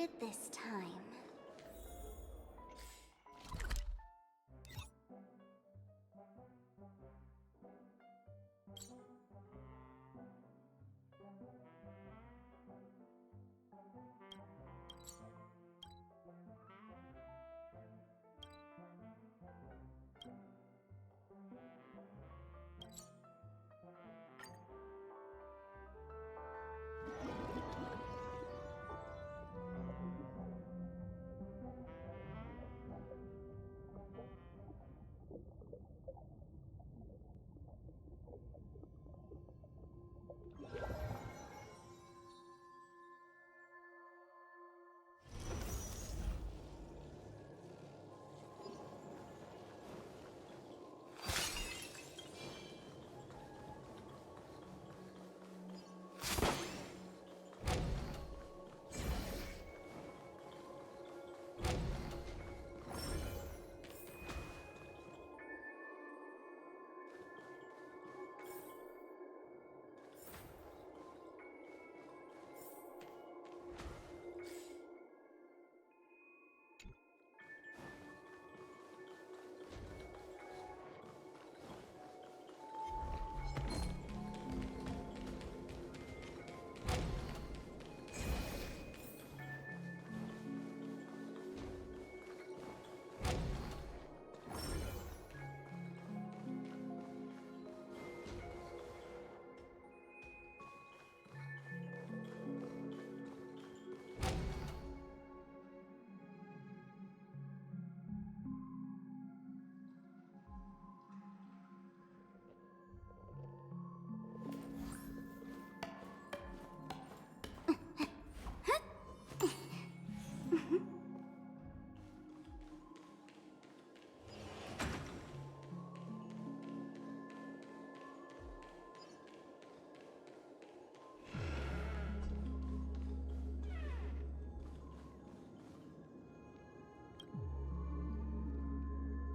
it this time.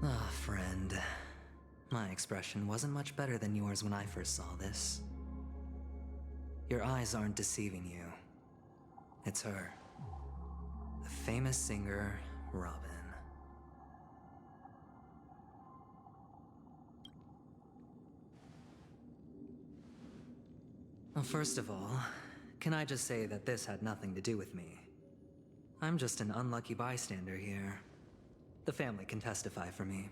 Ah, friend. My expression wasn't much better than yours when I first saw this. Your eyes aren't deceiving you. It's her. The famous singer, Robin. Well, first of all, can I just say that this had nothing to do with me? I'm just an unlucky bystander here. The family can testify for me.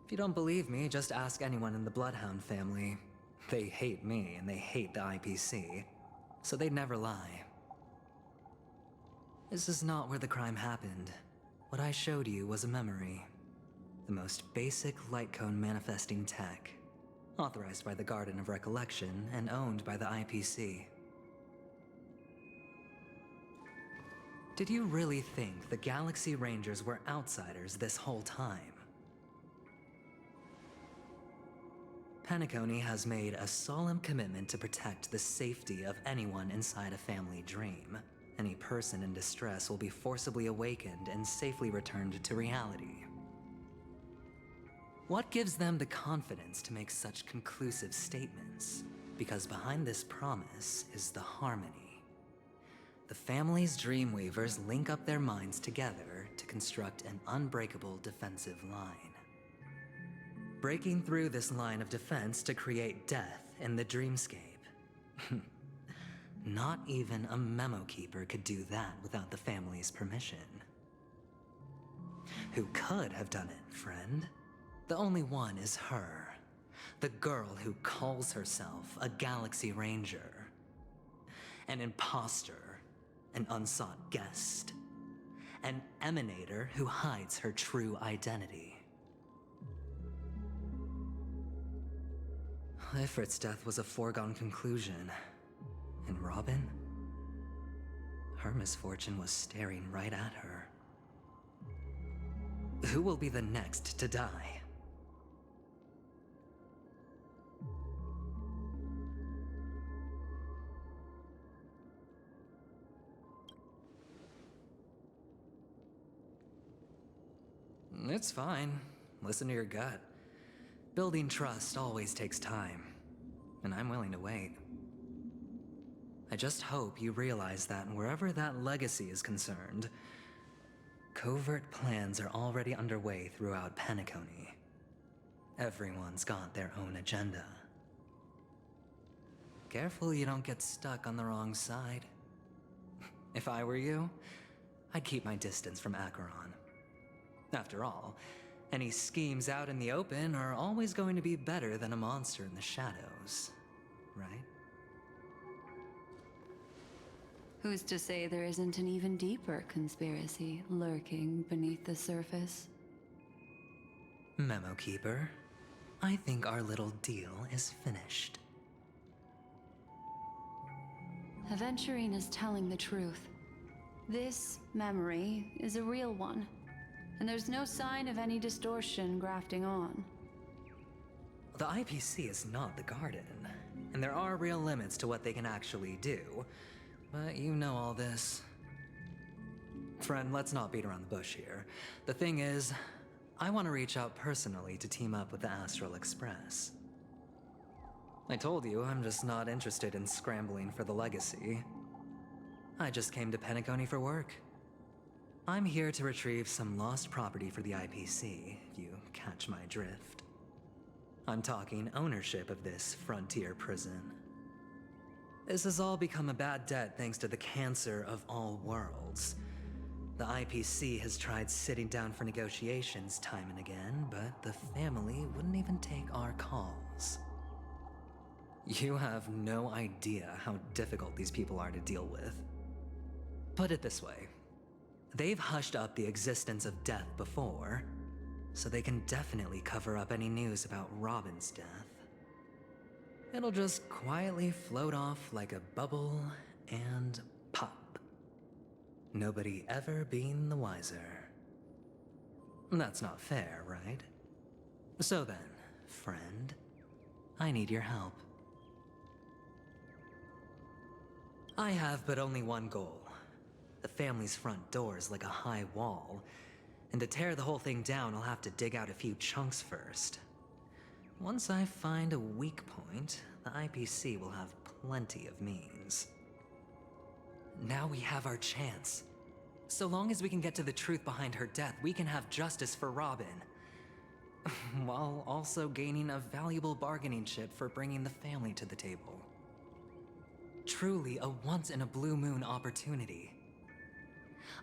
If you don't believe me, just ask anyone in the Bloodhound family. They hate me and they hate the IPC, so they'd never lie. This is not where the crime happened. What I showed you was a memory. The most basic light cone manifesting tech. Authorized by the Garden of Recollection and owned by the IPC. Did you really think the Galaxy Rangers were outsiders this whole time? Penacony has made a solemn commitment to protect the safety of anyone inside a family dream. Any person in distress will be forcibly awakened and safely returned to reality. What gives them the confidence to make such conclusive statements? Because behind this promise is the harmony. The family's Dreamweavers link up their minds together to construct an unbreakable defensive line. Breaking through this line of defense to create death in the dreamscape. Not even a memo keeper could do that without the family's permission. Who could have done it, friend? The only one is her. The girl who calls herself a Galaxy Ranger. An imposter. An unsought guest. An emanator who hides her true identity. Ifrit's death was a foregone conclusion. And Robin? Her misfortune was staring right at her. Who will be the next to die? It's fine. Listen to your gut. Building trust always takes time, and I'm willing to wait. I just hope you realize that wherever that legacy is concerned, covert plans are already underway throughout Penacony. Everyone's got their own agenda. Careful you don't get stuck on the wrong side. If I were you, I'd keep my distance from Acheron. After all, any schemes out in the open are always going to be better than a monster in the shadows, right? Who's to say there isn't an even deeper conspiracy lurking beneath the surface? Memo Keeper, I think our little deal is finished. Aventurine is telling the truth. This memory is a real one, and there's no sign of any distortion grafting on. The IPC is not the Garden, and there are real limits to what they can actually do. But you know all this. Friend, let's not beat around the bush here. The thing is, I want to reach out personally to team up with the Astral Express. I told you I'm just not interested in scrambling for the legacy. I just came to Penacony for work. I'm here to retrieve some lost property for the IPC, if you catch my drift. I'm talking ownership of this frontier prison. This has all become a bad debt thanks to the cancer of all worlds. The IPC has tried sitting down for negotiations time and again, but the family wouldn't even take our calls. You have no idea how difficult these people are to deal with. Put it this way. They've hushed up the existence of death before, so they can definitely cover up any news about Robin's death. It'll just quietly float off like a bubble and pop. Nobody ever being the wiser. That's not fair, right? So then, friend, I need your help. I have but only one goal. The family's front door is like a high wall, and to tear the whole thing down, I'll have to dig out a few chunks first. Once I find a weak point, the IPC will have plenty of means. Now we have our chance. So long as we can get to the truth behind her death, we can have justice for Robin. While also gaining a valuable bargaining chip for bringing the family to the table. Truly a once-in-a-blue-moon opportunity.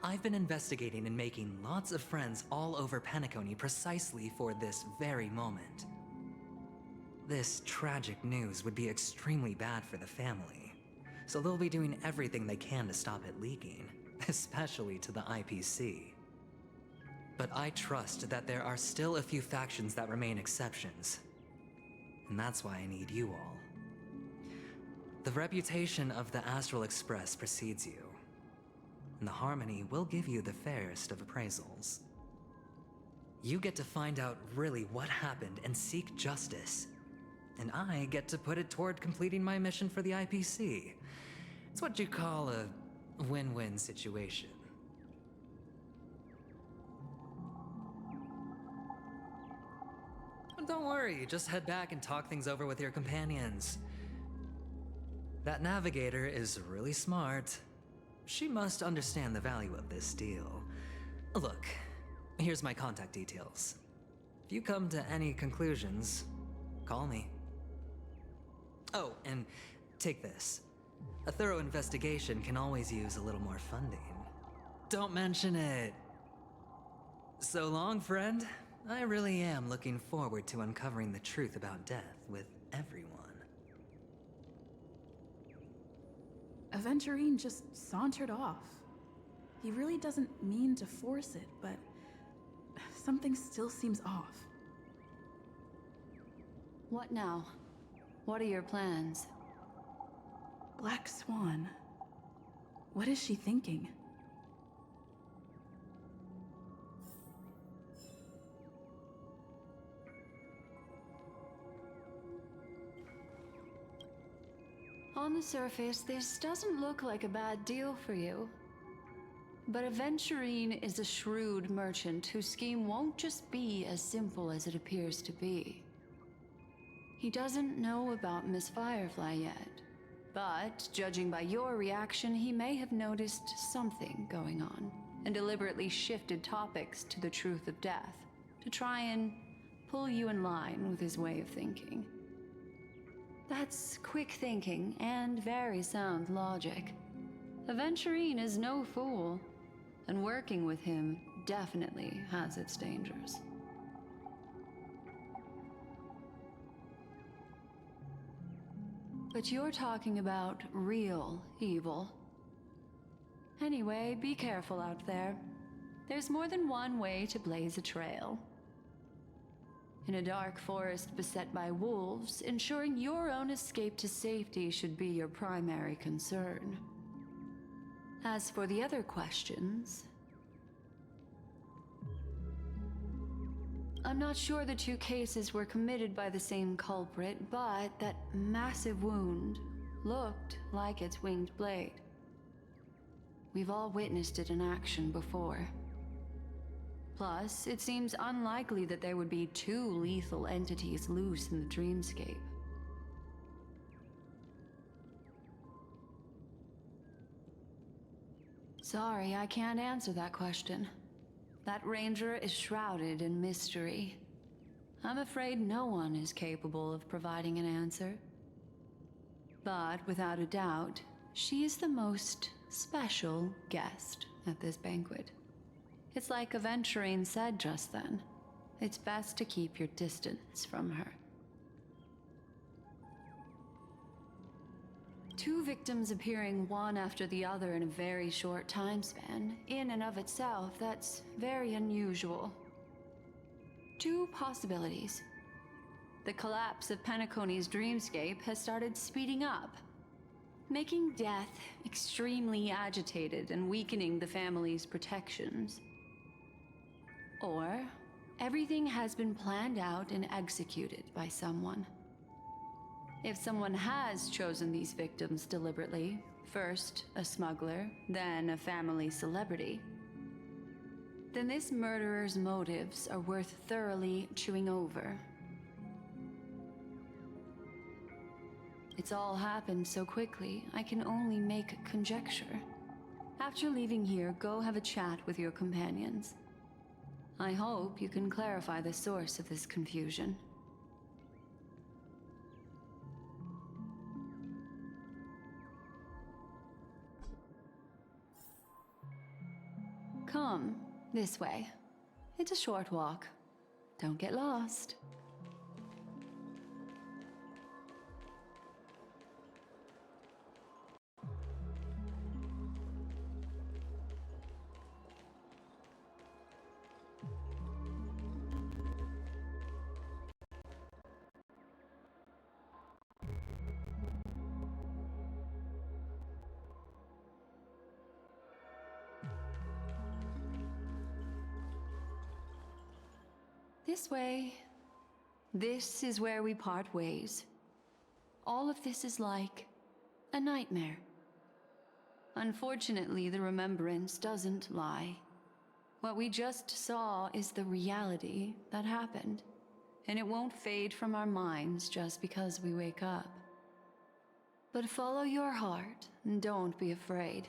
I've been investigating and making lots of friends all over Penacony precisely for this very moment. This tragic news would be extremely bad for the family, so they'll be doing everything they can to stop it leaking, especially to the IPC. But I trust that there are still a few factions that remain exceptions, and that's why I need you all. The reputation of the Astral Express precedes you, and the Harmony will give you the fairest of appraisals. You get to find out really what happened and seek justice, and I get to put it toward completing my mission for the IPC. It's what you call a win-win situation. Don't worry, just head back and talk things over with your companions. That navigator is really smart. She must understand the value of this deal. Look, here's my contact details. If you come to any conclusions, call me. Oh, and take this. A thorough investigation can always use a little more funding. Don't mention it. So long, friend. I really am looking forward to uncovering the truth about death with everyone. Aventurine just sauntered off. He really doesn't mean to force it, but something still seems off. What now? What are your plans? Black Swan. What is she thinking? On the surface, this doesn't look like a bad deal for you. But Aventurine is a shrewd merchant whose scheme won't just be as simple as it appears to be. He doesn't know about Miss Firefly yet, But, judging by your reaction, he may have noticed something going on and deliberately shifted topics to the truth of death to try and pull you in line with his way of thinking. That's quick thinking and very sound logic. Aventurine is no fool, and working with him definitely has its dangers. But you're talking about real evil. Anyway, be careful out there. There's more than one way to blaze a trail. In a dark forest beset by wolves, ensuring your own escape to safety should be your primary concern. As for the other questions, I'm not sure the two cases were committed by the same culprit, but that massive wound looked like its winged blade. We've all witnessed it in action before. Plus, it seems unlikely that there would be two lethal entities loose in the dreamscape. Sorry, I can't answer that question. That ranger is shrouded in mystery. I'm afraid no one is capable of providing an answer. But without a doubt, she is the most special guest at this banquet. It's like Aventurine said just then. It's best to keep your distance from her. Two victims appearing one after the other in a very short time span, in and of itself, that's very unusual. Two possibilities. The collapse of Penacony's dreamscape has started speeding up, making death extremely agitated and weakening the family's protections. Or, everything has been planned out and executed by someone. If someone has chosen these victims deliberately, first a smuggler, then a family celebrity, then this murderer's motives are worth thoroughly chewing over. It's all happened so quickly, I can only make conjecture. After leaving here, go have a chat with your companions. I hope you can clarify the source of this confusion. Come, this way. It's a short walk. Don't get lost. This way. This is where we part ways. All of this is like a nightmare. Unfortunately, the remembrance doesn't lie. What we just saw is the reality that happened, and it won't fade from our minds just because we wake up. But follow your heart and don't be afraid.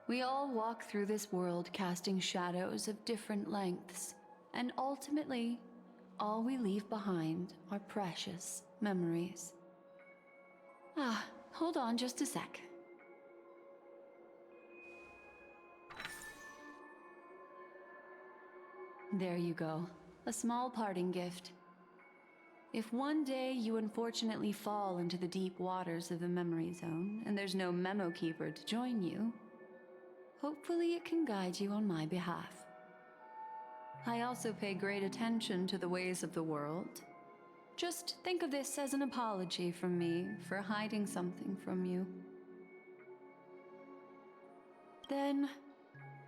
We all walk through this world casting shadows of different lengths. And ultimately, all we leave behind are precious memories. Hold on just a sec. There you go. A small parting gift. If one day you unfortunately fall into the deep waters of the memory zone, and there's no memo keeper to join you, hopefully it can guide you on my behalf. I also pay great attention to the ways of the world. Just think of this as an apology from me for hiding something from you. Then,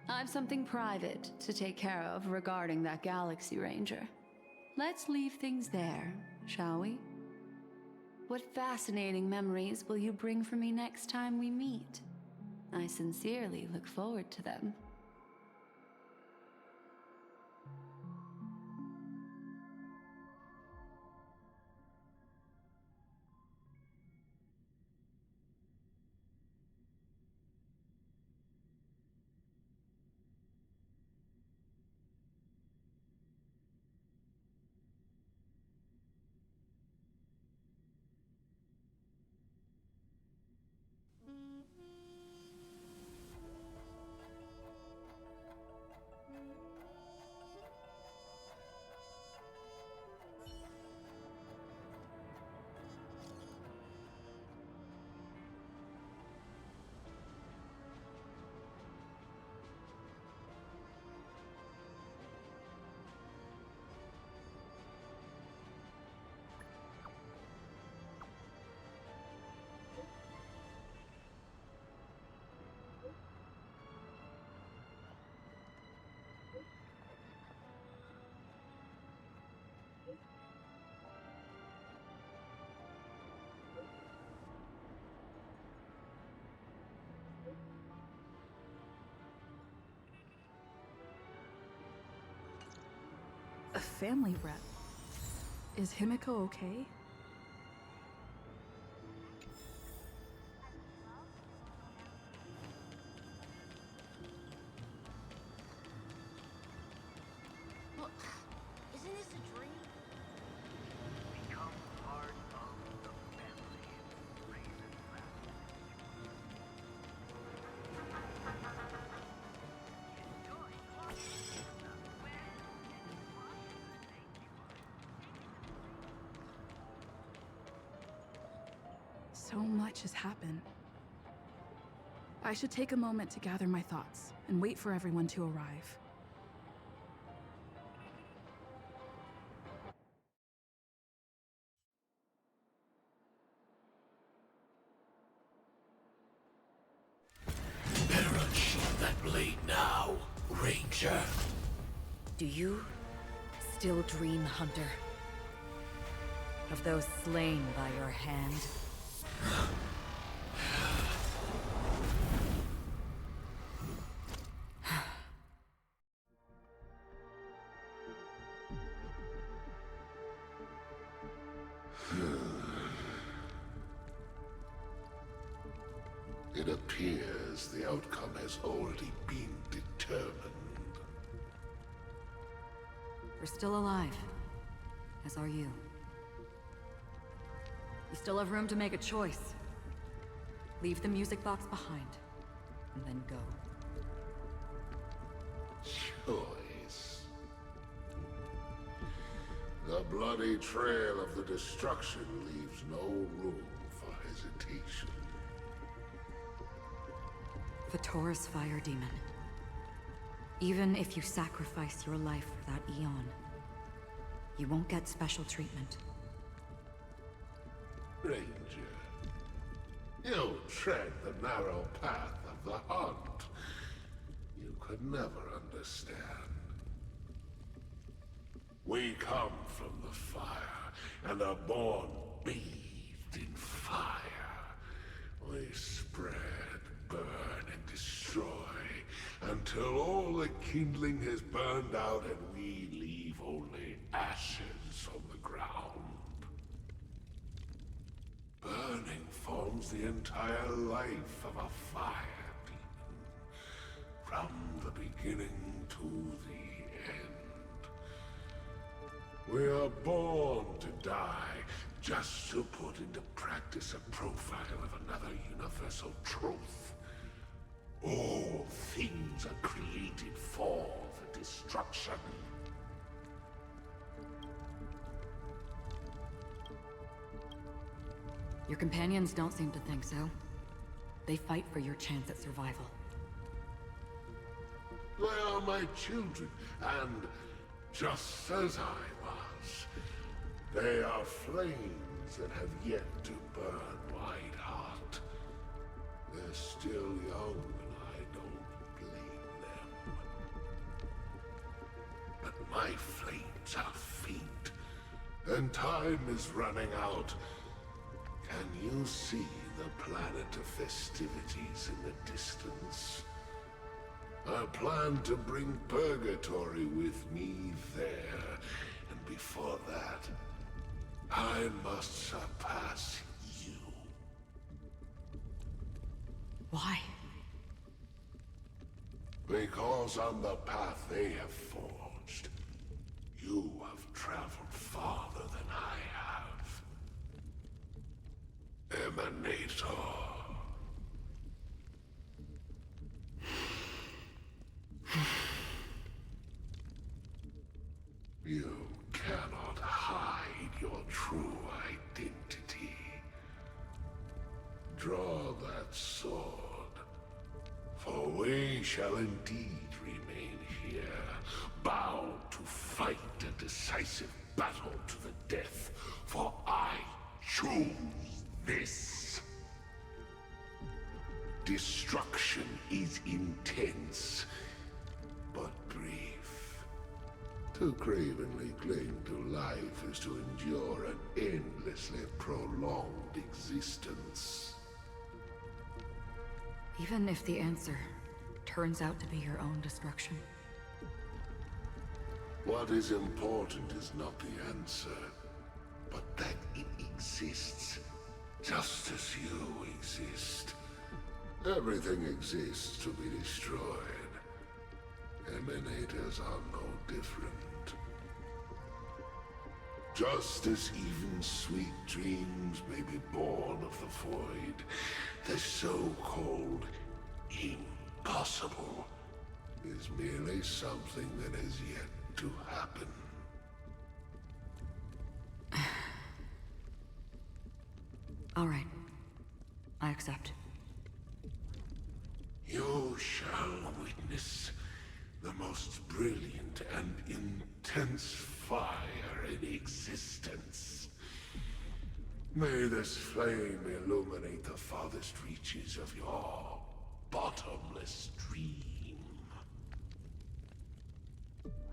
I've something private to take care of regarding that Galaxy Ranger. Let's leave things there, shall we? What fascinating memories will you bring for me next time we meet? I sincerely look forward to them. family rep. Is Himiko okay? Well, isn't this a dream? Become part of the family. Raise and family. Enjoy watching the Where and Watch Thank You. So much has happened. I should take a moment to gather my thoughts and wait for everyone to arrive. Better unsheath that blade now, Ranger. Do you still dream, Hunter? Of those slain by your hand? It appears the outcome has already been determined. We're still alive. As are you. You still have room to make a choice. Leave the music box behind, and then go. Choice. The bloody trail of the destruction leaves no room for hesitation. Vatora's fire demon. Even if you sacrifice your life for that eon, you won't get special treatment. Ranger, you tread the narrow path of the hunt. You could never understand. We come from the fire, and are born bathed in fire. We spread, burn, and destroy, until all the kindling has burned out and we leave only ashes on the ground. Burning forms the entire life of a fire demon, from the beginning to the end. We are born to die, just to put into practice a profile of another universal truth. All things are created for the destruction. Your companions don't seem to think so. They fight for your chance at survival. They are my children, and just as I was, they are flames that have yet to burn white hot. They're still young, and I don't blame them. But my flames are faint, and time is running out. Can you see the planet of festivities in the distance? I plan to bring Purgatory with me there, and before that, I must surpass you. Why? Because on the path they have forged, you have traveled farther than I have. Emanator. You cannot hide your true identity. Draw that sword, for we shall indeed remain here, bound to fight a decisive battle to the death, for I choose this. Destruction is intense, but brief. To cravenly cling to life is to endure an endlessly prolonged existence. Even if the answer turns out to be your own destruction, What is important is not the answer, but that it exists, just as you exist. Everything exists to be destroyed. Emanators are no different. Just as even sweet dreams may be born of the void, the so-called impossible is merely something that has yet to happen. All right. I accept. You shall witness the most brilliant and intense fire in existence. May this flame illuminate the farthest reaches of your bottomless dream.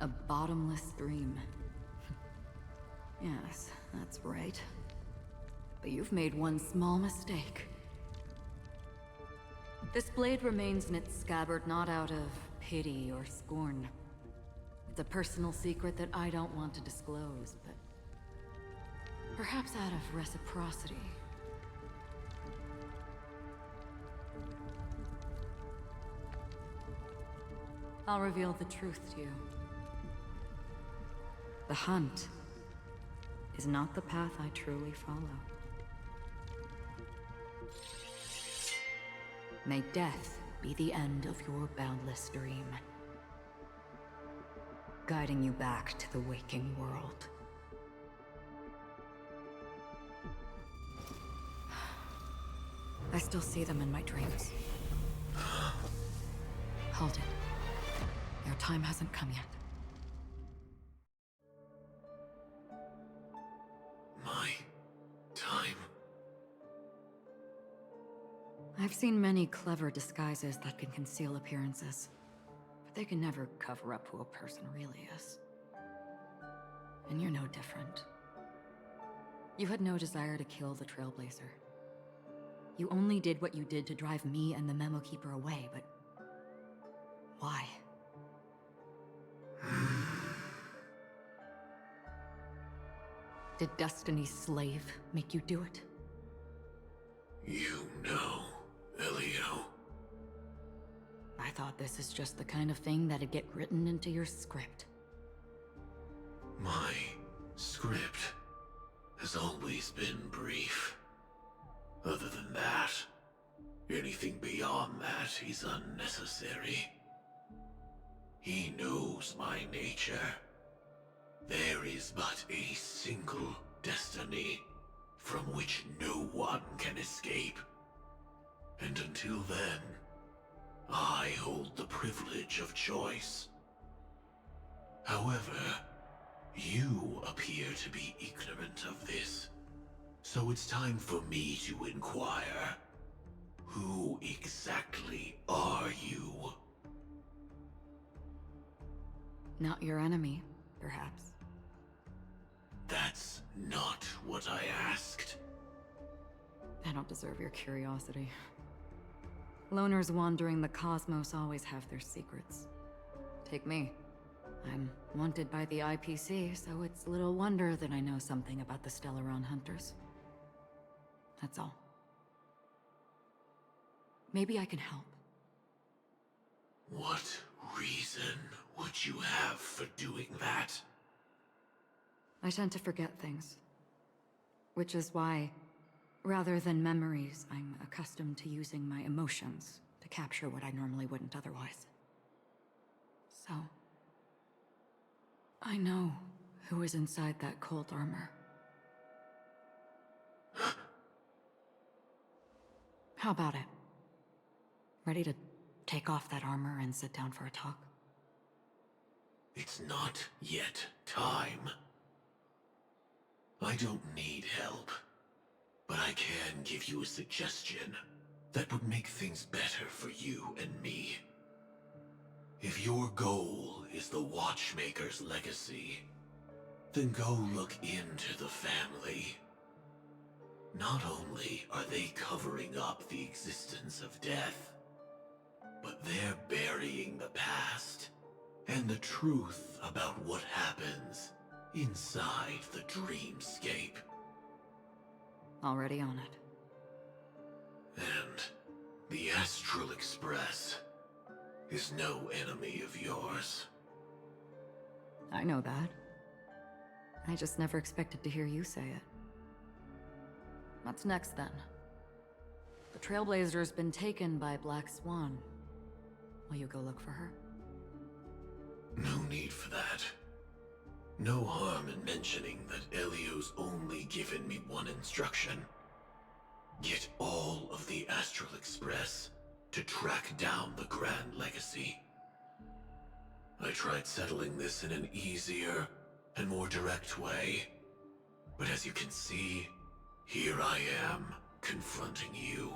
A bottomless dream. Yes, that's right. But you've made one small mistake. This blade remains in its scabbard not out of pity or scorn. It's a personal secret that I don't want to disclose, but perhaps out of reciprocity. I'll reveal the truth to you. The hunt is not the path I truly follow. May death be the end of your boundless dream, guiding you back to the waking world. I still see them in my dreams. Hold it. Your time hasn't come yet. My time? I've seen many clever disguises that can conceal appearances, but they can never cover up who a person really is. And you're no different. You had no desire to kill the Trailblazer. You only did what you did to drive me and the Memo Keeper away, but why? Did Destiny's slave make you do it? You know, Elio. I thought this is just the kind of thing that'd get written into your script. My script has always been brief. Other than that, anything beyond that is unnecessary. He knows my nature. There is but a single destiny from which no one can escape. And until then, I hold the privilege of choice. However, you appear to be ignorant of this. So it's time for me to inquire. Who exactly are you? Not your enemy, perhaps. That's not what I asked. I don't deserve your curiosity. Loners wandering the cosmos always have their secrets. Take me. I'm wanted by the IPC, so it's little wonder that I know something about the Stellaron Hunters. That's all. Maybe I can help. What reason would you have for doing that? I tend to forget things. Which is why, rather than memories, I'm accustomed to using my emotions to capture what I normally wouldn't otherwise. So, I know who is inside that cold armor. How about it? Ready to take off that armor and sit down for a talk? It's not yet time. I don't need help, but I can give you a suggestion that would make things better for you and me. If your goal is the Watchmaker's legacy, then go look into the family. Not only are they covering up the existence of death, but they're burying the past and the truth about what happens inside the dreamscape. Already on it. And the Astral Express is no enemy of yours. I know that. I just never expected to hear you say it. What's next, then? The Trailblazer's been taken by Black Swan. Will you go look for her? No need for that. No harm in mentioning that Elio's only given me one instruction. Get all of the Astral Express to track down the Grand Legacy. I tried settling this in an easier and more direct way, but as you can see, here I am, confronting you.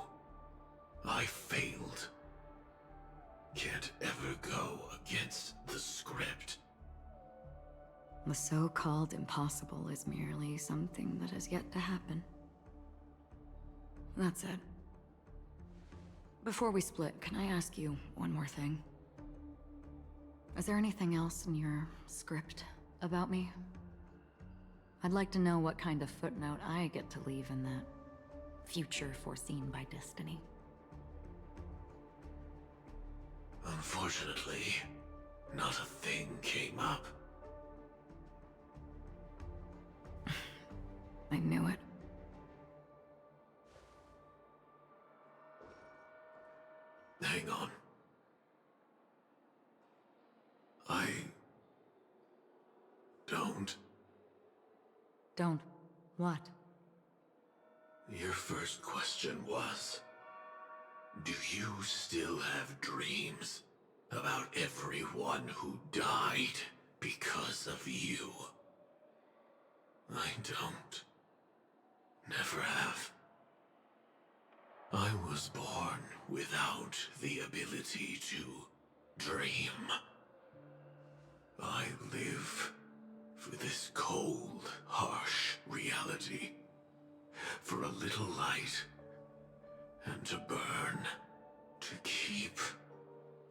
I failed. Can't ever go against the script. The so-called impossible is merely something that has yet to happen. That's it. Before we split, can I ask you one more thing? Is there anything else in your script about me? I'd like to know what kind of footnote I get to leave in that future foreseen by destiny. Unfortunately, not a thing came up. I knew it. Hang on. I don't. Don't. What? Your first question was, do you still have dreams about everyone who died because of you? I don't. Never have. I was born without the ability to dream. I live for this cold, harsh reality. For a little light, and to burn, to keep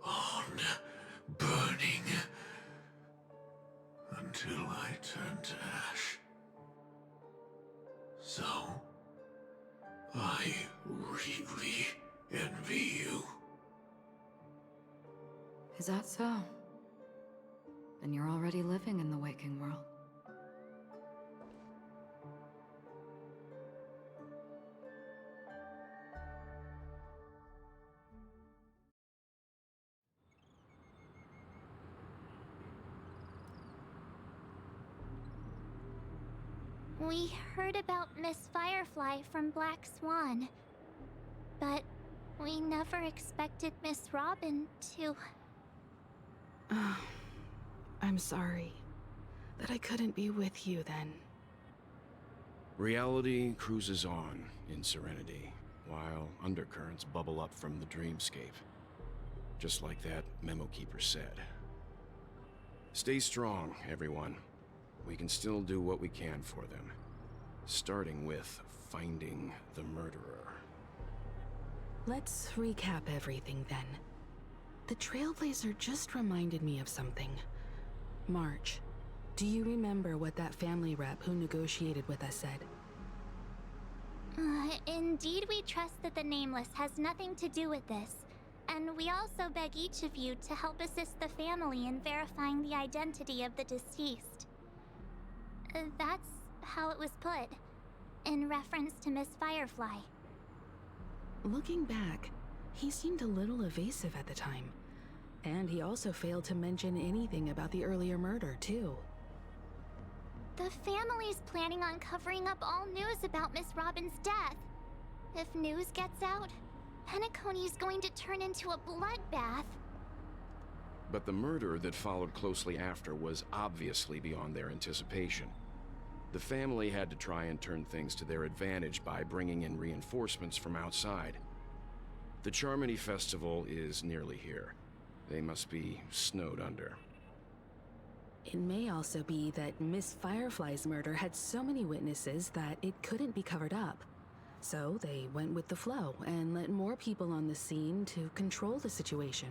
on burning, until I turn to ash. So, I really envy you. Is that so? Then you're already living in the waking world. We heard about Miss Firefly from Black Swan, but we never expected Miss Robin to... I'm sorry that I couldn't be with you then. Reality cruises on in serenity, while undercurrents bubble up from the dreamscape. Just like that memo keeper said. Stay strong, everyone. We can still do what we can for them. Starting with finding the murderer. Let's recap everything then. The Trailblazer just reminded me of something. March, do you remember what that family rep who negotiated with us said? Indeed, we trust that the Nameless has nothing to do with this. And we also beg each of you to help assist the family in verifying the identity of the deceased. That's how it was put, in reference to Miss Firefly. Looking back, he seemed a little evasive at the time. And he also failed to mention anything about the earlier murder, too. The family's planning on covering up all news about Miss Robin's death. If news gets out, Penacony's going to turn into a bloodbath. But the murder that followed closely after was obviously beyond their anticipation. The family had to try and turn things to their advantage by bringing in reinforcements from outside. The Charmony Festival is nearly here. They must be snowed under. It may also be that Miss Firefly's murder had so many witnesses that it couldn't be covered up. So they went with the flow and let more people on the scene to control the situation.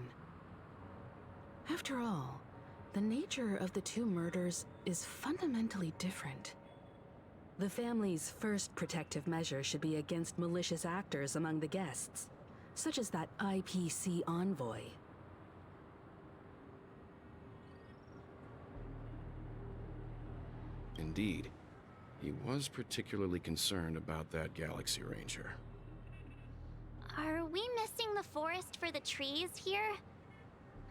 After all, the nature of the two murders is fundamentally different. The family's first protective measure should be against malicious actors among the guests, such as that IPC envoy. Indeed. He was particularly concerned about that Galaxy Ranger. Are we missing the forest for the trees here?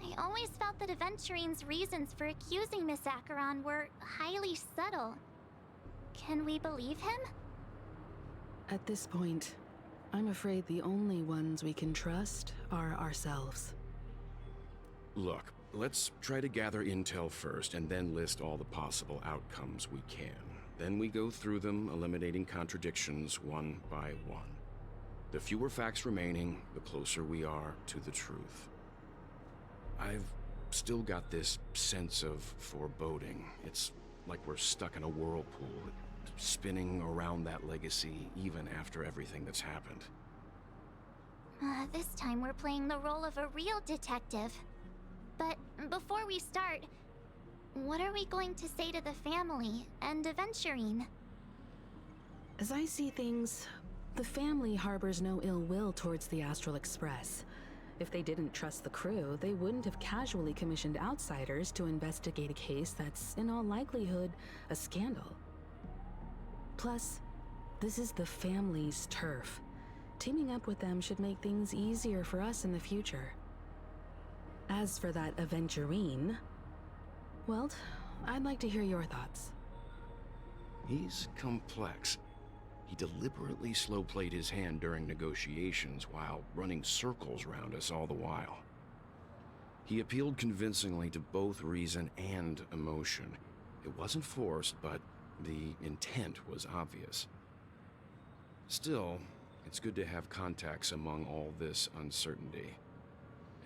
I always felt that Aventurine's reasons for accusing Miss Acheron were highly subtle. Can we believe him? At this point, I'm afraid the only ones we can trust are ourselves. Look, let's try to gather intel first and then list all the possible outcomes we can. Then we go through them, eliminating contradictions one by one. The fewer facts remaining, the closer we are to the truth. I've still got this sense of foreboding. It's like we're stuck in a whirlpool, spinning around that legacy even after everything that's happened. This time we're playing the role of a real detective. But before we start, what are we going to say to the family and Aventurine? As I see things, the family harbors no ill will towards the Astral Express. If they didn't trust the crew, they wouldn't have casually commissioned outsiders to investigate a case that's, in all likelihood, a scandal. Plus, this is the family's turf. Teaming up with them should make things easier for us in the future. As for that Aventurine, well, I'd like to hear your thoughts. He's complex. He deliberately slow-played his hand during negotiations while running circles around us all the while. He appealed convincingly to both reason and emotion. It wasn't forced, but the intent was obvious. Still, it's good to have contacts among all this uncertainty.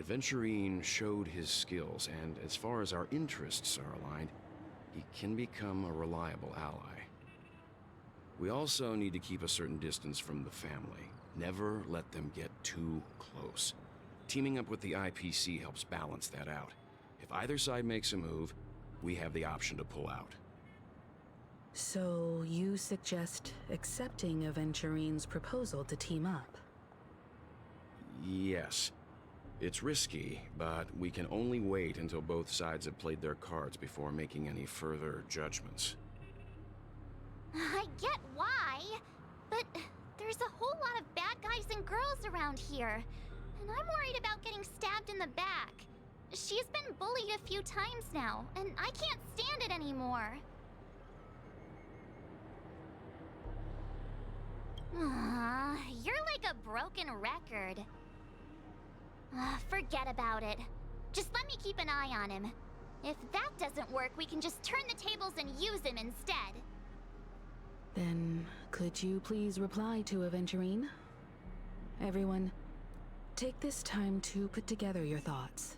Aventurine showed his skills, and as far as our interests are aligned, he can become a reliable ally. We also need to keep a certain distance from the family. Never let them get too close. Teaming up with the IPC helps balance that out. If either side makes a move, we have the option to pull out. So you suggest accepting Aventurine's proposal to team up? Yes. It's risky, but we can only wait until both sides have played their cards before making any further judgments. I get why, but there's a whole lot of bad guys and girls around here, and I'm worried about getting stabbed in the back. She's been bullied a few times now, and I can't stand it anymore. You're like a broken record. Forget about it. Just let me keep an eye on him. If that doesn't work, we can just turn the tables and use him instead. Then, could you please reply to Aventurine? Everyone, take this time to put together your thoughts.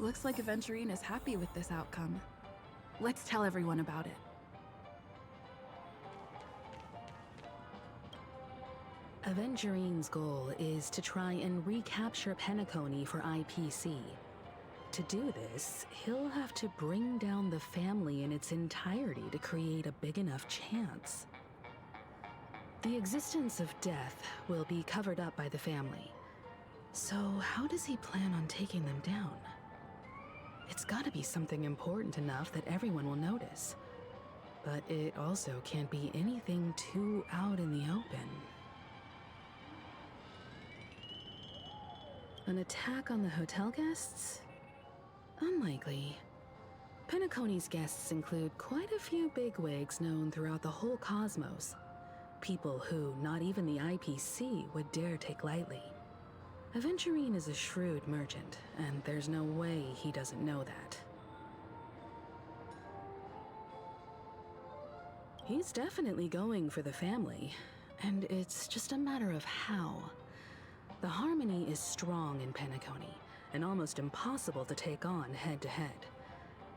Looks like Aventurine is happy with this outcome. Let's tell everyone about it. Aventurine's goal is to try and recapture Penacony for IPC. To do this, he'll have to bring down the family in its entirety to create a big enough chance. The existence of death will be covered up by the family. So how does he plan on taking them down? It's gotta be something important enough that everyone will notice. But it also can't be anything too out in the open. An attack on the hotel guests? Unlikely. Penacony's guests include quite a few bigwigs known throughout the whole cosmos. People who not even the IPC would dare take lightly. Aventurine is a shrewd merchant, and there's no way he doesn't know that. He's definitely going for the family, and it's just a matter of how. The harmony is strong in Penacony, and almost impossible to take on head-to-head.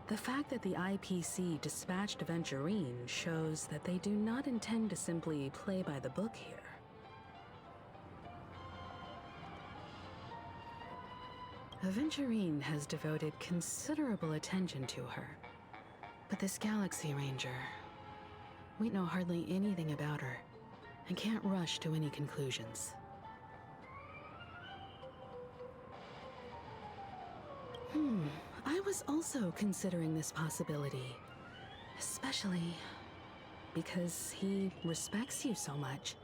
The fact that the IPC dispatched Aventurine shows that they do not intend to simply play by the book here. Aventurine has devoted considerable attention to her. But this Galaxy Ranger, we know hardly anything about her, and can't rush to any conclusions. I was also considering this possibility, especially because he respects you so much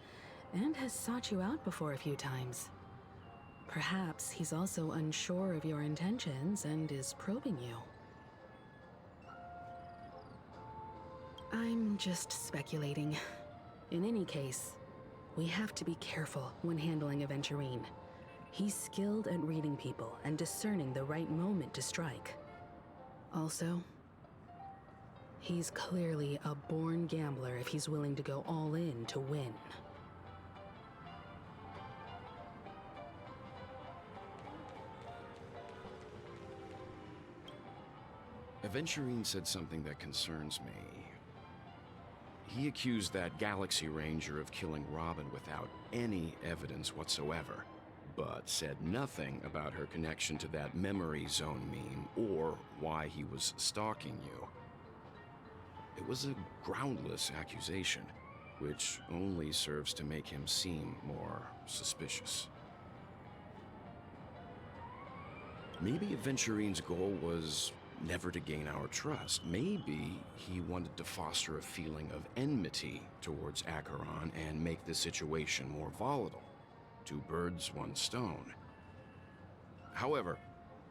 and has sought you out before a few times. Perhaps he's also unsure of your intentions and is probing you. I'm just speculating. In any case, we have to be careful when handling Aventurine. He's skilled at reading people and discerning the right moment to strike. Also, he's clearly a born gambler if he's willing to go all in to win. Aventurine said something that concerns me. He accused that Galaxy Ranger of killing Robin without any evidence whatsoever, but said nothing about her connection to that memory zone meme or why he was stalking you. It was a groundless accusation, which only serves to make him seem more suspicious. Maybe Aventurine's goal was never to gain our trust. Maybe he wanted to foster a feeling of enmity towards Acheron and make the situation more volatile. Two birds, one stone. However,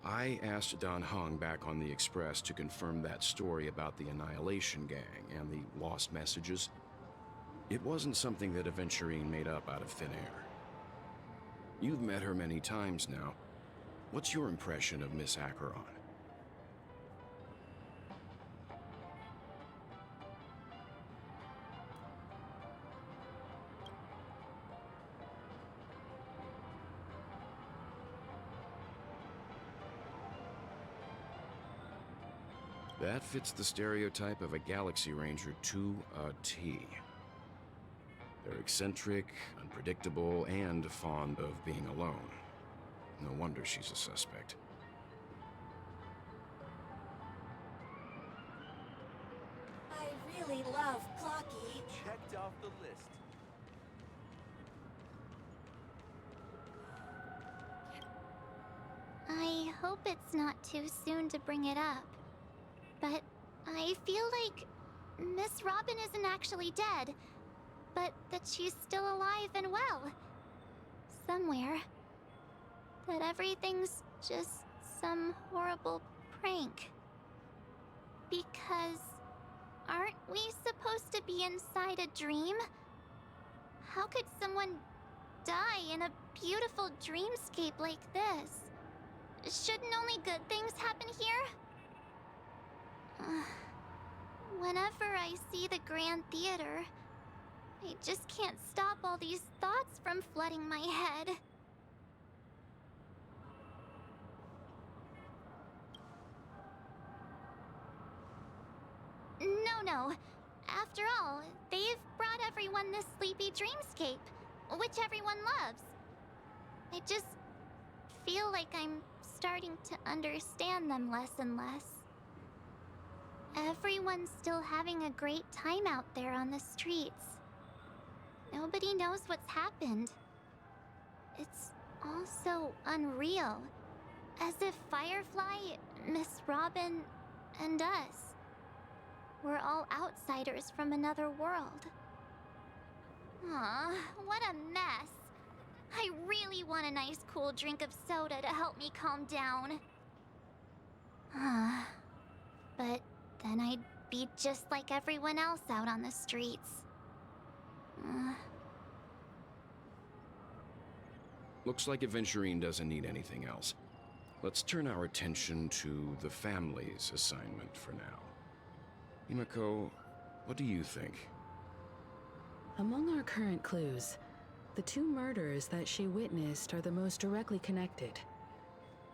I asked Don Hung back on the Express to confirm that story about the Annihilation Gang and the lost messages. It wasn't something that Aventurine made up out of thin air. You've met her many times now. What's your impression of Miss Acheron? That fits the stereotype of a Galaxy Ranger to a T. They're eccentric, unpredictable, and fond of being alone. No wonder she's a suspect. I really love Clocky. Checked off the list. I hope it's not too soon to bring it up. But I feel like Miss Robin isn't actually dead, but that she's still alive and well. Somewhere. That everything's just some horrible prank. Because aren't we supposed to be inside a dream? How could someone die in a beautiful dreamscape like this? Shouldn't only good things happen here? Whenever I see the Grand Theater, I just can't stop all these thoughts from flooding my head. No. After all, they've brought everyone this sleepy dreamscape, which everyone loves. I just feel like I'm starting to understand them less and less. Everyone's still having a great time out there on the streets. Nobody knows what's happened. It's all so unreal. As if Firefly, Miss Robin, and us were all outsiders from another world. Aw, what a mess. I really want a nice cool drink of soda to help me calm down. But then I'd be just like everyone else out on the streets. Looks like Aventurine doesn't need anything else. Let's turn our attention to the family's assignment for now. Himiko, what do you think? Among our current clues, the two murders that she witnessed are the most directly connected.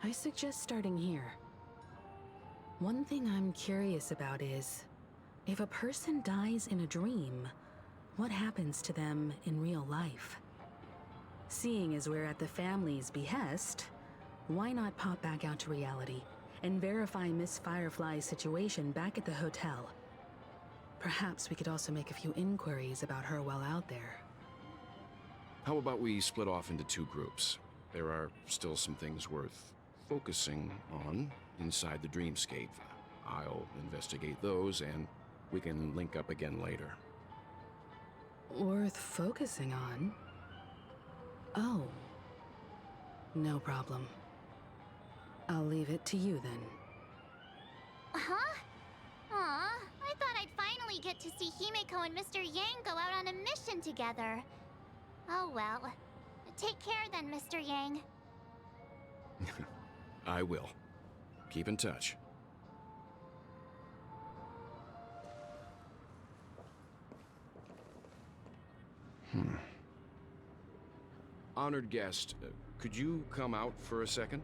I suggest starting here. One thing I'm curious about is, if a person dies in a dream, what happens to them in real life? Seeing as we're at the family's behest, why not pop back out to reality and verify Miss Firefly's situation back at the hotel? Perhaps we could also make a few inquiries about her while out there. How about we split off into two groups? There are still some things worth focusing on inside the dreamscape. I'll investigate those, and we can link up again later. Worth focusing on? Oh. No problem. I'll leave it to you then. Huh? Aw, I thought I'd finally get to see Himiko and Mr. Yang go out on a mission together. Oh well. Take care then, Mr. Yang. I will. Keep in touch. Honored guest, could you come out for a second?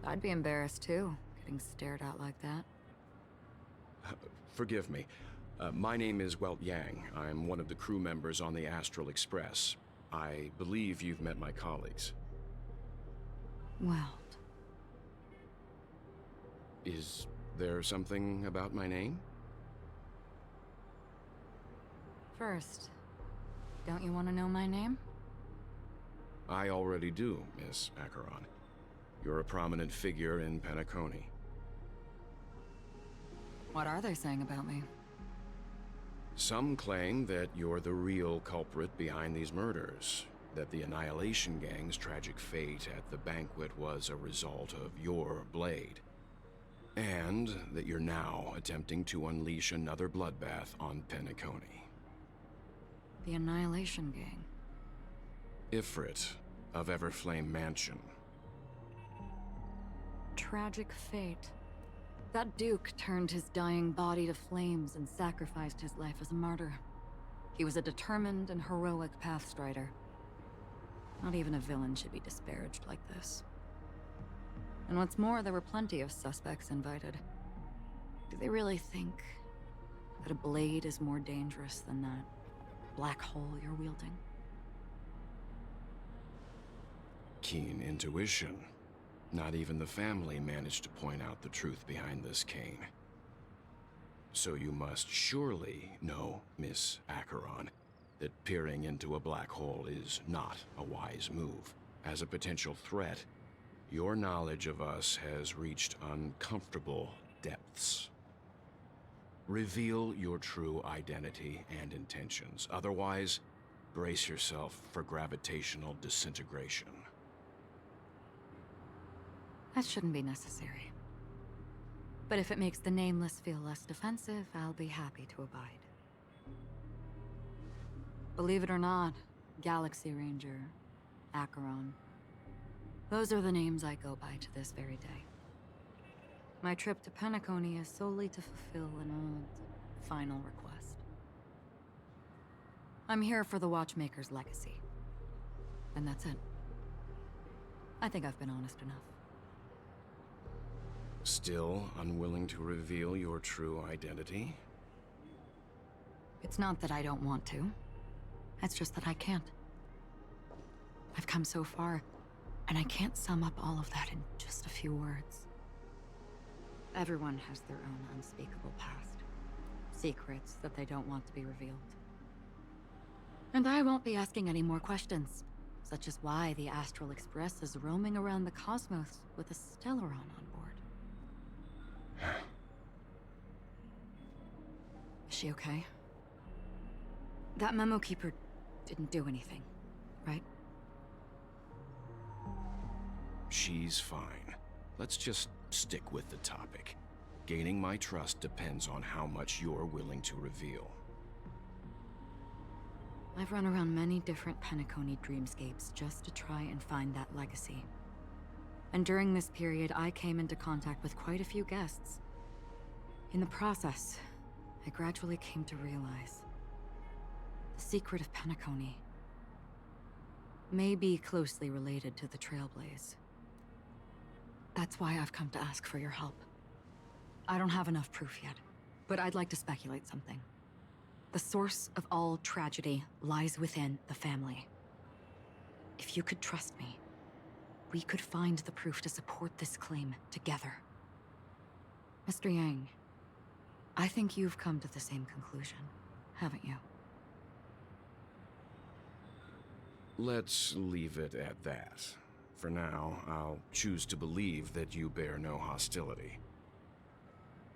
I'd be embarrassed too, getting stared at like that. Forgive me. My name is Welt Yang. I'm one of the crew members on the Astral Express. I believe you've met my colleagues. Well, Is there something about my name? first, don't you want to know my name? I already do, Miss Acheron. You're a prominent figure in Penacony. What are they saying about me? Some claim that you're the real culprit behind these murders, that the Annihilation Gang's tragic fate at the banquet was a result of your blade, and that you're now attempting to unleash another bloodbath on Penacony. The Annihilation Gang. Ifrit of Everflame Mansion. Tragic fate. That Duke turned his dying body to flames and sacrificed his life as a martyr. He was a determined and heroic pathstrider. Not even a villain should be disparaged like this. And what's more, there were plenty of suspects invited. Do they really think that a blade is more dangerous than that black hole you're wielding? Keen intuition. Not even the family managed to point out the truth behind this cane. So you must surely know, Miss Acheron, that peering into a black hole is not a wise move. As a potential threat, your knowledge of us has reached uncomfortable depths. Reveal your true identity and intentions. Otherwise, brace yourself for gravitational disintegration. That shouldn't be necessary. But if it makes the Nameless feel less defensive, I'll be happy to abide. Believe it or not, Galaxy Ranger, Acheron, those are the names I go by to this very day. My trip to Penacony is solely to fulfill an old, final request. I'm here for the Watchmaker's legacy. And that's it. I think I've been honest enough. Still unwilling to reveal your true identity? It's not that I don't want to. It's just that I can't. I've come so far, and I can't sum up all of that in just a few words. Everyone has their own unspeakable past. Secrets that they don't want to be revealed. And I won't be asking any more questions, such as why the Astral Express is roaming around the cosmos with a Stellaron on board. Is she okay? That memo keeper didn't do anything, right? She's fine. Let's just stick with the topic. Gaining my trust depends on how much you're willing to reveal. I've run around many different Penacony dreamscapes just to try and find that legacy. And during this period, I came into contact with quite a few guests. In the process, I gradually came to realize the secret of Penacony may be closely related to the Trailblaze. That's why I've come to ask for your help. I don't have enough proof yet, but I'd like to speculate something. The source of all tragedy lies within the family. If you could trust me, we could find the proof to support this claim together. Mr. Yang, I think you've come to the same conclusion, haven't you? Let's leave it at that. For now, I'll choose to believe that you bear no hostility.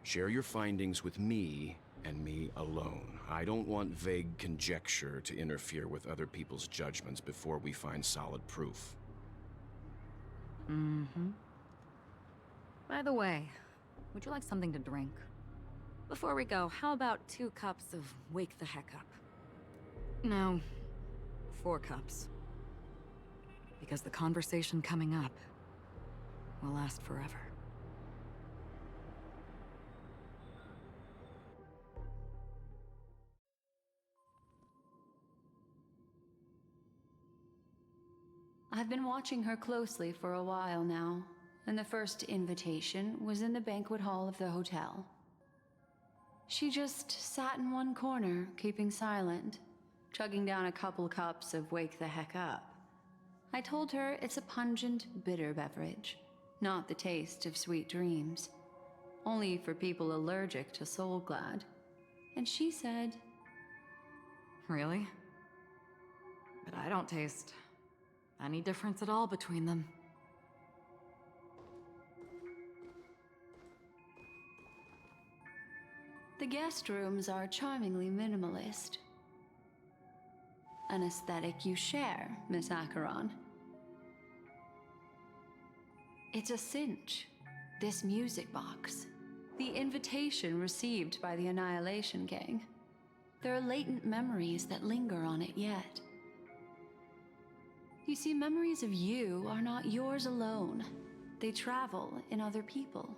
Share your findings with me, and me alone. I don't want vague conjecture to interfere with other people's judgments before we find solid proof. Mm-hmm. By the way, would you like something to drink? Before we go, how about 2 cups of Wake the Heck Up? No, 4 cups. Because the conversation coming up will last forever. I've been watching her closely for a while now, and the first invitation was in the banquet hall of the hotel. She just sat in one corner, keeping silent, chugging down a couple cups of Wake the Heck Up. I told her it's a pungent, bitter beverage, not the taste of sweet dreams. Only for people allergic to Soul Glad. And she said, Really? But I don't taste any difference at all between them. The guest rooms are charmingly minimalist. An aesthetic you share, Miss Acheron. It's a cinch, this music box. The invitation received by the Annihilation Gang. There are latent memories that linger on it yet. You see, memories of you are not yours alone. They travel in other people,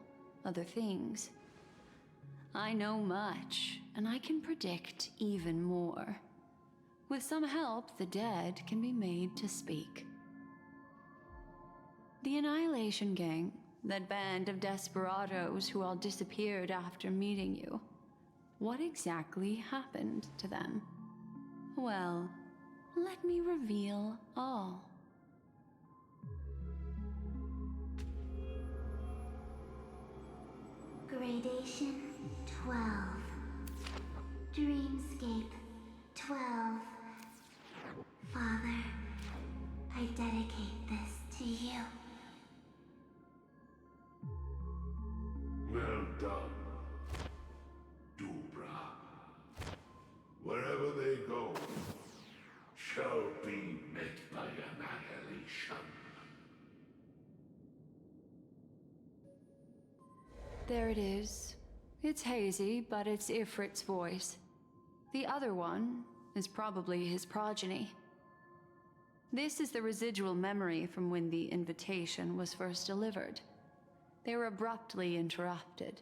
other things. I know much, and I can predict even more. With some help, the dead can be made to speak. The Annihilation Gang, that band of desperados who all disappeared after meeting you. What exactly happened to them? Well, let me reveal all. Gradation 12. Dreamscape 12. Father, I dedicate this to you. Well done, Dubra. Wherever they go, shall be met by annihilation. There it is. It's hazy, but it's Ifrit's voice. The other one is probably his progeny. This is the residual memory from when the invitation was first delivered. They were abruptly interrupted.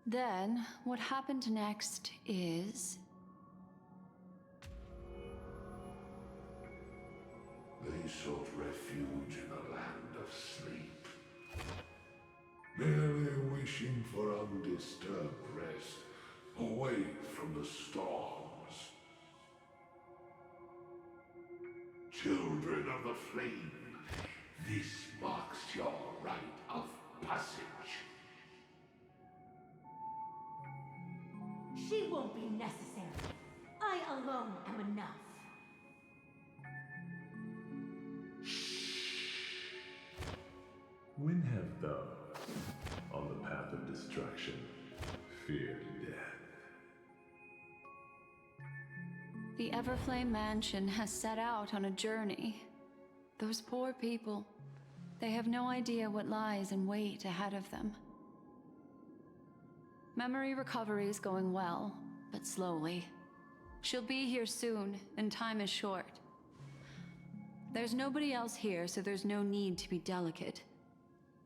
Then, what happened next is... They sought refuge in a land of sleep, merely wishing for undisturbed rest, away from the storms. Children of the Flame, this marks your rite of passage. She won't be necessary. I alone am enough. When have those on the path of destruction. Fear death. The Everflame Mansion has set out on a journey. Those poor people, they have no idea what lies in wait ahead of them. Memory recovery is going well, but slowly. She'll be here soon, and time is short. There's nobody else here, so there's no need to be delicate.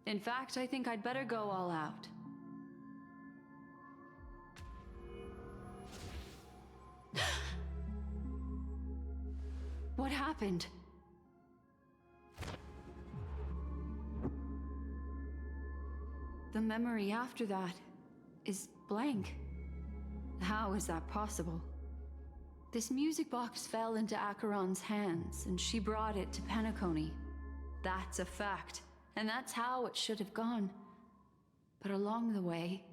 In fact, I think I'd better go all out. What happened? The memory after that is blank. How is that possible? This music box fell into Acheron's hands, and she brought it to Penacony. That's a fact, and that's how it should have gone. But along the way...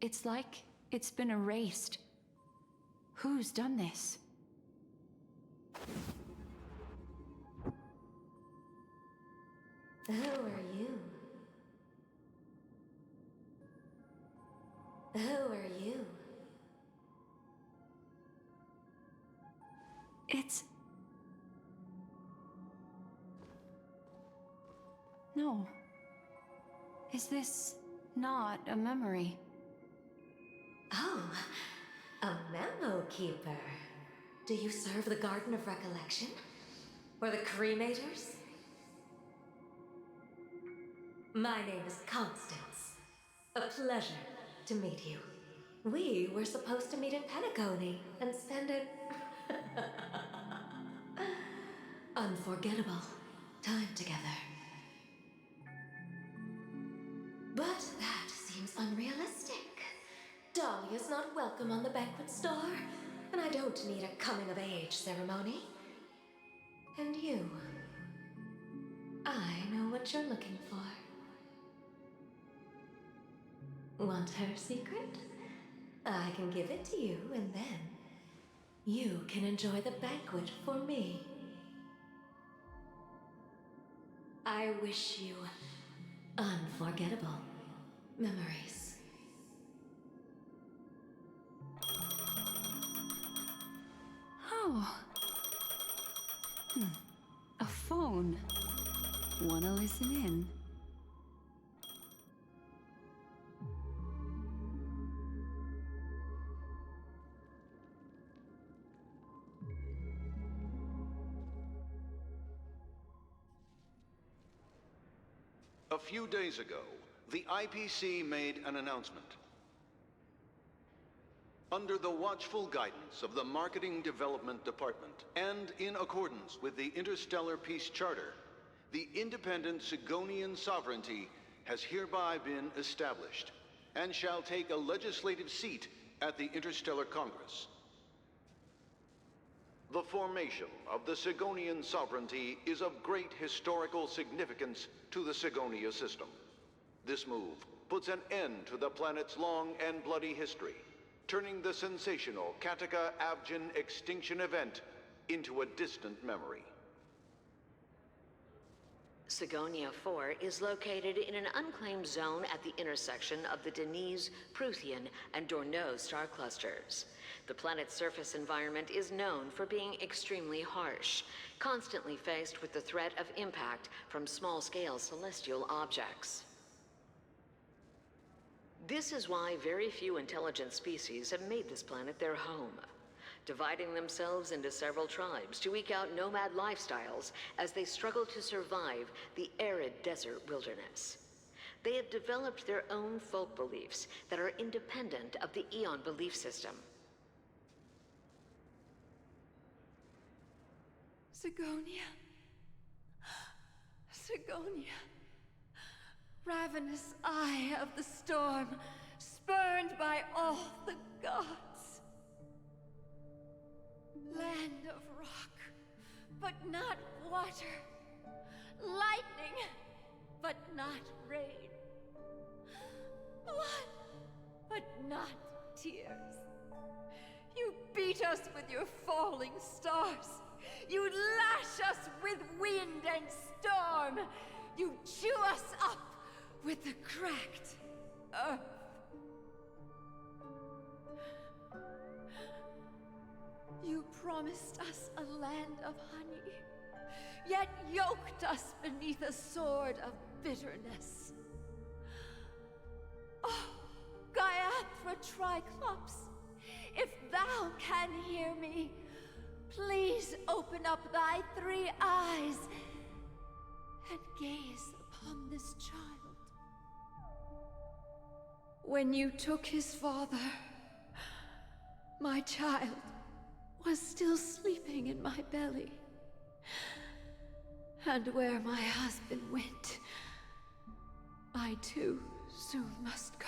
it's like it's been erased. Who's done this? Who are you? Who are you? It's... no. Is this not a memory? Oh, a memo keeper. Do you serve the Garden of Recollection? Or the Cremators? My name is Constance. A pleasure to meet you. We were supposed to meet in Penacony and spend an unforgettable time together. But that seems unrealistic. Dahlia's not welcome on the banquet star, and I don't need a coming-of-age ceremony. And you, I know what you're looking for. Want her secret? I can give it to you, and then you can enjoy the banquet for me. I wish you unforgettable memories. Oh. A phone. Wanna listen in? A few days ago, the IPC made an announcement. Under the watchful guidance of the Marketing Development Department, and in accordance with the Interstellar Peace Charter, the independent Sigonian sovereignty has hereby been established, and shall take a legislative seat at the Interstellar Congress. The formation of the Sigonian sovereignty is of great historical significance to the Sigonia system. This move puts an end to the planet's long and bloody history, turning the sensational Kataka-Abjin extinction event into a distant memory. Sigonia 4 is located in an unclaimed zone at the intersection of the Denise, Prothean, and Dorneau star clusters. The planet's surface environment is known for being extremely harsh, constantly faced with the threat of impact from small-scale celestial objects. This is why very few intelligent species have made this planet their home, dividing themselves into several tribes to eke out nomad lifestyles as they struggle to survive the arid desert wilderness. They have developed their own folk beliefs that are independent of the Eon belief system. Sigonia. Sigonia. Ravenous eye of the storm, spurned by all the gods. Land of rock, but not water. Lightning, but not rain. Blood, but not tears. You beat us with your falling stars. You lash us with wind and storm. storm, you chew us up with the cracked earth. You promised us a land of honey, yet yoked us beneath a sword of bitterness. Oh, Gaiathra Triclops, if thou can hear me, please open up thy 3 eyes and gaze upon this child. When you took his father, my child was still sleeping in my belly. And where my husband went, I too soon must go.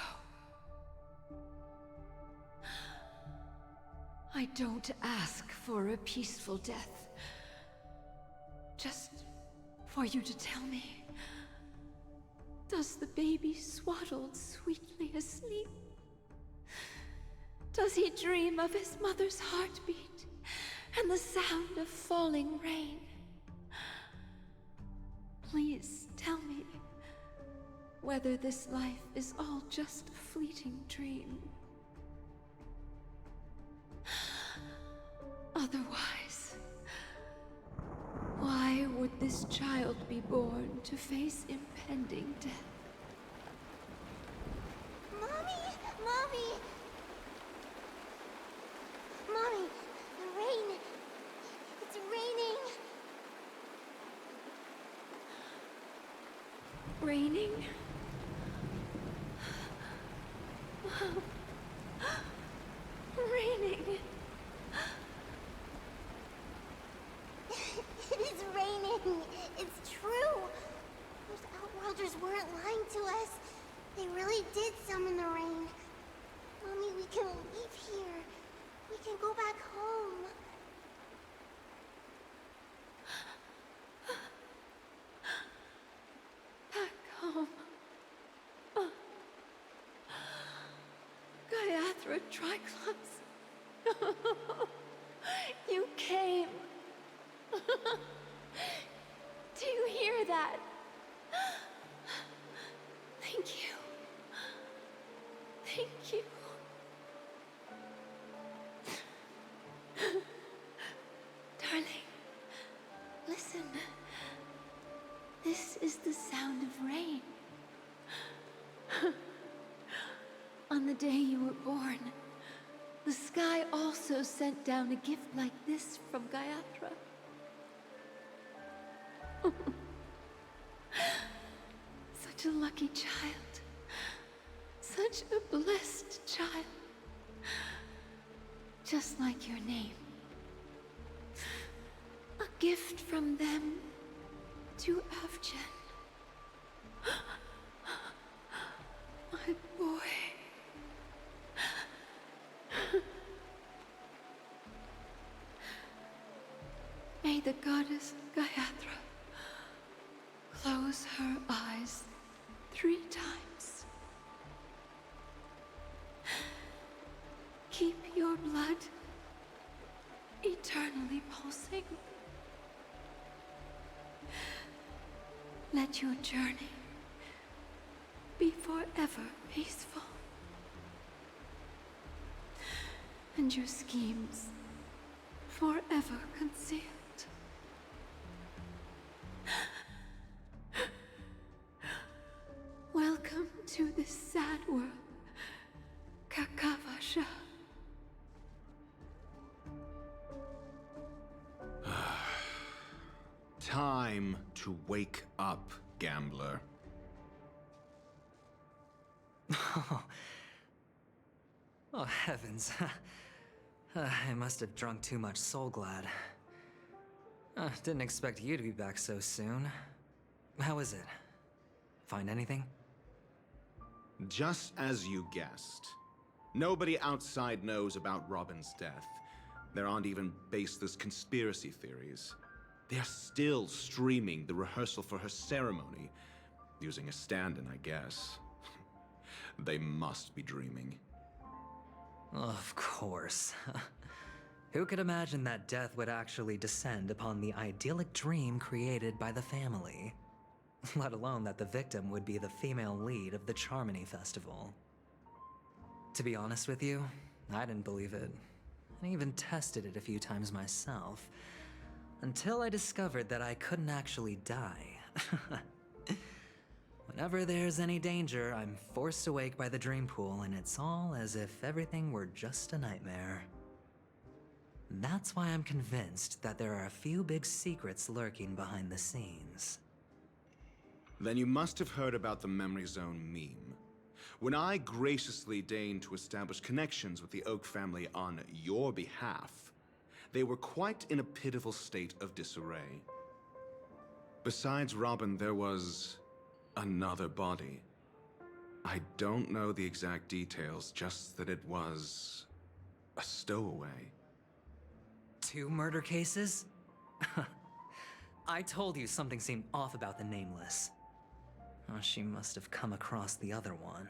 I don't ask for a peaceful death. Just for you to tell me, does the baby swaddled sweetly asleep? Does he dream of his mother's heartbeat and the sound of falling rain? Please tell me whether this life is all just a fleeting dream. Otherwise, why would this child be born to face impending death? Mommy! Mommy! Mommy, the rain. It's raining. Raining? Raining. It is raining. It's true. Those Outworlders weren't lying to us. They really did summon the rain. Mommy, we can leave here. We can go back home. Back home. Gaiathra Triclops. You came. Do you hear that? Thank you. Thank you. Darling, listen. This is the sound of rain. On the day you were born, the sky also sent down a gift like this from Gaiathra. Such a lucky child. Such a blessed child. Just like your name. A gift from them to Avgen. My boy. May the goddess Gaiathra close her eyes 3 times. Keep your blood eternally pulsing. Let your journey be forever peaceful. And your schemes forever concealed. Welcome to this sad world, Kakavasha. Time to wake up, gambler. Oh, heavens. I must have drunk too much Soul Glad. Didn't expect you to be back so soon. How is it? Find anything? Just as you guessed. Nobody outside knows about Robin's death. There aren't even baseless conspiracy theories. They're still streaming the rehearsal for her ceremony, using a stand-in, I guess. They must be dreaming. Of course. Who could imagine that death would actually descend upon the idyllic dream created by the family? let alone that the victim would be the female lead of the Charmony Festival. To be honest with you, I didn't believe it. I even tested it a few times myself, until I discovered that I couldn't actually die. Whenever there's any danger, I'm forced awake by the dream pool, and it's all as if everything were just a nightmare. That's why I'm convinced that there are a few big secrets lurking behind the scenes. Then you must have heard about the Memory Zone meme. When I graciously deigned to establish connections with the Oak family on your behalf, they were quite in a pitiful state of disarray. Besides Robin, there was another body. I don't know the exact details, just that it was a stowaway. 2 murder cases? I told you something seemed off about the Nameless. Oh, she must have come across the other one.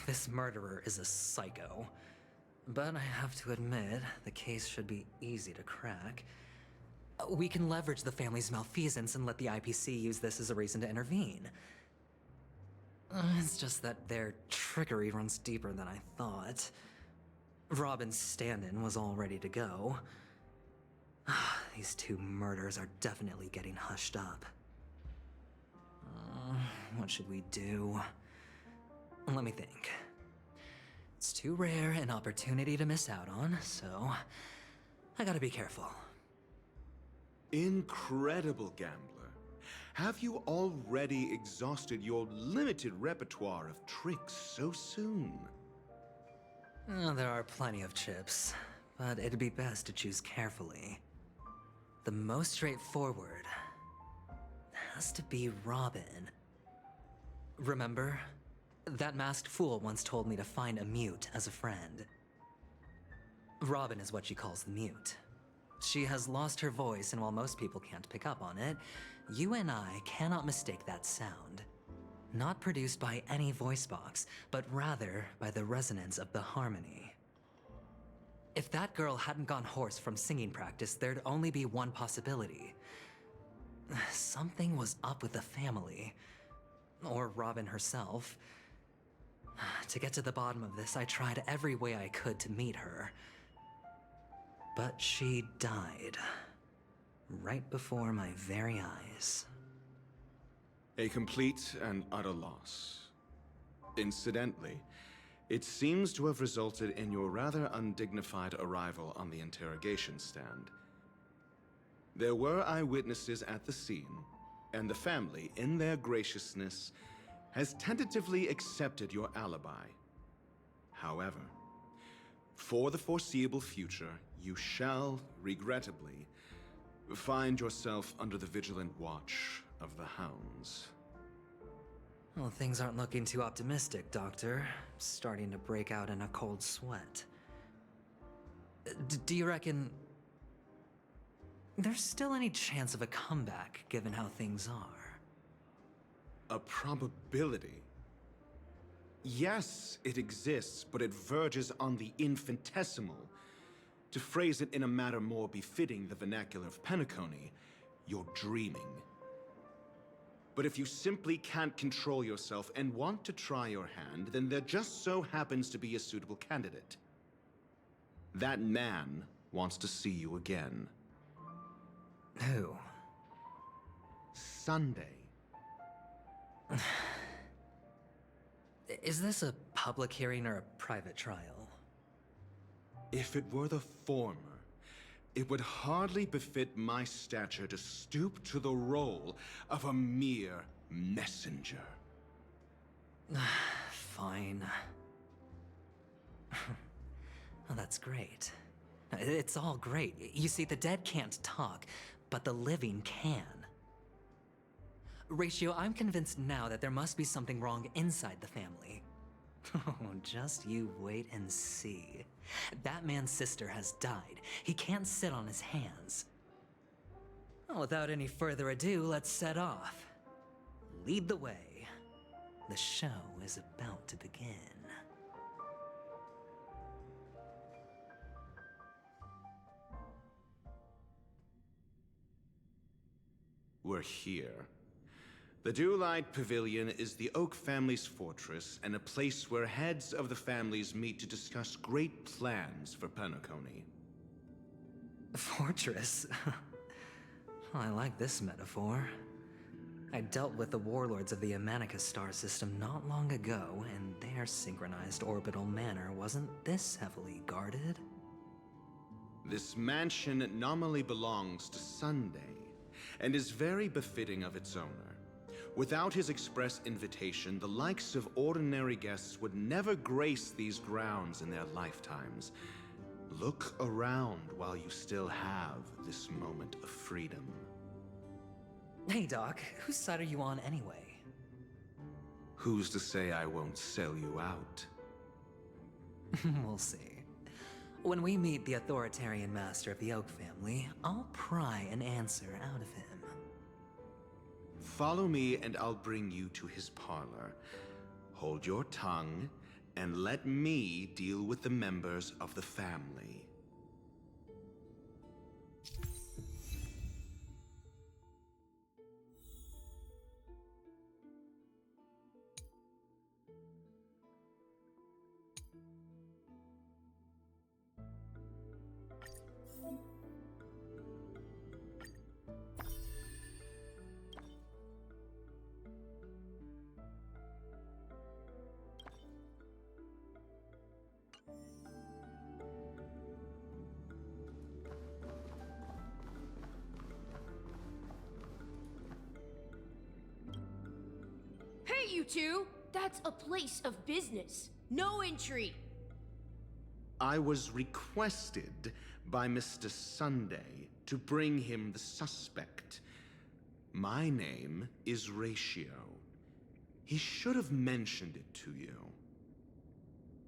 This murderer is a psycho. But I have to admit, the case should be easy to crack. We can leverage the family's malfeasance and let the IPC use this as a reason to intervene. It's just that their trickery runs deeper than I thought. Robin's stand-in was all ready to go. These 2 murders are definitely getting hushed up. What should we do? Let me think. It's too rare an opportunity to miss out on, so I gotta be careful. Incredible gambler. Have you already exhausted your limited repertoire of tricks so soon? There are plenty of chips, but it'd be best to choose carefully. The most straightforward has to be Robin. Remember? That masked fool once told me to find a mute as a friend. Robin is what she calls the mute. She has lost her voice, and while most people can't pick up on it, you and I cannot mistake that sound. Not produced by any voice box, but rather by the resonance of the harmony. If that girl hadn't gone hoarse from singing practice, there'd only be one possibility. Something was up with the family. Or Robin herself. To get to the bottom of this, I tried every way I could to meet her. But she died. Right before my very eyes. A complete and utter loss. Incidentally, it seems to have resulted in your rather undignified arrival on the interrogation stand. There were eyewitnesses at the scene, and the family, in their graciousness, has tentatively accepted your alibi. However, for the foreseeable future, you shall, regrettably, find yourself under the vigilant watch of the Hounds. Well, things aren't looking too optimistic, Doctor. I'm starting to break out in a cold sweat. Do you reckon there's still any chance of a comeback, given how things are? A probability? Yes, it exists, but it verges on the infinitesimal. To phrase it in a manner more befitting the vernacular of Penacony, you're dreaming. But if you simply can't control yourself and want to try your hand, then there just so happens to be a suitable candidate. That man wants to see you again. Who? Sunday. Is this a public hearing or a private trial? If it were the former, it would hardly befit my stature to stoop to the role of a mere messenger. Fine. Oh, that's great. It's all great. You see, the dead can't talk, but the living can. Ratio, I'm convinced now that there must be something wrong inside the family. Oh, just you wait and see. That man's sister has died. He can't sit on his hands. Well, without any further ado, let's set off. Lead the way. The show is about to begin. We're here. The Dewlight Pavilion is the Oak family's fortress and a place where heads of the families meet to discuss great plans for Penacony. Fortress? I like this metaphor. I dealt with the warlords of the Amanicus star system not long ago, and their synchronized orbital manor wasn't this heavily guarded. This mansion nominally belongs to Sunday, and is very befitting of its owner. Without his express invitation, the likes of ordinary guests would never grace these grounds in their lifetimes. Look around while you still have this moment of freedom. Hey, Doc, whose side are you on anyway? Who's to say I won't sell you out? We'll see. When we meet the authoritarian master of the Oak family, I'll pry an answer out of him. Follow me and I'll bring you to his parlor. Hold your tongue and let me deal with the members of the family. Hey, you two! That's a place of business. No entry. I was requested by Mr. Sunday to bring him the suspect. My name is Ratio. He should have mentioned it to you.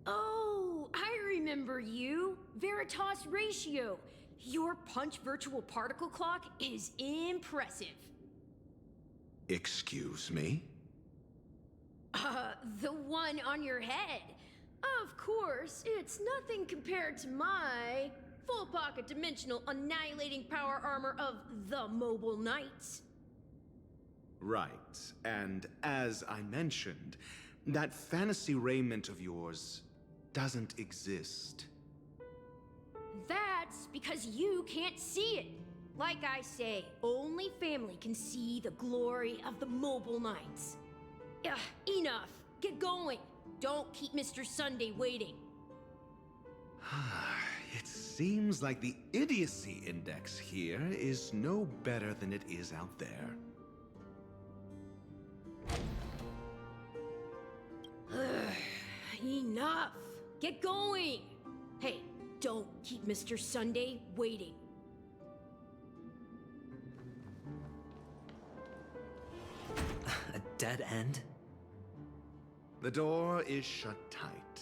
Oh, I remember you. Veritas Ratio. Your punch virtual particle clock is impressive. Excuse me? The one on your head. Of course, it's nothing compared to my full pocket dimensional annihilating power armor of the Mobile Knights. Right, and as I mentioned, that fantasy raiment of yours doesn't exist. That's because you can't see it. Like I say, only family can see the glory of the Mobile Knights. Enough. Get going. Don't keep Mr. Sunday waiting. It seems like the idiocy index here is no better than it is out there. Enough. Get going. Hey, don't keep Mr. Sunday waiting. A dead end? The door is shut tight.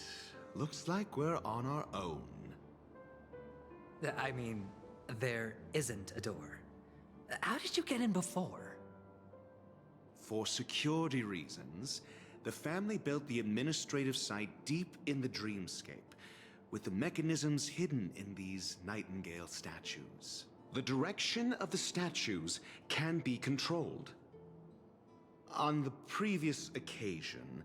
Looks like we're on our own. I mean, there isn't a door. How did you get in before? For security reasons, the family built the administrative site deep in the dreamscape, with the mechanisms hidden in these Nightingale statues. The direction of the statues can be controlled. On the previous occasion,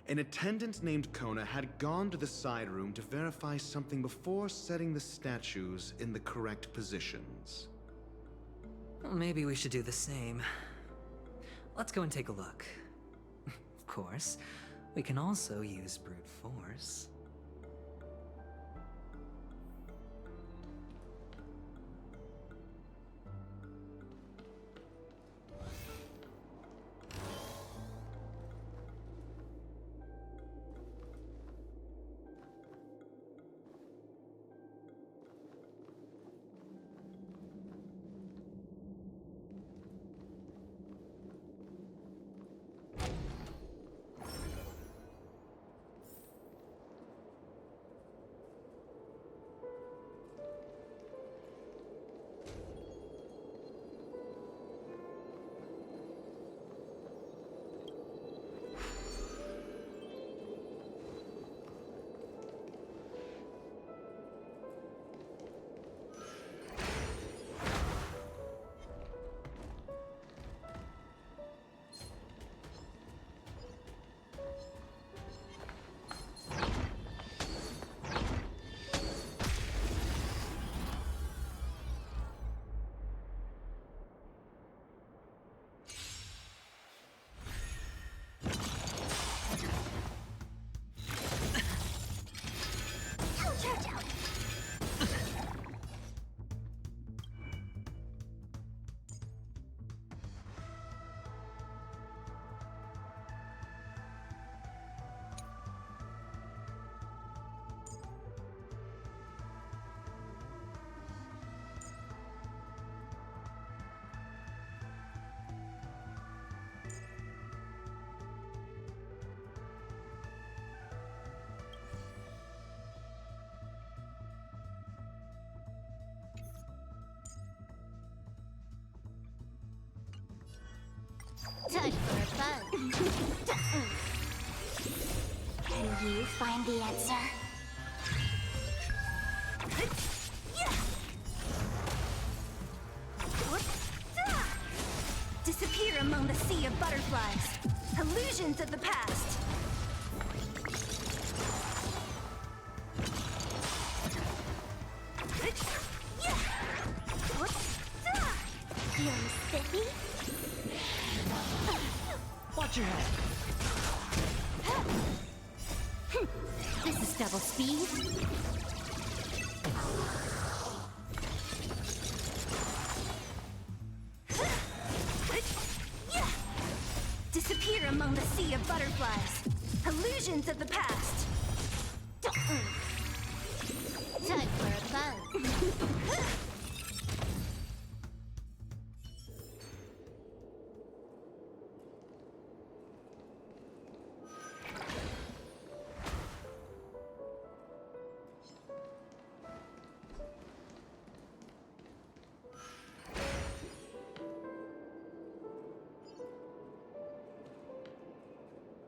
an attendant named Kona had gone to the side room to verify something before setting the statues in the correct positions. Well, maybe we should do the same. Let's go and take a look. Of course, we can also use brute force. Time for a fun. Can you find the answer? Disappear among the sea of butterflies. Illusions of the past. Feeling spiffy? Watch your head. This is double speed. Disappear among the sea of butterflies. Illusions of the past. Time for a fun.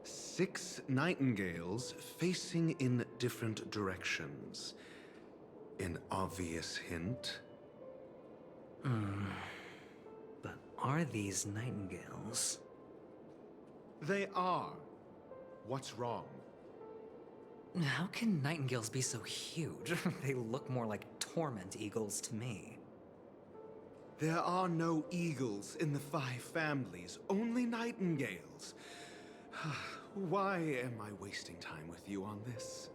Six nightingales facing in different directions. An obvious hint. But are these nightingales? They are. What's wrong? How can nightingales be so huge? They look more like torment eagles to me. There are no eagles in the 5 families, only nightingales. Why am I wasting time with you on this?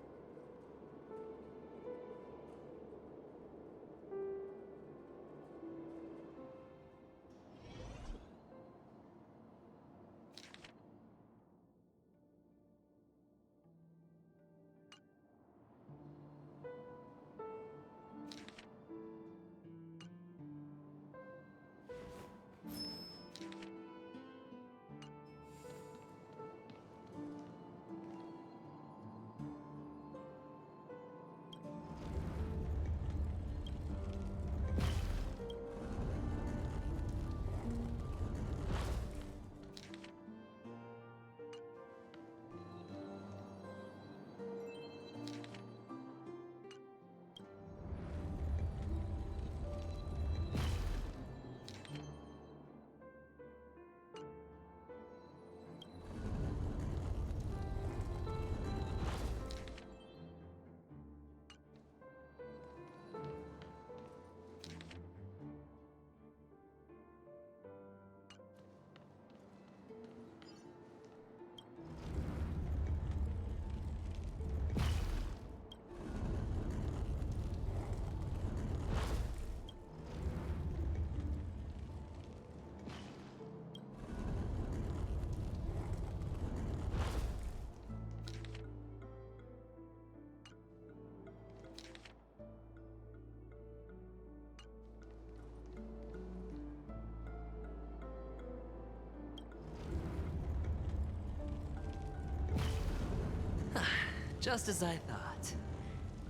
Just as I thought.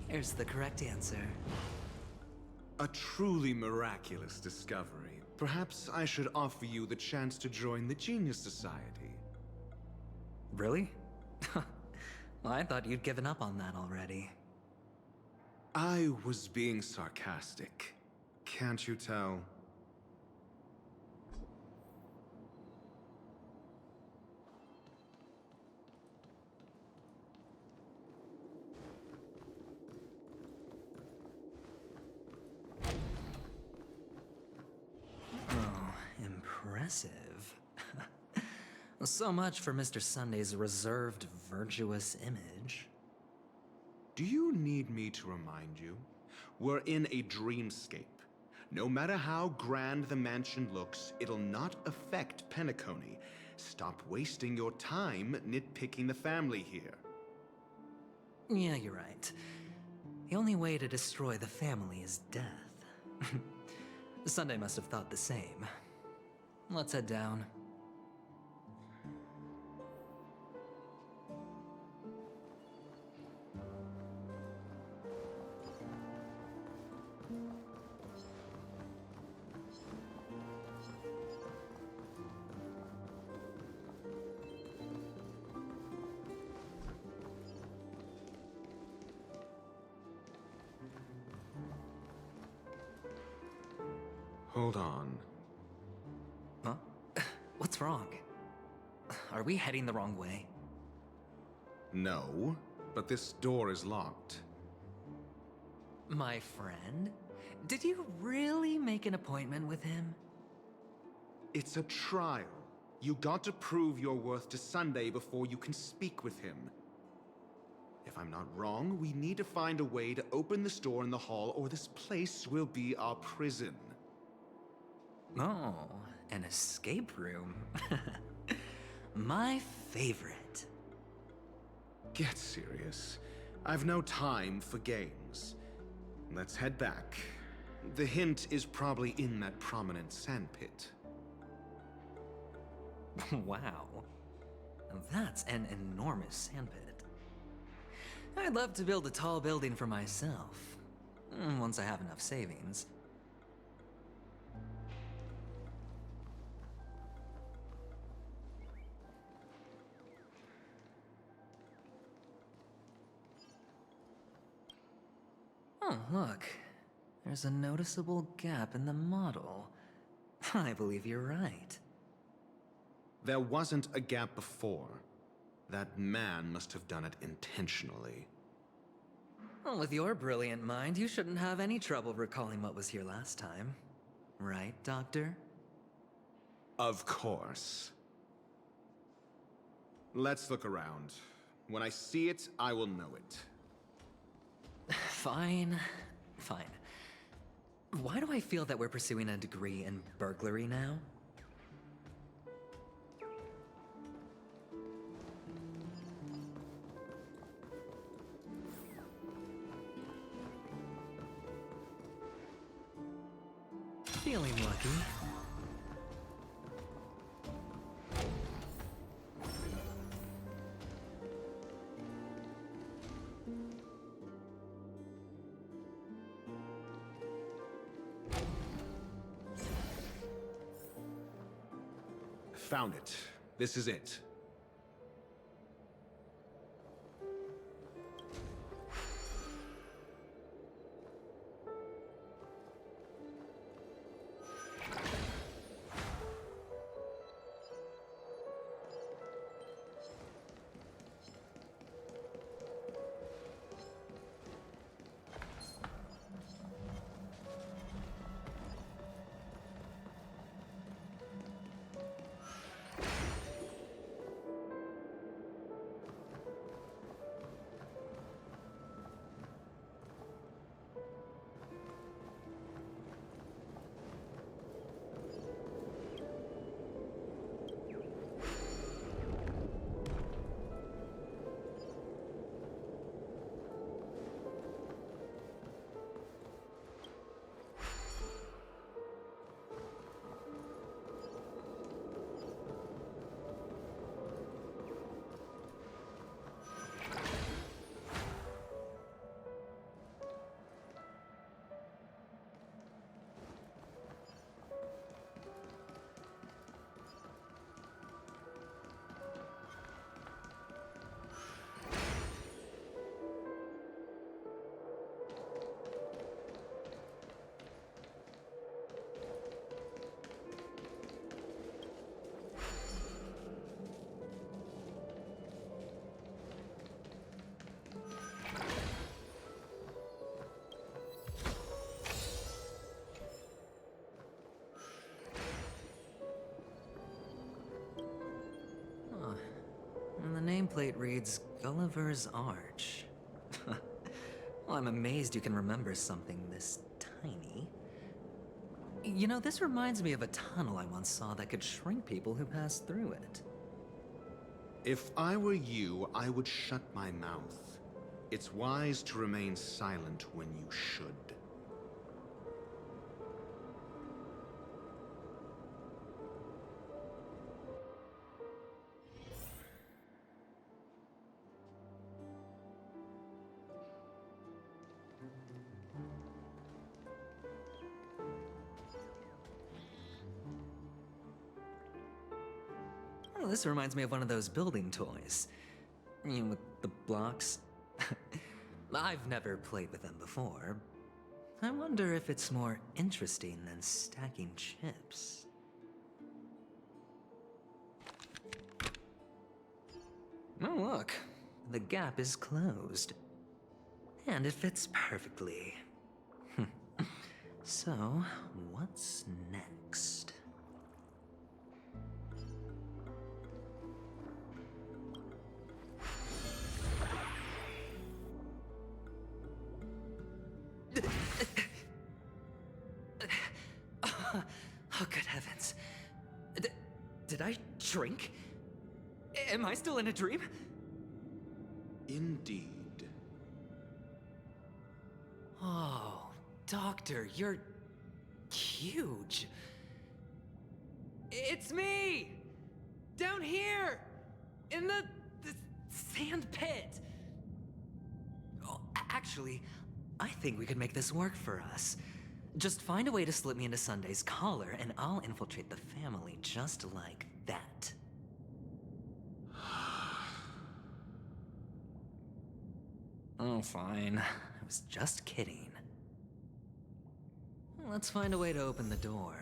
Here's the correct answer. A truly miraculous discovery. Perhaps I should offer you the chance to join the Genius Society. Really? Well, I thought you'd given up on that already. I was being sarcastic. Can't you tell? Impressive. So much for Mr. Sunday's reserved, virtuous image. Do you need me to remind you? We're in a dreamscape. No matter how grand the mansion looks, it'll not affect Penacony. Stop wasting your time nitpicking the family here. Yeah, you're right. The only way to destroy the family is death. Sunday must have thought the same. Let's head down. Hold on. Huh? What's wrong? Are we heading the wrong way? No, but this door is locked. My friend? Did you really make an appointment with him? It's a trial. You got to prove your worth to Sunday before you can speak with him. If I'm not wrong, we need to find a way to open this door in the hall, or this place will be our prison. Oh, an escape room. My favorite. Get serious. I've no time for games. Let's head back. The hint is probably in that prominent sandpit. Wow. That's an enormous sandpit. I'd love to build a tall building for myself. Once I have enough savings. Oh, look. There's a noticeable gap in the model. I believe you're right. There wasn't a gap before. That man must have done it intentionally. Well, with your brilliant mind, you shouldn't have any trouble recalling what was here last time. Right, Doctor? Of course. Let's look around. When I see it, I will know it. Fine. Fine. Why do I feel that we're pursuing a degree in burglary now? Feeling lucky. Found it. This is it. And the nameplate reads Gulliver's Arch. Well, I'm amazed you can remember something this tiny. You know, this reminds me of a tunnel I once saw that could shrink people who passed through it. If I were you, I would shut my mouth. It's wise to remain silent when you should. Oh, this reminds me of one of those building toys. You know, with the blocks. I've never played with them before, I wonder if it's more interesting than stacking chips. Oh, look. The gap is closed. And it fits perfectly. So, what's next? Oh, good heavens. Did I drink? Am I still in a dream? Indeed. Oh, Doctor, you're huge. It's me! Down here! In the sand pit! Oh, actually, I think we could make this work for us. Just find a way to slip me into Sunday's collar, and I'll infiltrate the family just like that. Oh, fine. I was just kidding. Let's find a way to open the door.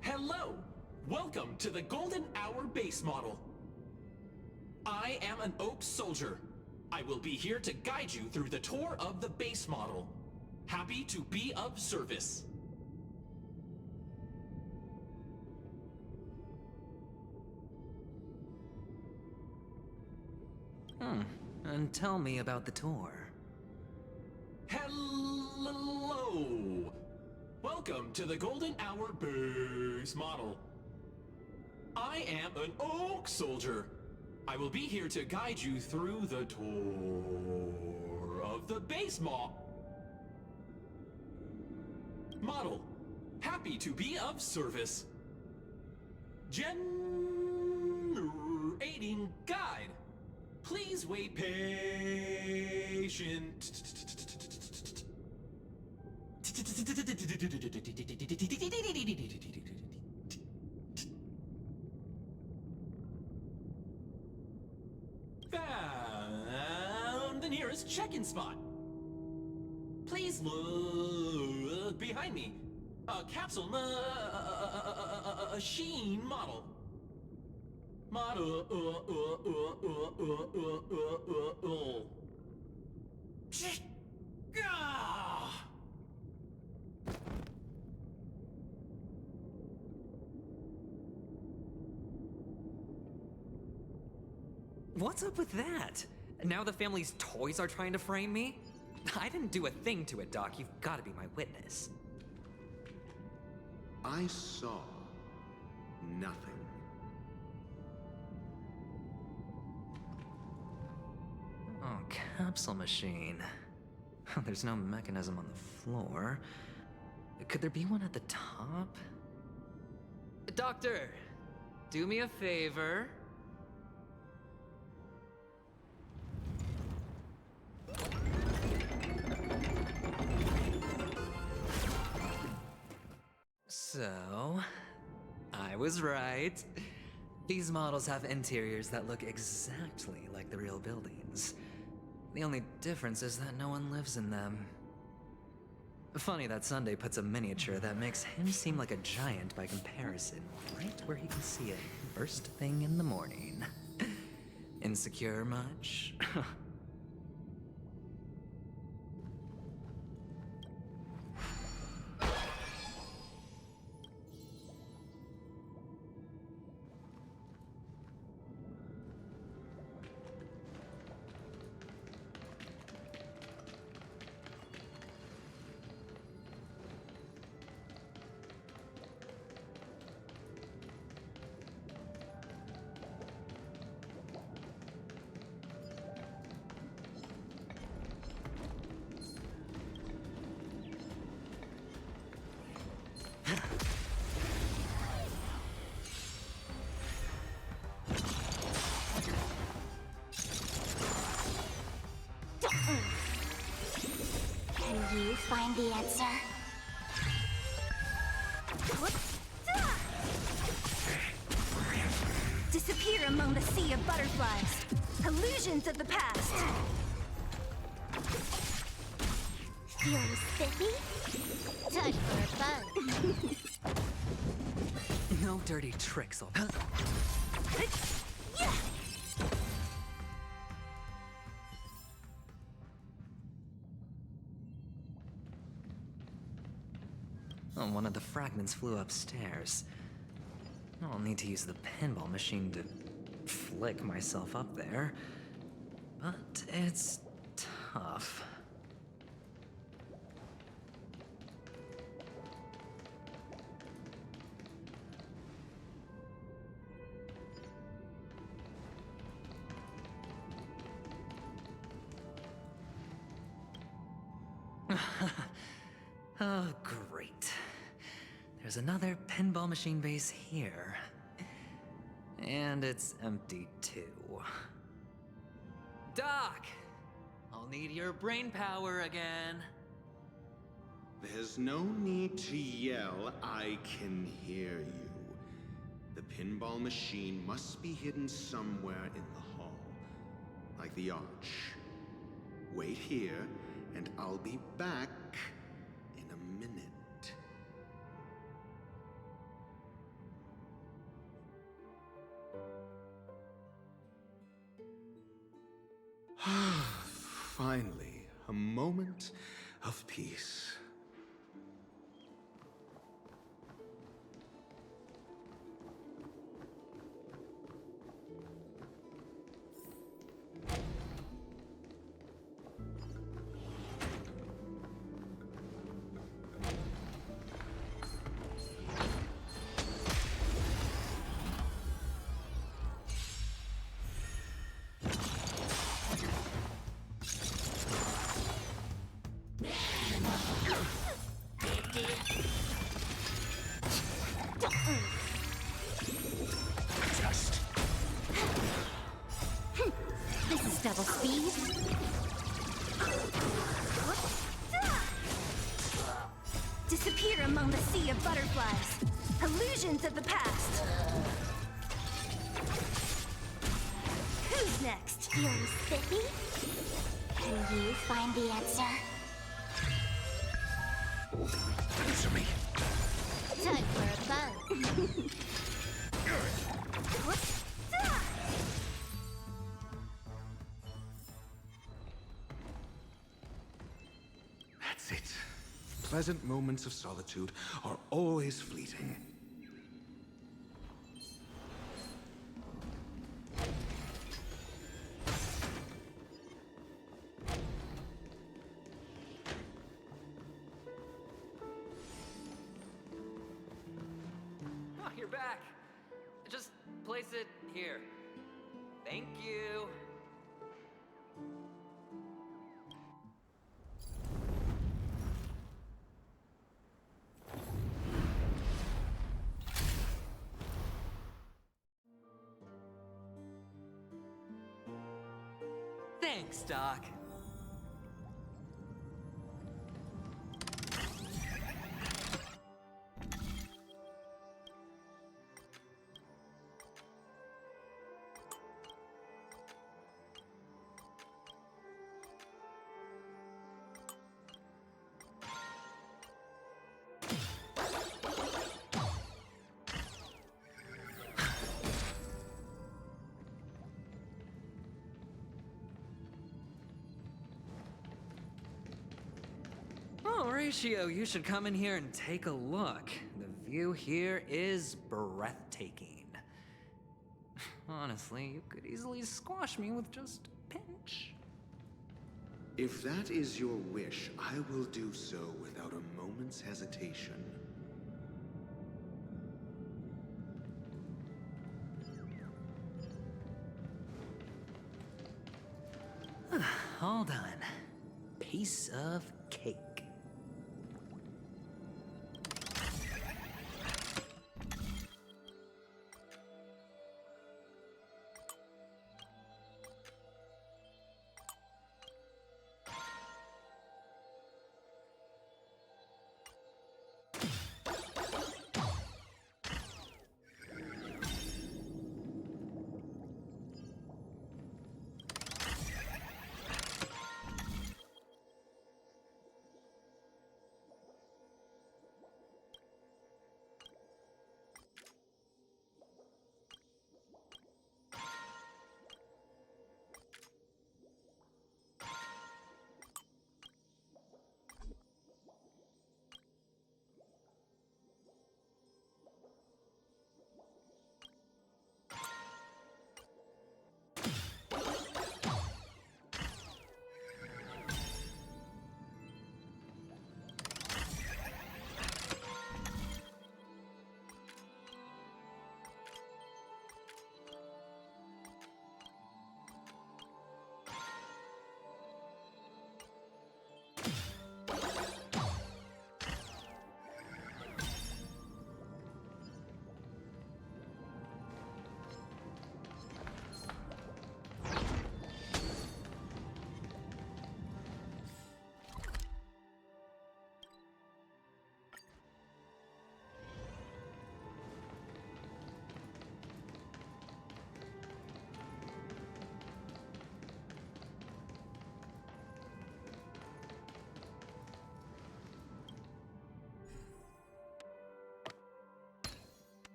Hello! Welcome to the Golden Hour base model. I am an Oak Soldier. I will be here to guide you through the tour of the base model. Happy to be of service. And tell me about the tour. Hello! Welcome to the Golden Hour base model. I am an Oak Soldier. I will be here to guide you through the tour of the base model. Happy to be of service. Generating guide. Please wait patient. Found the nearest check-in spot. Please look behind me. A capsule machine model. What's up with that? Now the family's toys are trying to frame me? I didn't do a thing to it, Doc. You've got to be my witness. I saw nothing. Oh, capsule machine. There's no mechanism on the floor. Could there be one at the top? Doctor, do me a favor. So, I was right. These models have interiors that look exactly like the real buildings. The only difference is that no one lives in them. Funny that Sunday puts a miniature that makes him seem like a giant by comparison, right where he can see it first thing in the morning. Insecure much? Can you find the answer? Disappear among the sea of butterflies. Illusions of the past. Feeling spiffy? Time for a buzz. No dirty tricks, Oh, one of the fragments flew upstairs. I'll need to use the pinball machine to flick myself up there. But it's tough. Oh, great. There's another pinball machine base here. And it's empty too. Doc! I'll need your brain power again. There's no need to yell. I can hear you. The pinball machine must be hidden somewhere in the hall. Like the arch. Wait here, and I'll be back in a minute. Finally, a moment of peace. This is double speed. Disappear among the sea of butterflies. Illusions of the past. Who's next? Feeling spiffy? Can you find the answer? Answer me. Time for a buzz. That's it. Pleasant moments of solitude are always fleeting. Oh, you're back. Just place it here. Thank you. Thanks, Doc. Horatio, you should come in here and take a look. The view here is breathtaking. Honestly, you could easily squash me with just a pinch. If that is your wish, I will do so without a moment's hesitation. All done. Piece of cake.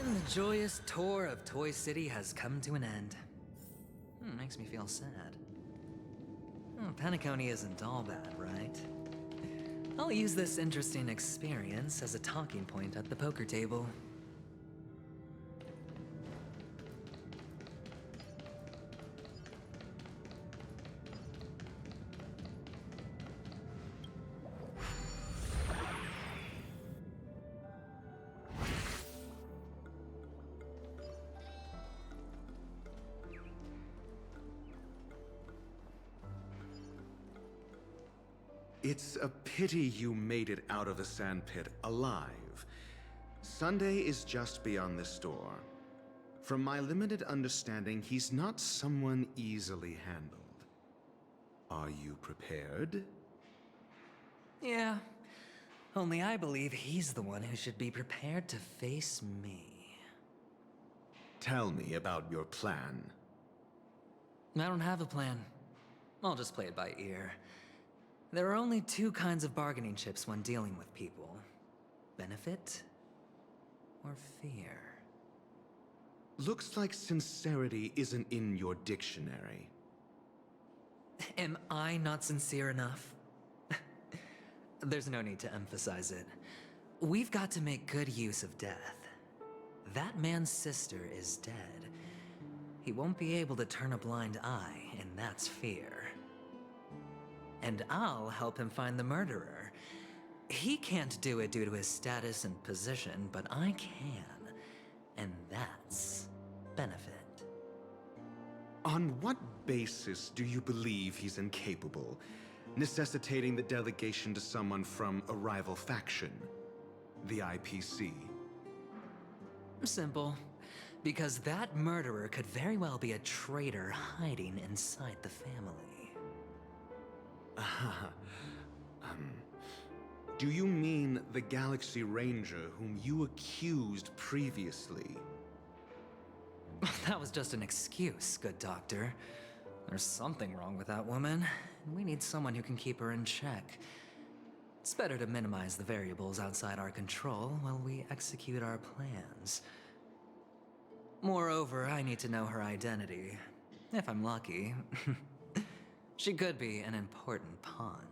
And the joyous tour of Toy City has come to an end. Makes me feel sad. Penacony isn't all bad, right? I'll use this interesting experience as a talking point at the poker table. It's a pity you made it out of the sandpit alive. Sunday is just beyond this door. From my limited understanding, he's not someone easily handled. Are you prepared? Yeah. Only I believe he's the one who should be prepared to face me. Tell me about your plan. I don't have a plan. I'll just play it by ear. There are only two kinds of bargaining chips when dealing with people. Benefit or fear. Looks like sincerity isn't in your dictionary. Am I not sincere enough? There's no need to emphasize it. We've got to make good use of death. That man's sister is dead. He won't be able to turn a blind eye, and that's fear. And I'll help him find the murderer. He can't do it due to his status and position, but I can. And that's benefit. On what basis do you believe he's incapable, necessitating the delegation to someone from a rival faction? The IPC? Simple. Because that murderer could very well be a traitor hiding inside the family. Do you mean the Galaxy Ranger whom you accused previously? That was just an excuse, good doctor. There's something wrong with that woman, and we need someone who can keep her in check. It's better to minimize the variables outside our control while we execute our plans. Moreover, I need to know her identity. If I'm lucky. She could be an important pawn,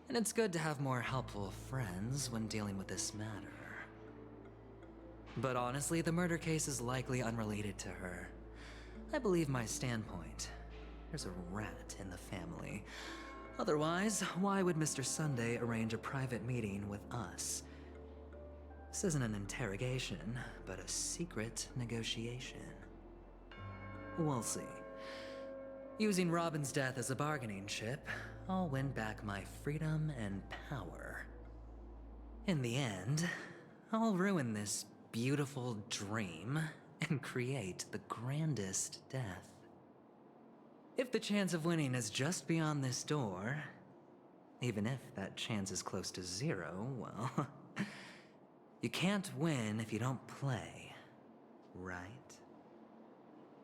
and it's good to have more helpful friends when dealing with this matter. But honestly, the murder case is likely unrelated to her. I believe my standpoint. There's a rat in the family. Otherwise, why would Mr. Sunday arrange a private meeting with us? This isn't an interrogation, but a secret negotiation. We'll see. Using Robin's death as a bargaining chip, I'll win back my freedom and power. In the end, I'll ruin this beautiful dream and create the grandest death. If the chance of winning is just beyond this door, even if that chance is close to zero, well, you can't win if you don't play, right?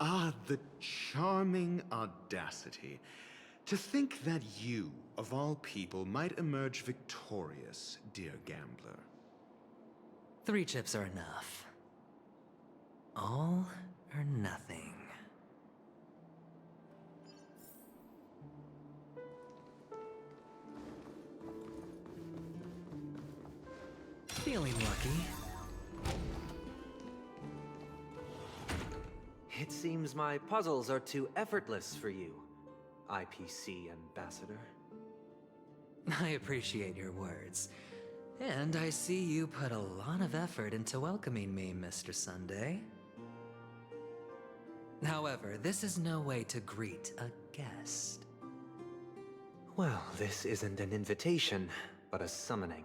Ah, the charming audacity. To think that you, of all people, might emerge victorious, dear gambler. 3 chips are enough. All or nothing. Feeling lucky. It seems my puzzles are too effortless for you, IPC Ambassador. I appreciate your words. And I see you put a lot of effort into welcoming me, Mr. Sunday. However, this is no way to greet a guest. Well, this isn't an invitation, but a summoning.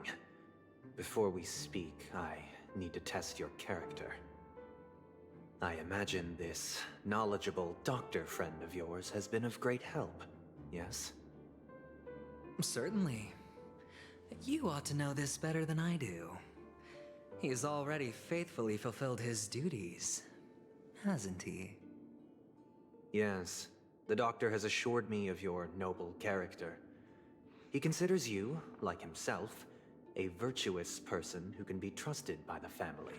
Before we speak, I need to test your character. I imagine this knowledgeable doctor friend of yours has been of great help, yes? Certainly. You ought to know this better than I do. He's already faithfully fulfilled his duties, hasn't he? Yes, the doctor has assured me of your noble character. He considers you, like himself, a virtuous person who can be trusted by the family.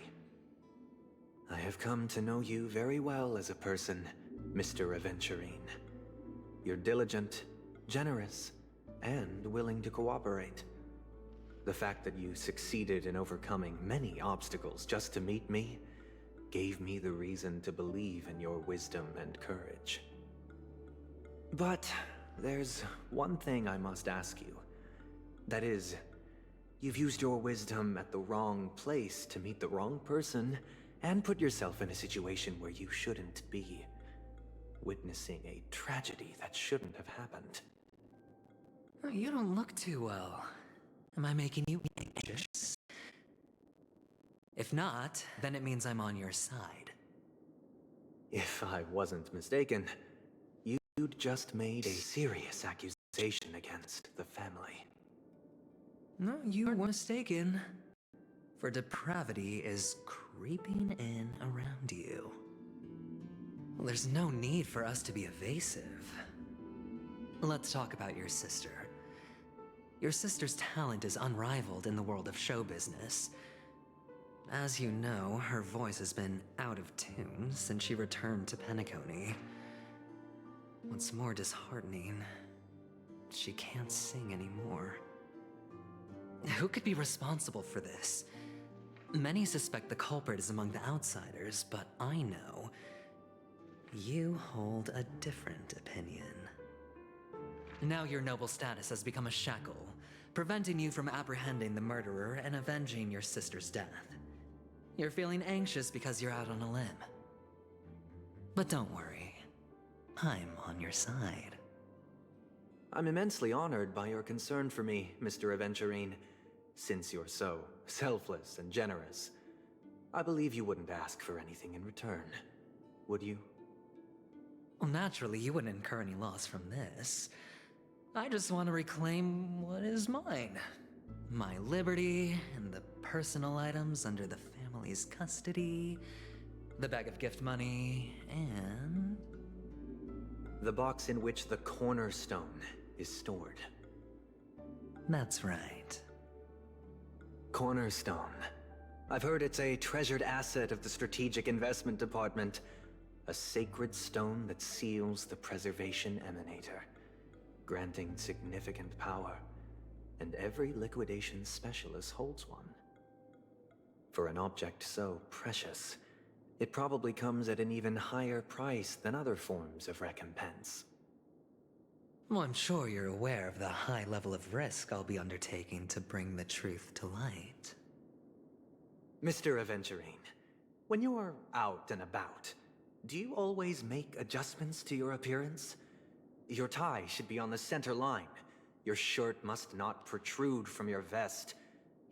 I have come to know you very well as a person, Mr. Aventurine. You're diligent, generous, and willing to cooperate. The fact that you succeeded in overcoming many obstacles just to meet me gave me the reason to believe in your wisdom and courage. But there's one thing I must ask you. That is, you've used your wisdom at the wrong place to meet the wrong person and put yourself in a situation where you shouldn't be, witnessing a tragedy that shouldn't have happened. You don't look too well. Am I making you anxious? If not, then it means I'm on your side. If I wasn't mistaken, you'd just made a serious accusation against the family. No, you were mistaken. For depravity is creeping in around you. Well, there's no need for us to be evasive. Let's talk about your sister. Your sister's talent is unrivaled in the world of show business. As you know, her voice has been out of tune since she returned to Penacony. What's more disheartening, she can't sing anymore. Who could be responsible for this? Many suspect the culprit is among the outsiders, but I know you hold a different opinion. Now your noble status has become a shackle, preventing you from apprehending the murderer and avenging your sister's death. You're feeling anxious because you're out on a limb. But don't worry, I'm on your side. I'm immensely honored by your concern for me, Mr. Aventurine. Since you're so selfless and generous, I believe you wouldn't ask for anything in return, would you? Well, naturally, you wouldn't incur any loss from this. I just want to reclaim what is mine. My liberty and the personal items under the family's custody, the bag of gift money, and... the box in which the cornerstone is stored. That's right. Cornerstone. I've heard it's a treasured asset of the Strategic Investment Department. A sacred stone that seals the Preservation Emanator. granting significant power, and every liquidation specialist holds one. For an object so precious, it probably comes at an even higher price than other forms of recompense. Well, I'm sure you're aware of the high level of risk I'll be undertaking to bring the truth to light. Mr. Aventurine, when you're out and about, do you always make adjustments to your appearance? Your tie should be on the center line. Your shirt must not protrude from your vest.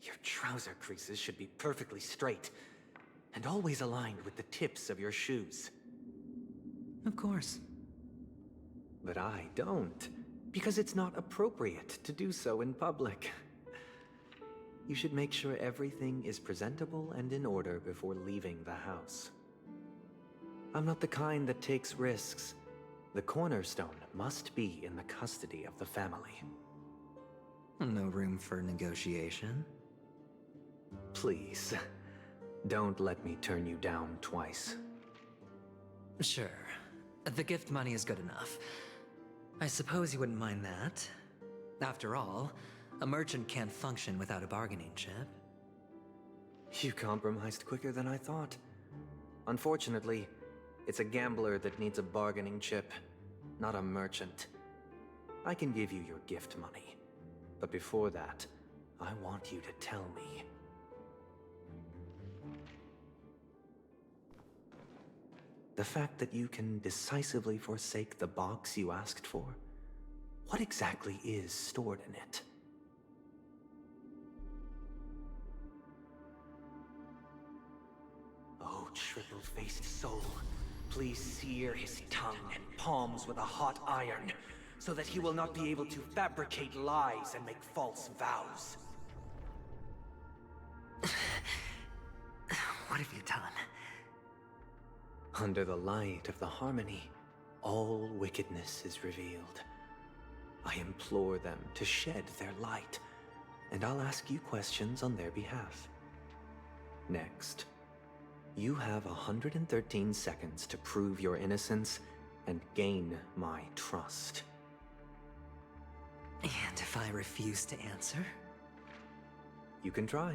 Your trouser creases should be perfectly straight, and always aligned with the tips of your shoes. Of course. But I don't, because it's not appropriate to do so in public. You should make sure everything is presentable and in order before leaving the house. I'm not the kind that takes risks. The cornerstone must be in the custody of the family. No room for negotiation? Please, don't let me turn you down twice. Sure. The gift money is good enough. I suppose you wouldn't mind that. After all, a merchant can't function without a bargaining chip. You compromised quicker than I thought. Unfortunately, it's a gambler that needs a bargaining chip, not a merchant. I can give you your gift money, but before that, I want you to tell me. The fact that you can decisively forsake the box you asked for, what exactly is stored in it? Oh, triple-faced soul, please sear his tongue and palms with a hot iron, so that he will not be able to fabricate lies and make false vows. What have you done? Under the light of the harmony, all wickedness is revealed. I implore them to shed their light, and I'll ask you questions on their behalf. Next, you have 113 seconds to prove your innocence and gain my trust. And if I refuse to answer? You can try,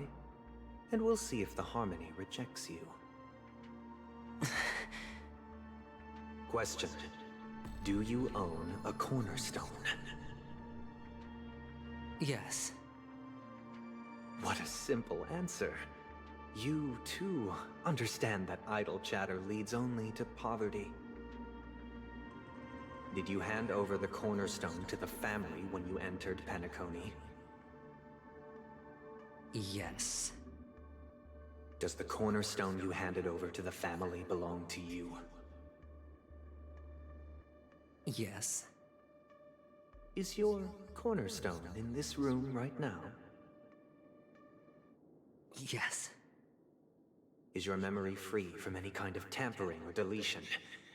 and we'll see if the harmony rejects you. Question. Do you own a cornerstone? Yes. What a simple answer. You, too, understand that idle chatter leads only to poverty. Did you hand over the cornerstone to the family when you entered Penacony? Yes. Does the cornerstone you handed over to the family belong to you? Yes. Is your cornerstone in this room right now? Yes. Is your memory free from any kind of tampering or deletion,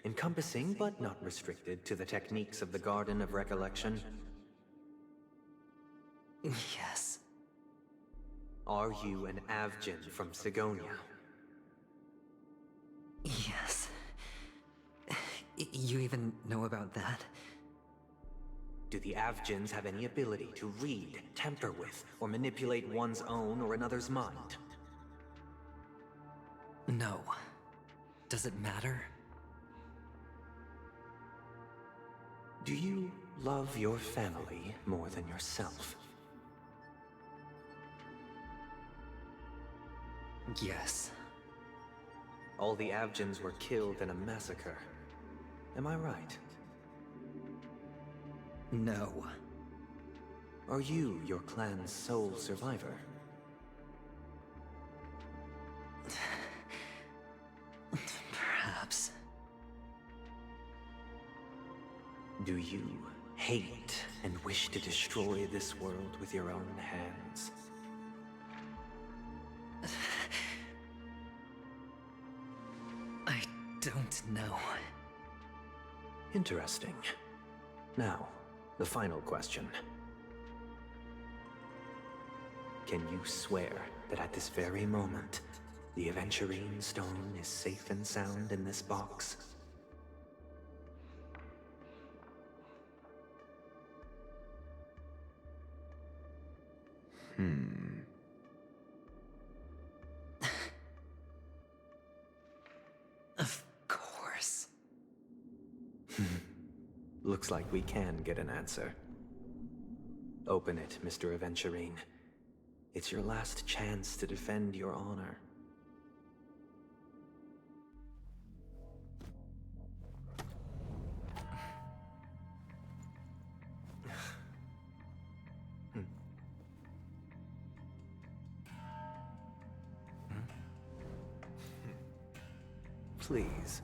encompassing but not restricted to the techniques of the Garden of Recollection? Yes. Are you an Avgin from Sigonia? Yes. You even know about that? Do the Avgins have any ability to read, tamper with, or manipulate one's own or another's mind? No. Does it matter? Do you love your family more than yourself? Yes. All the Avgins were killed in a massacre. Am I right? No. Are you your clan's sole survivor? Perhaps. Do you hate and wish to destroy this world with your own hands? I don't know. Interesting. Now, the final question. Can you swear that at this very moment, the Aventurine Stone is safe and sound in this box? Of course. Looks like we can get an answer. Open it, Mr. Aventurine. It's your last chance to defend your honor. Please.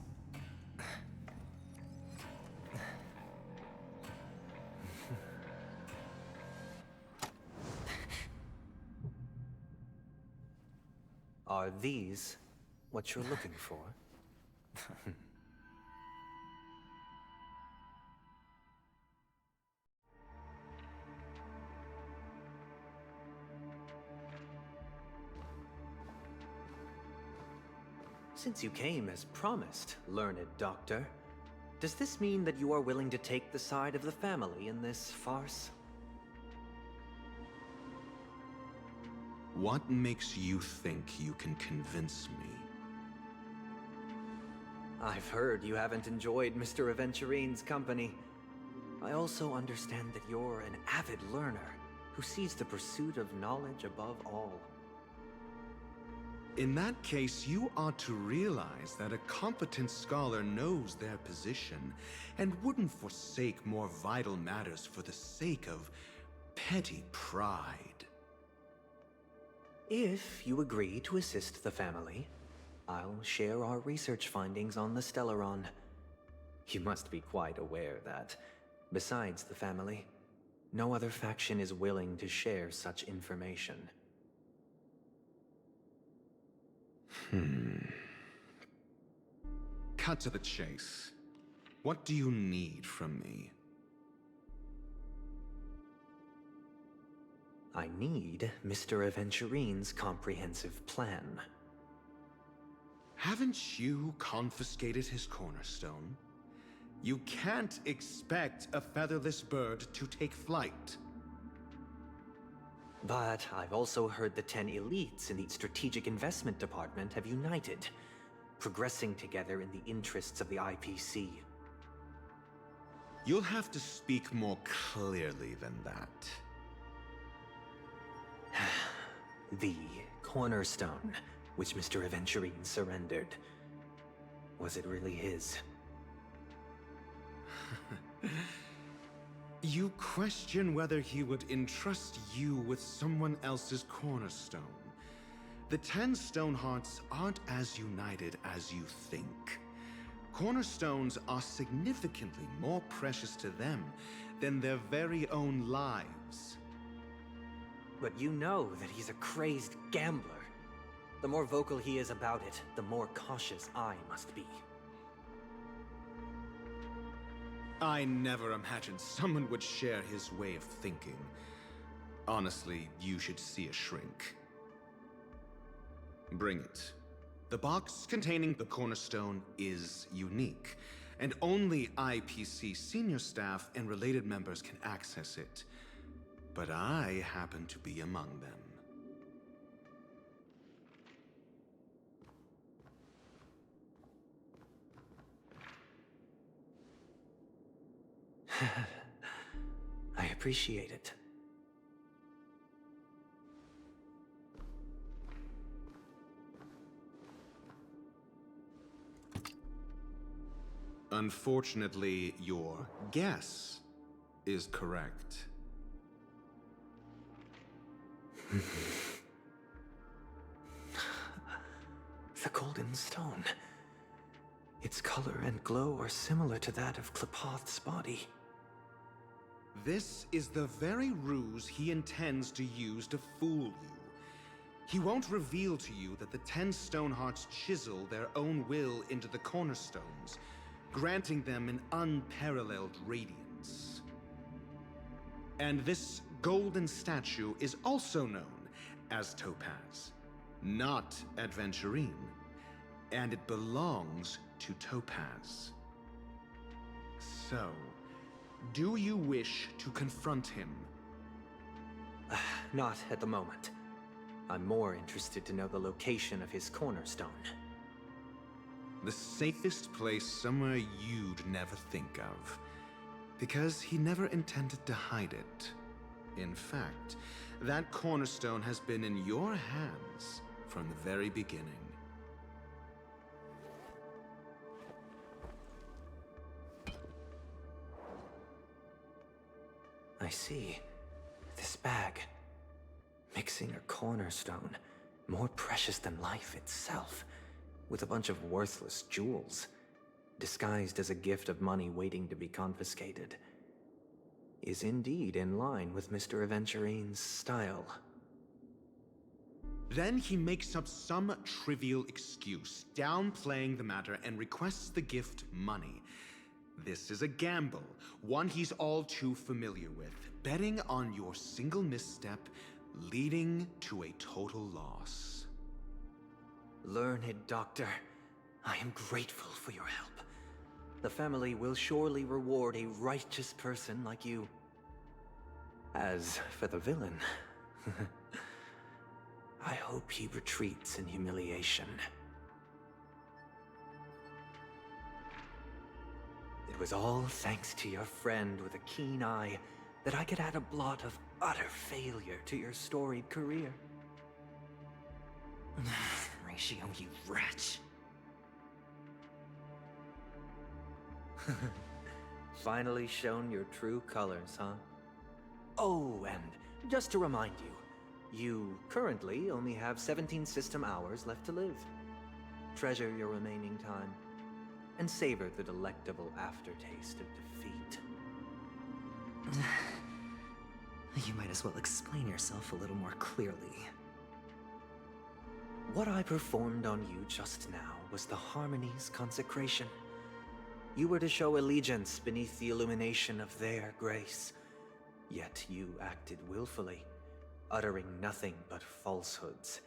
Are these what you're looking for? Since you came as promised, learned doctor, does this mean that you are willing to take the side of the family in this farce? What makes you think you can convince me? I've heard you haven't enjoyed Mr. Aventurine's company. I also understand that you're an avid learner who sees the pursuit of knowledge above all. In that case, you ought to realize that a competent scholar knows their position and wouldn't forsake more vital matters for the sake of petty pride. If you agree to assist the family, I'll share our research findings on the Stellaron. You must be quite aware that, besides the family, no other faction is willing to share such information. Cut to the chase. What do you need from me? I need Mr. Aventurine's comprehensive plan. Haven't you confiscated his cornerstone? You can't expect a featherless bird to take flight. But I've also heard the 10 elites in the Strategic Investment Department have united, progressing together in the interests of the IPC. You'll have to speak more clearly than that. The cornerstone, which Mr. Aventurine surrendered. Was it really his? You question whether he would entrust you with someone else's cornerstone. The 10 Stonehearts aren't as united as you think. Cornerstones are significantly more precious to them than their very own lives. But you know that he's a crazed gambler. The more vocal he is about it, the more cautious I must be. I never imagined someone would share his way of thinking. Honestly, you should see a shrink. Bring it. The box containing the cornerstone is unique, and only IPC senior staff and related members can access it. But I happen to be among them. I appreciate it. Unfortunately, your guess is correct. The golden stone. Its color and glow are similar to that of Klepoth's body. This is the very ruse he intends to use to fool you. He won't reveal to you that the 10 Stonehearts chisel their own will into the cornerstones, granting them an unparalleled radiance. And this golden statue is also known as Topaz, not Adventurine, and it belongs to Topaz. So, do you wish to confront him? not at the moment. I'm more interested to know the location of his cornerstone. The safest place somewhere you'd never think of. Because he never intended to hide it. In fact, that cornerstone has been in your hands from the very beginning. I see. This bag. Mixing a cornerstone, more precious than life itself, with a bunch of worthless jewels, disguised as a gift of money waiting to be confiscated, is indeed in line with Mr. Aventurine's style. Then he makes up some trivial excuse, downplaying the matter, and requests the gift money. This is a gamble, one he's all too familiar with, betting on your single misstep, leading to a total loss. Learned doctor, I am grateful for your help. The family will surely reward a righteous person like you. As for the villain, I hope he retreats in humiliation. It was all thanks to your friend with a keen eye that I could add a blot of utter failure to your storied career. Ratio, you wretch. Finally shown your true colors, huh? Oh, and just to remind you, you currently only have 17 system hours left to live. Treasure your remaining time, and savor the delectable aftertaste of defeat. You might as well explain yourself a little more clearly. What I performed on you just now was the Harmony's consecration. You were to show allegiance beneath the illumination of their grace. Yet you acted willfully, uttering nothing but falsehoods,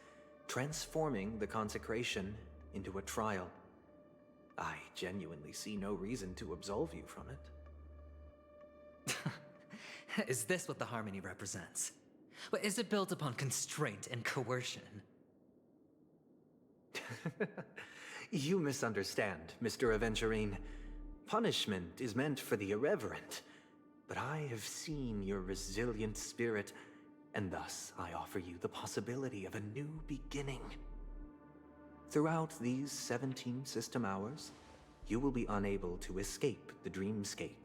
transforming the consecration into a trial. I genuinely see no reason to absolve you from it. Is this what the Harmony represents? But is it built upon constraint and coercion? You misunderstand, Mr. Aventurine. Punishment is meant for the irreverent, but I have seen your resilient spirit, and thus I offer you the possibility of a new beginning. Throughout these 17 system hours, you will be unable to escape the dreamscape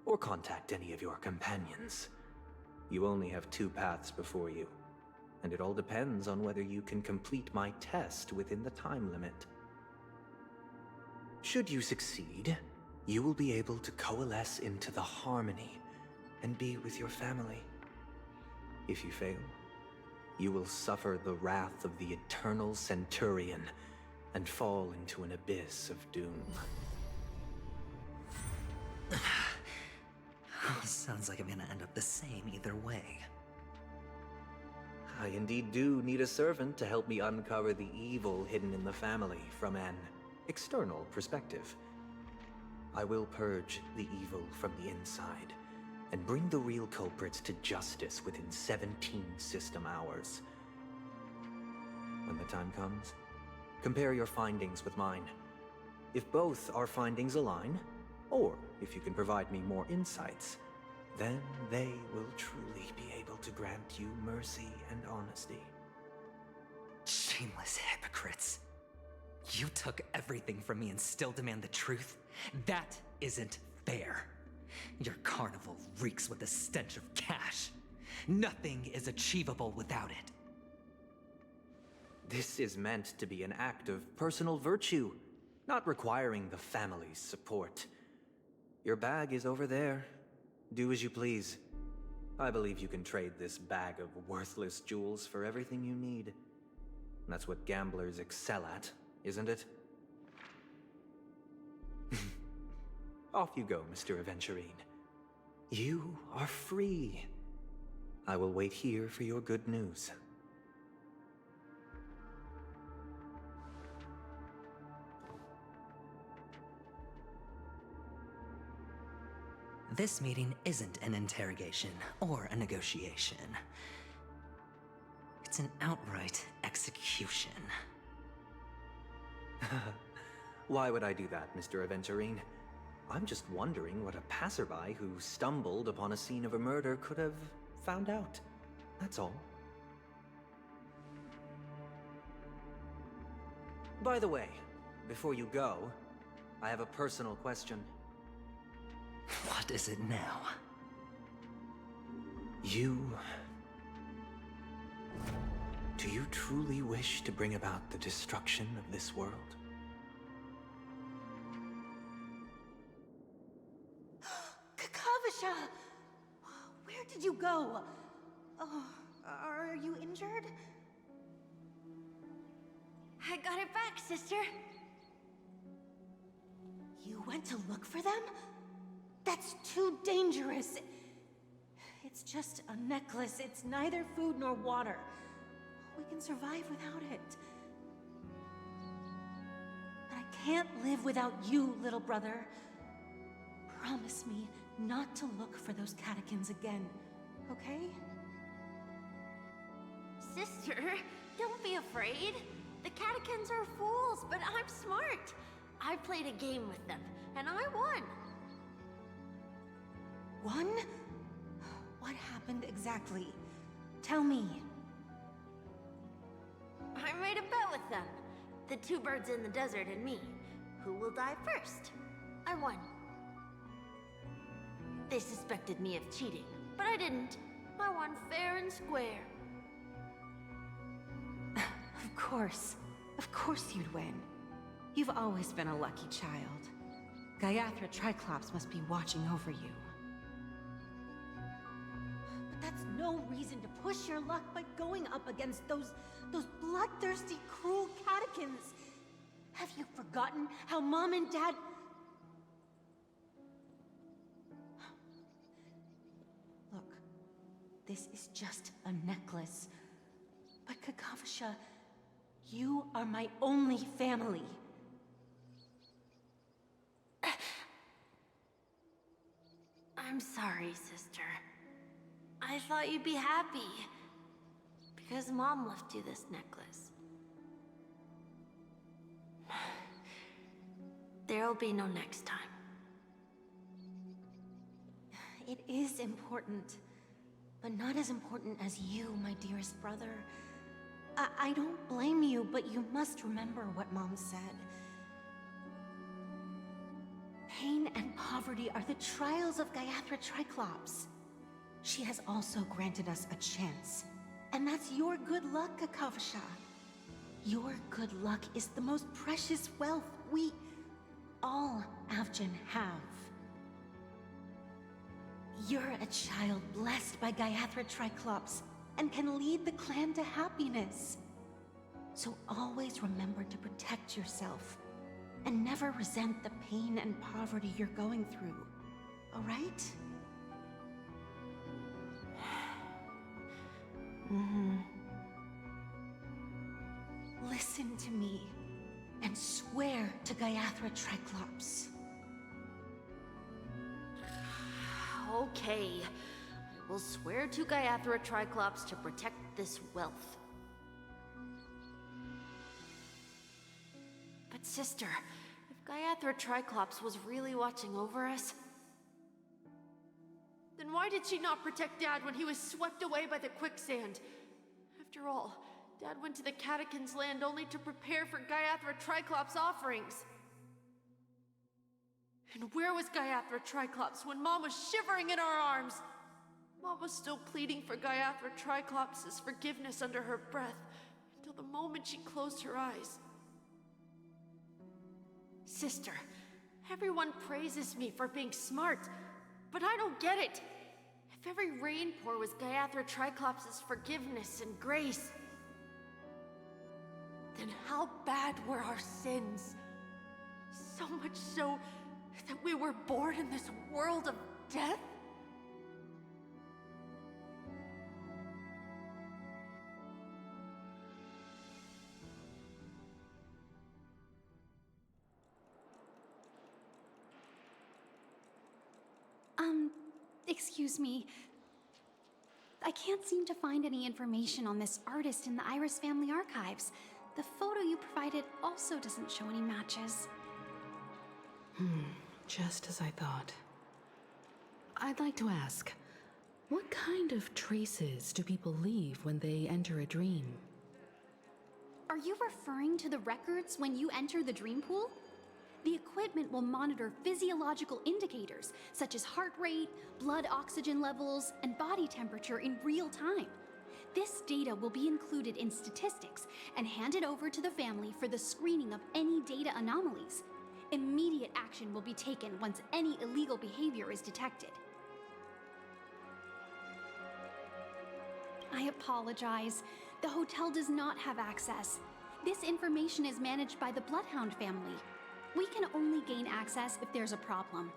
or contact any of your companions. You only have 2 paths before you, and it all depends on whether you can complete my test within the time limit. Should you succeed, you will be able to coalesce into the Harmony and be with your family. If you fail, you will suffer the wrath of the Eternal Centurion and fall into an abyss of doom. Sounds like I'm gonna end up the same either way. I indeed do need a servant to help me uncover the evil hidden in the family from an external perspective. I will purge the evil from the inside and bring the real culprits to justice within 17 system hours. When the time comes, compare your findings with mine. If both our findings align, or if you can provide me more insights, then they will truly be able to grant you mercy and honesty. Shameless hypocrites. You took everything from me and still demand the truth? That isn't fair. Your carnival reeks with the stench of cash. Nothing is achievable without it. This is meant to be an act of personal virtue, not requiring the family's support. Your bag is over there. Do as you please. I believe you can trade this bag of worthless jewels for everything you need. That's what gamblers excel at, isn't it? Off you go, Mr. Aventurine. You are free. I will wait here for your good news. This meeting isn't an interrogation or a negotiation. It's an outright execution. Why would I do that, Mr. Aventurine? I'm just wondering what a passerby who stumbled upon a scene of a murder could have found out. That's all. By the way, before you go, I have a personal question. What is it now? Do you truly wish to bring about the destruction of this world? Kakavasha! Where did you go? Oh, are you injured? I got it back, sister. You went to look for them? That's too dangerous. It's just a necklace. It's neither food nor water. We can survive without it. But I can't live without you, little brother. Promise me not to look for those catechins again, okay? Sister, don't be afraid. The catechins are fools, but I'm smart. I played a game with them, and I won. Won? What happened exactly? Tell me. I made a bet with them. The two birds in the desert and me. Who will die first? I won. They suspected me of cheating, but I didn't. I won fair and square. Of course. Of course you'd win. You've always been a lucky child. Gaiathra Triclops must be watching over you. But that's no reason to push your luck by going up against those bloodthirsty, cruel catechins. Have you forgotten how Mom and Dad... Look, this is just a necklace. But Kakavasha, you are my only family. I'm sorry, sister. I thought you'd be happy. Because Mom left you this necklace. There'll be no next time. It is important, but not as important as you, my dearest brother. I don't blame you, but you must remember what Mom said. Pain and poverty are the trials of Gaiathra Triclops. She has also granted us a chance. And that's your good luck, Kakavasha. Your good luck is the most precious wealth we, all Avgin, have. You're a child blessed by Gaiathra Triclops and can lead the clan to happiness. So always remember to protect yourself and never resent the pain and poverty you're going through, all right? Listen to me and swear to Gaiathra Triclops. Okay. We'll swear to Gaiathra Triclops to protect this wealth. But sister, if Gaiathra Triclops was really watching over us, then why did she not protect Dad when he was swept away by the quicksand? After all, Dad went to the Catechins' land only to prepare for Gaiathra Triclops' offerings. And where was Gaiathra Triclops when Mom was shivering in our arms? Mom was still pleading for Gaiathra Triclops' forgiveness under her breath until the moment she closed her eyes. Sister, everyone praises me for being smart, but I don't get it. If every rain pour was Gaiathra Triclops' forgiveness and grace, then how bad were our sins? So much so that we were born in this world of death? Excuse me. I can't seem to find any information on this artist in the Iris family archives. The photo you provided also doesn't show any matches. Just as I thought. I'd like to ask, what kind of traces do people leave when they enter a dream? Are you referring to the records when you enter the dream pool? The equipment will monitor physiological indicators such as heart rate, blood oxygen levels, and body temperature in real time. This data will be included in statistics and handed over to the family for the screening of any data anomalies. Immediate action will be taken once any illegal behavior is detected. I apologize. The hotel does not have access. This information is managed by the Bloodhound family. We can only gain access if there's a problem.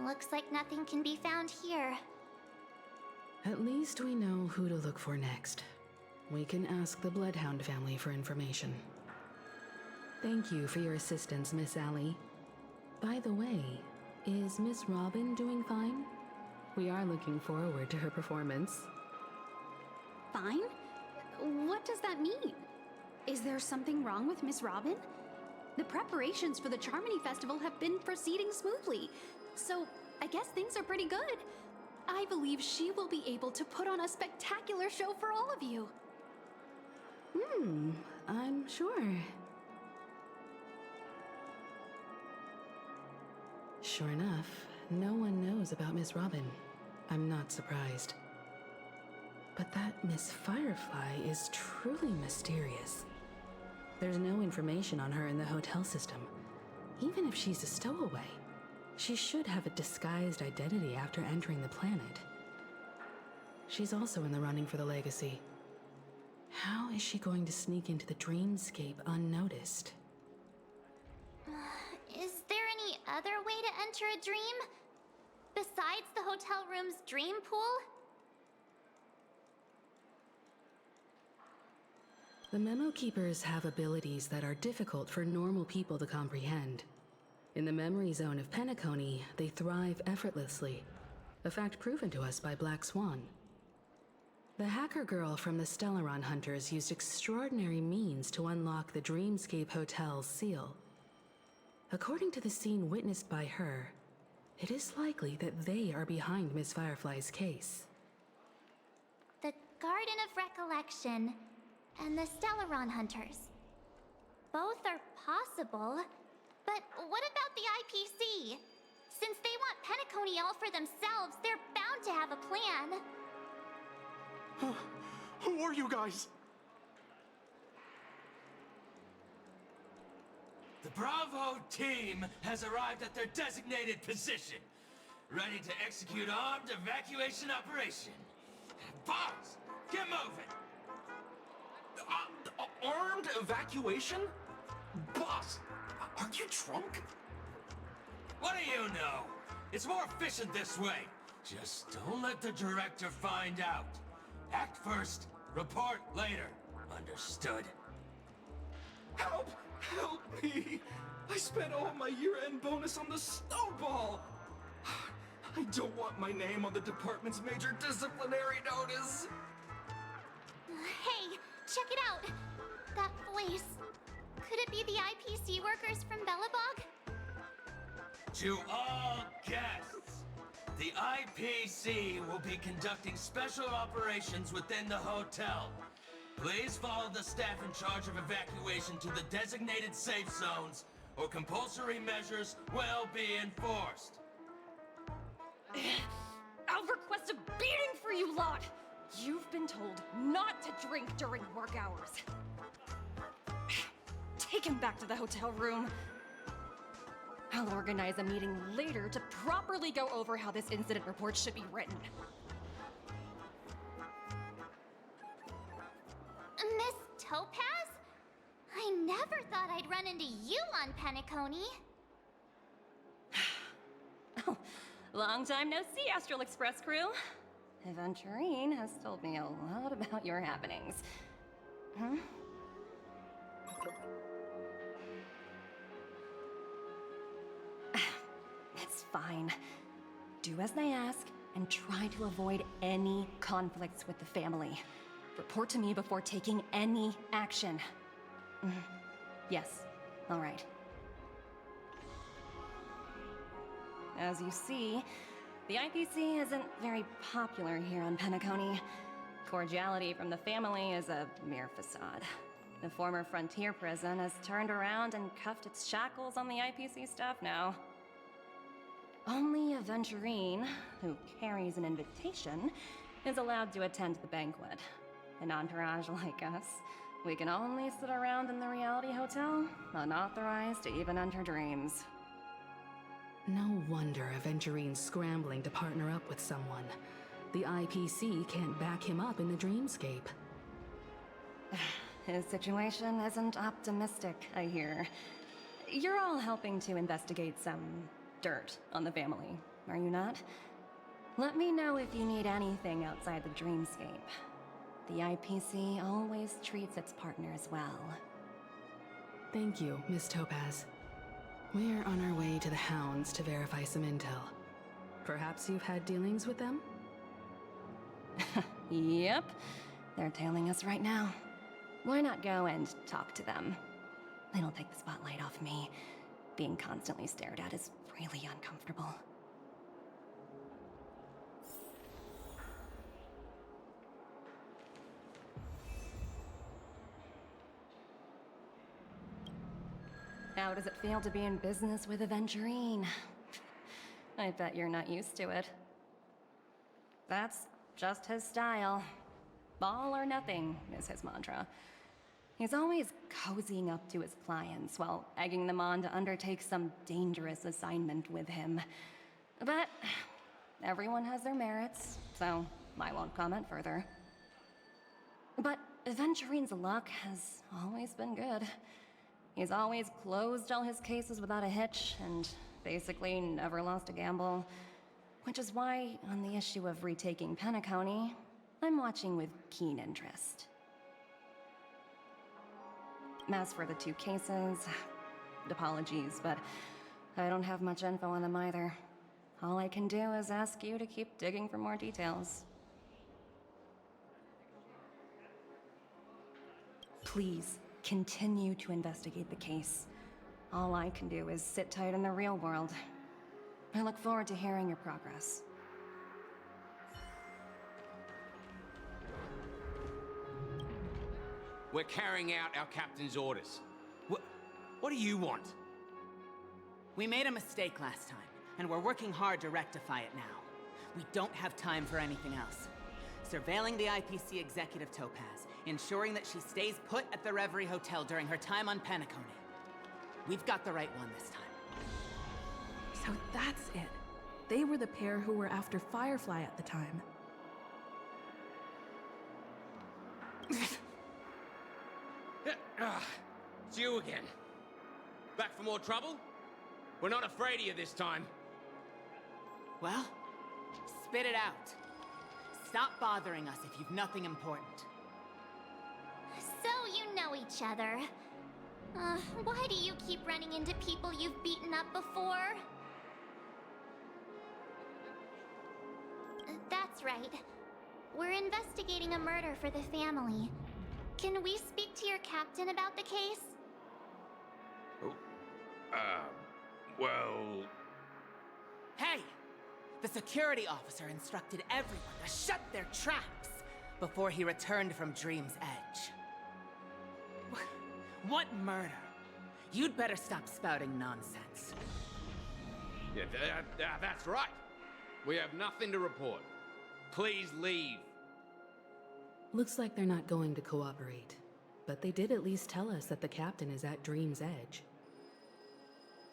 Looks like nothing can be found here. At least we know who to look for next. We can ask the Bloodhound family for information. Thank you for your assistance, Miss Allie. By the way, is Miss Robin doing fine? We are looking forward to her performance. Fine? What does that mean? Is there something wrong with Miss Robin? The preparations for the Charmony Festival have been proceeding smoothly, so I guess things are pretty good. I believe she will be able to put on a spectacular show for all of you. I'm sure. Sure enough, no one knows about Miss Robin. I'm not surprised. But that Miss Firefly is truly mysterious. There's no information on her in the hotel system. Even if she's a stowaway, she should have a disguised identity after entering the planet. She's also in the running for the legacy. How is she going to sneak into the dreamscape unnoticed? Is there any other way to enter a dream? Besides the hotel room's dream pool? The Memo Keepers have abilities that are difficult for normal people to comprehend. In the memory zone of Penacony, they thrive effortlessly, a fact proven to us by Black Swan. The hacker girl from the Stellaron Hunters used extraordinary means to unlock the Dreamscape Hotel's seal. According to the scene witnessed by her, it is likely that they are behind Miss Firefly's case. The Garden of Recollection and the Stellaron Hunters. Both are possible, but what about the IPC? Since they want Penacony all for themselves, they're bound to have a plan. Who are you guys? The Bravo team has arrived at their designated position, ready to execute armed evacuation operation. Boss, get moving! Armed evacuation? Boss, are you drunk? What do you know? It's more efficient this way. Just don't let the director find out. Act first, report later. Understood? Help! Help me! I spent all my year-end bonus on the snowball! I don't want my name on the department's major disciplinary notice! Hey, check it out! That voice. Could it be the IPC workers from Bellabog? To all guests, the IPC will be conducting special operations within the hotel. Please follow the staff in charge of evacuation to the designated safe zones, or compulsory measures will be enforced. I'll request a beating for you lot! You've been told not to drink during work hours. Take him back to the hotel room. I'll organize a meeting later to properly go over how this incident report should be written. Miss Topaz? I never thought I'd run into you on Penacony. Oh, long time no see, Astral Express crew. Aventurine has told me a lot about your happenings. Huh? It's fine. Do as they ask, and try to avoid any conflicts with the family. Report to me before taking any action. Yes, all right. As you see, the IPC isn't very popular here on Penacony. Cordiality from the family is a mere facade. The former frontier prison has turned around and cuffed its shackles on the IPC staff now. Only a Venturine, who carries an invitation, is allowed to attend the banquet. An entourage like us, we can only sit around in the reality hotel, unauthorized to even enter dreams. No wonder Aventurine's scrambling to partner up with someone. The IPC can't back him up in the dreamscape. His situation isn't optimistic, I hear. You're all helping to investigate some dirt on the family, are you not? Let me know if you need anything outside the dreamscape. The IPC always treats its partners well. Thank you, Miss Topaz. We're on our way to the Hounds to verify some intel. Perhaps you've had dealings with them? Yep. They're tailing us right now. Why not go and talk to them? It'll take the spotlight off me. Being constantly stared at is really uncomfortable. How does it feel to be in business with Aventurine? I bet you're not used to it. That's just his style. All or nothing is his mantra. He's always cozying up to his clients while egging them on to undertake some dangerous assignment with him. But everyone has their merits, so I won't comment further. But Aventurine's luck has always been good. He's always closed all his cases without a hitch, and basically never lost a gamble. Which is why, on the issue of retaking Penacony, I'm watching with keen interest. As for the two cases, apologies, but I don't have much info on them either. All I can do is ask you to keep digging for more details. Please, continue to investigate the case. All I can do is sit tight in the real world. I look forward to hearing your progress. We're carrying out our captain's orders. What do you want? We made a mistake last time, and we're working hard to rectify it now. We don't have time for anything else. Surveilling the IPC executive Topaz, ensuring that she stays put at the Reverie Hotel during her time on Penacony. We've got the right one this time. So that's it. They were the pair who were after Firefly at the time. It's you again. Back for more trouble? We're not afraid of you this time. Well, spit it out. Stop bothering us if you've nothing important. So you know each other. Why do you keep running into people you've beaten up before? That's right. We're investigating a murder for the family. Can we speak to your captain about the case? Well... Hey! The security officer instructed everyone to shut their traps before he returned from Dream's Edge. What murder? You'd better stop spouting nonsense. Yeah, that's right. We have nothing to report. Please leave. Looks like they're not going to cooperate. But they did at least tell us that the captain is at Dream's Edge.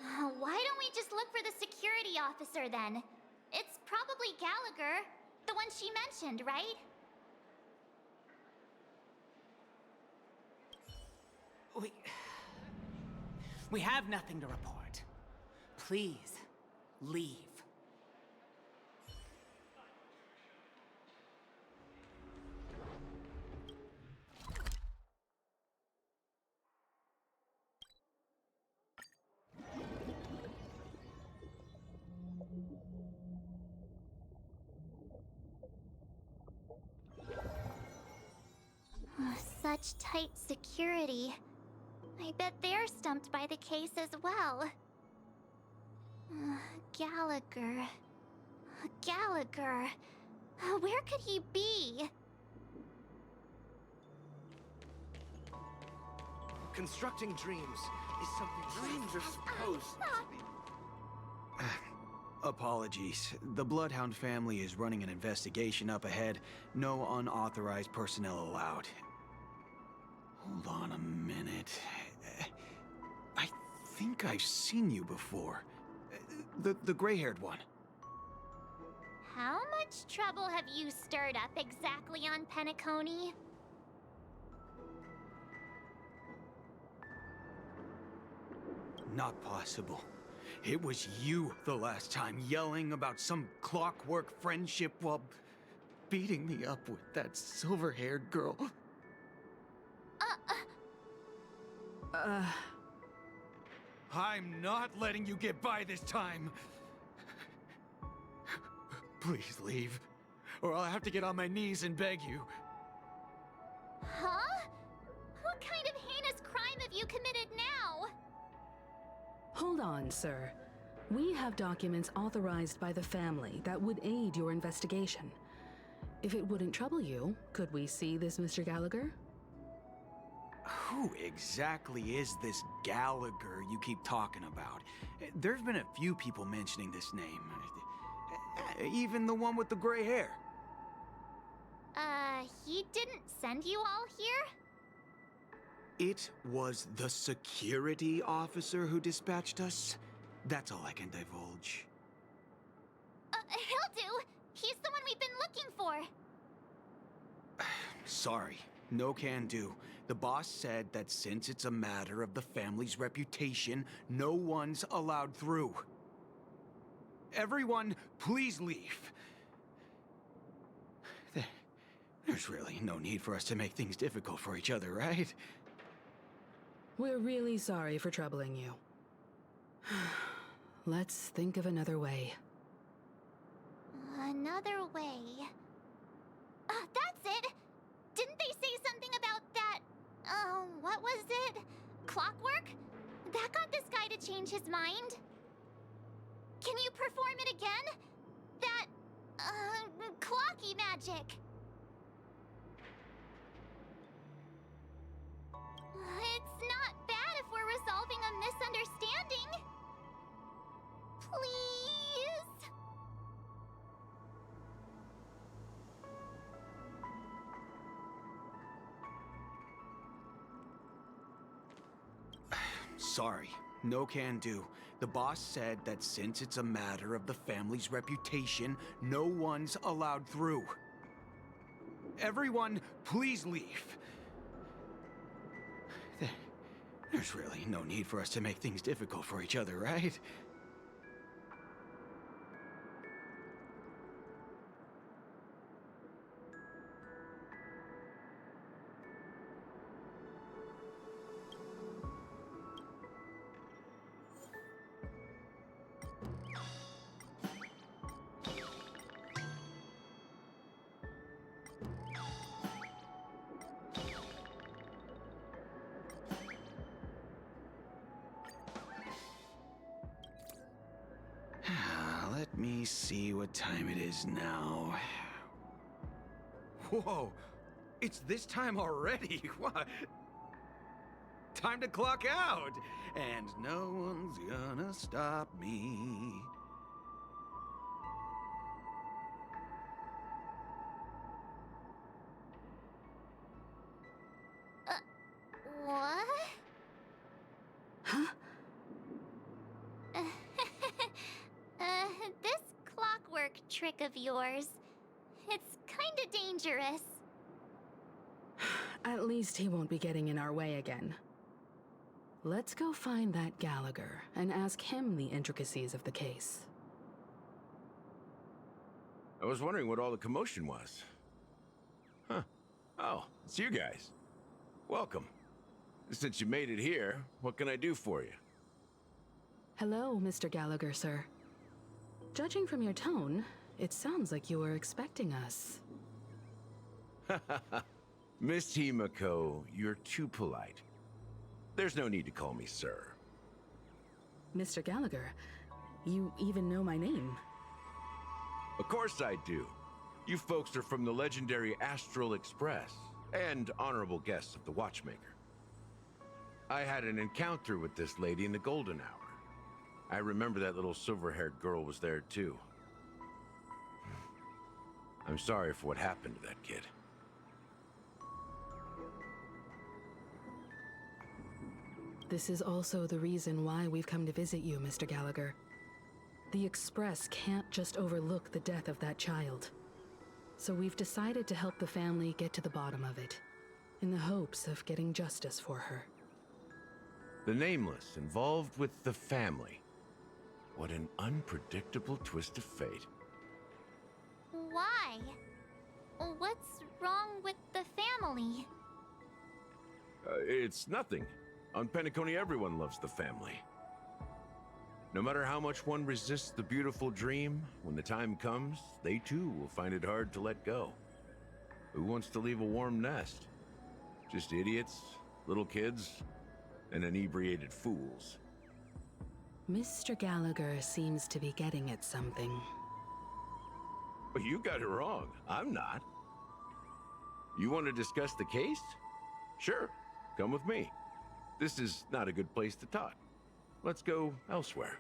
Why don't we just look for the security officer then? It's probably Gallagher, the one she mentioned, right? We have nothing to report. Please, leave. such tight security. I bet they're stumped by the case as well. Gallagher. Gallagher. Where could he be? Constructing dreams is something dreams are supposed to be. Apologies. The Bloodhound family is running an investigation up ahead. No unauthorized personnel allowed. Hold on a minute. I think I've seen you before. The gray-haired one. How much trouble have you stirred up exactly on Penacony? Not possible. It was you the last time, yelling about some clockwork friendship while beating me up with that silver-haired girl. I'm not letting you get by this time. Please leave, or I'll have to get on my knees and beg you. Huh? What kind of heinous crime have you committed now? Hold on, sir. We have documents authorized by the family that would aid your investigation. If it wouldn't trouble you, could we see this Mr. Gallagher? Who exactly is this Gallagher you keep talking about? There's been a few people mentioning this name. Even the one with the gray hair. He didn't send you all here? It was the security officer who dispatched us. That's all I can divulge. He'll do. He's the one we've been looking for. Sorry, no can do. The boss said that since it's a matter of the family's reputation, no one's allowed through. Everyone, please leave. There's really no need for us to make things difficult for each other, right? We're really sorry for troubling you. Let's think of another way. Another way. That's it! Didn't they say something about that? What was it? Clockwork? That got this guy to change his mind. Can you perform it again? That, clocky magic. It's not bad if we're resolving a misunderstanding. Please? Sorry, no can do. The boss said that since it's a matter of the family's reputation, no one's allowed through. Everyone, please leave. There's really no need for us to make things difficult for each other, right? Let me see what time it is now. Whoa, it's this time already. What? Time to clock out, and no one's gonna stop me. What? Huh? This clockwork trick of yours, it's kinda dangerous. At least he won't be getting in our way again. Let's go find that Gallagher and ask him the intricacies of the case. I was wondering what all the commotion was. Huh. Oh, it's you guys. Welcome. Since you made it here, what can I do for you? Hello, Mr. Gallagher, sir. Judging from your tone, it sounds like you were expecting us. Miss Himiko, you're too polite. There's no need to call me sir. Mr. Gallagher, you even know my name. Of course I do. You folks are from the legendary Astral Express, and honorable guests of the Watchmaker. I had an encounter with this lady in the Golden Hour. I remember that little silver-haired girl was there too. I'm sorry for what happened to that kid. This is also the reason why we've come to visit you, Mr. Gallagher. The Express can't just overlook the death of that child. So we've decided to help the family get to the bottom of it, in the hopes of getting justice for her. The Nameless involved with the family. What an unpredictable twist of fate. Why? What's wrong with the family? It's nothing. On Penacony, everyone loves the family. No matter how much one resists the beautiful dream, when the time comes, they too will find it hard to let go. Who wants to leave a warm nest? Just idiots, little kids, and inebriated fools. Mr. Gallagher seems to be getting at something. But you got it wrong. I'm not. You want to discuss the case? Sure, come with me. This is not a good place to talk. Let's go elsewhere.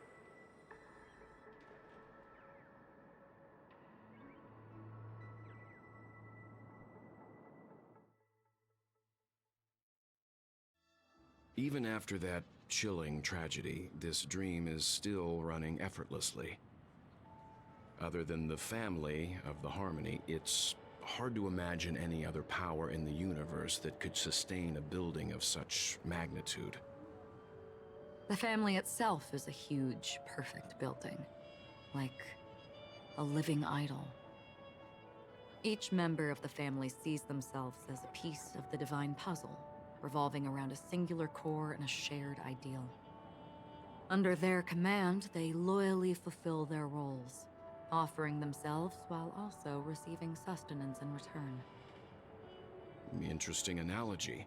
Even after that chilling tragedy, this dream is still running effortlessly. Other than the family of the Harmony, it's hard to imagine any other power in the universe that could sustain a building of such magnitude. The family itself is a huge, perfect building. Like a living idol. Each member of the family sees themselves as a piece of the divine puzzle, revolving around a singular core and a shared ideal. Under their command, they loyally fulfill their roles, offering themselves while also receiving sustenance in return. Interesting analogy.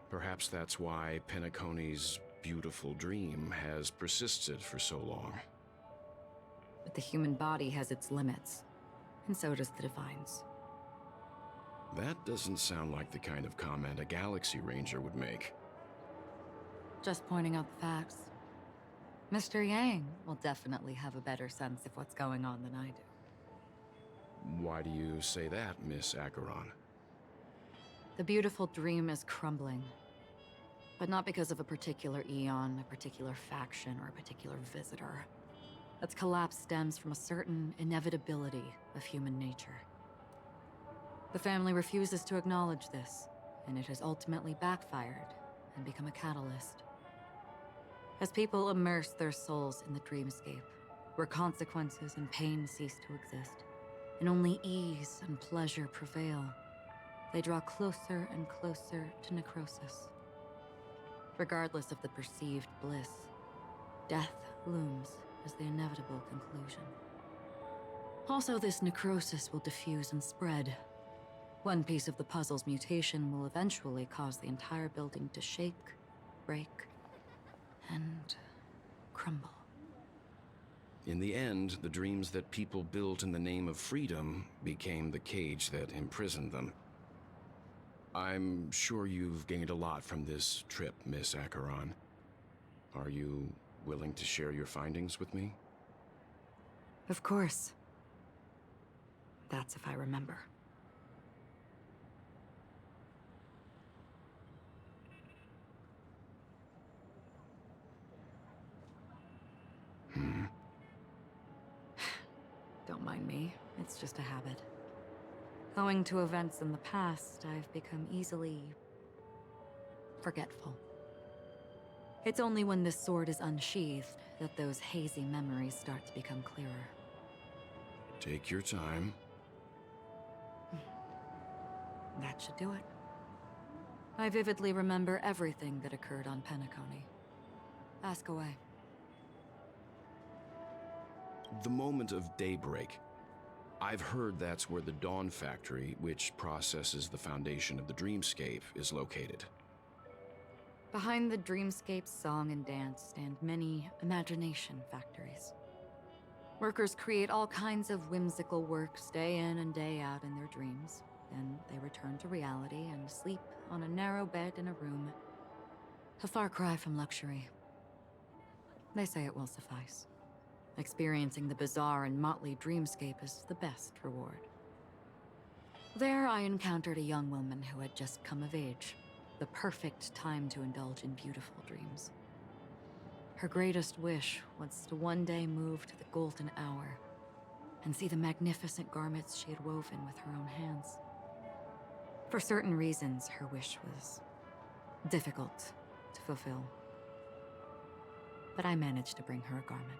Perhaps that's why Penacony's beautiful dream has persisted for so long. But the human body has its limits, and so does the Divine's. That doesn't sound like the kind of comment a Galaxy Ranger would make. Just pointing out the facts. Mr. Yang will definitely have a better sense of what's going on than I do. Why do you say that, Miss Acheron? The beautiful dream is crumbling. But not because of a particular eon, a particular faction, or a particular visitor. Its collapse stems from a certain inevitability of human nature. The family refuses to acknowledge this, and it has ultimately backfired and become a catalyst. As people immerse their souls in the dreamscape, where consequences and pain cease to exist, and only ease and pleasure prevail, they draw closer and closer to necrosis. Regardless of the perceived bliss, death looms as the inevitable conclusion. Also, this necrosis will diffuse and spread. One piece of the puzzle's mutation will eventually cause the entire building to shake, break, and crumble. In the end, the dreams that people built in the name of freedom became the cage that imprisoned them. I'm sure you've gained a lot from this trip, Miss Acheron. Are you willing to share your findings with me? Of course. That's if I remember. Don't mind me. It's just a habit. Owing to events in the past, I've become easily forgetful. It's only when this sword is unsheathed that those hazy memories start to become clearer. Take your time. That should do it. I vividly remember everything that occurred on Penacony. Ask away. The moment of daybreak. I've heard that's where the Dawn Factory, which processes the foundation of the dreamscape, is located. Behind the dreamscape's song and dance stand many imagination factories. Workers create all kinds of whimsical works day in and day out in their dreams. Then they return to reality and sleep on a narrow bed in a room. A far cry from luxury. They say it will suffice. Experiencing the bizarre and motley dreamscape is the best reward. There I encountered a young woman who had just come of age. The perfect time to indulge in beautiful dreams. Her greatest wish was to one day move to the golden hour and see the magnificent garments she had woven with her own hands. For certain reasons, her wish was difficult to fulfill. But I managed to bring her a garment.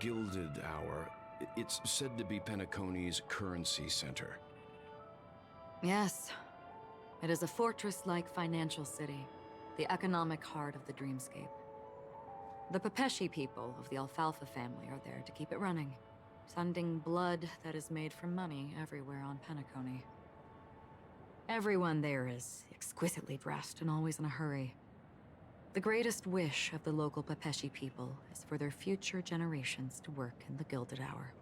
Gilded Hour. It's said to be Penacony's currency center. Yes. It is a fortress-like financial city, the economic heart of the dreamscape. The Pepeshi people of the Alfalfa family are there to keep it running, sending blood that is made from money everywhere on Penacony. Everyone there is exquisitely dressed and always in a hurry. The greatest wish of the local Pepeshi people is for their future generations to work in the Gilded Hour.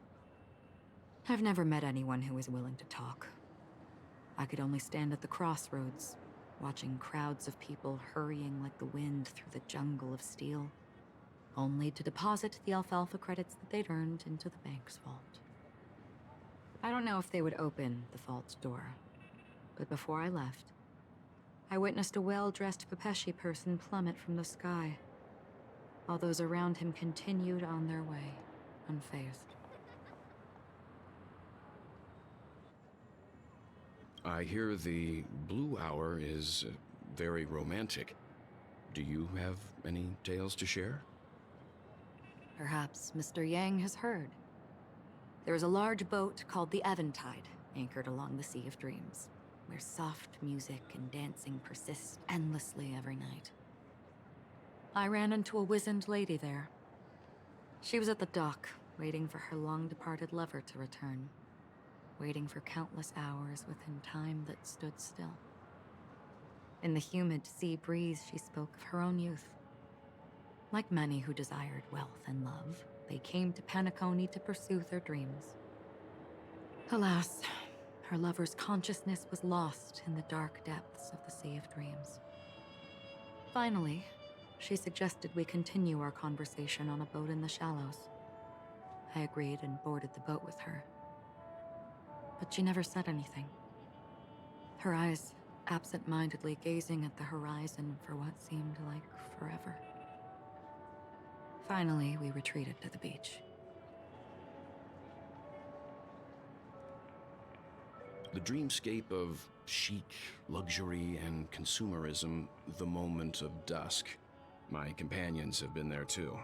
I've never met anyone who is willing to talk. I could only stand at the crossroads, watching crowds of people hurrying like the wind through the jungle of steel, only to deposit the alfalfa credits that they'd earned into the bank's vault. I don't know if they would open the vault door, but before I left, I witnessed a well-dressed Pepeshi person plummet from the sky, while those around him continued on their way, unfazed. I hear the Blue Hour is very romantic. Do you have any tales to share? Perhaps Mr. Yang has heard. There is a large boat called the Eventide, anchored along the Sea of Dreams, where soft music and dancing persist endlessly every night. I ran into a wizened lady there. She was at the dock, waiting for her long-departed lover to return, waiting for countless hours within time that stood still. In the humid sea breeze, she spoke of her own youth. Like many who desired wealth and love, they came to Penacony to pursue their dreams. Alas, her lover's consciousness was lost in the dark depths of the Sea of Dreams. Finally, she suggested we continue our conversation on a boat in the shallows. I agreed and boarded the boat with her. But she never said anything. Her eyes absent-mindedly gazing at the horizon for what seemed like forever. Finally, we retreated to the beach. The dreamscape of chic, luxury, and consumerism, the moment of dusk. My companions have been there too.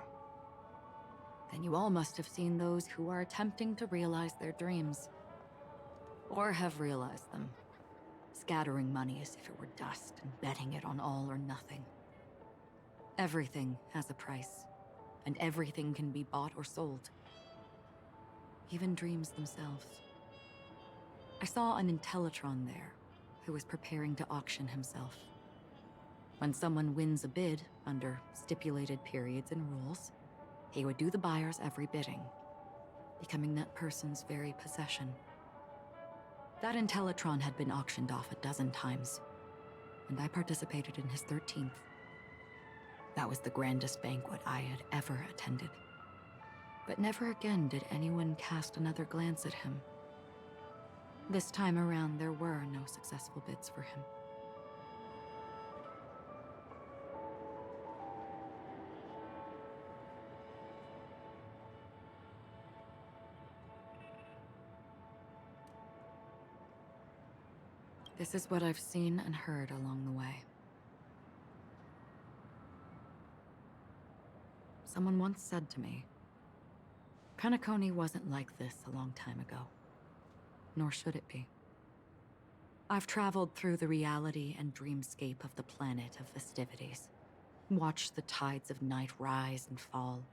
Then you all must have seen those who are attempting to realize their dreams. Or have realized them. Scattering money as if it were dust and betting it on all or nothing. Everything has a price, and everything can be bought or sold. Even dreams themselves. I saw an Intellitron there, who was preparing to auction himself. When someone wins a bid under stipulated periods and rules, he would do the buyer's every bidding, becoming that person's very possession. That Intellitron had been auctioned off a dozen times, and I participated in his 13th. That was the grandest banquet I had ever attended. But never again did anyone cast another glance at him. This time around, there were no successful bids for him. This is what I've seen and heard along the way. Someone once said to me, Penacony wasn't like this a long time ago. Nor should it be. I've traveled through the reality and dreamscape of the planet of festivities, watched the tides of night rise and fall,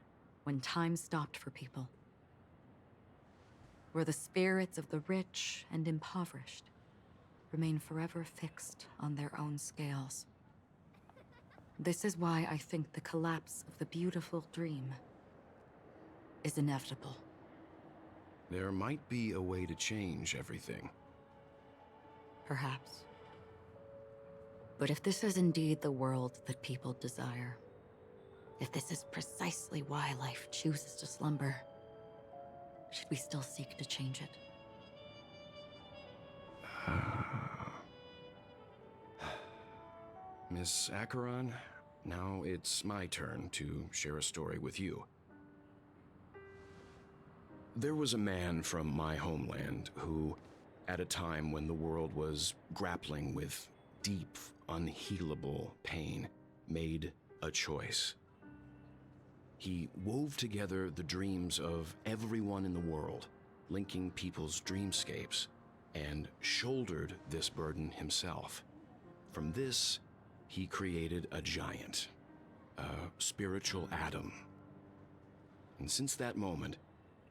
when time stopped for people. Where the spirits of the rich and impoverished remain forever fixed on their own scales. This is why I think the collapse of the beautiful dream is inevitable. There might be a way to change everything. Perhaps. But if this is indeed the world that people desire, if this is precisely why life chooses to slumber, should we still seek to change it? Miss Acheron, now it's my turn to share a story with you. There was a man from my homeland who, at a time when the world was grappling with deep, unhealable pain, made a choice. He wove together the dreams of everyone in the world, linking people's dreamscapes, and shouldered this burden himself. From this, he created a giant, a spiritual atom. And since that moment,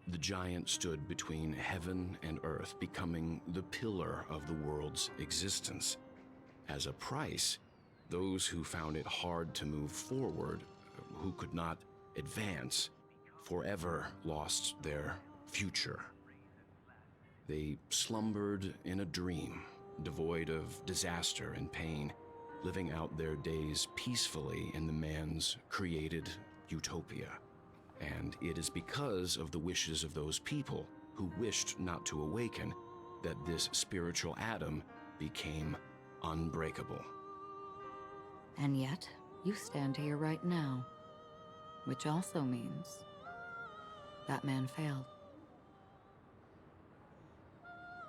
the giant stood between heaven and earth, becoming the pillar of the world's existence. As a price, those who found it hard to move forward, who could not advance, forever lost their future. They slumbered in a dream, devoid of disaster and pain, living out their days peacefully in the man's created utopia. And it is because of the wishes of those people who wished not to awaken that this spiritual atom became unbreakable. And yet, you stand here right now. Which also means that man failed.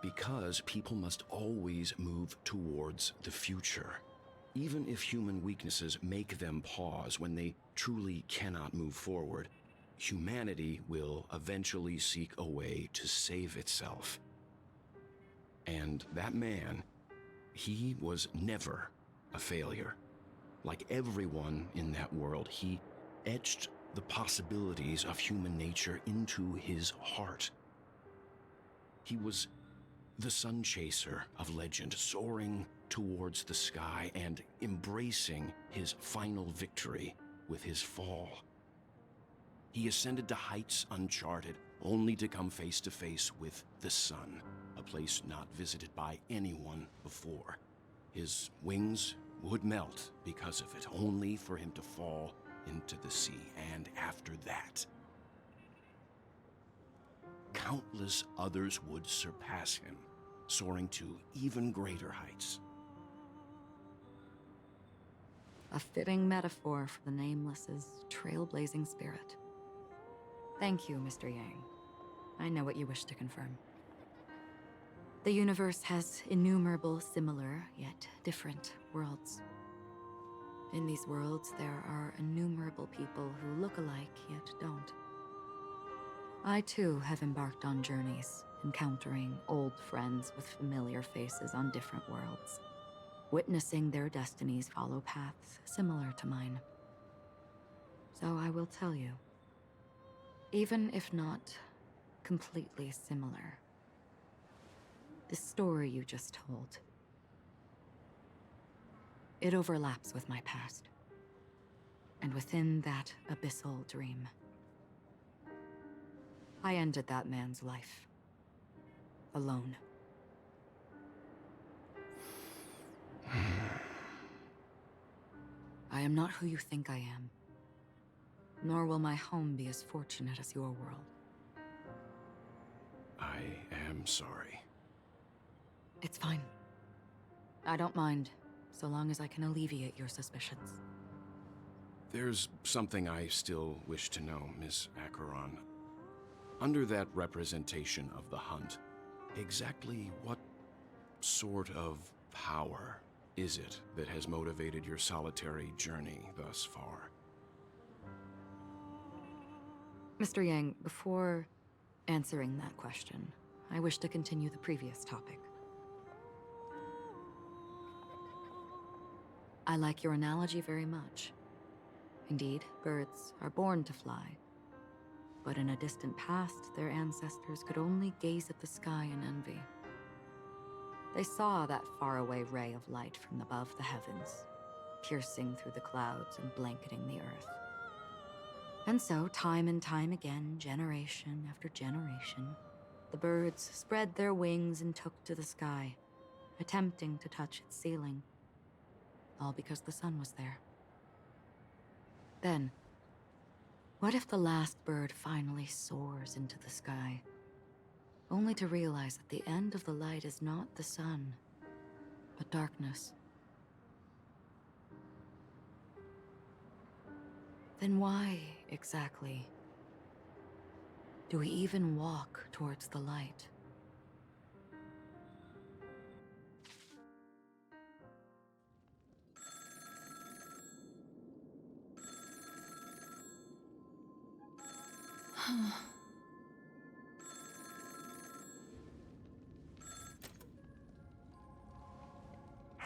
Because people must always move towards the future. Even if human weaknesses make them pause when they truly cannot move forward, humanity will eventually seek a way to save itself. And that man, he was never a failure. Like everyone in that world, he etched the possibilities of human nature into his heart. He was the sun chaser of legend, soaring towards the sky and embracing his final victory with his fall. He ascended to heights uncharted, only to come face to face with the sun, a place not visited by anyone before. His wings would melt because of it, only for him to fall into the sea, and after that, countless others would surpass him, soaring to even greater heights. A fitting metaphor for the Nameless's trailblazing spirit. Thank you, Mr. Yang. I know what you wish to confirm. The universe has innumerable similar, yet different worlds. In these worlds, there are innumerable people who look alike, yet don't. I too have embarked on journeys, encountering old friends with familiar faces on different worlds, witnessing their destinies follow paths similar to mine. So I will tell you, even if not completely similar, the story you just told, it overlaps with my past. And within that abyssal dream, I ended that man's life. Alone. I am not who you think I am. Nor will my home be as fortunate as your world. I am sorry. It's fine. I don't mind, so long as I can alleviate your suspicions. There's something I still wish to know, Miss Acheron. Under that representation of the hunt, exactly what sort of power is it that has motivated your solitary journey thus far? Mr. Yang, before answering that question, I wish to continue the previous topic. I like your analogy very much. Indeed, birds are born to fly, But in a distant past, their ancestors could only gaze at the sky in envy. They saw that faraway ray of light from above the heavens, piercing through the clouds and blanketing the earth. And so, time and time again, generation after generation, the birds spread their wings and took to the sky, attempting to touch its ceiling, all because the sun was there. Then, what if the last bird finally soars into the sky, only to realize that the end of the light is not the sun, but darkness? Then why, exactly, do we even walk towards the light?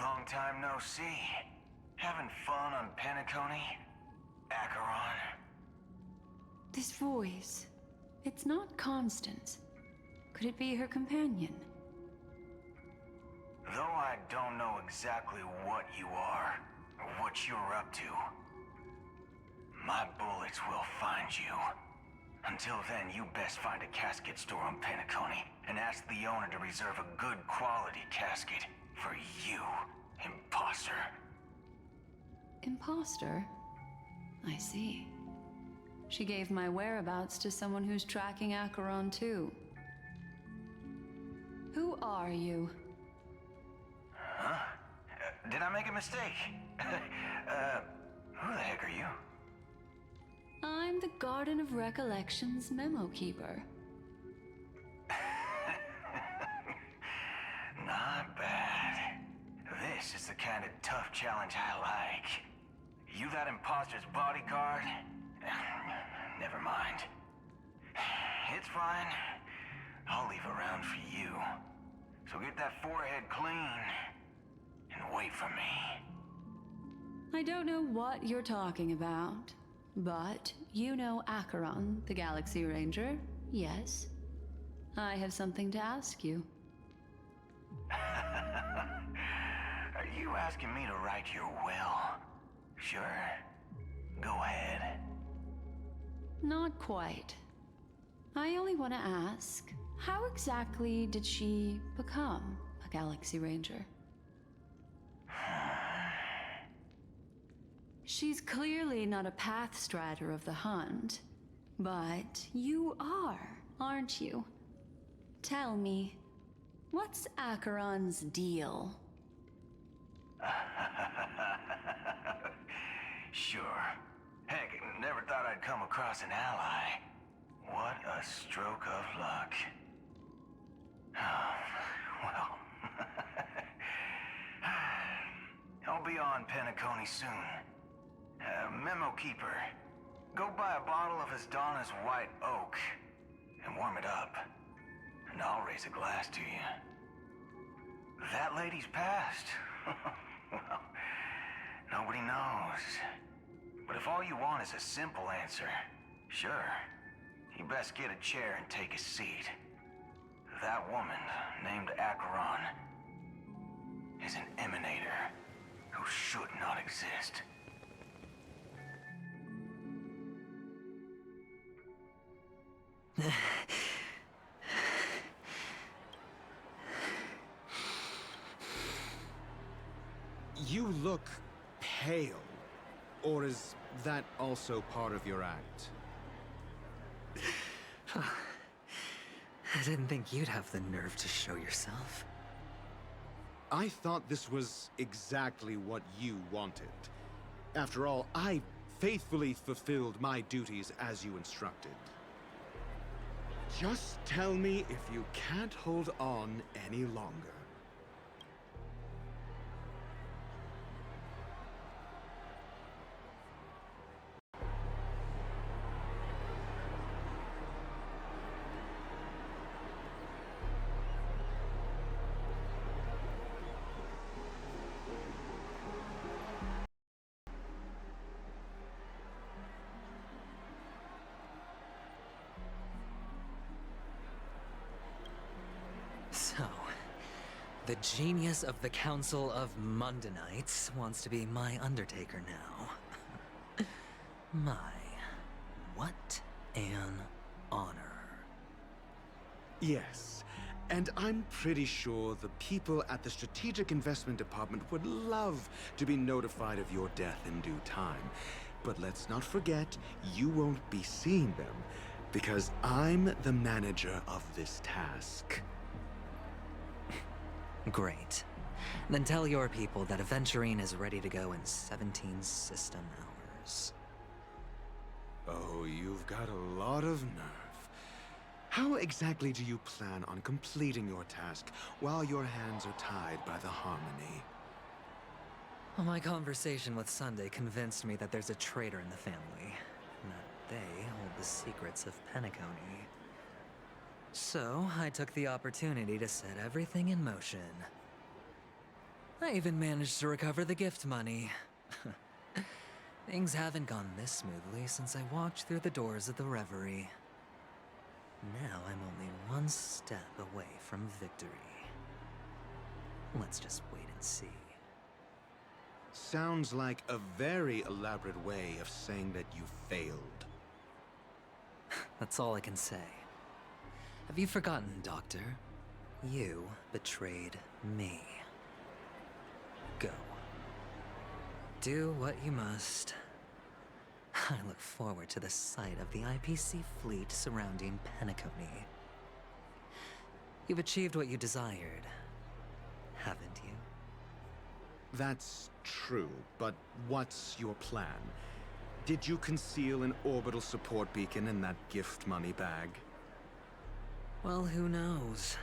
Long time no see. Having fun on Penacony? Acheron? This voice, it's not Constance. Could it be her companion? Though I don't know exactly what you are, or what you're up to, my bullets will find you. Until then, you best find a casket store on Penacony and ask the owner to reserve a good quality casket for you, imposter. Imposter? I see. She gave my whereabouts to someone who's tracking Acheron too. Who are you? Huh? Did I make a mistake? Who the heck are you? I'm the Garden of Recollection's memo keeper. Not bad. This is the kind of tough challenge I like. You that imposter's bodyguard? Never mind. It's fine. I'll leave a round for you. So get that forehead clean and wait for me. I don't know what you're talking about, but you know Acheron, the Galaxy Ranger, yes? I have something to ask you. Are you asking me to write your will? Sure. Go ahead. Not quite. I only want to ask, how exactly did she become a Galaxy Ranger? She's clearly not a path strider of the Hunt, but you are, aren't you? Tell me, what's Acheron's deal? Sure. Heck, never thought I'd come across an ally. What a stroke of luck. Well, I'll be on Penacony soon. Memo keeper, go buy a bottle of Asdana's white oak and warm it up, and I'll raise a glass to you. That lady's passed. Well, nobody knows. But if all you want is a simple answer, sure, you best get a chair and take a seat. That woman, named Acheron, is an emanator who should not exist. You look pale. Or is that also part of your act? I didn't think you'd have the nerve to show yourself. I thought this was exactly what you wanted. After all, I faithfully fulfilled my duties as you instructed. Just tell me if you can't hold on any longer. The genius of the Council of Mundanites wants to be my Undertaker now. My, what an honor. Yes, and I'm pretty sure the people at the Strategic Investment Department would love to be notified of your death in due time. But let's not forget, you won't be seeing them, because I'm the manager of this task. Great. Then tell your people that Aventurine is ready to go in 17 system hours. Oh, you've got a lot of nerve. How exactly do you plan on completing your task while your hands are tied by the Harmony? Well, my conversation with Sunday convinced me that there's a traitor in the family, and that they hold the secrets of Penacony. So, I took the opportunity to set everything in motion. I even managed to recover the gift money. Things haven't gone this smoothly since I walked through the doors of the Reverie. Now I'm only one step away from victory. Let's just wait and see. Sounds like a very elaborate way of saying that you failed. That's all I can say. Have you forgotten, Doctor? You betrayed me. Go. Do what you must. I look forward to the sight of the IPC fleet surrounding Penacony. You've achieved what you desired, haven't you? That's true, but what's your plan? Did you conceal an orbital support beacon in that gift money bag? Well, who knows?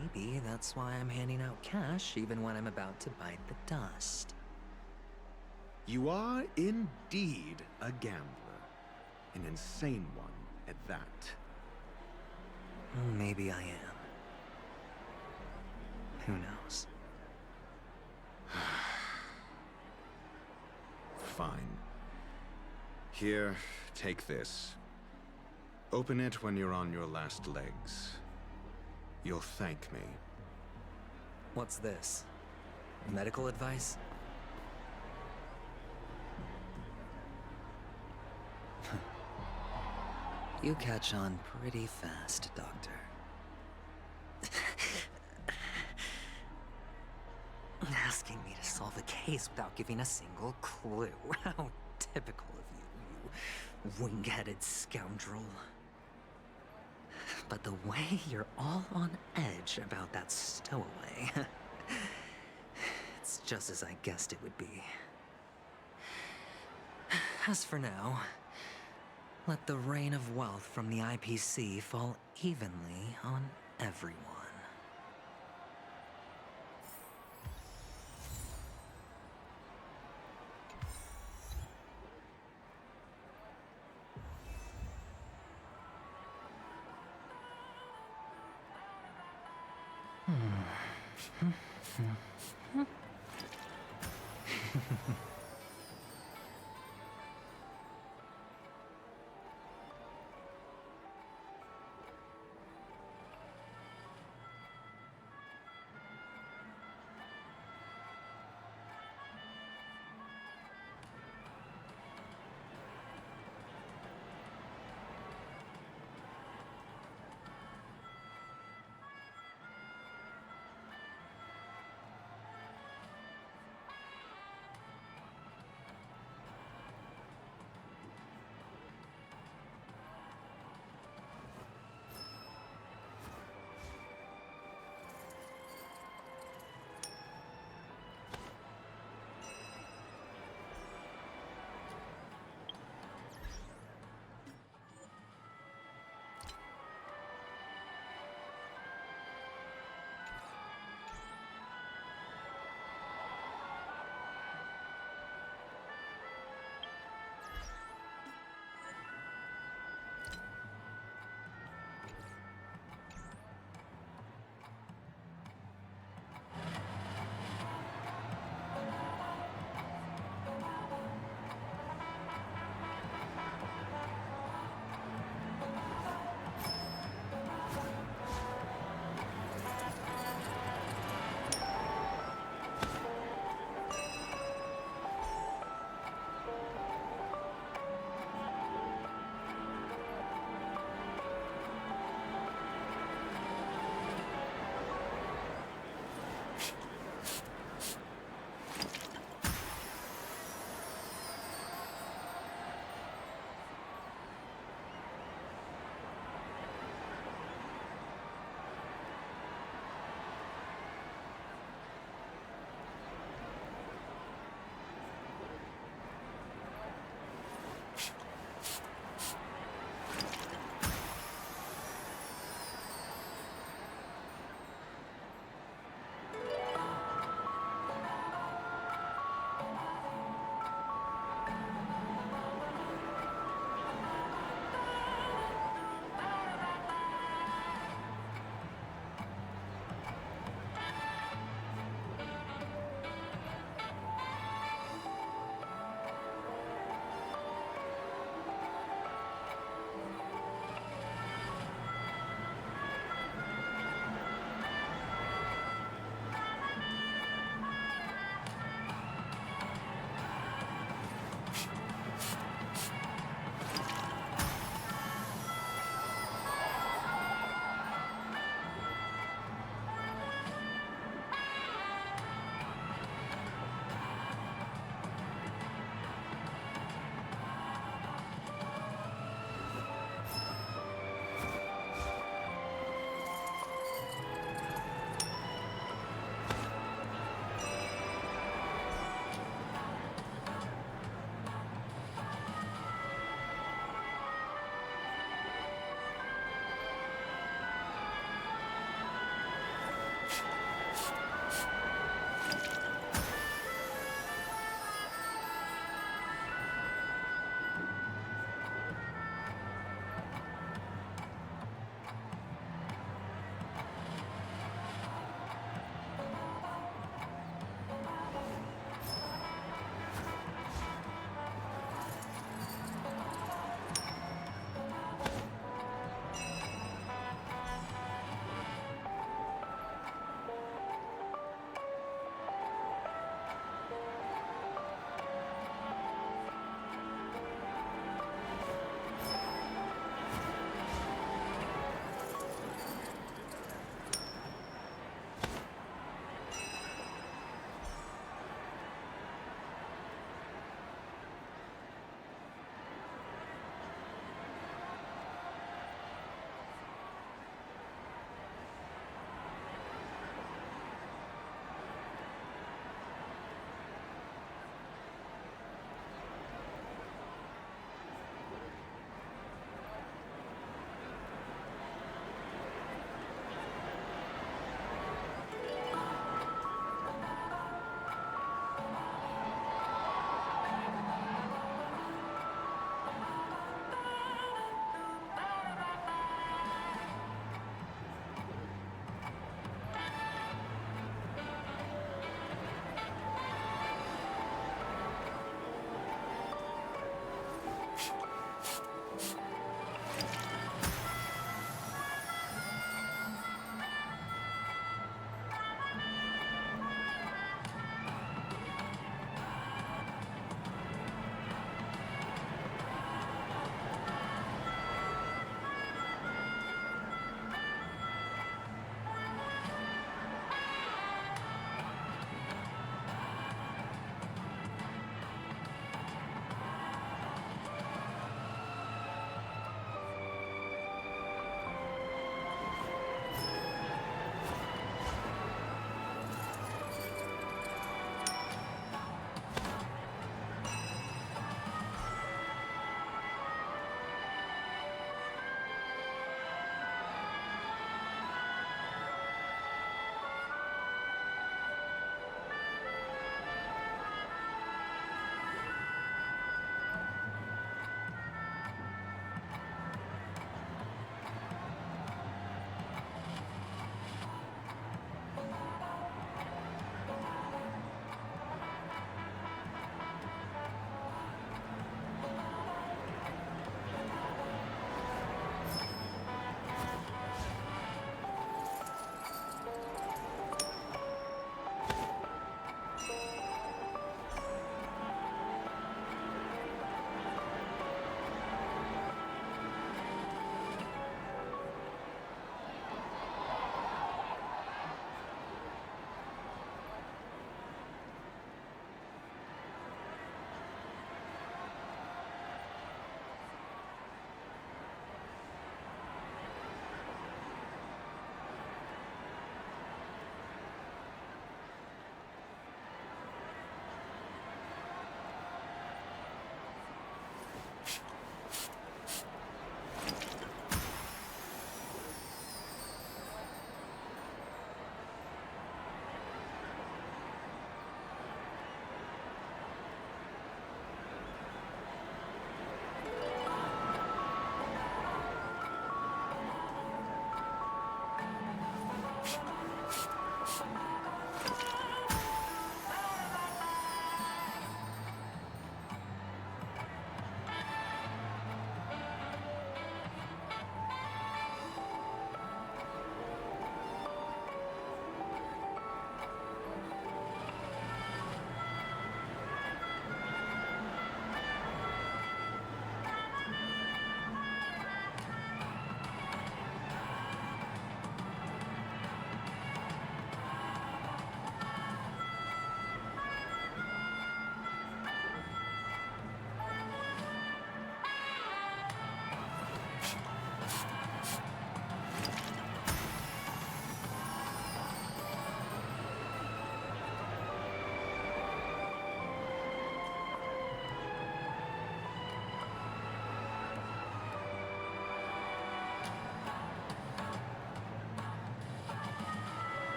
Maybe that's why I'm handing out cash even when I'm about to bite the dust. You are indeed a gambler. An insane one at that. Maybe I am. Who knows? Fine. Here, take this. Open it when you're on your last legs. You'll thank me. What's this? Medical advice? You catch on pretty fast, Doctor. Asking me to solve a case without giving a single clue. How typical of you, you wing-headed scoundrel. But the way you're all on edge about that stowaway, it's just as I guessed it would be. As for now, let the rain of wealth from the IPC fall evenly on everyone.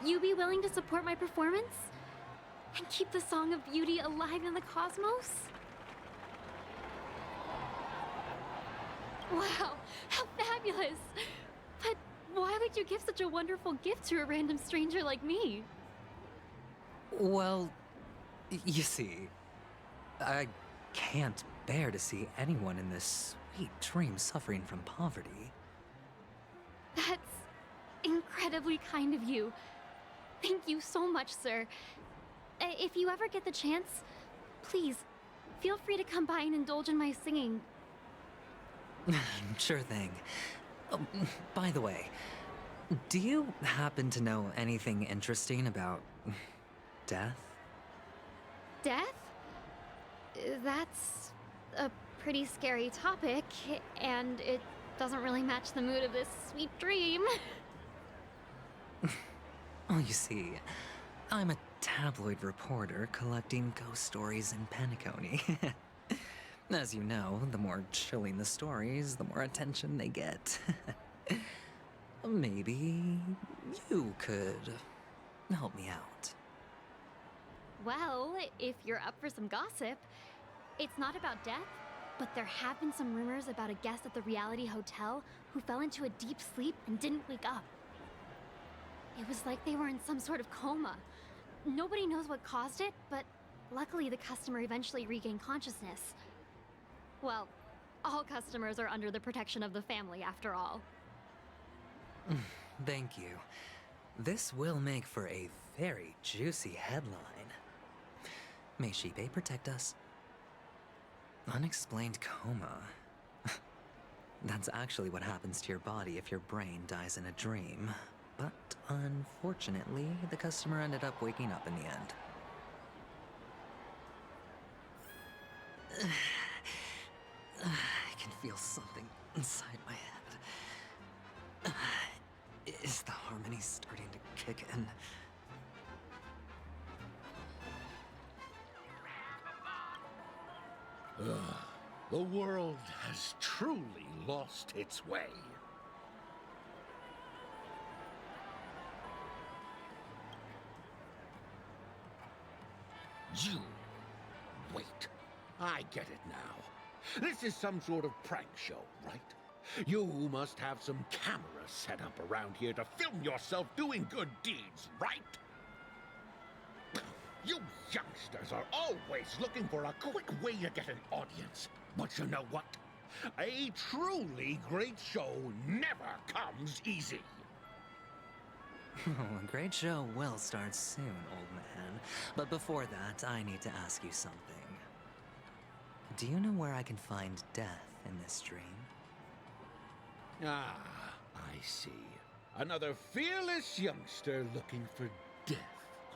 you be willing to support my performance? And keep the Song of Beauty alive in the cosmos? Wow, how fabulous! But why would you give such a wonderful gift to a random stranger like me? Well, you see, I can't bear to see anyone in this sweet dream suffering from poverty. That's incredibly kind of you. Thank you so much, sir. If you ever get the chance, please, feel free to come by and indulge in my singing. Sure thing. By the way, do you happen to know anything interesting about death? Death? That's a pretty scary topic, and it doesn't really match the mood of this sweet dream. Oh, you see, I'm a tabloid reporter collecting ghost stories in Penacony. As you know, the more chilling the stories, the more attention they get. Maybe you could help me out. Well, if you're up for some gossip, it's not about death, but there have been some rumors about a guest at the reality hotel who fell into a deep sleep and didn't wake up. It was like they were in some sort of coma. Nobody knows what caused it, but luckily the customer eventually regained consciousness. Well, all customers are under the protection of the family, after all. Thank you. This will make for a very juicy headline. May Shibe protect us. Unexplained coma. That's actually what happens to your body if your brain dies in a dream. But unfortunately, the customer ended up waking up in the end. I can feel something inside my head. Is the harmony starting to kick in? The world has truly lost its way. You... wait. I get it now. This is some sort of prank show, right? You must have some cameras set up around here to film yourself doing good deeds, right? You youngsters are always looking for a quick way to get an audience. But you know what? A truly great show never comes easy. A great show will start soon, old man. But before that, I need to ask you something. Do you know where I can find death in this dream? Ah, I see. Another fearless youngster looking for death,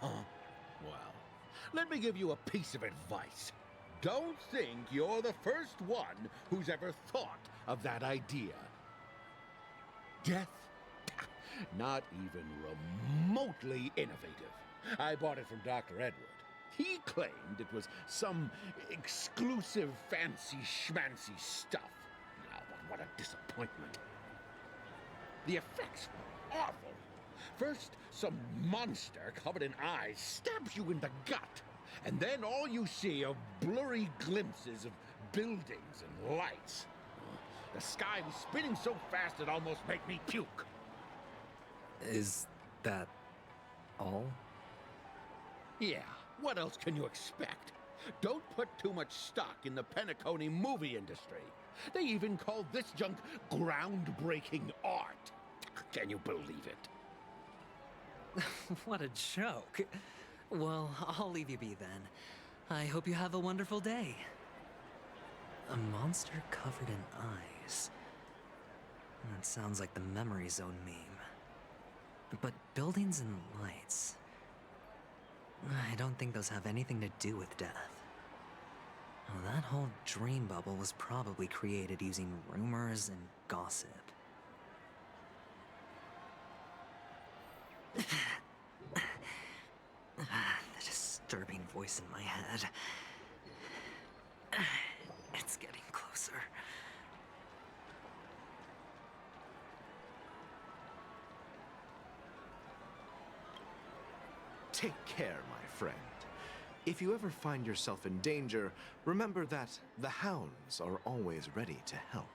huh? Well, let me give you a piece of advice. Don't think you're the first one who's ever thought of that idea. Death? Not even remotely innovative. I bought it from Dr. Edward. He claimed it was some exclusive fancy schmancy stuff. Oh, but what a disappointment. The effects were awful. First, some monster covered in eyes stabs you in the gut. And then all you see are blurry glimpses of buildings and lights. The sky was spinning so fast it almost made me puke. Is that all? Yeah, what else can you expect? Don't put too much stock in the Penacony movie industry. They even call this junk groundbreaking art. Can you believe it? What a joke. Well, I'll leave you be then. I hope you have a wonderful day. A monster covered in eyes. That sounds like the Memory Zone meme. But buildings and lights... I don't think those have anything to do with death. Well, that whole dream bubble was probably created using rumors and gossip. The disturbing voice in my head. It's getting closer. Take care, my friend. If you ever find yourself in danger, remember that the hounds are always ready to help.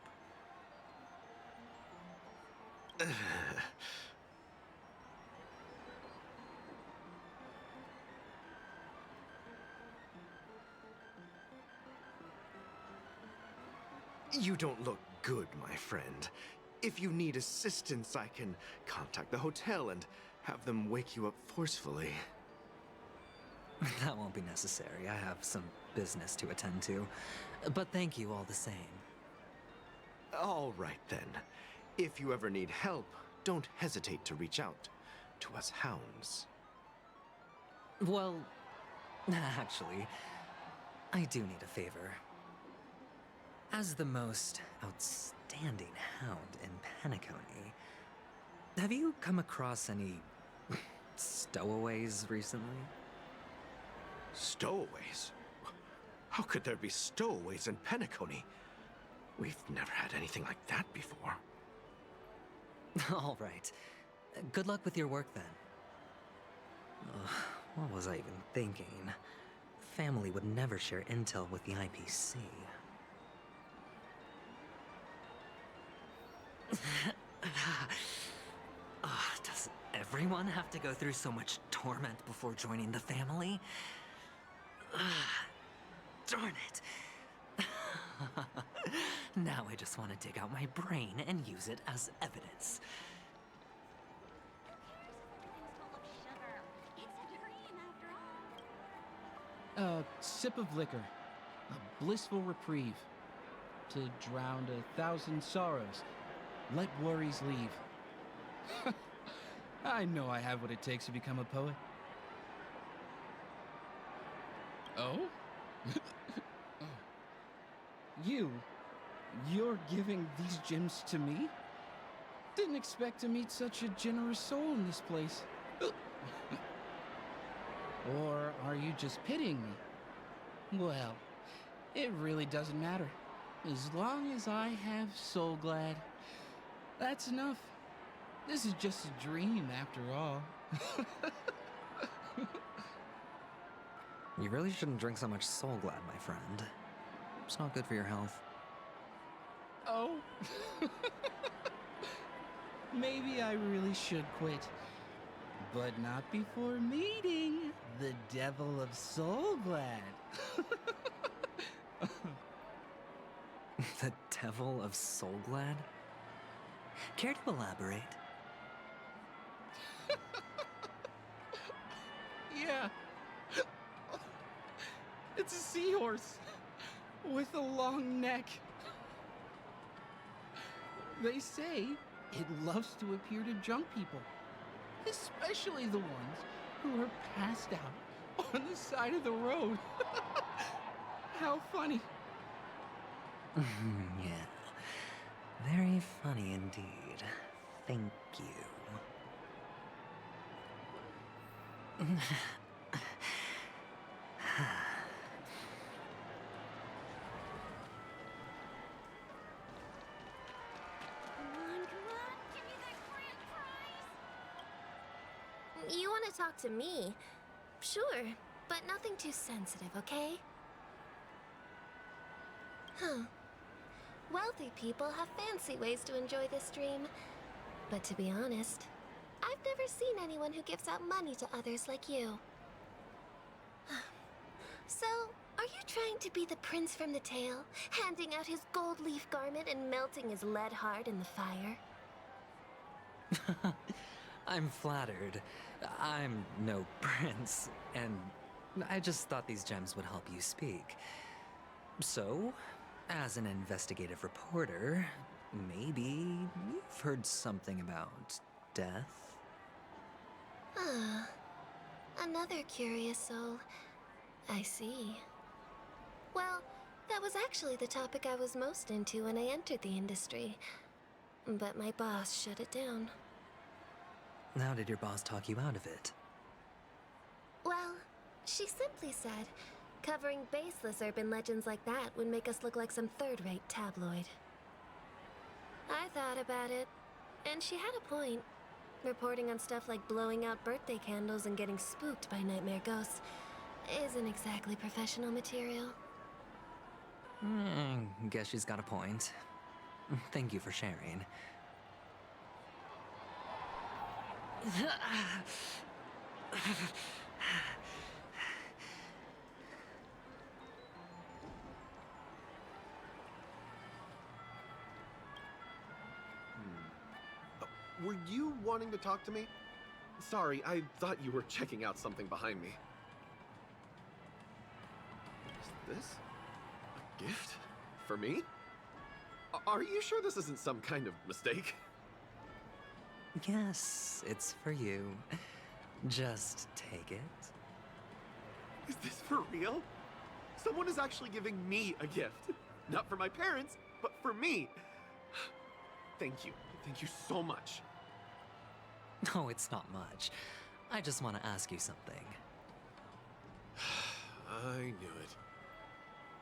You don't look good, my friend. If you need assistance, I can contact the hotel and have them wake you up forcefully. That won't be necessary. I have some business to attend to. But thank you all the same. All right, then. If you ever need help, don't hesitate to reach out to us hounds. Well, actually, I do need a favor. As the most outstanding hound in Penacony, have you come across any stowaways recently? Stowaways? How could there be stowaways in Penacony? We've never had anything like that before. All right. Good luck with your work, then. Ugh, what was I even thinking? Family would never share intel with the IPC. Does everyone have to go through so much torment before joining the family? Darn it. Now I just want to dig out my brain and use it as evidence. A sip of liquor. A blissful reprieve. To drown 1,000 sorrows. Let worries leave. I know I have what it takes to become a poet. Oh? Oh. You're giving these gems to me? Didn't expect to meet such a generous soul in this place. Or are you just pitying me? Well, it really doesn't matter. As long as I have Soul Glad, that's enough. This is just a dream after all. You really shouldn't drink so much Soul Glad, my friend. It's not good for your health. Oh? Maybe I really should quit. But not before meeting the Devil of Soul Glad. The Devil of Soul Glad? Care to elaborate? Yeah. It's a seahorse with a long neck. They say it loves to appear to drunk people, especially the ones who are passed out on the side of the road. How funny. Yeah. Very funny indeed. Thank you. You want to talk to me? Sure, but nothing too sensitive, okay? Huh. Wealthy people have fancy ways to enjoy this dream. But to be honest, I've never seen anyone who gives out money to others like you. So, are you trying to be the prince from the tale, handing out his gold leaf garment and melting his lead heart in the fire? I'm flattered. I'm no prince, and I just thought these gems would help you speak. So, as an investigative reporter, maybe you've heard something about death? Ah, another curious soul. I see. Well, that was actually the topic I was most into when I entered the industry. But my boss shut it down. How did your boss talk you out of it? Well, she simply said, covering baseless urban legends like that would make us look like some third-rate tabloid. I thought about it, and she had a point. Reporting on stuff like blowing out birthday candles and getting spooked by nightmare ghosts isn't exactly professional material. Guess she's got a point. Thank you for sharing. Were you wanting to talk to me? Sorry, I thought you were checking out something behind me. Is this a gift? For me? Are you sure this isn't some kind of mistake? Yes, it's for you. Just take it. Is this for real? Someone is actually giving me a gift. Not for my parents, but for me. Thank you. Thank you so much. No, it's not much. I just want to ask you something. I knew it.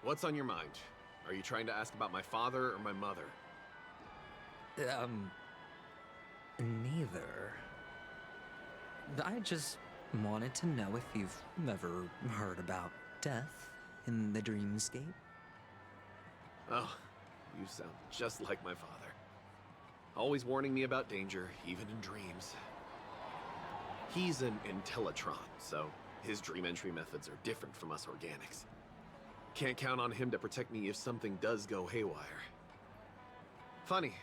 What's on your mind? Are you trying to ask about my father or my mother? Neither. I just wanted to know if you've ever heard about death in the dreamscape. Oh, you sound just like my father. Always warning me about danger, even in dreams. He's an Intellitron, so his dream entry methods are different from us organics. Can't count on him to protect me if something does go haywire. Funny,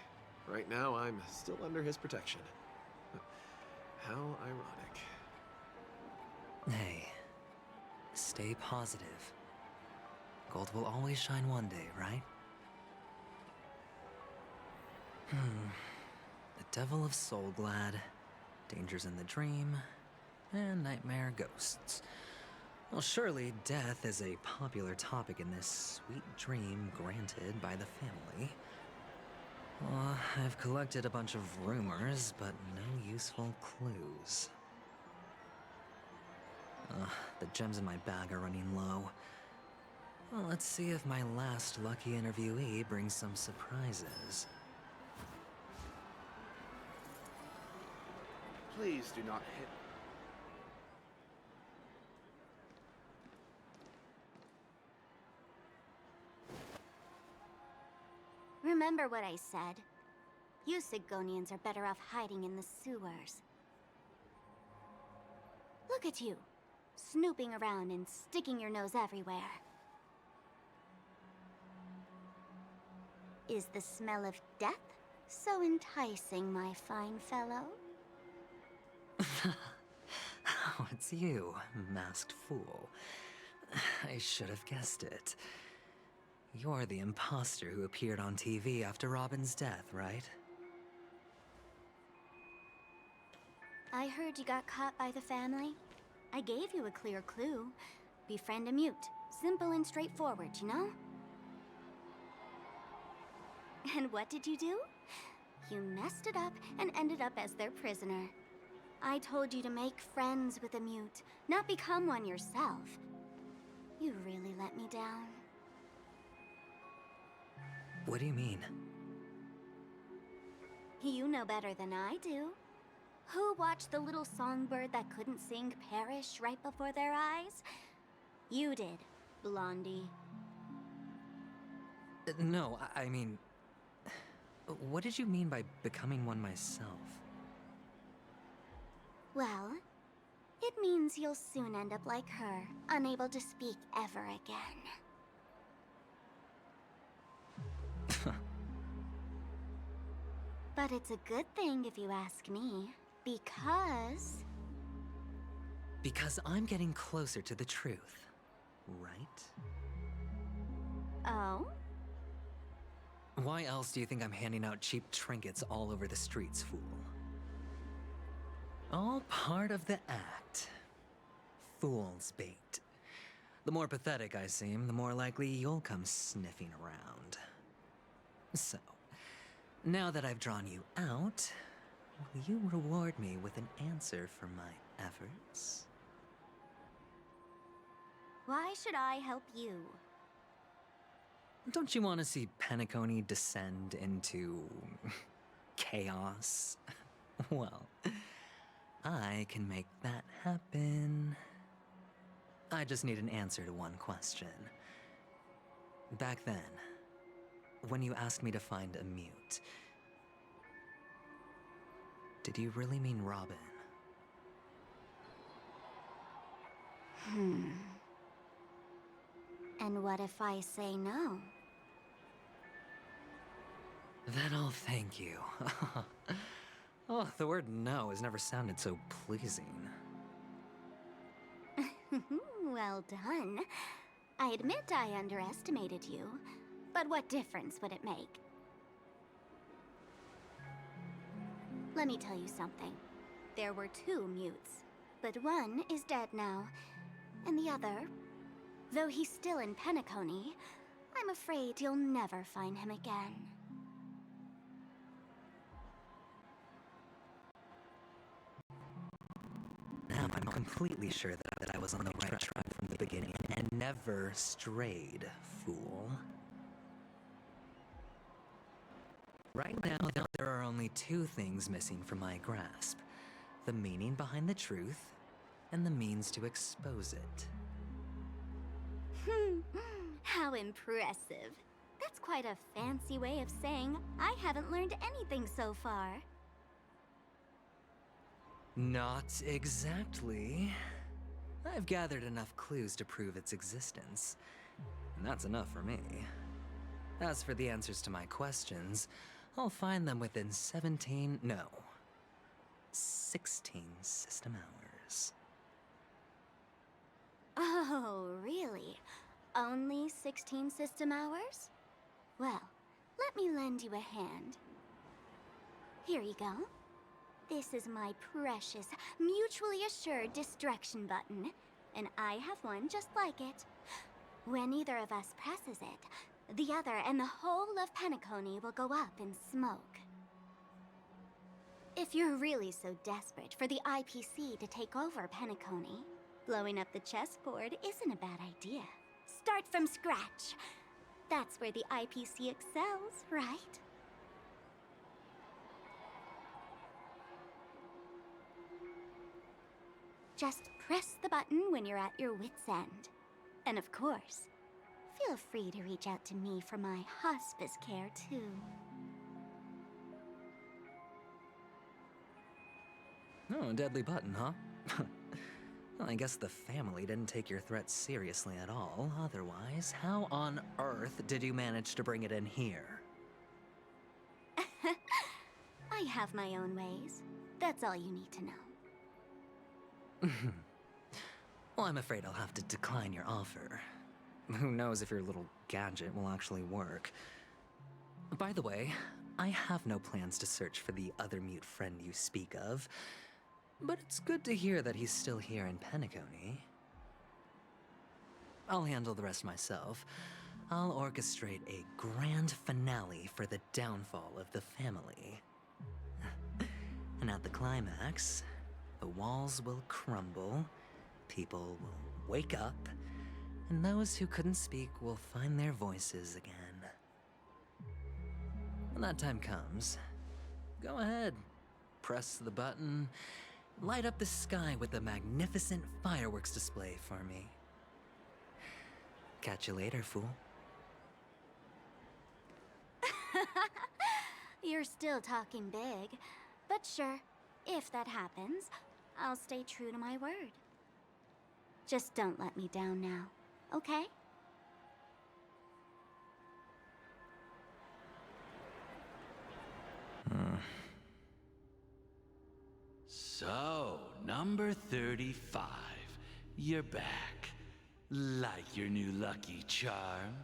right now I'm still under his protection. How ironic. Hey, stay positive. Gold will always shine one day, right? The Devil of Soulglad, dangers in the dream, and nightmare ghosts. Well, surely death is a popular topic in this sweet dream granted by the family. Well, I've collected a bunch of rumors, but no useful clues. The gems in my bag are running low. Well, let's see if my last lucky interviewee brings some surprises. Please do not hit. Remember what I said. You Sigonians are better off hiding in the sewers. Look at you, snooping around and sticking your nose everywhere. Is the smell of death so enticing, my fine fellow? Oh, it's you, masked fool. I should have guessed it. You're the imposter who appeared on TV after Robin's death, right? I heard you got caught by the family. I gave you a clear clue. Befriend a mute. Simple and straightforward, you know? And what did you do? You messed it up and ended up as their prisoner. I told you to make friends with a mute, not become one yourself. You really let me down. What do you mean? You know better than I do. Who watched the little songbird that couldn't sing perish right before their eyes? You did, Blondie. No, I mean... What did you mean by becoming one myself? Well, it means you'll soon end up like her, unable to speak ever again. But it's a good thing if you ask me, because... Because I'm getting closer to the truth, right? Oh? Why else do you think I'm handing out cheap trinkets all over the streets, fool? All part of the act. Fool's bait. The more pathetic I seem, the more likely you'll come sniffing around. So, now that I've drawn you out, will you reward me with an answer for my efforts? Why should I help you? Don't you want to see Penacony descend into... chaos? Well, I can make that happen. I just need an answer to one question. Back then, when you asked me to find a mute, did you really mean Robin? And what if I say no? Then I'll thank you. Oh, the word no has never sounded so pleasing. Well done. I admit I underestimated you, but what difference would it make? Let me tell you something. There were 2 mutes, but one is dead now, and the other, though he's still in Penacony, I'm afraid you'll never find him again. Now I'm completely sure that I was on the right track from the beginning and never strayed, fool. Right now, there are only 2 things missing from my grasp. The meaning behind the truth, and the means to expose it. How impressive. That's quite a fancy way of saying I haven't learned anything so far. Not exactly. I've gathered enough clues to prove its existence, and that's enough for me. As for the answers to my questions, I'll find them within 16 system hours. Oh, really? Only 16 system hours? Well, let me lend you a hand. Here you go. This is my precious, mutually assured destruction button, and I have one just like it. When either of us presses it, the other and the whole of Penacony will go up in smoke. If you're really so desperate for the IPC to take over Penacony, blowing up the chessboard isn't a bad idea. Start from scratch. That's where the IPC excels, right? Just press the button when you're at your wit's end. And of course, feel free to reach out to me for my hospice care, too. Oh, a deadly button, huh? Well, I guess the family didn't take your threat seriously at all. Otherwise, how on earth did you manage to bring it in here? I have my own ways. That's all you need to know. Well, I'm afraid I'll have to decline your offer. Who knows if your little gadget will actually work. By the way, I have no plans to search for the other mute friend you speak of, but it's good to hear that he's still here in Penacony. I'll handle the rest myself. I'll orchestrate a grand finale for the downfall of the family. And at the climax, the walls will crumble, people will wake up, and those who couldn't speak will find their voices again. When that time comes, go ahead, press the button, light up the sky with a magnificent fireworks display for me. Catch you later, fool. You're still talking big, but sure, if that happens, I'll stay true to my word. Just don't let me down now, okay? So, number 35. You're back. Like your new lucky charm?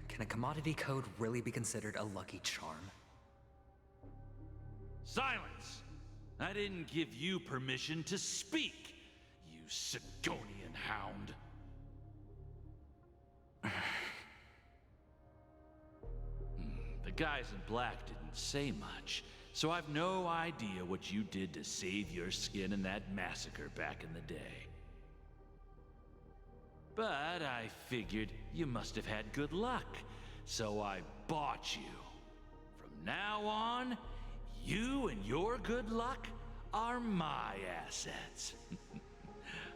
Can a commodity code really be considered a lucky charm? Silence! I didn't give you permission to speak, you Sigonian hound. The guys in black didn't say much, so I've no idea what you did to save your skin in that massacre back in the day. But I figured you must have had good luck, so I bought you. From now on, You and your good luck are my assets.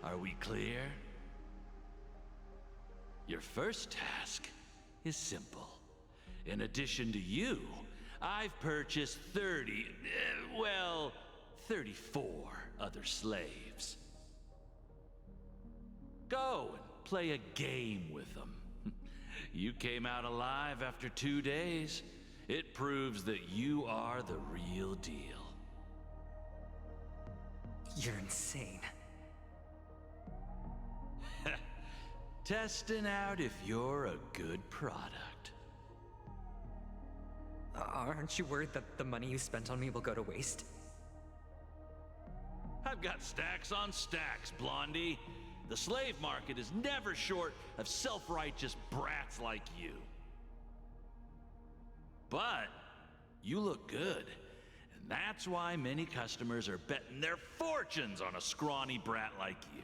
Are we clear? Your first task is simple. In addition to you, I've purchased 34 other slaves. Go and play a game with them. You came out alive after 2 days. It proves that you are the real deal. You're insane. Testing out if you're a good product. Aren't you worried that the money you spent on me will go to waste? I've got stacks on stacks, Blondie. The slave market is never short of self-righteous brats like you. But you look good, and that's why many customers are betting their fortunes on a scrawny brat like you.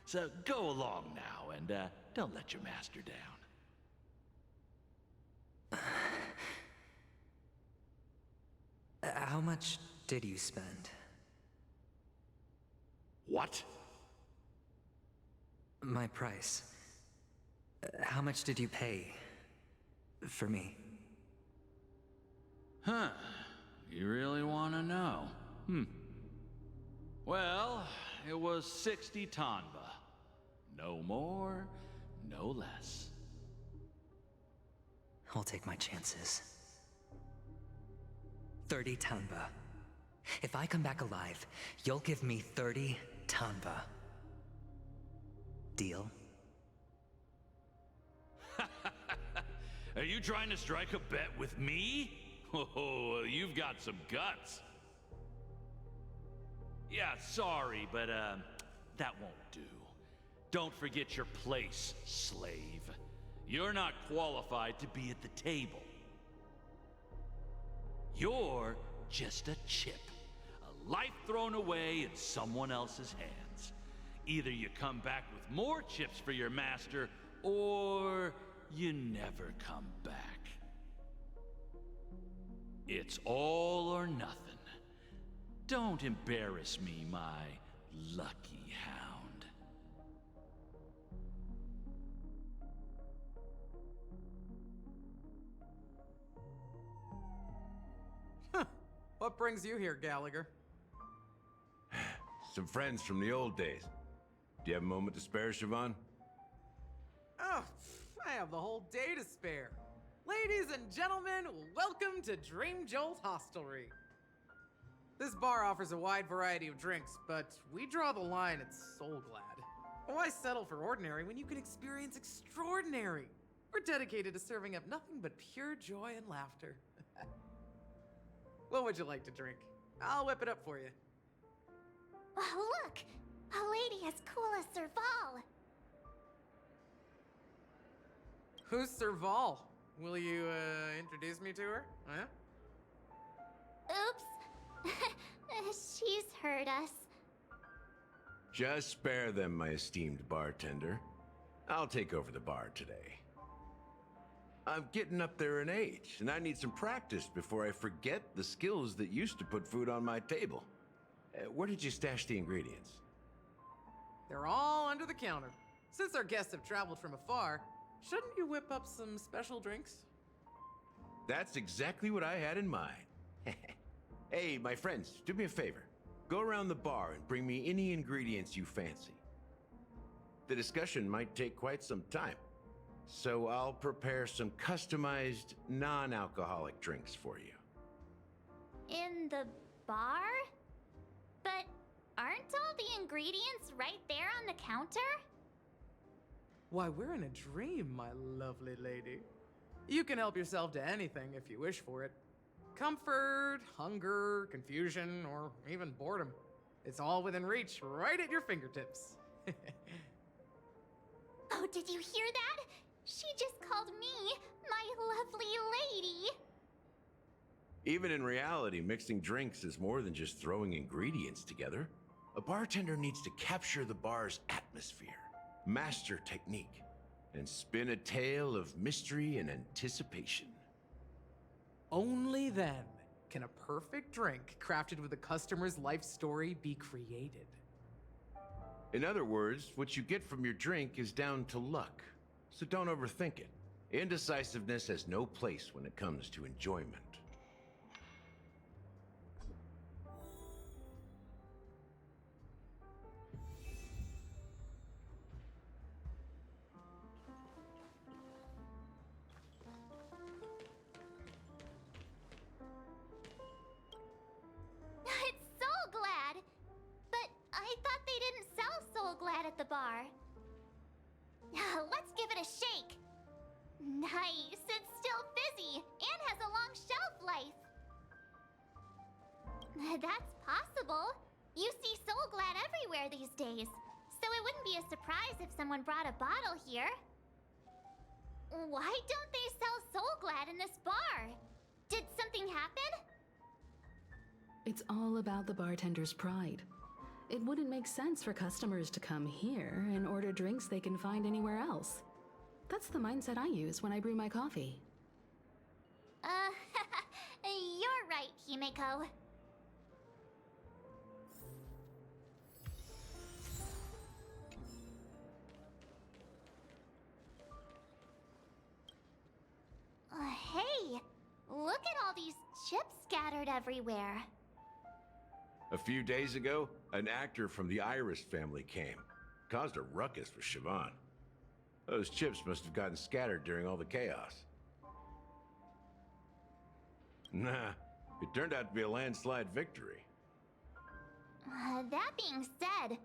So go along now and don't let your master down. How much did you spend? What? My price. How much did you pay for me? Huh. You really want to know? Well, it was 60 tanba. No more, no less. I'll take my chances. 30 tanba. If I come back alive, you'll give me 30 tanba. Deal? Are you trying to strike a bet with me? Oh, you've got some guts. Yeah, sorry, but that won't do. Don't forget your place, slave. You're not qualified to be at the table. You're just a chip. A life thrown away in someone else's hands. Either you come back with more chips for your master, or you never come back. It's all or nothing. Don't embarrass me, my lucky hound. What brings you here, Gallagher? Some friends from the old days. Do you have a moment to spare, Siobhan? Oh, I have the whole day to spare. Ladies and gentlemen, welcome to Dream Jolt Hostelry. This bar offers a wide variety of drinks, but we draw the line at Soul Glad. Why settle for ordinary when you can experience extraordinary? We're dedicated to serving up nothing but pure joy and laughter. What would you like to drink? I'll whip it up for you. Oh, look! A lady as cool as Serval. Who's Serval? Will you, introduce me to her? Huh? Oops. She's heard us. Just spare them, my esteemed bartender. I'll take over the bar today. I'm getting up there in age, and I need some practice before I forget the skills that used to put food on my table. Where did you stash the ingredients? They're all under the counter. Since our guests have traveled from afar, shouldn't you whip up some special drinks? That's exactly what I had in mind. Hey, my friends, do me a favor. Go around the bar and bring me any ingredients you fancy. The discussion might take quite some time, so I'll prepare some customized, non-alcoholic drinks for you. In the bar? But aren't all the ingredients right there on the counter? Why, we're in a dream, my lovely lady. You can help yourself to anything if you wish for it. Comfort, hunger, confusion, or even boredom. It's all within reach, right at your fingertips. Oh, did you hear that? She just called me my lovely lady. Even in reality, mixing drinks is more than just throwing ingredients together. A bartender needs to capture the bar's atmosphere, master technique, and spin a tale of mystery and anticipation. Only then can a perfect drink crafted with a customer's life story be created? In other words, what you get from your drink is down to luck. So don't overthink it. Indecisiveness has no place when it comes to enjoyment. It's Soul Glad! But I thought they didn't sell Soul Glad at the bar. Let's give it a shake. Nice, it's still fizzy and has a long shelf life. That's possible. You see Soul Glad everywhere these days, so it wouldn't be a surprise if someone brought a bottle here. Why don't they sell Soul Glad in this bar? Did something happen? It's all about the bartender's pride. It wouldn't make sense for customers to come here and order drinks they can find anywhere else. That's the mindset I use when I brew my coffee. You're right, Himeko. Hey, look at all these chips scattered everywhere. A few days ago, an actor from the Iris family came. Caused a ruckus for Siobhan. Those chips must have gotten scattered during all the chaos. Nah, it turned out to be a landslide victory. That being said,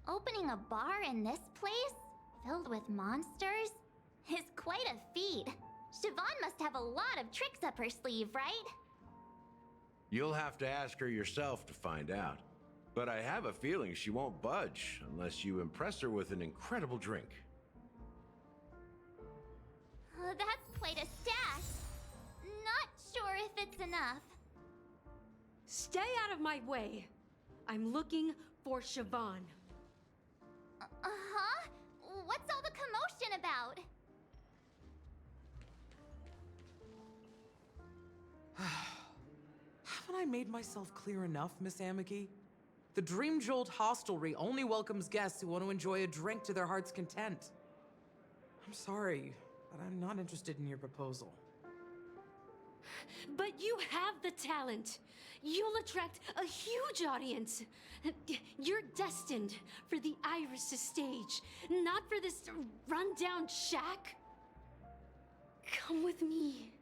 opening a bar in this place, filled with monsters, is quite a feat. Siobhan must have a lot of tricks up her sleeve, right? You'll have to ask her yourself to find out. But I have a feeling she won't budge unless you impress her with an incredible drink. That's quite a stash. Not sure if it's enough. Stay out of my way. I'm looking for Siobhan. Uh-huh? What's all the commotion about? Haven't I made myself clear enough, Miss Amiki? The Dream Jolt Hostelry only welcomes guests who want to enjoy a drink to their heart's content. I'm sorry, but I'm not interested in your proposal. But you have the talent. You'll attract a huge audience. You're destined for the Iris stage, not for this rundown shack. Come with me.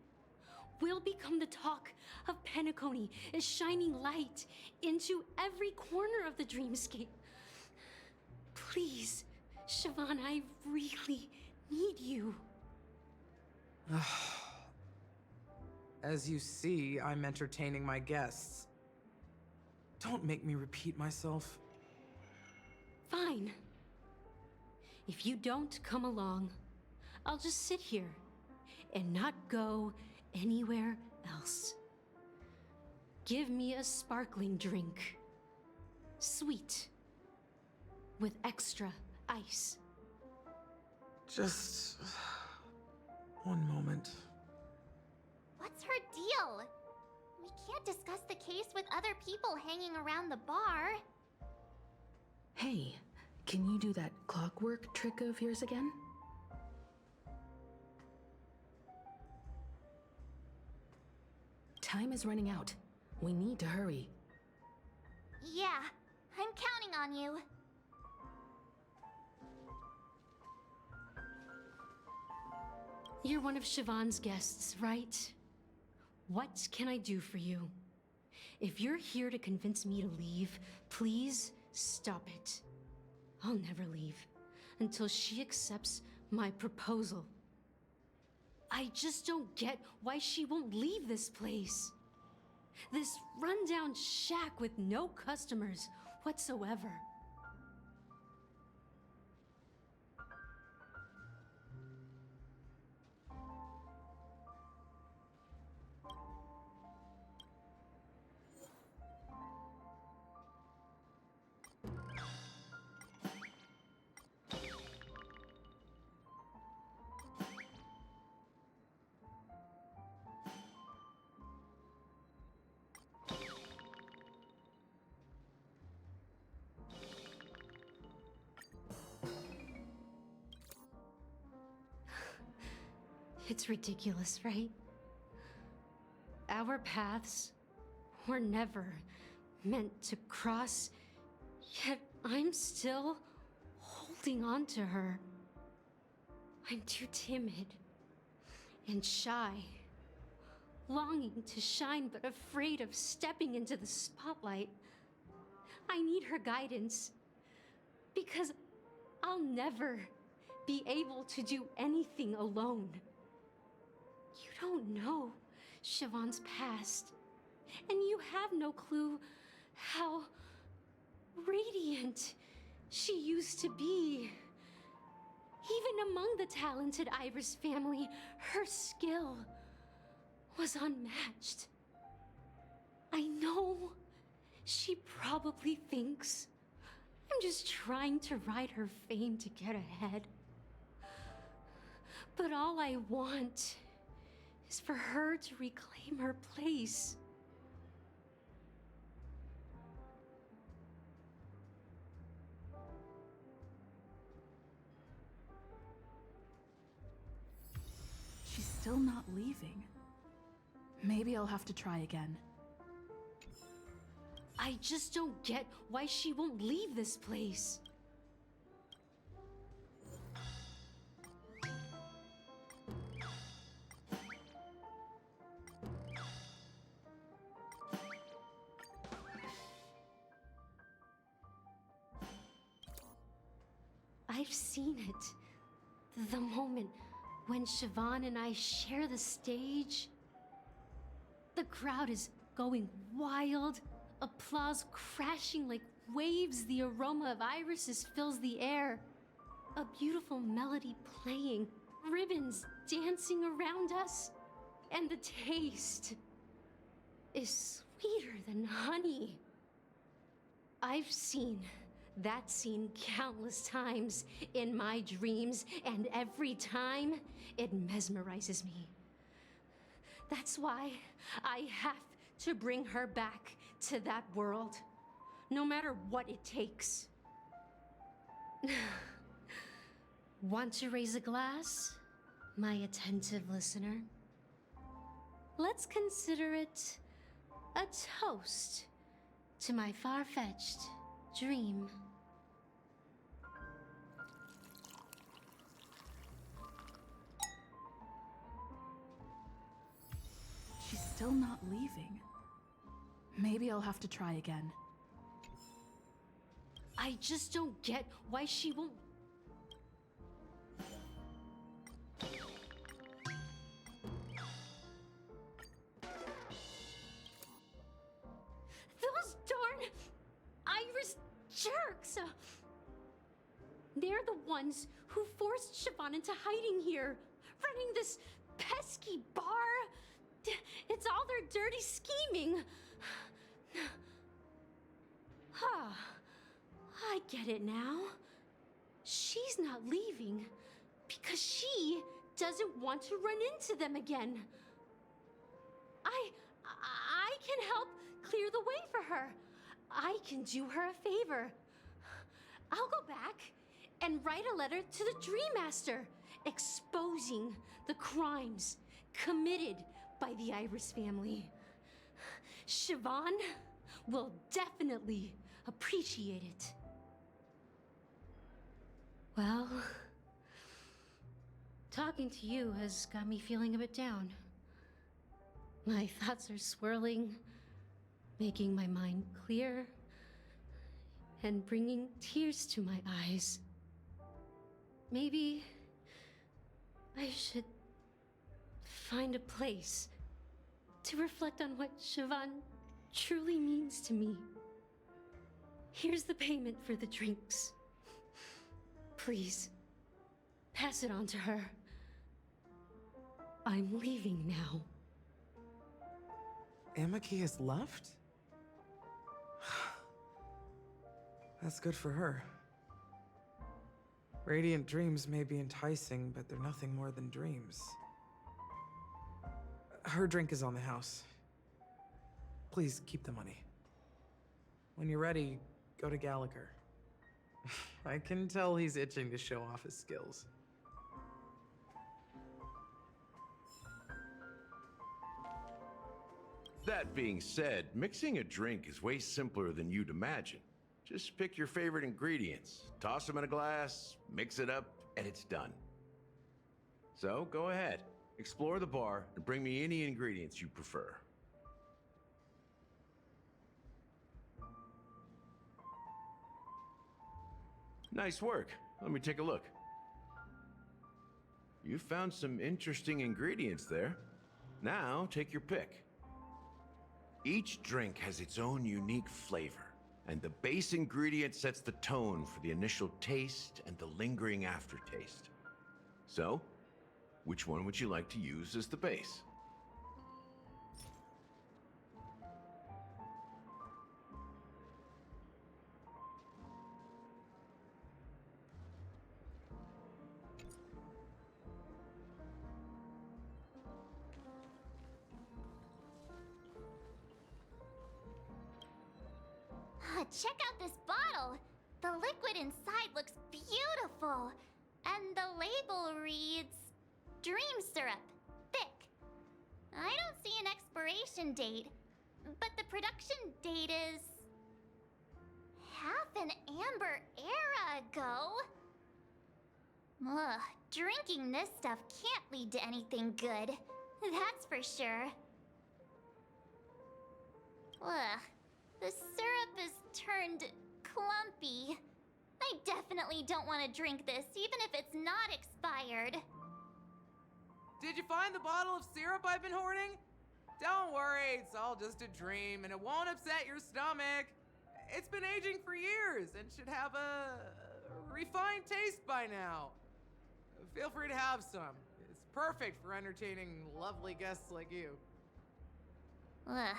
We'll become the talk of Penacony, a shining light into every corner of the dreamscape. Please, Siobhan, I really need you. As you see, I'm entertaining my guests. Don't make me repeat myself. Fine. If you don't come along, I'll just sit here and not go anywhere else. Give me a sparkling drink. Sweet. With extra ice. Just one moment. What's her deal? We can't discuss the case with other people hanging around the bar. Hey, can you do that clockwork trick of yours again? Time is running out. We need to hurry. Yeah, I'm counting on you. You're one of Siobhan's guests, right? What can I do for you? If you're here to convince me to leave, please stop it. I'll never leave until she accepts my proposal. I just don't get why she won't leave this place. This rundown shack with no customers whatsoever. It's ridiculous, right? Our paths were never meant to cross, yet I'm still holding on to her. I'm too timid and shy, longing to shine but afraid of stepping into the spotlight. I need her guidance, because I'll never be able to do anything alone. You don't know Siobhan's past, and you have no clue how radiant she used to be. Even among the talented Iris family, her skill was unmatched. I know she probably thinks I'm just trying to ride her fame to get ahead. But all I want is for her to reclaim her place. She's still not leaving. Maybe I'll have to try again. I just don't get why she won't leave this place. I've seen it. The moment when Siobhan and I share the stage. The crowd is going wild, applause crashing like waves, the aroma of irises fills the air. A beautiful melody playing, ribbons dancing around us, and the taste is sweeter than honey. I've seen that scene countless times in my dreams, and every time it mesmerizes me. That's why I have to bring her back to that world, no matter what it takes. Want to raise a glass, my attentive listener? Let's consider it a toast to my far-fetched dream. She's still not leaving. Maybe I'll have to try again. I just don't get why she won't. Those darn Iris jerks! They're the ones who forced Siobhan into hiding here, running this pesky bar. It's all their dirty scheming. I get it now. She's not leaving because she doesn't want to run into them again. I can help clear the way for her. I can do her a favor. I'll go back and write a letter to the Dream Master exposing the crimes committed by the Iris family. Siobhan will definitely appreciate it. Well, talking to you has got me feeling a bit down. My thoughts are swirling, making my mind clear, and bringing tears to my eyes. Maybe I should find a place to reflect on what Siobhan truly means to me. Here's the payment for the drinks. Please, pass it on to her. I'm leaving now. Amaki has left? That's good for her. Radiant dreams may be enticing, but they're nothing more than dreams. Her drink is on the house. Please keep the money. When you're ready, go to Gallagher. I can tell he's itching to show off his skills. That being said, mixing a drink is way simpler than you'd imagine. Just pick your favorite ingredients, toss them in a glass, mix it up, and it's done. So go ahead, explore the bar, and bring me any ingredients you prefer. Nice work. Let me take a look. You found some interesting ingredients there. Now, take your pick. Each drink has its own unique flavor, and the base ingredient sets the tone for the initial taste and the lingering aftertaste. So, which one would you like to use as the base? Check out this bottle! The liquid inside looks beautiful. And the label reads... Dream syrup. Thick. I don't see an expiration date, but the production date is... half an amber era ago. Ugh, drinking this stuff can't lead to anything good. That's for sure. Ugh. The syrup is turned clumpy. I definitely don't want to drink this, even if it's not expired. Did you find the bottle of syrup I've been hoarding? Don't worry, it's all just a dream and it won't upset your stomach. It's been aging for years and should have a refined taste by now. Feel free to have some. It's perfect for entertaining lovely guests like you. Ugh.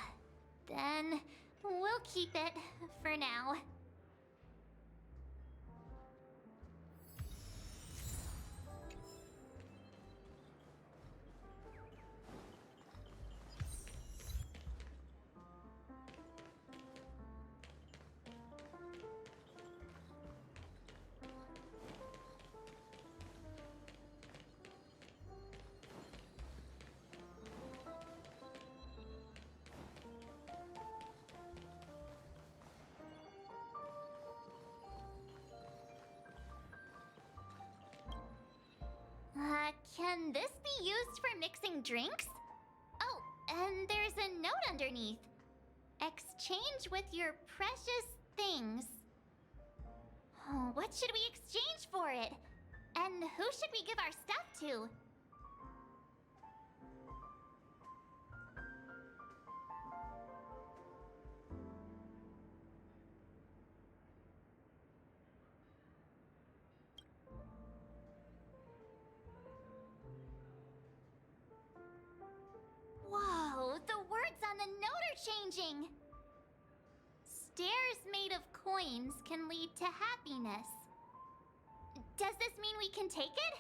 Then... we'll keep it for now. Can this be used for mixing drinks? Oh, and there's a note underneath. Exchange with your precious things. Oh, what should we exchange for it? And who should we give our stuff to? Whoa, the words on the note are changing! Stairs made of coins can lead to happiness. Does this mean we can take it?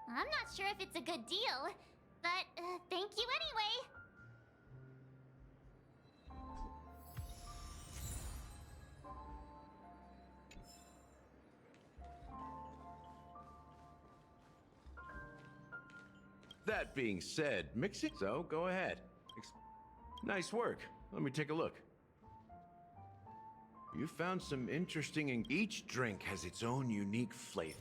I'm not sure if it's a good deal, but thank you anyway. That being said, mixing. So go ahead. Nice work. Let me take a look. You found some interesting. Each drink has its own unique flavor.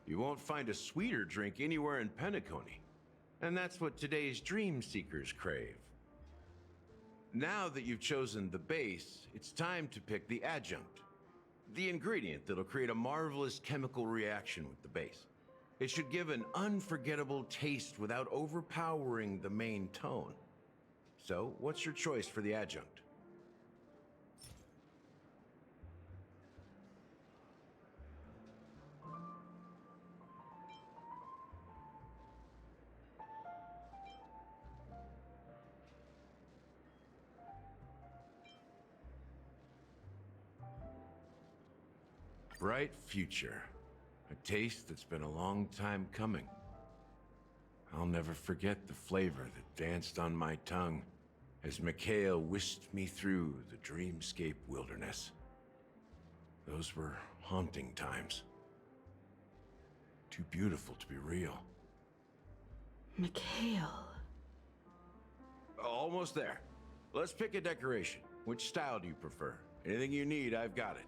You won't find a sweeter drink anywhere in Penacony. And that's what today's dream seekers crave. Now that you've chosen the base, it's time to pick the adjunct. The ingredient that'll create a marvelous chemical reaction with the base. It should give an unforgettable taste without overpowering the main tone. So, what's your choice for the adjunct? Bright future. A taste that's been a long time coming. I'll never forget the flavor that danced on my tongue as Mikhail whisked me through the dreamscape wilderness. Those were haunting times. Too beautiful to be real. Mikhail. Almost there. Let's pick a decoration. Which style do you prefer? Anything you need, I've got it.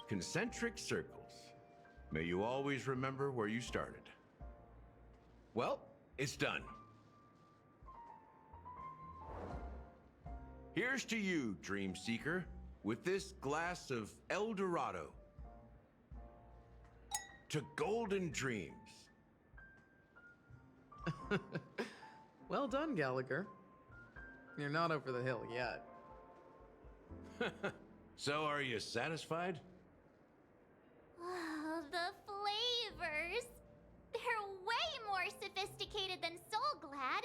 Concentric circles. May you always remember where you started. Well, it's done. Here's to you, Dream Seeker, with this glass of El Dorado. To golden dreams. Well done, Gallagher. You're not over the hill yet. So, are you satisfied? Oh, the flavors! They're way more sophisticated than Soul Glad.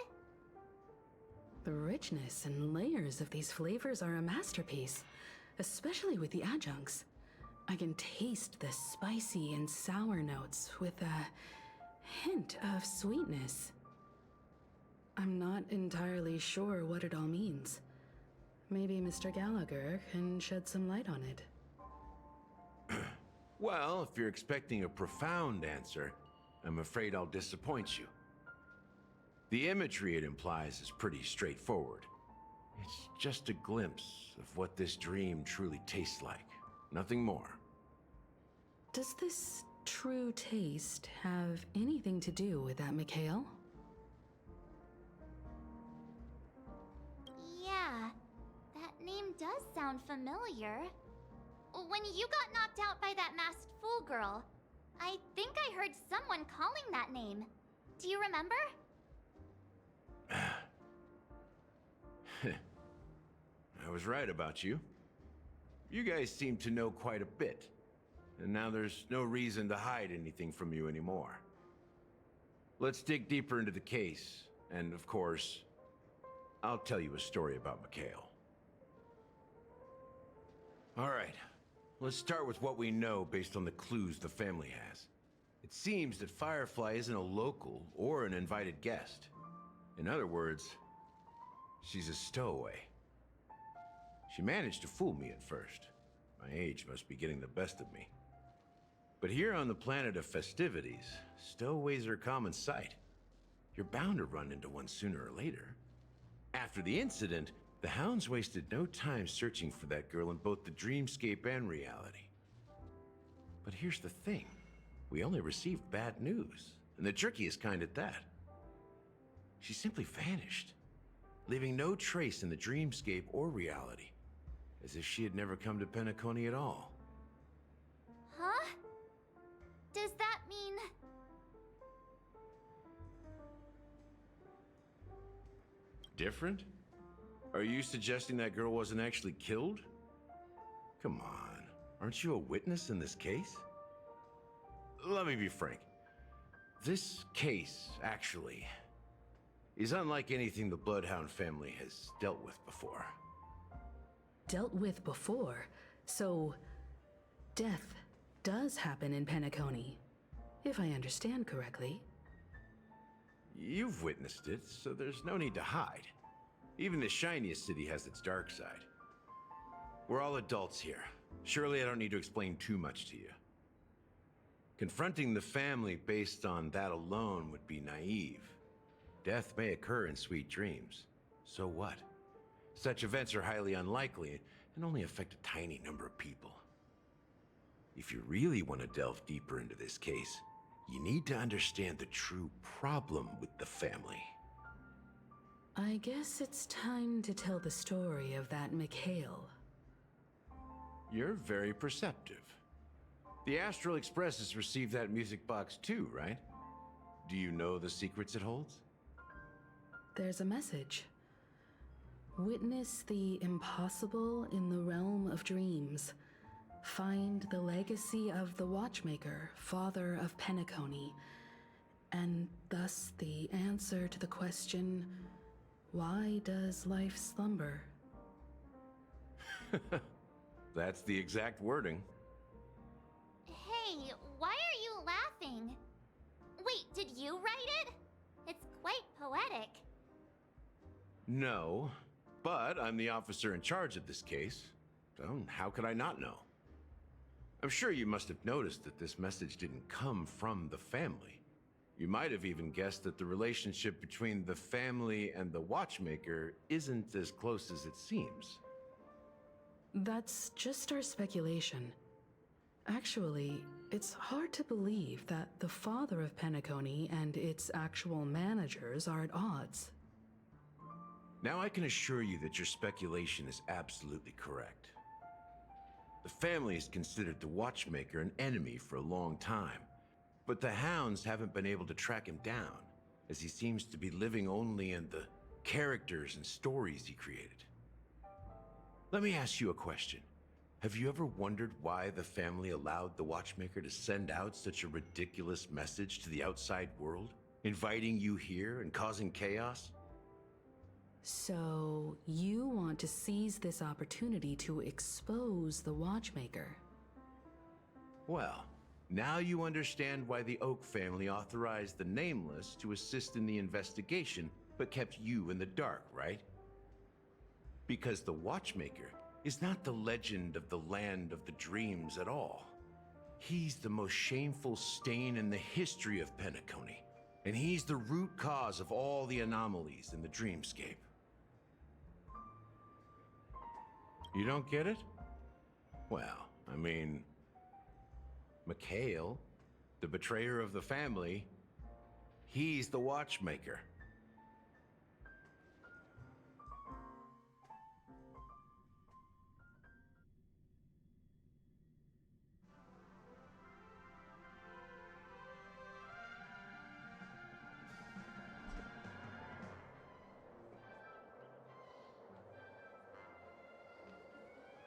The richness and layers of these flavors are a masterpiece, especially with the adjuncts. I can taste the spicy and sour notes with a hint of sweetness. I'm not entirely sure what it all means. Maybe Mr. Gallagher can shed some light on it. Well, if you're expecting a profound answer, I'm afraid I'll disappoint you. The imagery it implies is pretty straightforward. It's just a glimpse of what this dream truly tastes like. Nothing more. Does this true taste have anything to do with that, Mikhail? Yeah, that name does sound familiar. When you got knocked out by that masked fool girl, I think I heard someone calling that name. Do you remember? I was right about you. You guys seem to know quite a bit, and now there's no reason to hide anything from you anymore. Let's dig deeper into the case, and of course, I'll tell you a story about Mikhail. All right, let's start with what we know based on the clues the family has. It seems that Firefly isn't a local or an invited guest. In other words, she's a stowaway. She managed to fool me at first. My age must be getting the best of me. But here on the planet of festivities, stowaways are a common sight. You're bound to run into one sooner or later. After the incident, the hounds wasted no time searching for that girl in both the dreamscape and reality. But here's the thing. We only received bad news, and the trickiest kind at that. She simply vanished, leaving no trace in the dreamscape or reality, as if she had never come to Penacony at all. Huh? Does that mean... Different? Are you suggesting that girl wasn't actually killed? Come on, aren't you a witness in this case? Let me be frank. This case, actually, is unlike anything the Bloodhound family has dealt with before. Dealt with before? So, death does happen in Penacony, if I understand correctly. You've witnessed it, so there's no need to hide. Even the shiniest city has its dark side. We're all adults here. Surely I don't need to explain too much to you. Confronting the family based on that alone would be naive. Death may occur in sweet dreams. So what? Such events are highly unlikely and only affect a tiny number of people. If you really want to delve deeper into this case, you need to understand the true problem with the family. I guess it's time to tell the story of that Mikhail. You're very perceptive. The Astral Express has received that music box too, right? Do you know the secrets it holds? There's a message. Witness the impossible in the realm of dreams. Find the legacy of the Watchmaker, father of Penacony, and thus the answer to the question, Why does life slumber? That's the exact wording. Hey, why are you laughing? Wait, did you write it? It's quite poetic. No, but I'm the officer in charge of this case. So how could I not know? I'm sure you must have noticed that this message didn't come from the family. You might have even guessed that the relationship between the family and the watchmaker isn't as close as it seems. That's just our speculation. Actually, it's hard to believe that the father of Penacony and its actual managers are at odds. Now I can assure you that your speculation is absolutely correct. The family has considered the watchmaker an enemy for a long time, but the hounds haven't been able to track him down, as he seems to be living only in the characters and stories he created. Let me ask you a question. Have you ever wondered why the family allowed the watchmaker to send out such a ridiculous message to the outside world, inviting you here and causing chaos? So, you want to seize this opportunity to expose the watchmaker? Well, now you understand why the Oak family authorized the Nameless to assist in the investigation, but kept you in the dark, right? Because the watchmaker is not the legend of the land of the dreams at all. He's the most shameful stain in the history of Penacony, and he's the root cause of all the anomalies in the dreamscape. You don't get it? Well, I mean, Mikhail, the betrayer of the family, he's the watchmaker.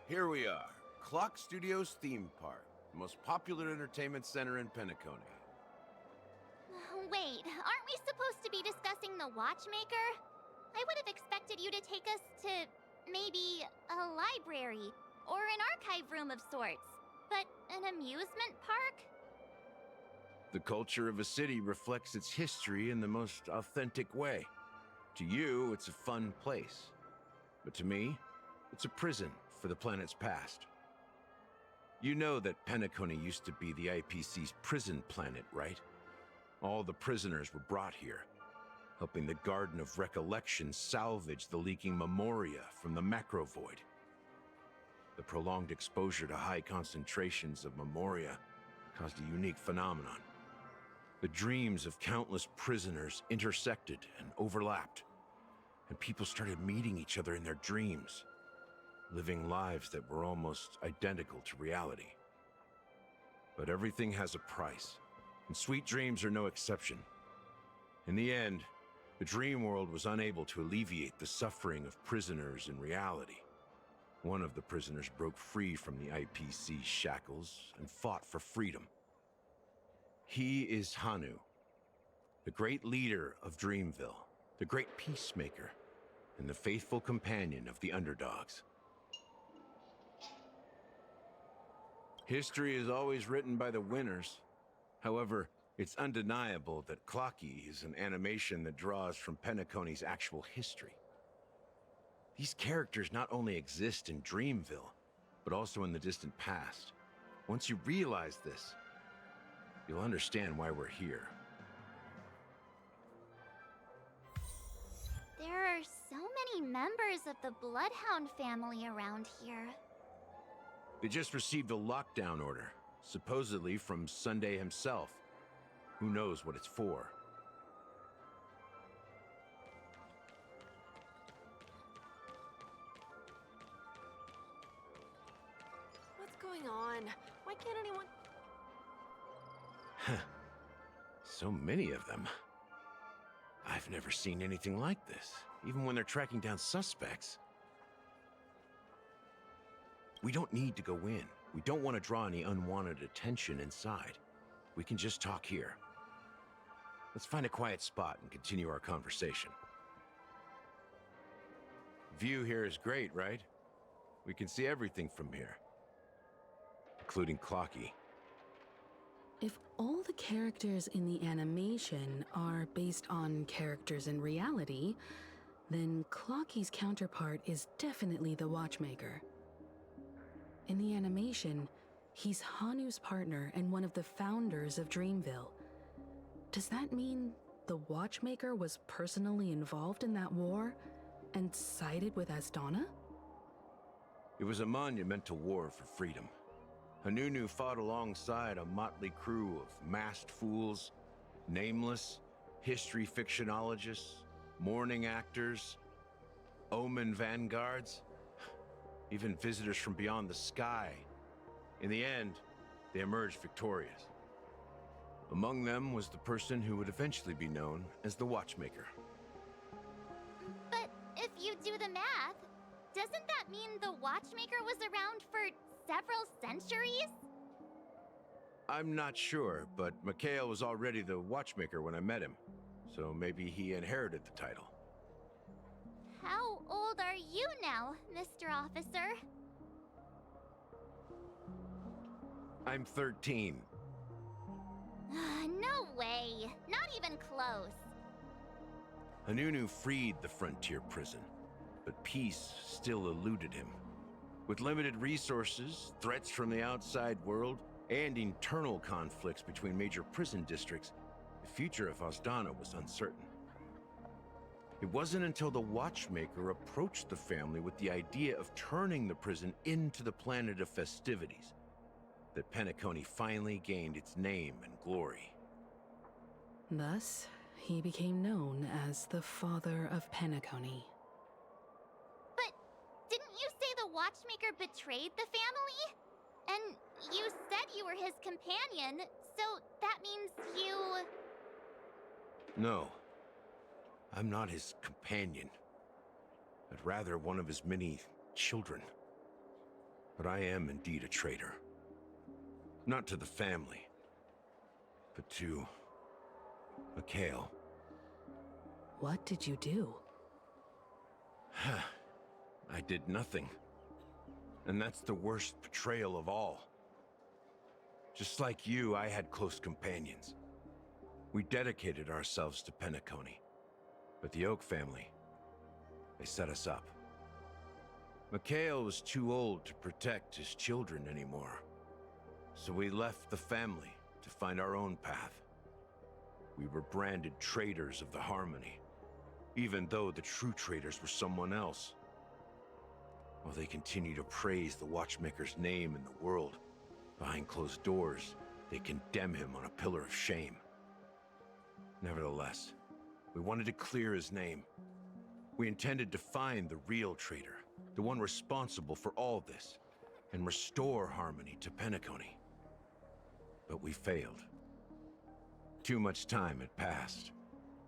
Here we are, Clock Studios theme park, the most popular entertainment center in Penacony. Wait, aren't we supposed to be discussing the watchmaker? I would have expected you to take us to maybe a library or an archive room of sorts, but an amusement park? The culture of a city reflects its history in the most authentic way. To you, it's a fun place. But to me, it's a prison for the planet's past. You know that Penacony used to be the IPC's prison planet, right? All the prisoners were brought here, helping the Garden of Recollection salvage the leaking memoria from the macro void. The prolonged exposure to high concentrations of memoria caused a unique phenomenon. The dreams of countless prisoners intersected and overlapped, and people started meeting each other in their dreams, living lives that were almost identical to reality. But everything has a price, and sweet dreams are no exception. In the end, the dream world was unable to alleviate the suffering of prisoners in reality. One of the prisoners broke free from the IPC's shackles and fought for freedom. He is Hanu, the great leader of Dreamville, the great peacemaker, and the faithful companion of the underdogs. History is always written by the winners. However, it's undeniable that Clocky is an animation that draws from Penacony's actual history. These characters not only exist in Dreamville, but also in the distant past. Once you realize this, you'll understand why we're here. There are so many members of the Bloodhound family around here. They just received a lockdown order, supposedly from Sunday himself. Who knows what it's for? What's going on? Why can't anyone... So many of them. I've never seen anything like this, even when they're tracking down suspects. We don't need to go in. We don't want to draw any unwanted attention inside. We can just talk here. Let's find a quiet spot and continue our conversation. view here is great, right? We can see everything from here, including Clocky. If all the characters in the animation are based on characters in reality, then Clocky's counterpart is definitely the Watchmaker. In the animation, he's Hanu's partner and one of the founders of Dreamville. Does that mean the Watchmaker was personally involved in that war and sided with Asdana? It was a monumental war for freedom. Hanunu fought alongside a motley crew of masked fools, nameless, history fictionologists, mourning actors, omen vanguards, even visitors from beyond the sky. In the end, they emerged victorious. Among them was the person who would eventually be known as the Watchmaker. But if you do the math, doesn't that mean the Watchmaker was around for several centuries? I'm not sure, but Mikhail was already the Watchmaker when I met him, so maybe he inherited the title. How old are you now, Mr. Officer? I'm 13. No way. Not even close. Hanunu freed the frontier prison, but peace still eluded him. With limited resources, threats from the outside world, and internal conflicts between major prison districts, the future of Asdana was uncertain. It wasn't until the Watchmaker approached the family with the idea of turning the prison into the planet of festivities that Penacony finally gained its name and glory. Thus, he became known as the Father of Penacony. But didn't you say the Watchmaker betrayed the family? And you said you were his companion, so that means you... No, I'm not his companion, but rather one of his many children. But I am indeed a traitor. Not to the family, but to Mikhail. What did you do? I did nothing. And that's the worst betrayal of all. Just like you, I had close companions. We dedicated ourselves to Penacony. But the Oak family, they set us up. Mikhail was too old to protect his children anymore. So we left the family to find our own path. We were branded traitors of the Harmony, even though the true traitors were someone else. While they continue to praise the Watchmaker's name in the world, behind closed doors, they condemn him on a pillar of shame. Nevertheless, we wanted to clear his name. We intended to find the real traitor, the one responsible for all this, and restore harmony to Penacony. But we failed. Too much time had passed,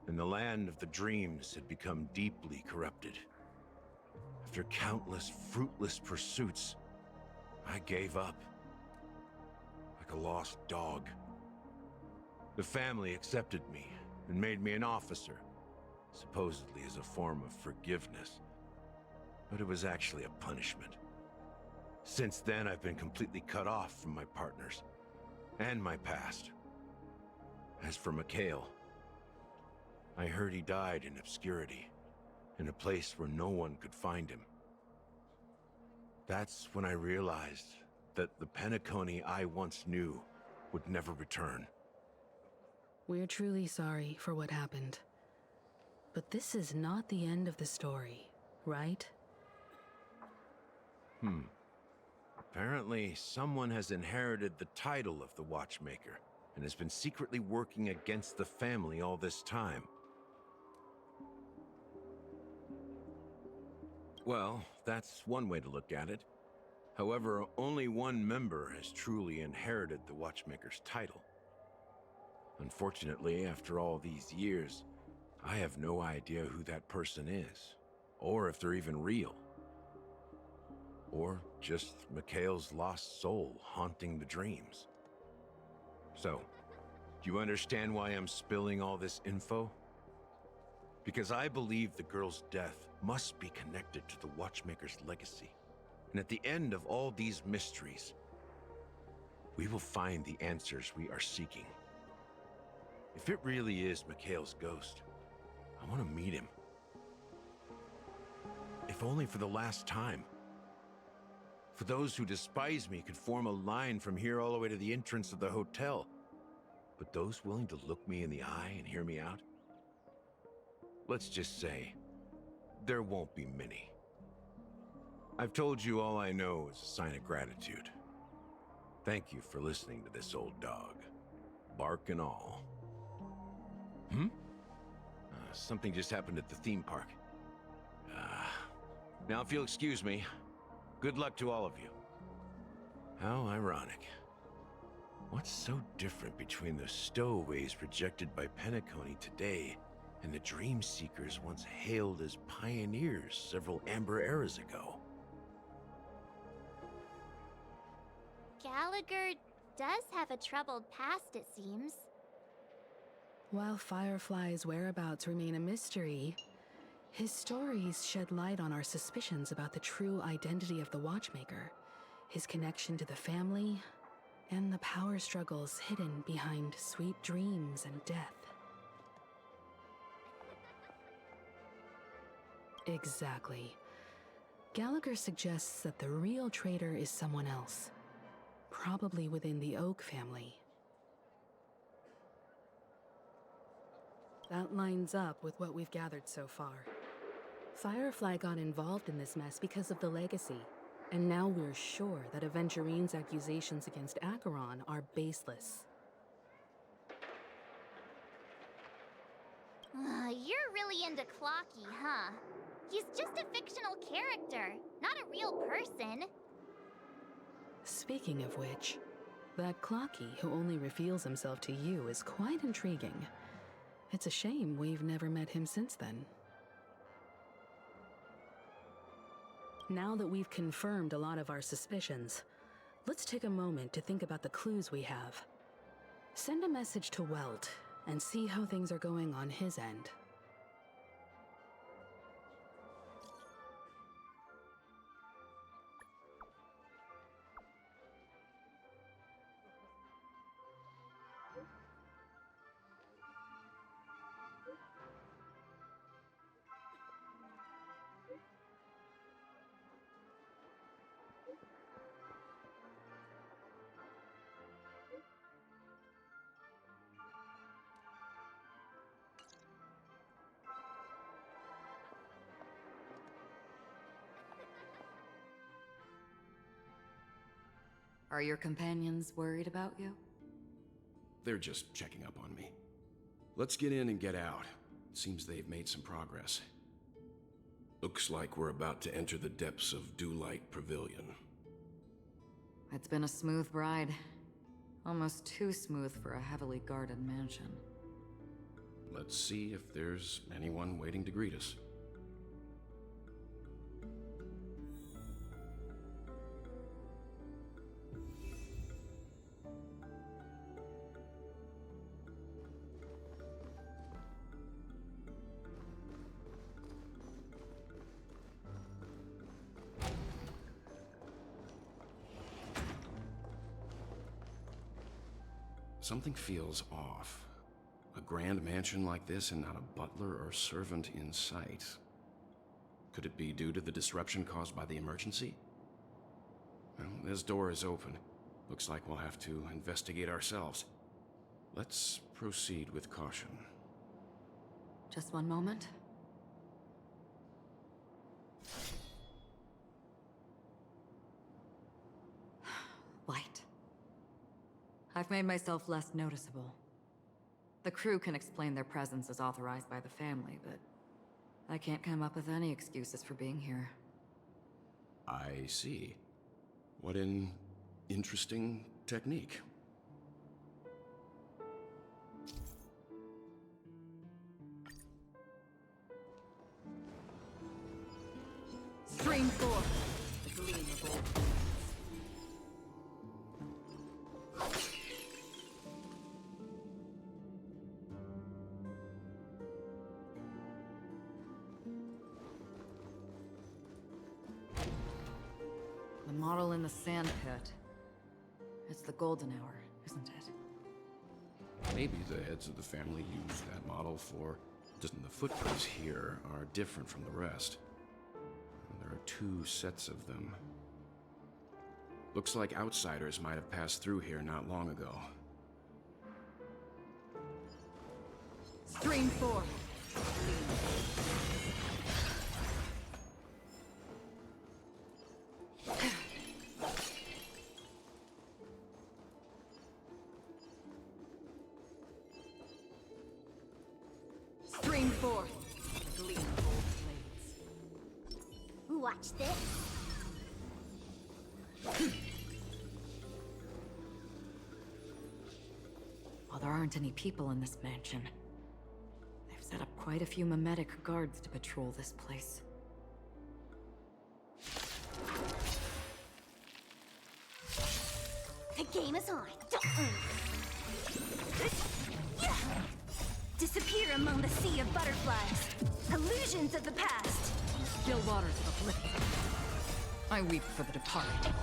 and the land of the dreams had become deeply corrupted. After countless fruitless pursuits, I gave up. Like a lost dog. The family accepted me and made me an officer, supposedly as a form of forgiveness. But it was actually a punishment. Since then, I've been completely cut off from my partners and my past. As for Mikhail, I heard he died in obscurity, in a place where no one could find him. That's when I realized that the Penacony I once knew would never return. We're truly sorry for what happened. But this is not the end of the story, right? Apparently, someone has inherited the title of the Watchmaker and has been secretly working against the family all this time. Well, that's one way to look at it. However, only one member has truly inherited the Watchmaker's title. Unfortunately, after all these years, I have no idea who that person is, or if they're even real. Or just Mikhail's lost soul haunting the dreams. So, do you understand why I'm spilling all this info? Because I believe the girl's death must be connected to the Watchmaker's legacy. And at the end of all these mysteries, we will find the answers we are seeking. If it really is Mikhail's ghost, I want to meet him. If only for the last time. For those who despise me could form a line from here all the way to the entrance of the hotel. But those willing to look me in the eye and hear me out? Let's just say, there won't be many. I've told you all I know is a sign of gratitude. Thank you for listening to this old dog. Bark and all. Something just happened at the theme park. Now if you'll excuse me, good luck to all of you. How ironic. What's so different between the stowaways rejected by Penacony today and the dream seekers once hailed as pioneers several amber eras ago? Gallagher does have a troubled past, it seems. While Firefly's whereabouts remain a mystery, his stories shed light on our suspicions about the true identity of the Watchmaker, his connection to the family, and the power struggles hidden behind sweet dreams and death. Exactly. Gallagher suggests that the real traitor is someone else, probably within the Oak family. That lines up with what we've gathered so far. Firefly got involved in this mess because of the legacy, and now we're sure that Aventurine's accusations against Acheron are baseless. You're really into Clocky, huh? He's just a fictional character, not a real person. Speaking of which, that Clocky who only reveals himself to you is quite intriguing. It's a shame we've never met him since then. Now that we've confirmed a lot of our suspicions, let's take a moment to think about the clues we have. Send a message to Welt and see how things are going on his end. Are your companions worried about you? They're just checking up on me. Let's get in and get out. Seems they've made some progress. Looks like we're about to enter the depths of Dewlight Pavilion. It's been a smooth ride. Almost too smooth for a heavily guarded mansion. Let's see if there's anyone waiting to greet us. Something feels off. A grand mansion like this and not a butler or servant in sight. Could it be due to the disruption caused by the emergency? Well, this door is open. Looks like we'll have to investigate ourselves. Let's proceed with caution. Just one moment. Light. I've made myself less noticeable. The crew can explain their presence as authorized by the family, but I can't come up with any excuses for being here. I see. What an interesting technique. Stream forth the gleam of old things. model in the sand pit. It's the golden hour, isn't it? Maybe the heads of the family used that model for... Just the footprints here are different from the rest. There are 2 sets of them. Looks like outsiders might have passed through here not long ago. Stream 4. Stream 4. Gleaming gold blades. Watch this. While there aren't any people in this mansion, they've set up quite a few mimetic guards to patrol this place. The game is on. Disappear among the sea of butterflies. Illusions of the past. Still waters of oblivion. I weep for the departed.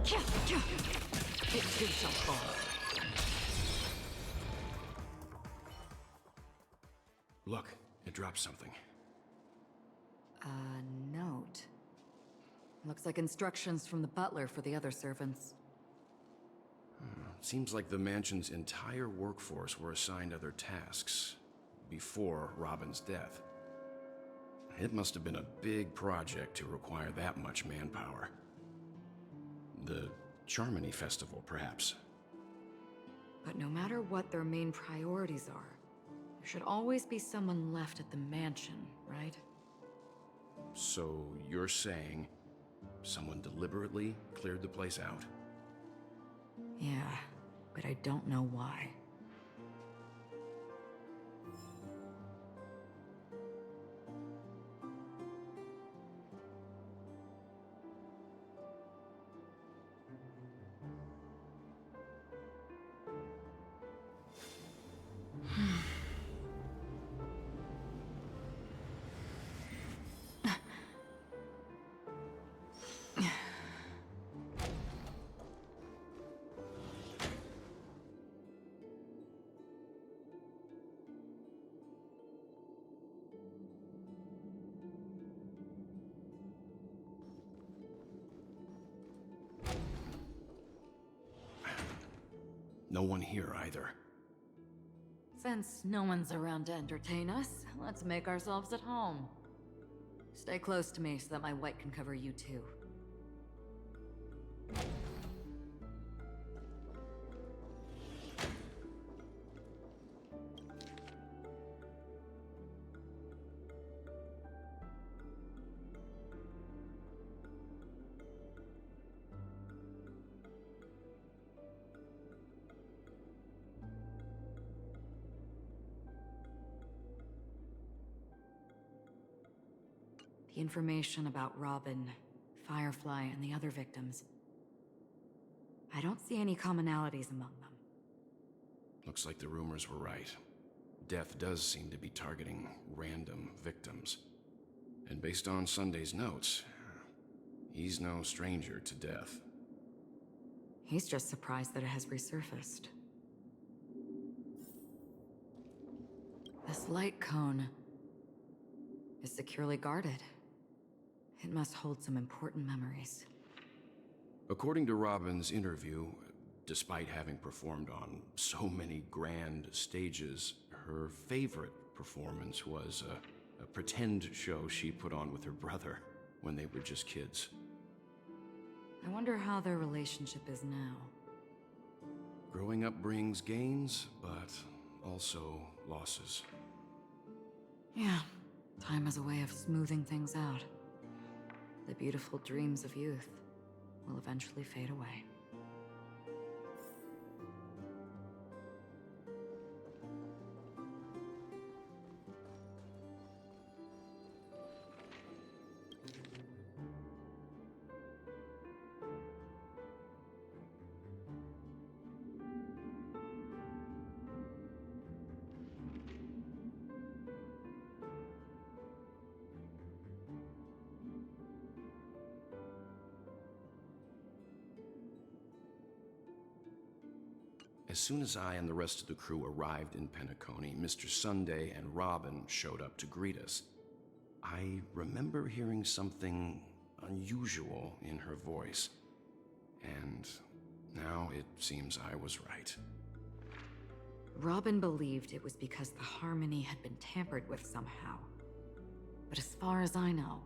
It too shall fall. Look, it dropped something. A note. Looks like instructions from the butler for the other servants. Seems like the mansion's entire workforce were assigned other tasks before Robin's death. It must have been a big project to require that much manpower. The Charmony Festival, perhaps. But no matter what their main priorities are, there should always be someone left at the mansion, right? So you're saying someone deliberately cleared the place out? Yeah, but I don't know why. No one here either. Since no one's around to entertain us, let's make ourselves at home. Stay close to me so that my white can cover you too. The information about Robin, Firefly, and the other victims. I don't see any commonalities among them. Looks like the rumors were right. Death does seem to be targeting random victims. And based on Sunday's notes, he's no stranger to death. He's just surprised that it has resurfaced. This light cone is securely guarded. It must hold some important memories. According to Robin's interview, despite having performed on so many grand stages, her favorite performance was a pretend show she put on with her brother when they were just kids. I wonder how their relationship is now. Growing up brings gains, but also losses. Yeah, time is a way of smoothing things out. The beautiful dreams of youth will eventually fade away. as soon as I and the rest of the crew arrived in Penacony, Mr. Sunday and Robin showed up to greet us. I remember hearing something unusual in her voice, and now it seems I was right. Robin believed it was because the harmony had been tampered with somehow. But as far as I know,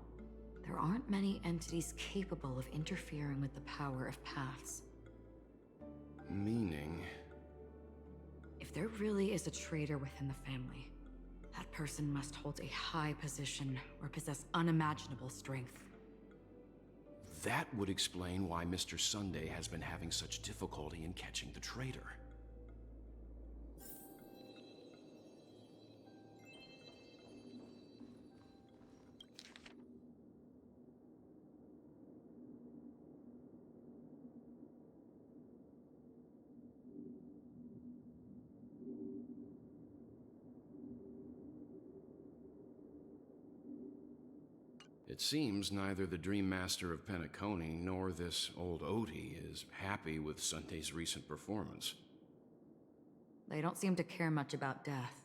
there aren't many entities capable of interfering with the power of paths. Meaning? If there really is a traitor within the family, that person must hold a high position or possess unimaginable strength. That would explain why Mr. Sunday has been having such difficulty in catching the traitor. It seems neither the Dream Master of Penacony nor this old Odie is happy with Sunday's recent performance. They don't seem to care much about death.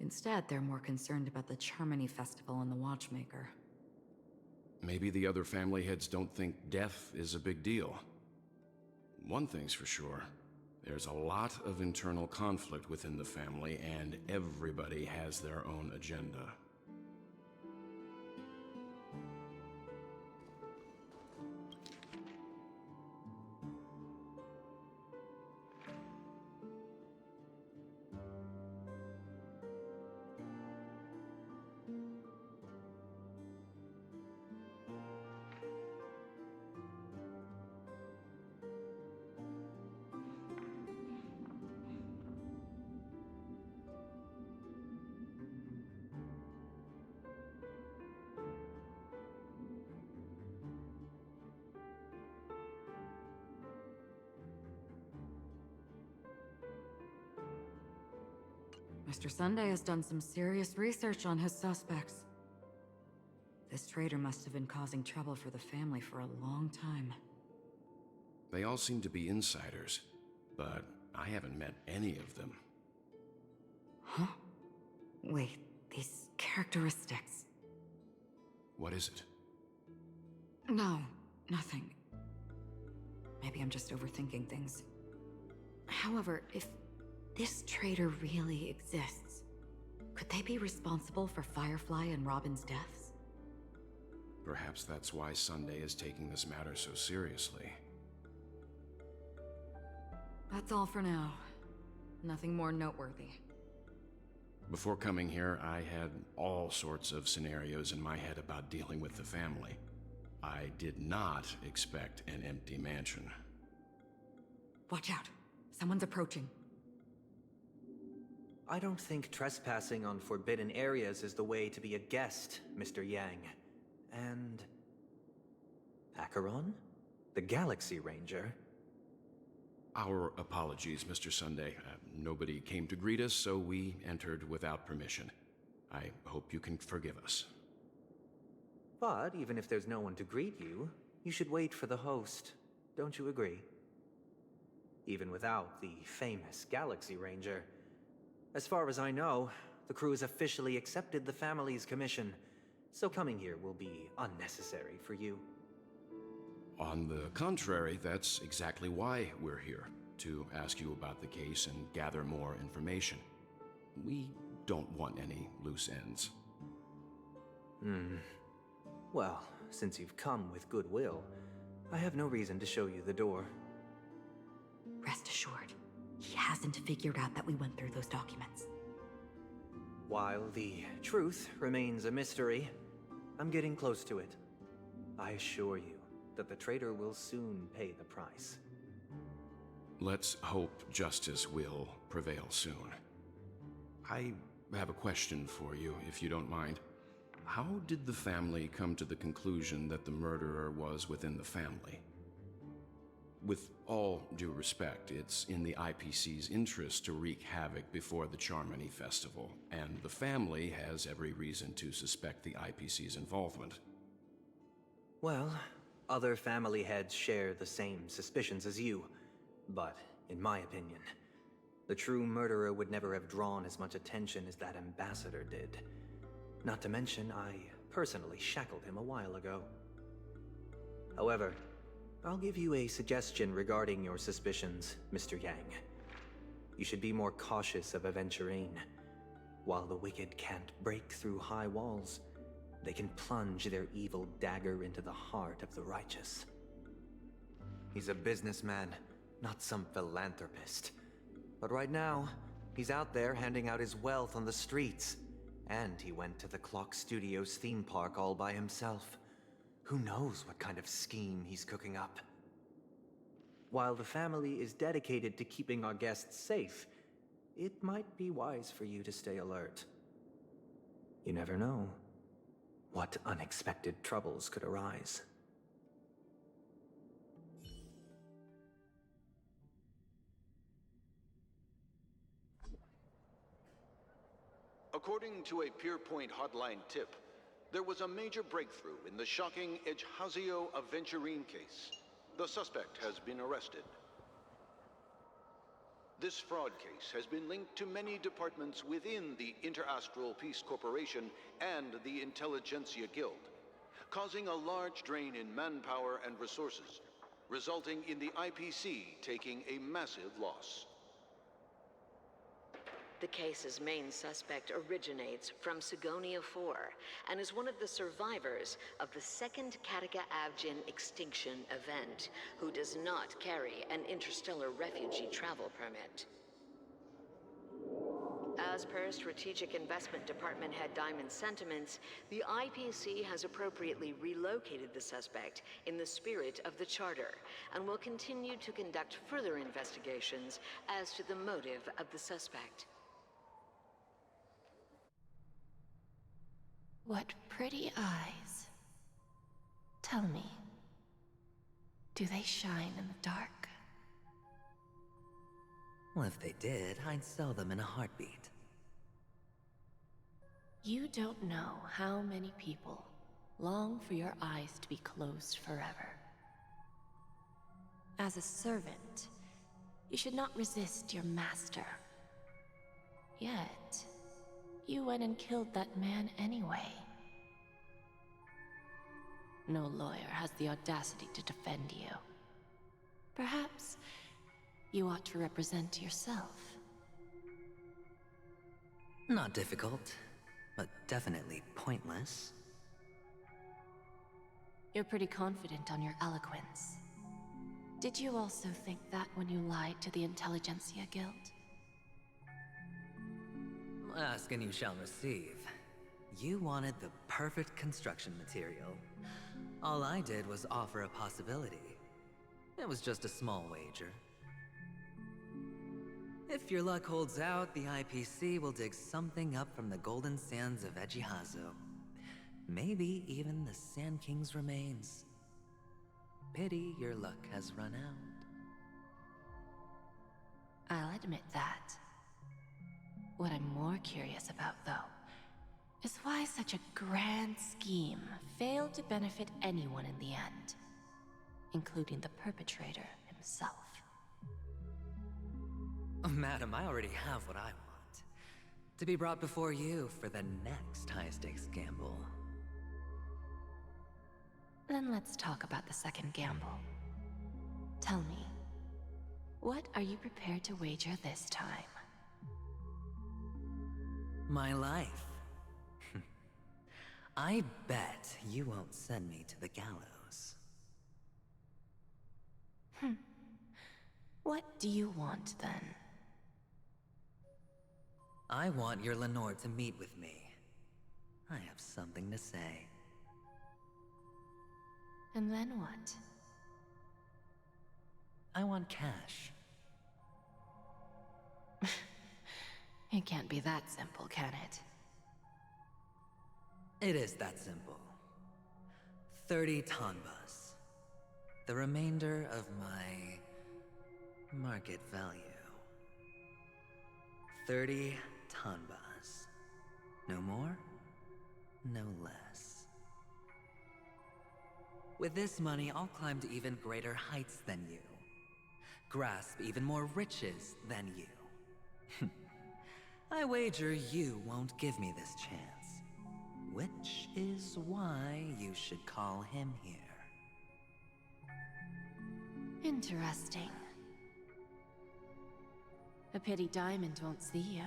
Instead, they're more concerned about the Charmony Festival and the Watchmaker. Maybe the other family heads don't think death is a big deal. One thing's for sure. There's a lot of internal conflict within the family, and everybody has their own agenda. Mr. Sunday has done some serious research on his suspects. This traitor must have been causing trouble for the family for a long time. They all seem to be insiders, but I haven't met any of them. Huh? Wait, these characteristics. What is it? No, nothing. Maybe I'm just overthinking things. However, if this traitor really exists, could they be responsible for Firefly and Robin's deaths? Perhaps that's why Sunday is taking this matter so seriously. That's all for now. Nothing more noteworthy. Before coming here, I had all sorts of scenarios in my head about dealing with the family. I did not expect an empty mansion. Watch out. Someone's approaching. I don't think trespassing on forbidden areas is the way to be a guest, Mr. Yang. And... Acheron? The Galaxy Ranger? Our apologies, Mr. Sunday. Nobody came to greet us, so we entered without permission. I hope you can forgive us. But even if there's no one to greet you, you should wait for the host. Don't you agree? Even without the famous Galaxy Ranger. As far as I know, the crew has officially accepted the family's commission, so coming here will be unnecessary for you. On the contrary, that's exactly why we're here, to ask you about the case and gather more information. We don't want any loose ends. Well, since you've come with goodwill, I have no reason to show you the door. Rest assured, he hasn't figured out that we went through those documents. While the truth remains a mystery, I'm getting close to it. I assure you that the traitor will soon pay the price. Let's hope justice will prevail soon. I have a question for you, if you don't mind. How did the family come to the conclusion that the murderer was within the family? With all due respect, it's in the IPC's interest to wreak havoc before the Charmony Festival, and the family has every reason to suspect the IPC's involvement. Well, other family heads share the same suspicions as you, but in my opinion. The true murderer would never have drawn as much attention as that ambassador did. Not to mention, I personally shackled him a while ago. However, I'll give you a suggestion regarding your suspicions, Mr. Yang. You should be more cautious of Aventurine. While the wicked can't break through high walls, they can plunge their evil dagger into the heart of the righteous. He's a businessman, not some philanthropist. But right now, he's out there handing out his wealth on the streets. And he went to the Clock Studios theme park all by himself. Who knows what kind of scheme he's cooking up? While the family is dedicated to keeping our guests safe, it might be wise for you to stay alert. You never know what unexpected troubles could arise. According to a Pierpoint hotline tip, there was a major breakthrough in the shocking Ejhazio Aventurine case. The suspect has been arrested. This fraud case has been linked to many departments within the Interastral Peace Corporation and the Intelligentsia Guild, causing a large drain in manpower and resources, resulting in the IPC taking a massive loss. The case's main suspect originates from Sigonia 4 and is one of the survivors of the second Kataka Avgin extinction event, who does not carry an interstellar refugee travel permit. As per Strategic Investment Department Head Diamond's sentiments, the IPC has appropriately relocated the suspect in the spirit of the Charter and will continue to conduct further investigations as to the motive of the suspect. What pretty eyes. Tell me, do they shine in the dark? Well, if they did, I'd sell them in a heartbeat. You don't know how many people long for your eyes to be closed forever. As a servant, you should not resist your master. Yet, you went and killed that man anyway. No lawyer has the audacity to defend you. Perhaps you ought to represent yourself. Not difficult, but definitely pointless. You're pretty confident on your eloquence. Did you also think that when you lied to the Intelligentsia Guild? Ask and you shall receive. You wanted the perfect construction material. All I did was offer a possibility. It was just a small wager. If your luck holds out, the IPC will dig something up from the golden sands of Ejhazio. Maybe even the Sand King's remains. Pity your luck has run out. I'll admit that. What I'm more curious about, though, is why such a grand scheme failed to benefit anyone in the end, including the perpetrator himself. Oh, madam, I already have what I want. To be brought before you for the next high-stakes gamble. Then let's talk about the second gamble. Tell me, what are you prepared to wager this time? My life. I bet you won't send me to the gallows. What do you want, then? I want your Lenore to meet with me. I have something to say. And then what? I want cash. It can't be that simple, can it? It is that simple. 30 tanbas. The remainder of my market value. 30 tanbas. No more, no less. With this money, I'll climb to even greater heights than you. grasp even more riches than you. I wager you won't give me this chance. Which is why you should call him here. Interesting. A pity Diamond won't see you.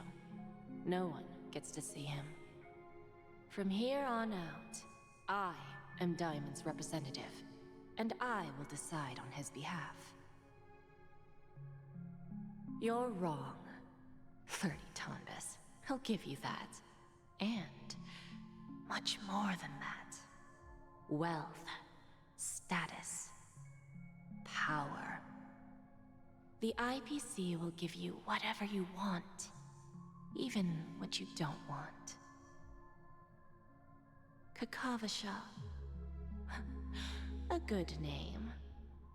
No one gets to see him. From here on out, I am Diamond's representative, and I will decide on his behalf. You're wrong, 30 Tonbus. I'll give you that. And much more than that. Wealth, status, power. The IPC will give you whatever you want, even what you don't want. Kakavasha. A good name,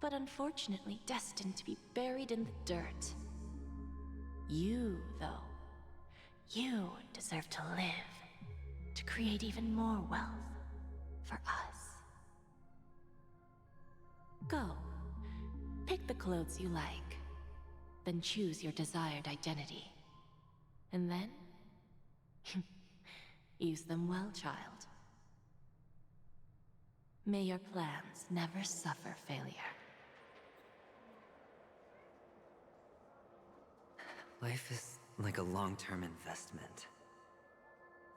but unfortunately destined to be buried in the dirt. You, though, you deserve to live, to create even more wealth for us. Go, pick the clothes you like, then choose your desired identity. And then, use them well, child. May your plans never suffer failure. Life is like a long-term investment.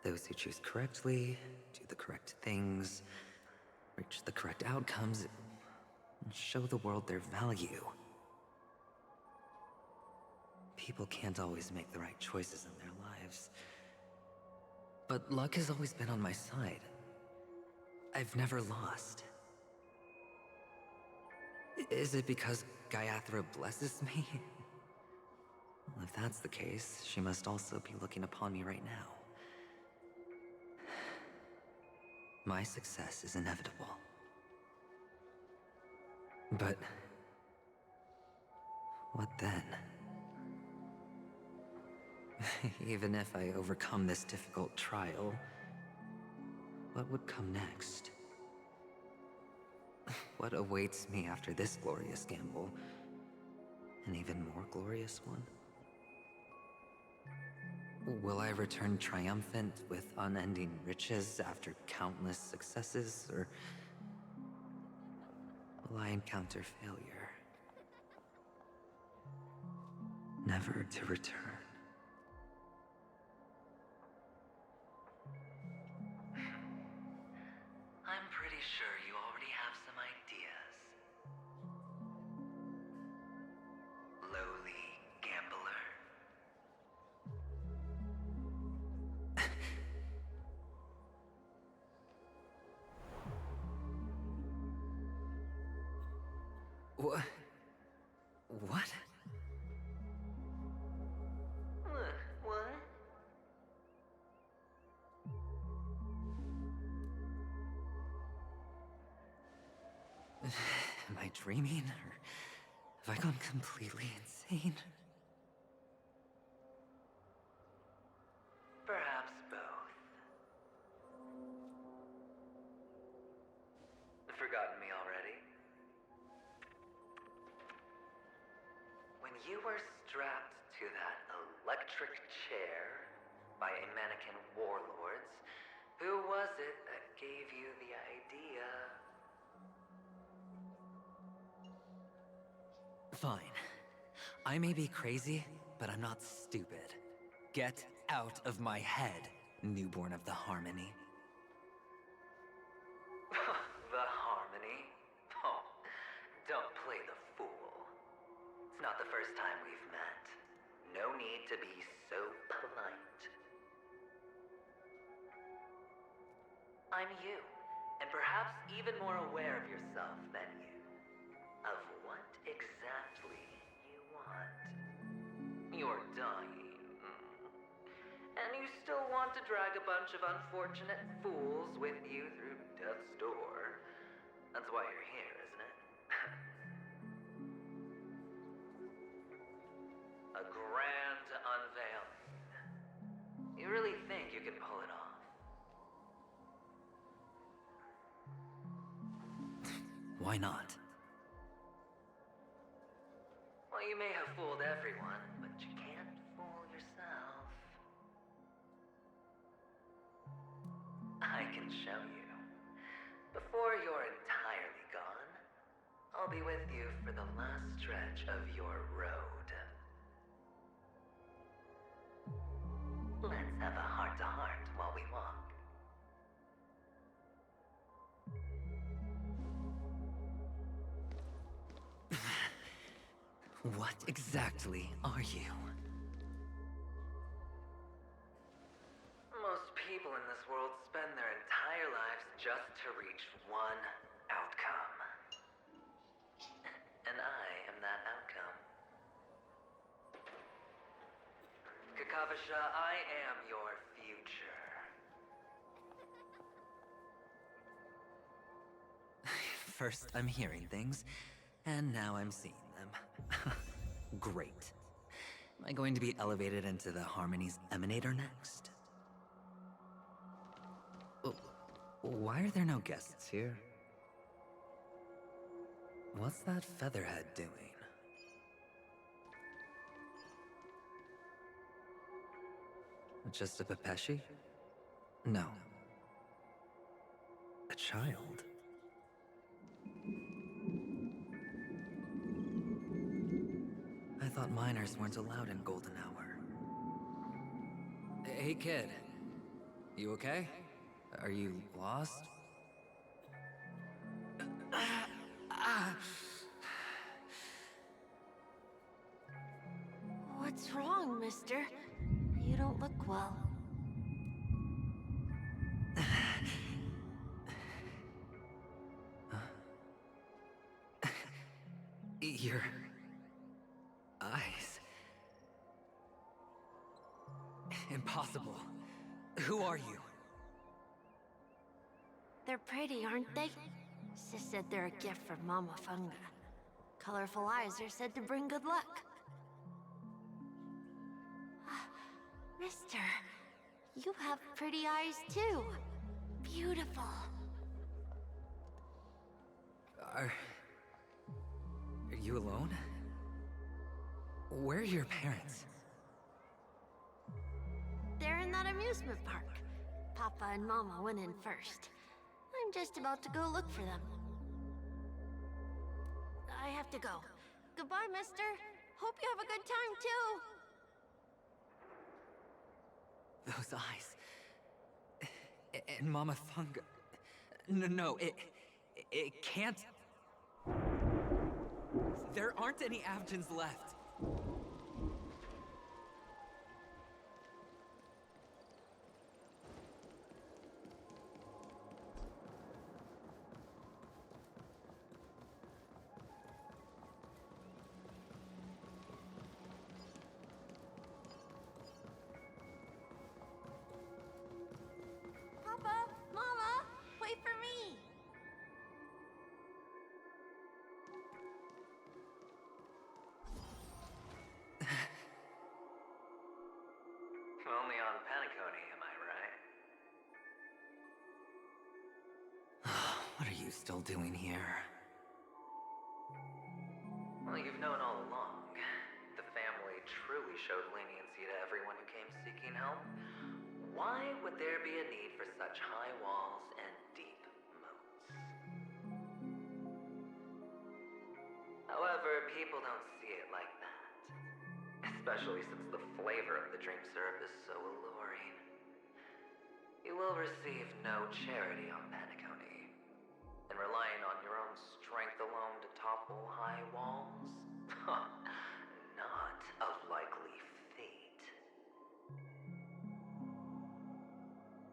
Those who choose correctly, do the correct things, reach the correct outcomes, and show the world their value. People can't always make the right choices in their lives. But luck has always been on my side. I've never lost. Is it because Gayathra blesses me? Well, if that's the case, she must also be looking upon me right now. My success is inevitable. But what then? Even if I overcome this difficult trial, what would come next? What awaits me after this glorious gamble? An even more glorious one? Will I return triumphant with unending riches after countless successes, or will I encounter failure, never to return? I'm pretty sure you already have some ideas. Lowly gambler. What? What? What? Am I dreaming, or have I gone completely insane? Perhaps both. Forgotten me already? When you were strapped to that electric chair by a mannequin warlords, who was it that gave you the idea? Fine. I may be crazy, but I'm not stupid. Get out of my head, newborn of the Harmony. The Harmony? Oh, don't play the fool. It's not the first time we've met. No need to be so polite. I'm you, and perhaps even more aware of yourself than you. Of what exactly you want. You're dying. And you still want to drag a bunch of unfortunate fools with you through death's door. That's why you're here, isn't it? A grand unveiling. You really think you can pull it off? Why not? Well, you You may have fooled everyone, but you can't fool yourself. I can show you. Before you're entirely gone, I'll be with you for the last stretch of your road. Let's have a heart-to-heart while we walk. What exactly are you? Most people in this world spend their entire lives just to reach one outcome. And I am that outcome. Kakavasha, I am your future. First, I'm hearing things, and now I'm seeing them. Great. Am I going to be elevated into the Harmony's Emanator next? Why are there no guests here? What's that featherhead doing? Just a Pepeshi? No. A child? I thought minors weren't allowed in Golden Hour. Hey kid, you okay? Are you lost? What's wrong, mister? You don't look well. Your eyes. Impossible. Who are you? They're pretty, aren't they? Sis said they're a gift from Mama Funga. Colorful eyes are said to bring good luck. Mister, you have pretty eyes too. Beautiful. Are you alone? Where are your parents? They're in that amusement park. Papa and Mama went in first. I'm just about to go look for them. I have to go. Goodbye, mister. Hope you have a good time, too. Those eyes. And Mama Funga. No, it can't. There aren't any Avgens left. Papa, Mama, wait for me. Only on Penacony, am I right? What are you still doing here? Well, you've known all along. The family truly showed leniency to everyone who came seeking help. Why would there be a need for such high walls and deep moats? However, people don't see it like that. Especially since the flavor of the dream syrup is so alluring. You will receive no charity on Penacony. And relying on your own strength alone to topple high walls? Not a likely fate.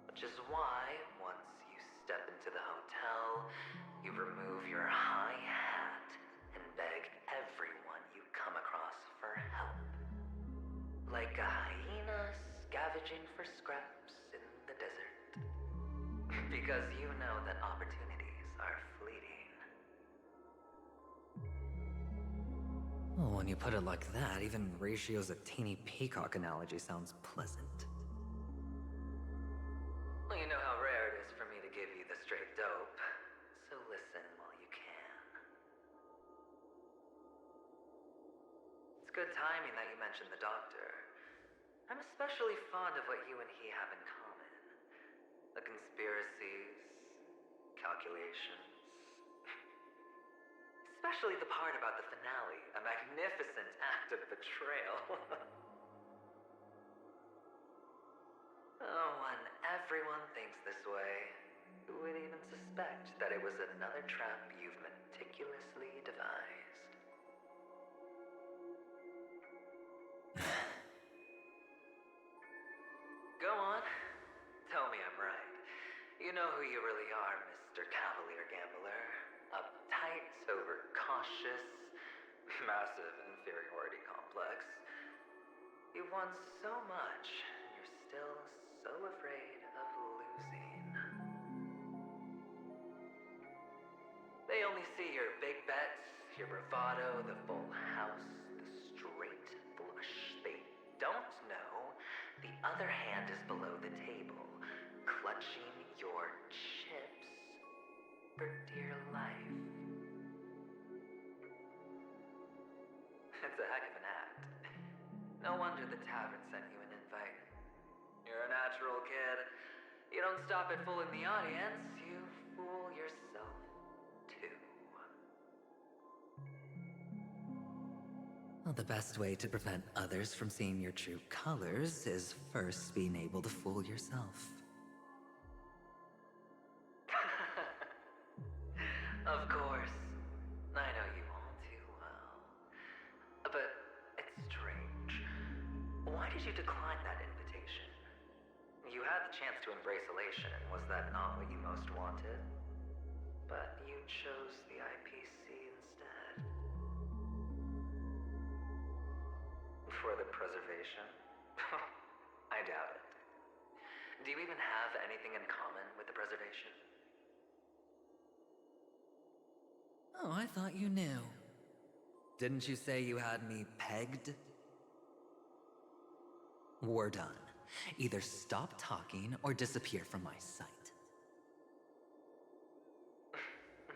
Which is why, once you step into the hotel, you remove your high hat and beg everyone you come across for help. Like a hyena scavenging for scraps in the desert. Because you know that opportunities are fleeting. Well, when you put it like that, even Ratio's a teeny peacock analogy sounds pleasant. Well, you know how rare it is for me to give you the straight dope, so listen while you can. mention the doctor. I'm especially fond of what you and he have in common. The conspiracies, calculations. Especially the part about the finale, a magnificent act of betrayal. Oh, when everyone thinks this way, who would even suspect that it was another trap you've meticulously devised? Go on. Tell me I'm right. You know who you really are, Mr. Cavalier Gambler. Uptight, overcautious, massive inferiority complex. You've won so much, and you're still so afraid of losing. They only see your big bets, your bravado, the full house, the straight flush. They don't know the other hand is below the table, clutching your chips for dear life. It's a heck of an act. No wonder the tavern sent you an invite. You're a natural kid. You don't stop at fooling the audience, you fool yourself too. Well, the best way to prevent others from seeing your true colors is first being able to fool yourself. Of course. I know you all too well. But it's strange. Why did you decline that invitation? You had the chance to embrace elation, and was that not what you most wanted? But you chose the IPC instead. For the preservation? I doubt it. Do you even have anything in common with the preservation? Oh, I thought you knew. Didn't you say you had me pegged? We're done. Either stop talking or disappear from my sight.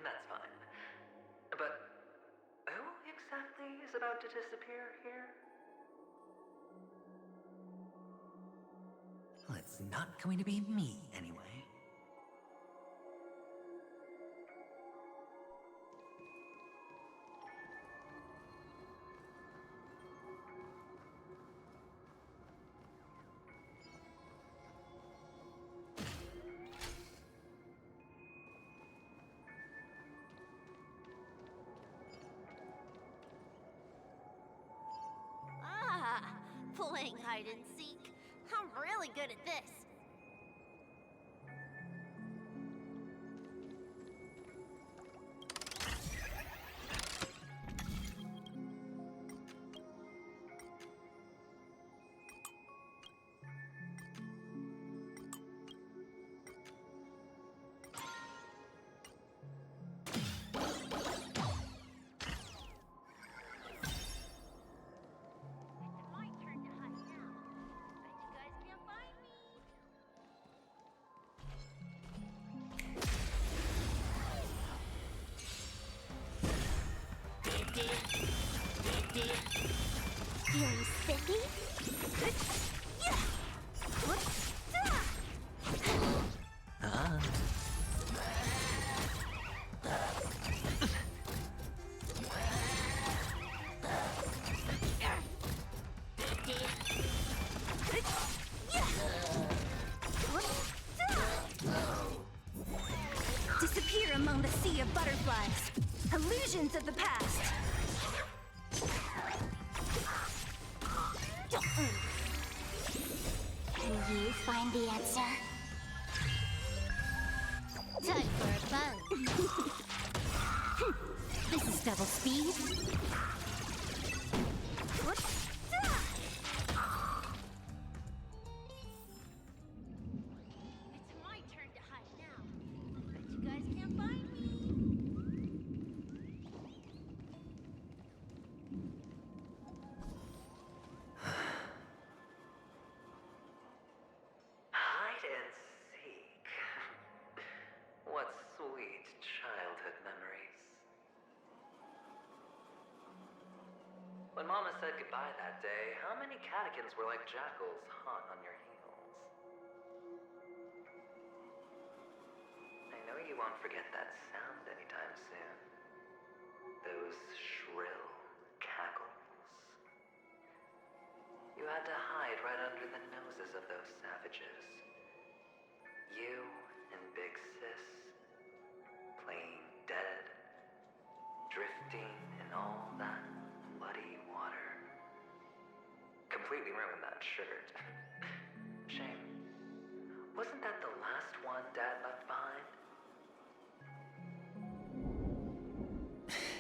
That's fine. But who exactly is about to disappear here? Well, it's not going to be me, anyway. Playing hide and seek. I'm really good at this. Feeling spiffy? Disappear among the sea of butterflies. Illusions of the past. Can you find the answer? Time for a buzz. This is double speed. It's my turn to hide now. Bet you guys can't find me. Hide and seek. What sweet childhood memories. When Mama said goodbye that day, how many catechins were like jackals hot on your heels? I know you won't forget that sound anytime soon. Those shrill cackles. You had to hide right under the noses of those savages. You and Big Sis, playing dead, drifting in all that bloody water. Completely ruined that shirt. Shame. Wasn't that the last one Dad left behind?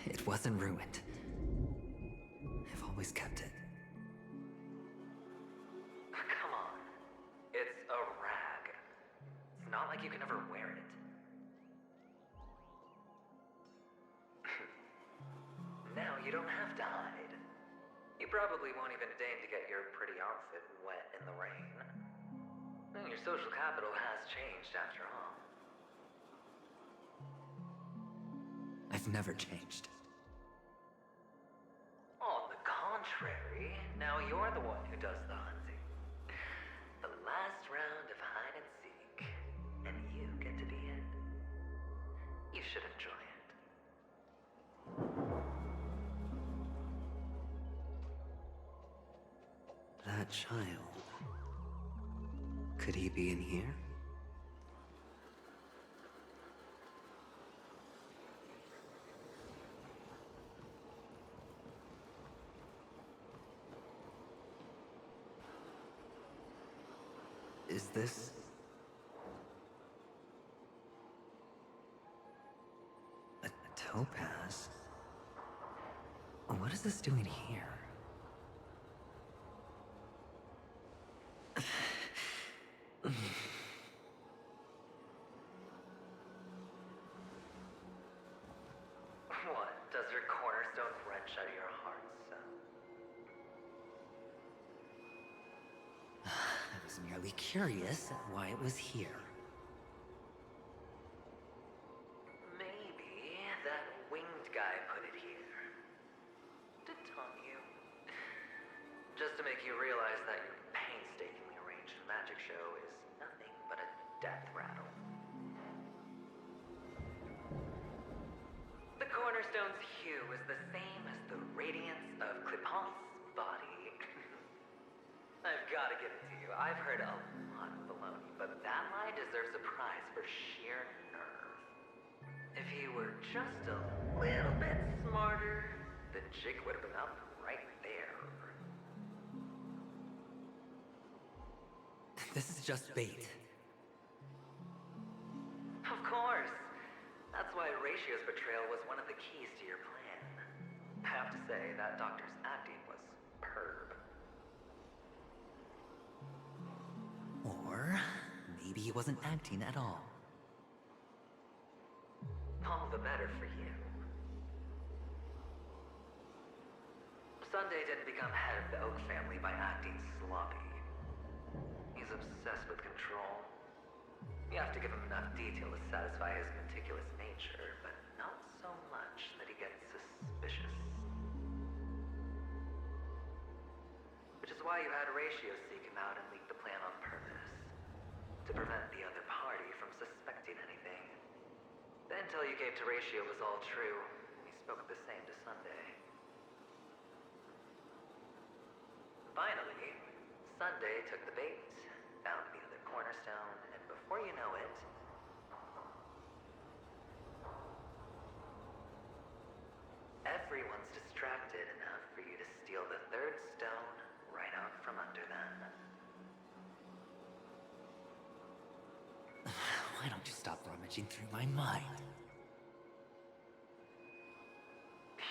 It wasn't ruined. I've always kept it. Come on. It's a rag. It's not like you can ever wear it. Now you don't have to hide. You probably won't even deign to get your pretty outfit wet in the rain. Your social capital has changed after all. I've never changed. On the contrary, now you're the one who does the hunting. The last round of hide and seek, and you get to be it. You should enjoy it. That child. Could he be in here? Is this... a topaz? What is this doing here? What? Does your cornerstone wrench out your heart, son? I was merely curious at why it was here. Maybe that winged guy put it here. To taunt you. Just to make you realize that your painstakingly arranged magic show is nothing but a death rattle. The cornerstone's hue is the same as the radiance of Clipant's body. I've got to give it to you. I've heard a lot of baloney, but that lie deserves a prize for sheer nerve. If he were just a little bit smarter, the jig would have been up right there. This is just bait. Of course. That's why Ratio's betrayal was one of the keys to your plan. I have to say, that doctor's acting was superb. Or maybe he wasn't acting at all. All the better for you. Sunday didn't become head of the Oak family by acting sloppy. He's obsessed with control. You have to give him enough detail to satisfy his meticulous nature, but not so much that he gets suspicious. Which is why you had Ratio seek him out and leak the plan on purpose. To prevent the other party from suspecting anything. The intel you gave to Ratio was all true. He spoke the same to Sunday. Finally, Sunday took the bait, found the other cornerstone, and before you know it... everyone's distracted enough for you to steal the third stone right out from under them. Why don't you stop rummaging through my mind?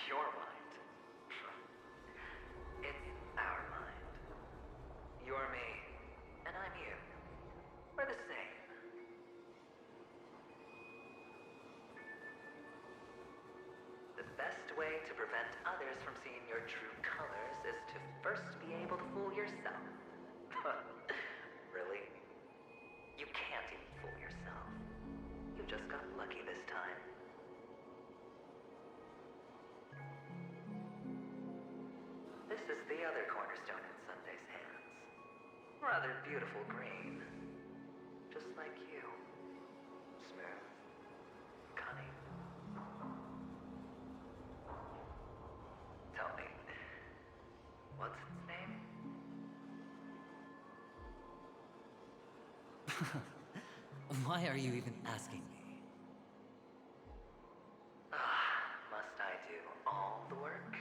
Your mind? It's our mind. You're me, and I'm you. We're the same. The best way to prevent others from seeing your true colors is to first be able to fool yourself. Really? You can't even fool yourself. You just got lucky this time. is the other cornerstone in Sunday's hands. Rather beautiful green. Just like you. Smooth. Cunning. Tell me, what's its name? Why are you even asking me? Must I do all the work?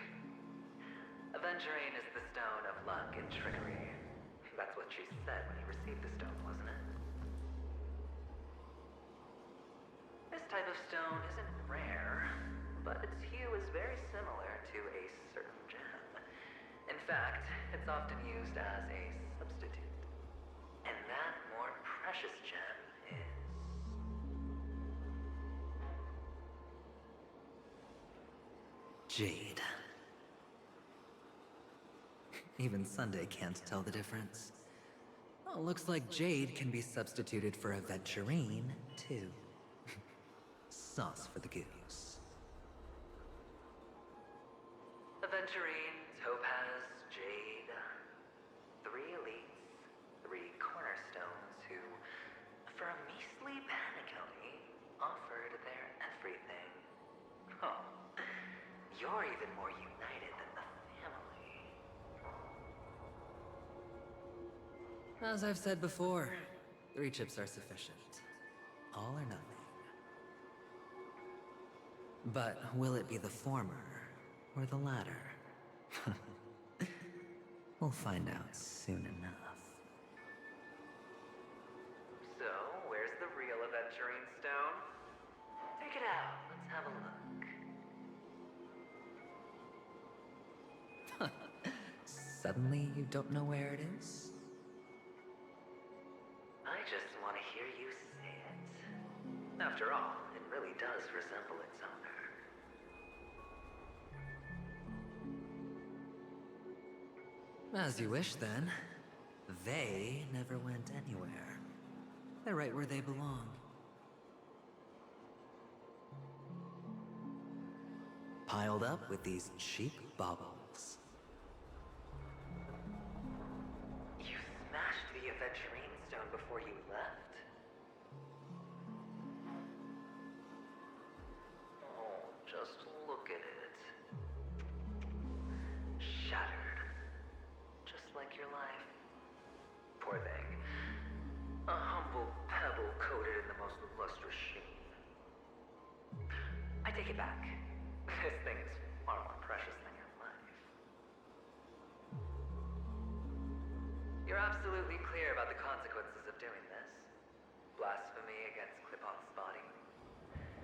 Aventurine is the stone of luck and trickery. That's what she said when you received the stone, wasn't it? This type of stone isn't rare, but its hue is very similar to a certain gem. In fact, it's often used as a substitute. And that more precious gem is... Jade. Even Sunday can't tell the difference. Oh, looks like Jade can be substituted for Aventurine, too. Sauce for the goose. Aventurine, Topaz, Jade. 3 elites, 3 cornerstones who, for a measly penny, offered their everything. Oh, you're even more united than the family. As I've said before, 3 chips are sufficient. All or nothing. But will it be the former or the latter? We'll find out soon enough. So, where's the real Aventurine stone? Take it out. Let's have a look. Suddenly, you don't know where it is? I just want to hear you say it. After all, it really does resemble its owner. As you wish, then. They never went anywhere. They're right where they belong. Piled up with these cheap baubles. You smashed the Aventurine stone before you left? Oh, just look at it. Shattered. Just like your life. Poor thing. A humble pebble coated in the most lustrous sheen. I take it back. This thing is far more precious than your life. You're absolutely clear about the consequences of doing this. Blasphemy against Clipot's body.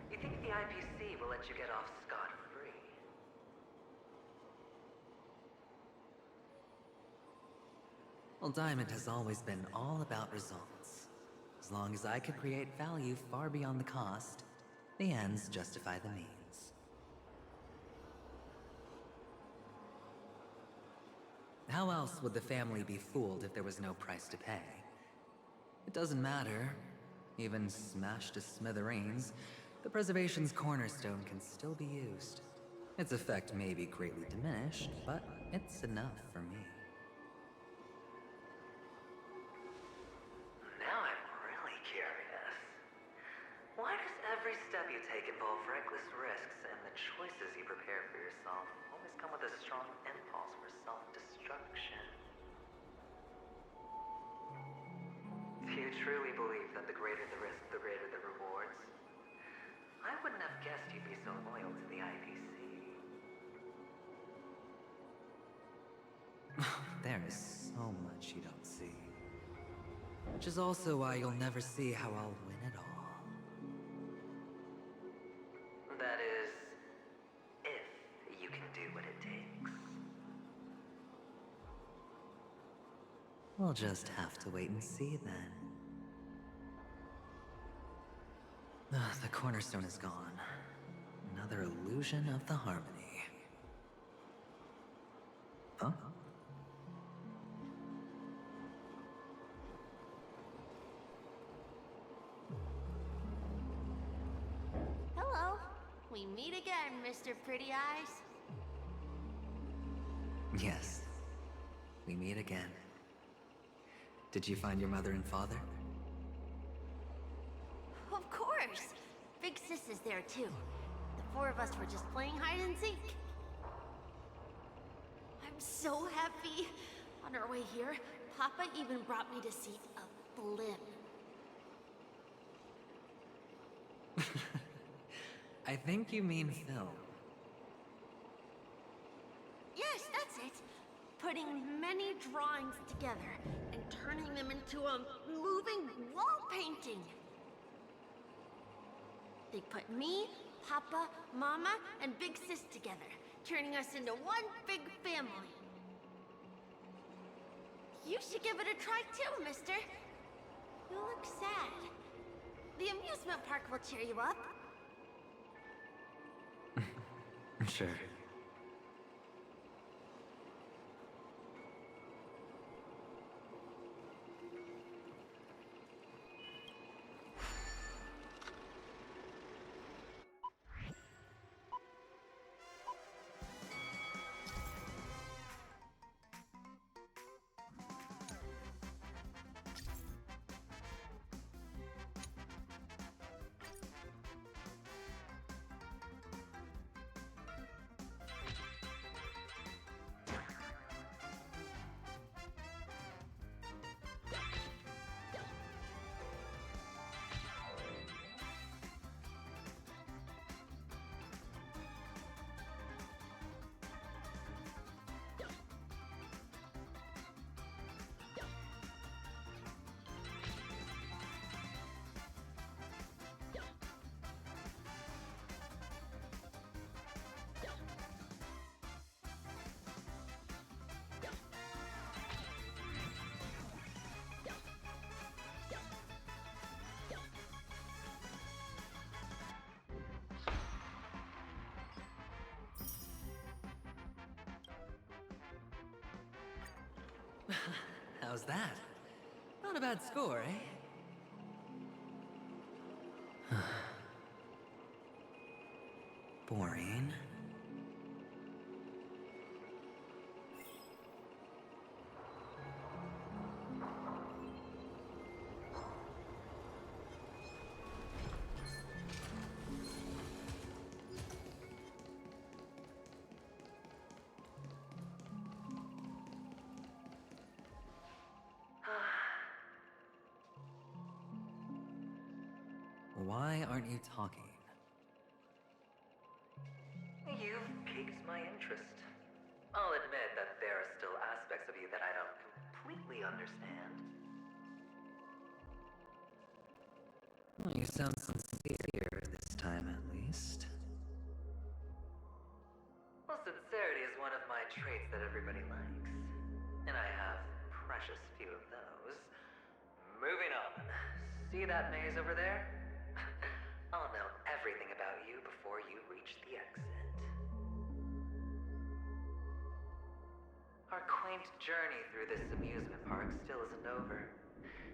You think the IPC will let you get off scot-free? Well, Diamond has always been all about results. As long as I could create value far beyond the cost, the ends justify the means. How else would the family be fooled if there was no price to pay? It doesn't matter. Even smashed to smithereens, the preservation's cornerstone can still be used. Its effect may be greatly diminished, but it's enough for me. Now I'm really curious. Why does every step you take involve reckless risks, and the choices you prepare for yourself always come with a strong impulse for self-destruction? Do you truly believe that the greater the risk, the greater the rewards? I wouldn't have guessed you'd be so loyal to the IPC. There is so much you don't see. Which is also why you'll never see how I'll win it all. That is, if you can do what it takes. We'll just have to wait and see then. The cornerstone is gone. Another illusion of the harmony. Huh? Hello. We meet again, Mr. Pretty Eyes. Yes, we meet again. Did you find your mother and father? Of course! Big Sis is there too. The four of us were just playing hide and seek. I'm so happy. On our way here, Papa even brought me to see a blimp. I think you mean film. Yes, that's it. Putting many drawings together and turning them into a moving wall painting. They put me, Papa, Mama, and Big Sis together, turning us into one big family. You should give it a try too, mister. You look sad. The amusement park will cheer you up. Sure. How's that? Not a bad score, eh? Boring. Why aren't you talking? You've piqued my interest. I'll admit that there are still aspects of you that I don't completely understand. Well, you sound sincere this time, at least. Well, sincerity is one of my traits that everybody likes. And I have precious few of those. Moving on. See that maze over there? I'll know everything about you before you reach the exit. Our quaint journey through this amusement park still isn't over,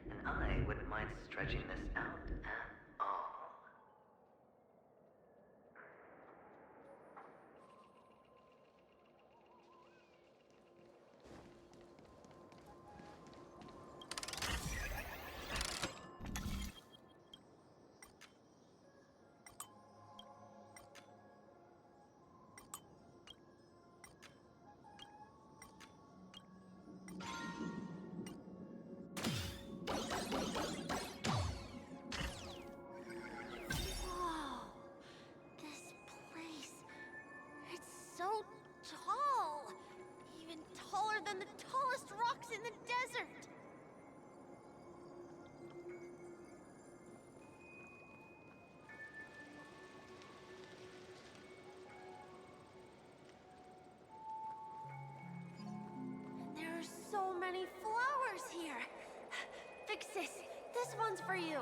and I wouldn't mind stretching this out at all. Whoa! This place. It's so tall! Even taller than the tallest rocks in the desert! There are so many flowers here! Big Sis, this one's for you!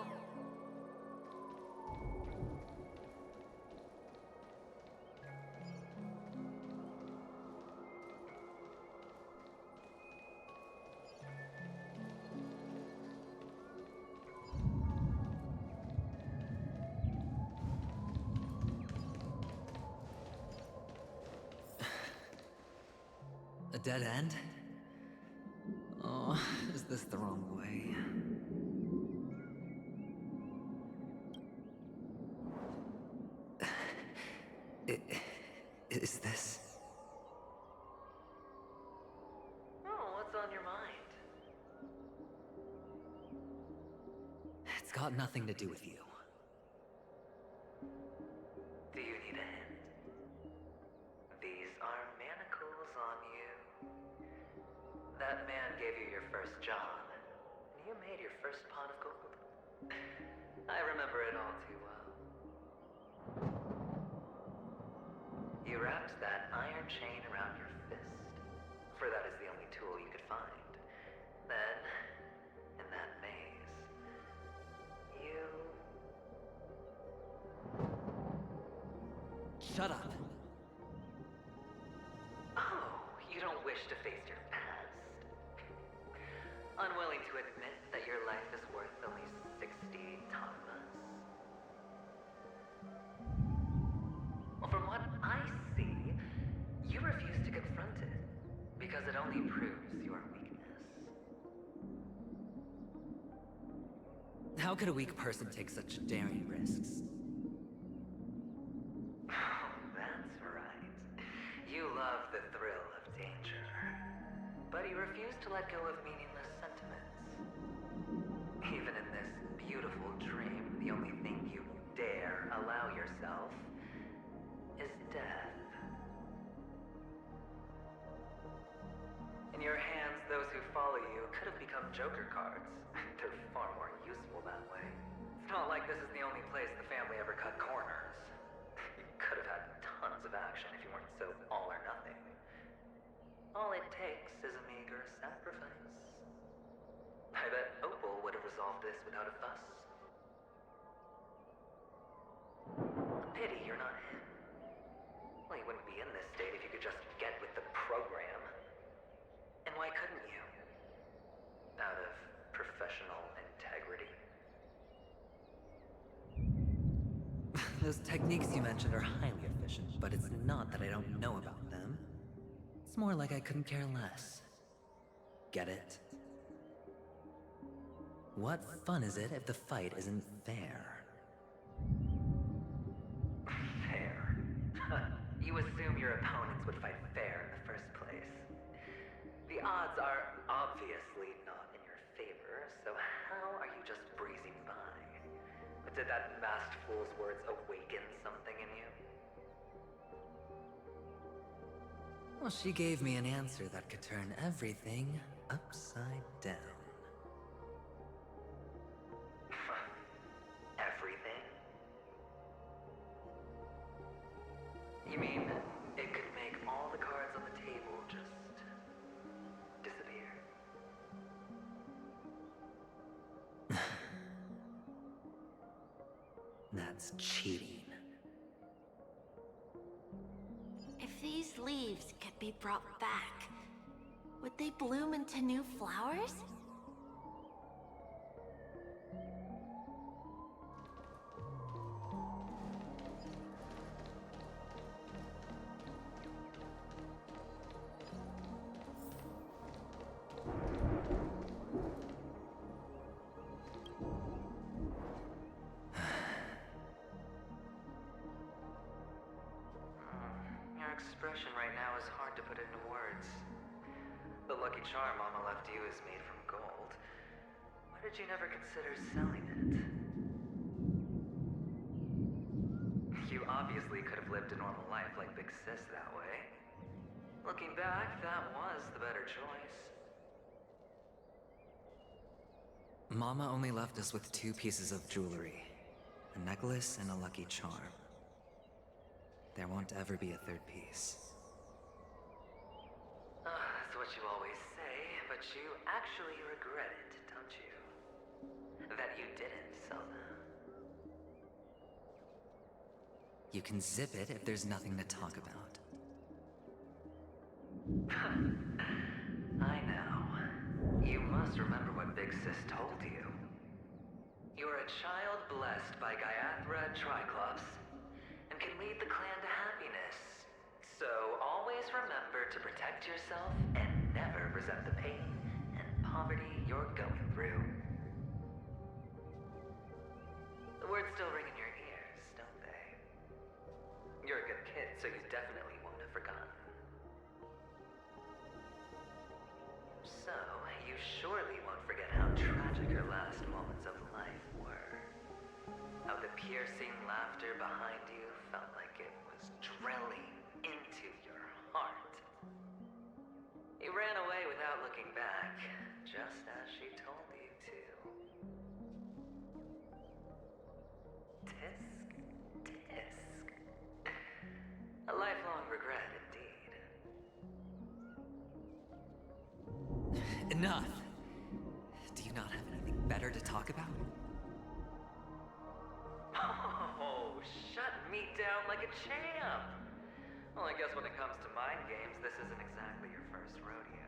A dead end? this the wrong way. Is this... Oh, what's on your mind? It's got nothing to do with you. Do you need a hint? These are manacles on you. That man gave you your first job, and you made your first pot of gold. I remember it all too well. You wrapped that iron chain around your fist, for that is the only tool you could find. Then, in that maze, you... Shut up. Oh, you don't wish to face your past? Unwilling to admit that your life is worth only 60 tamas? Well, from what I see, you refuse to confront it, because it only proves your weakness. How could a weak person take such daring risks? Oh, that's right. You love the thrill of danger. But you refuse to let go of meaningless sentiments. Even in this beautiful dream, the only thing you dare allow yourself is death. In your hands, those who follow you could have become Joker cards. They're far more useful that way. It's not like this is the only place the family ever cut corners. You could have had tons of action if you weren't so all or nothing. All it takes is a meager sacrifice. I bet Opal would have resolved this without a fuss. A pity you're not him. Well, you wouldn't be in this state if you could just get with the program. And why couldn't you? Out of professional integrity? Those techniques you mentioned are highly efficient, but it's not that I don't know about them. It's more like I couldn't care less. Get it? What fun is it if the fight isn't fair? Fair? You assume your opponents would fight fair in the first place. The odds are obviously not in your favor, so how are you just breezing by? But did that masked fool's words awaken something in you? Well, she gave me an answer that could turn everything upside down. Everything? You mean it could make all the cards on the table just disappear? That's cheating. If these leaves could be brought back, would they bloom into new flowers? Your expression right now is hard to put into words. The lucky charm Mama left you is made from gold. Why did you never consider selling it? You obviously could have lived a normal life like Big Sis that way. Looking back, that was the better choice. Mama only left us with 2 pieces of jewelry. A necklace and a lucky charm. There won't ever be a 3rd piece. That's what you always say, but you actually regret it, don't you? That you didn't sell them. You can zip it if there's nothing to talk about. I know. You must remember what Big Sis told you. You're a child blessed by Gaiathra Triclops, and can lead the clan to happiness. So always remember to protect yourself and never resent the pain and poverty your you're going through. The words still ring in your ears, don't they? You're a good kid, so you definitely won't have forgotten. So, you surely won't forget how tragic her last moments of life were. How the piercing laughter behind you felt like it was drilling into your heart. You ran away without looking back, just as she told you to. Tisk, tisk. A lifelong regret indeed. Enough! Do you not have anything better to talk about? Oh, shut me down like a champ! Well, I guess when it comes to mind games, this isn't exactly your first rodeo.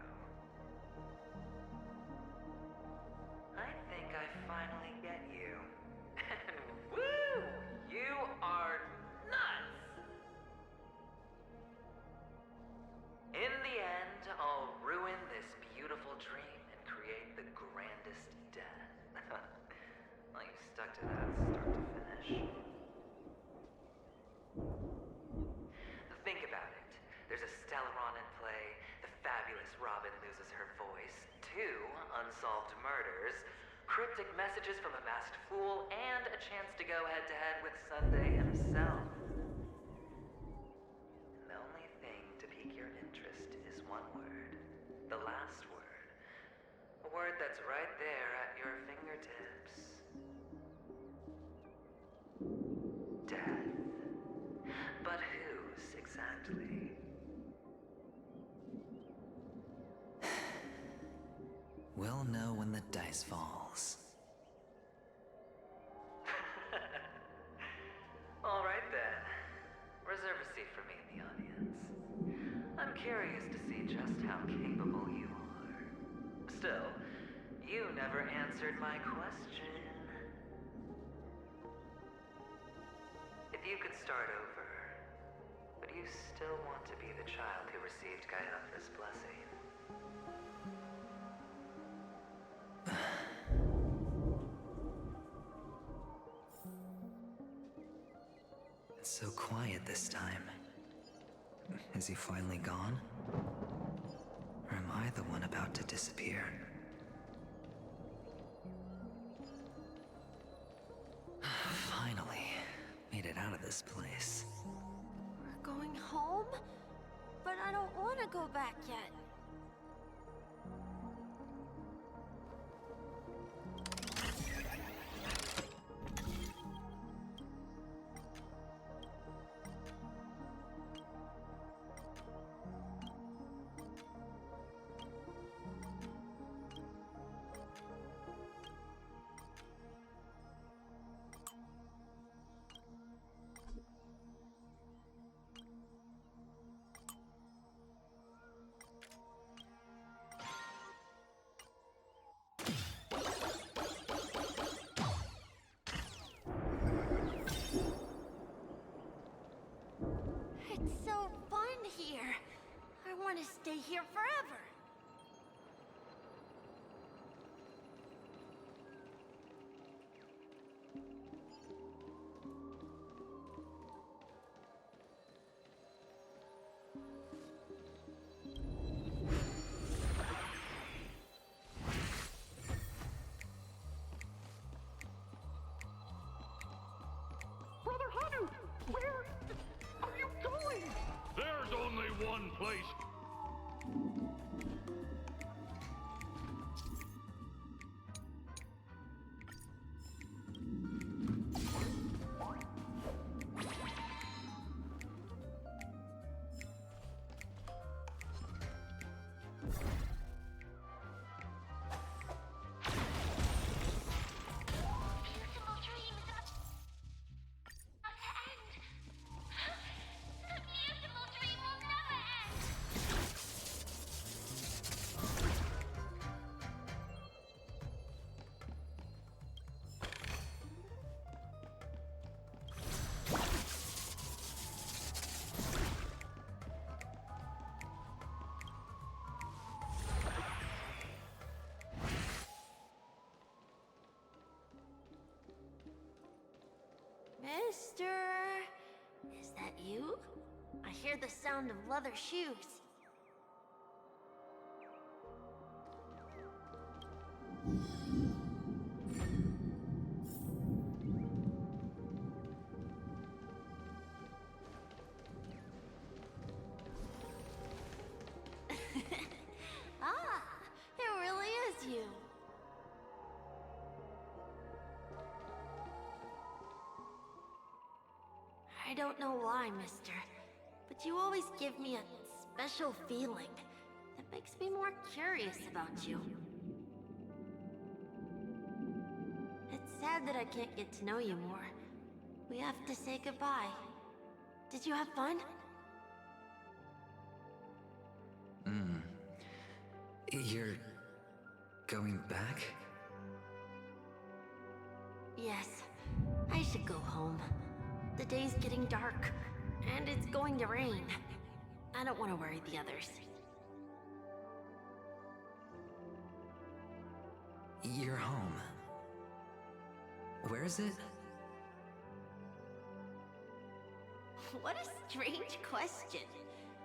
I think I finally get you. And woo! You are nuts! In the end, I'll ruin this beautiful dream and create the grandest death. Well, you stuck to that start to finish. Think about it. There's a Stellaron in play, the fabulous Robin loses her voice, 2 unsolved murders, cryptic messages from a masked fool, and a chance to go head-to-head with Sunday himself. And the only thing to pique your interest is one word. The last word. A word that's right there at your fingertips. Death. But whose exactly? We'll know when the dice falls. All right then. Reserve a seat for me in the audience. I'm curious to see just how capable you are. Still, you never answered my question. If you could start over, would you still want to be the child who received Gaiaphas' blessing? It's so quiet this time. Is he finally gone? Or am I the one about to disappear? Finally, made it out of this place. We're going home? But I don't want to go back yet. It's so fun here. I want to stay here forever. Brother Hunter, where are you going? There's only one place. Mister... Is that you? I hear the sound of leather shoes. Ah, it really is you. I don't know why, mister, but you always give me a special feeling that makes me more curious about you. It's sad that I can't get to know you more. We have to say goodbye. Did you have fun? You're going back? Yes, I should go home. The day's getting dark, and it's going to rain. I don't want to worry the others. You're home. Where is it? What a strange question.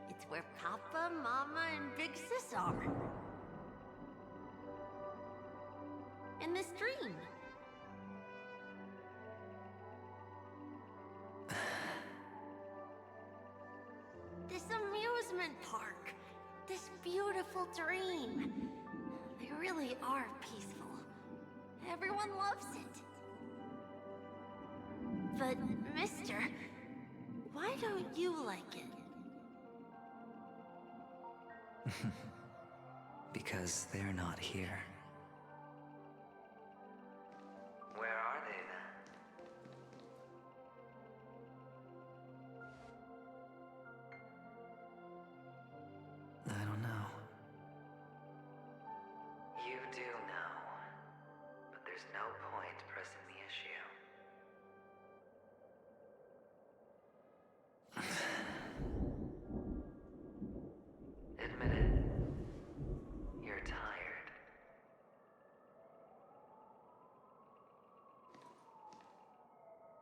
It's where Papa, Mama, and Big Sis are. In this dream. This amusement park. This beautiful dream. They really are peaceful. Everyone loves it. But, mister, why don't you like it? Because they're not here. Where are they then? I don't know. You do know. But there's no point pressing the issue. Admit it. You're tired.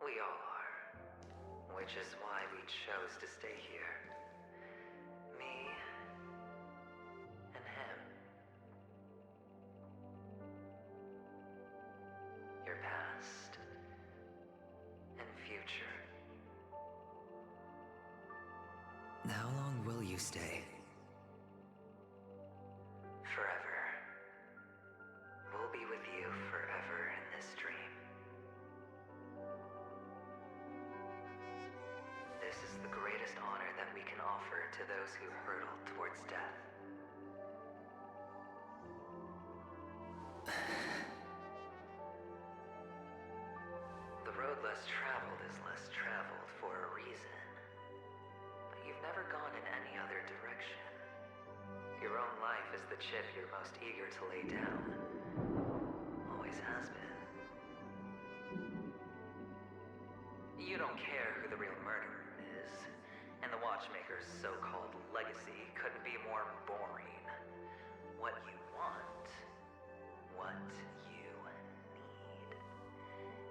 We all are. Which is why we chose to stay here. Me and him. Your past and future. How long will you stay? Forever. We'll be with you forever in this dream. This is the greatest honor that we can offer to those who hurtle towards death. The road less traveled is less traveled for a reason. But you've never gone in any other direction. Your own life is the chip you're most eager to lay down. Always has been. You don't care who the real murderer is, and the Watchmaker's so-called legacy couldn't be more boring. What you want, what you need,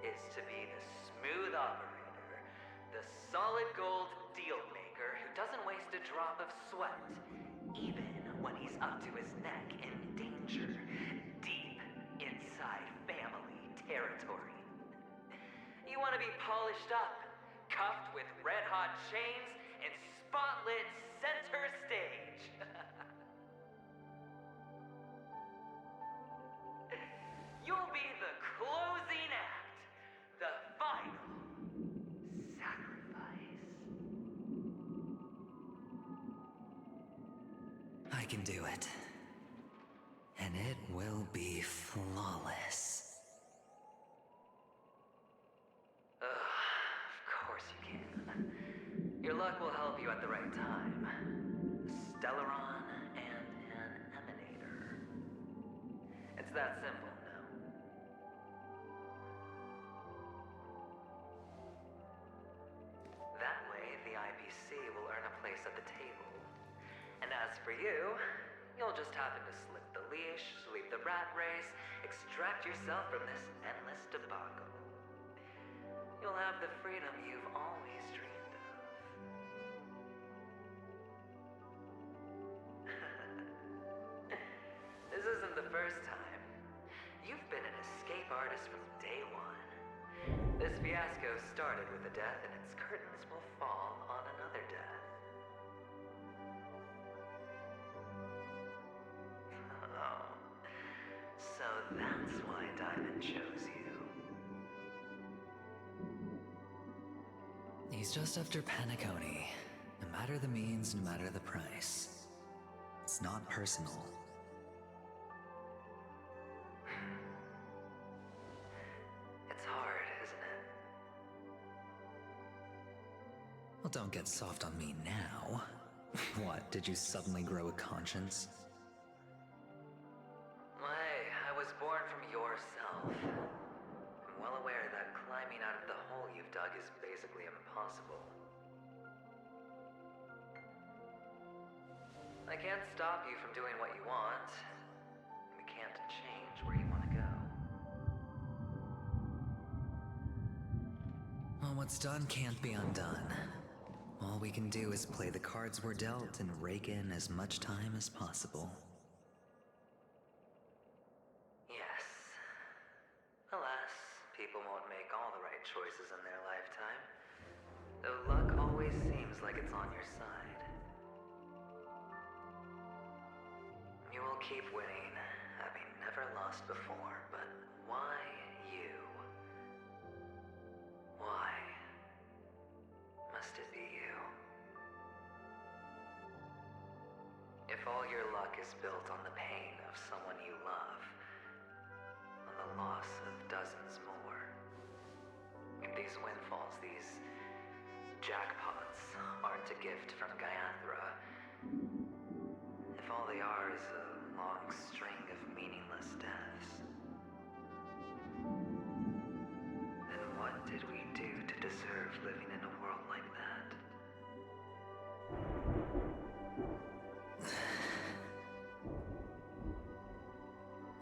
is to be the smooth operator, the solid gold deal maker who doesn't waste a drop of sweat, even when he's up to his neck in danger, deep inside family territory. You want to be polished up, cuffed with red-hot chains, and spotlit center stage. You'll be the closing act, the final sacrifice. I can do it. And it will be flawless. Of course you can. Your luck will help you at the right time. Stellaron and an emanator. It's that simple, no? That way, the IPC will earn a place at the table. And as for you, you'll just happen to slip the leash, sweep the rat race, extract yourself from this endless debacle. You'll have the freedom you've always dreamed of. This isn't the first time. You've been an escape artist from day one. This fiasco started with a death, and its curtains will fall on another death. Oh. So that's why Diamond chose you. He's just after Penacony. No matter the means, no matter the price. It's not personal. It's hard, isn't it? Well, don't get soft on me now. What, did you suddenly grow a conscience? I was born from yourself. I'm well aware that climbing out of the hole you've dug is basically impossible. I can't stop you from doing what you want. We can't change where you want to go. Well, what's done can't be undone. All we can do is play the cards we're dealt and rake in as much time as possible. Yes. Alas, people won't make all the right choices in their lifetime. Though luck always seems like it's on your side. You will keep winning, having never lost before, but why you? Why must it be you? If all your luck is built on the pain of someone you love, on the loss of dozens more, if these windfalls, these jackpots, aren't a gift from Gaiathra, if all they are is a long string of meaningless deaths, then what did we do to deserve living in a world like that?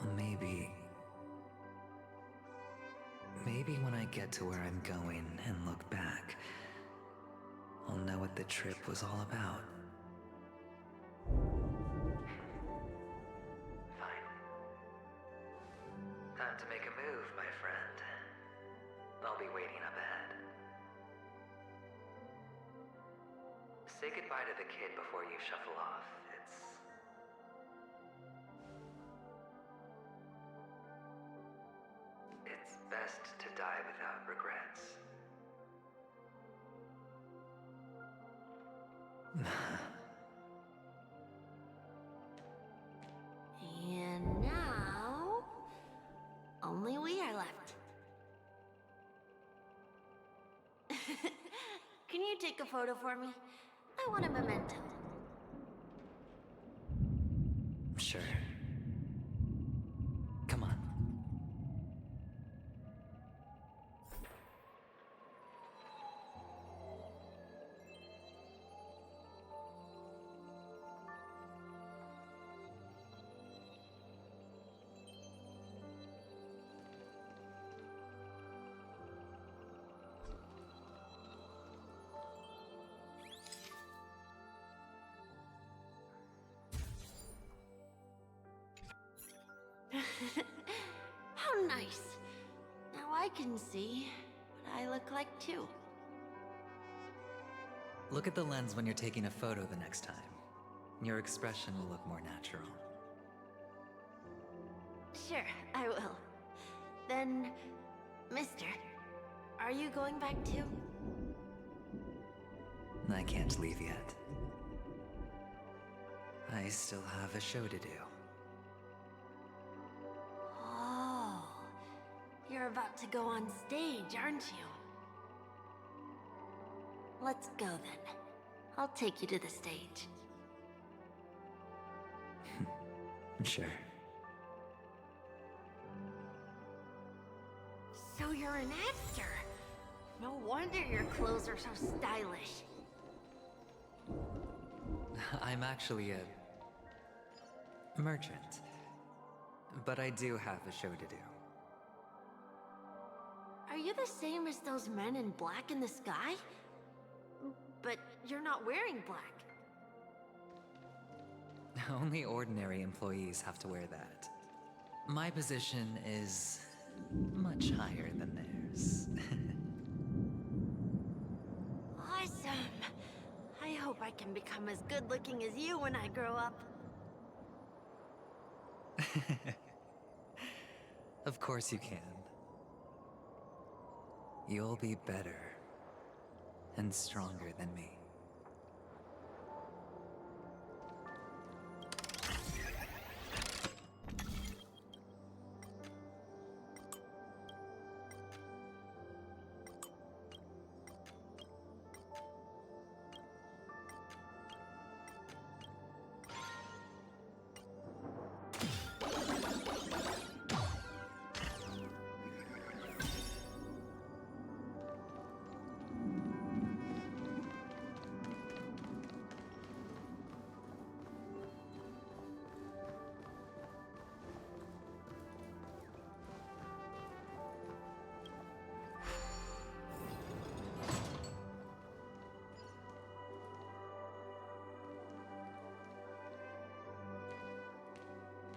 Well, maybe when I get to where I'm going and look back, I'll know what the trip was all about. Fine. Time to make a move, my friend. I'll be waiting up ahead. Say goodbye to the kid before you shuffle off. It's best to die without regrets. And now, only we are left. Can you take a photo for me? I want a memento. Sure. Come on. How nice. Now I can see what I look like too. Look at the lens when you're taking a photo the next time. Your expression will look more natural. Sure, I will. Then, mister, are you going back too? I can't leave yet. I still have a show to do. Oh, you're about to go on stage, aren't you? Let's go then. I'll take you to the stage. Sure. So you're an actor. No wonder your clothes are so stylish. I'm actually a merchant. But I do have a show to do. Are Are you the same as those men in black in the sky? But you're not wearing black. Only ordinary employees have to wear that. My position is much higher than theirs. Awesome! I hope I can become as good looking as you when I grow up. Of course you can. You'll be better and stronger than me.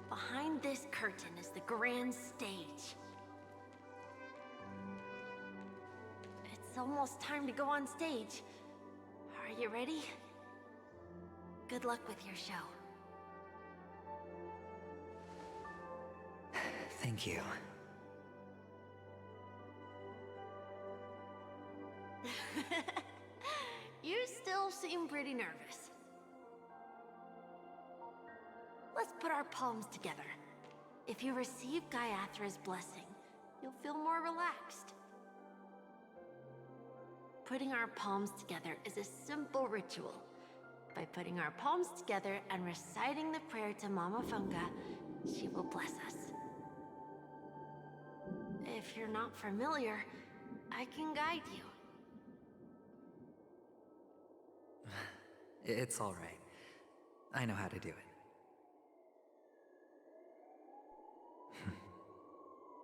Behind this curtain is the grand stage. It's almost time to go on stage. Are you ready? Good luck with your show. Thank you. You still seem pretty nervous. Let's put our palms together. If you receive Gaiathra's blessing, you'll feel more relaxed. Putting our palms together is a simple ritual. By putting our palms together and reciting the prayer to Mama Funga, she will bless us. If you're not familiar, I can guide you. It's all right. I know how to do it.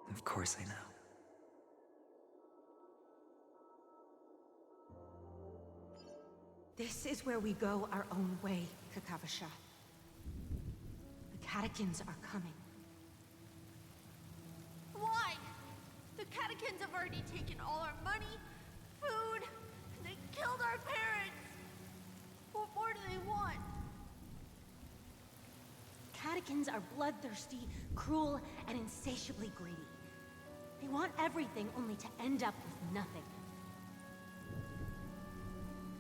Of course I know. This is where we go our own way, Kakavasha. The catechins are coming. Why? The catechins have already taken all our money, food, and they killed our parents. What more do they want? Catechins are bloodthirsty, cruel, and insatiably greedy. They want everything only to end up with nothing.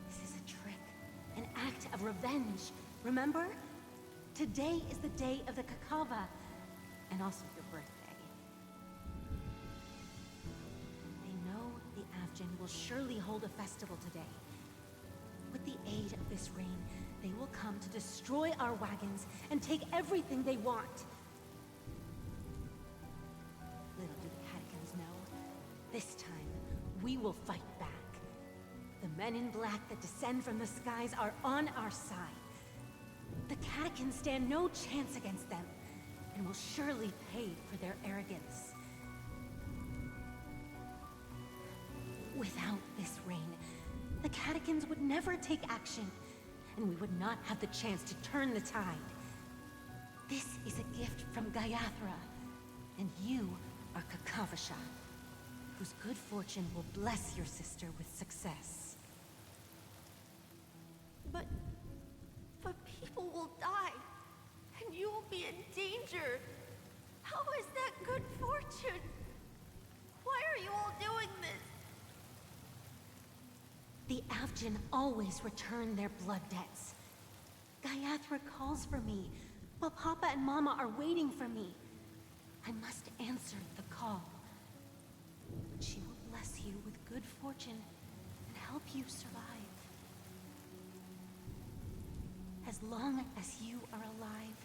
This is a trick, an act of revenge. Remember? Today is the day of the Kakava, and also your birthday. They know the Avgin will surely hold a festival today. With the aid of this rain, they will come to destroy our wagons and take everything they want. Little do the catechins know, this time we will fight back. The men in black that descend from the skies are on our side. The catechins stand no chance against them, and will surely pay for their arrogance. Without this rain, the catechins would never take action, and we would not have the chance to turn the tide. This is a gift from Gaiathra, and you are Kakavasha, whose good fortune will bless your sister with success. But people will die, and you will be in danger. How is that good fortune? Why are you all doing this? The Avgin always return their blood debts. Gaiathra calls for me, but Papa and Mama are waiting for me. I must answer the call. She will bless you with good fortune and help you survive. As long as you are alive,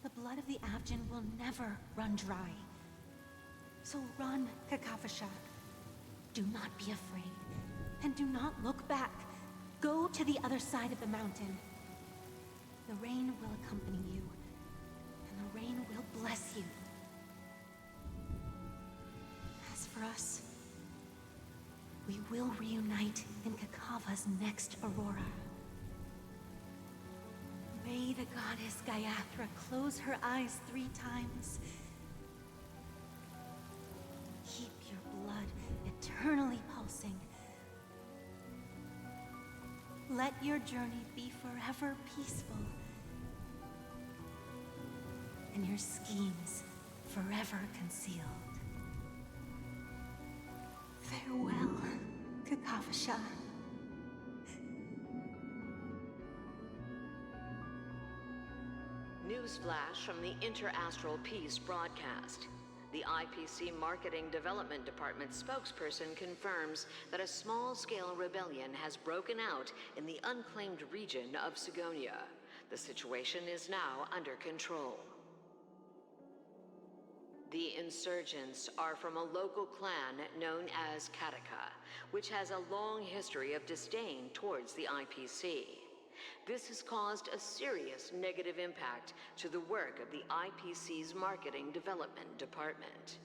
the blood of the Avgin will never run dry. So run, Kakavasha. Do not be afraid. And do not look back. Go to the other side of the mountain. The rain will accompany you, and the rain will bless you. As for us, we will reunite in Kakava's next aurora. May the goddess Gayathra close her eyes 3 times. Keep your blood eternally pulsing. Let your journey be forever peaceful. And your schemes forever concealed. Farewell, Kakavasha. Newsflash from the Inter-Astral Peace broadcast. The IPC Marketing Development Department spokesperson confirms that a small-scale rebellion has broken out in the unclaimed region of Sigonia. The situation is now under control. The insurgents are from a local clan known as Kataka, which has a long history of disdain towards the IPC. This has caused a serious negative impact to the work of the IPC's Marketing Development Department.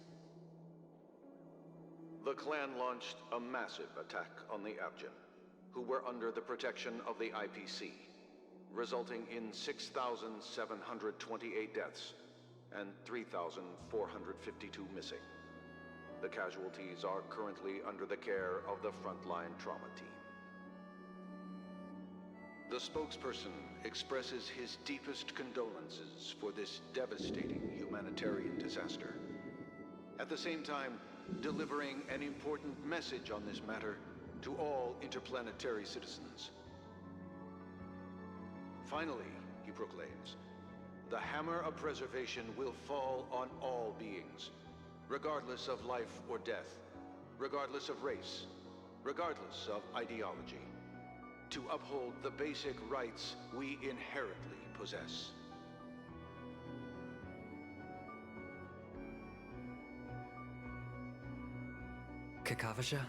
The clan launched a massive attack on the Abjin, who were under the protection of the IPC, resulting in 6,728 deaths and 3,452 missing. The casualties are currently under the care of the frontline trauma team. The spokesperson expresses his deepest condolences for this devastating humanitarian disaster. At the same time, delivering an important message on this matter to all interplanetary citizens. Finally, he proclaims, the hammer of preservation will fall on all beings, regardless of life or death, regardless of race, regardless of ideology, to uphold the basic rights we inherently possess. Kakavasha?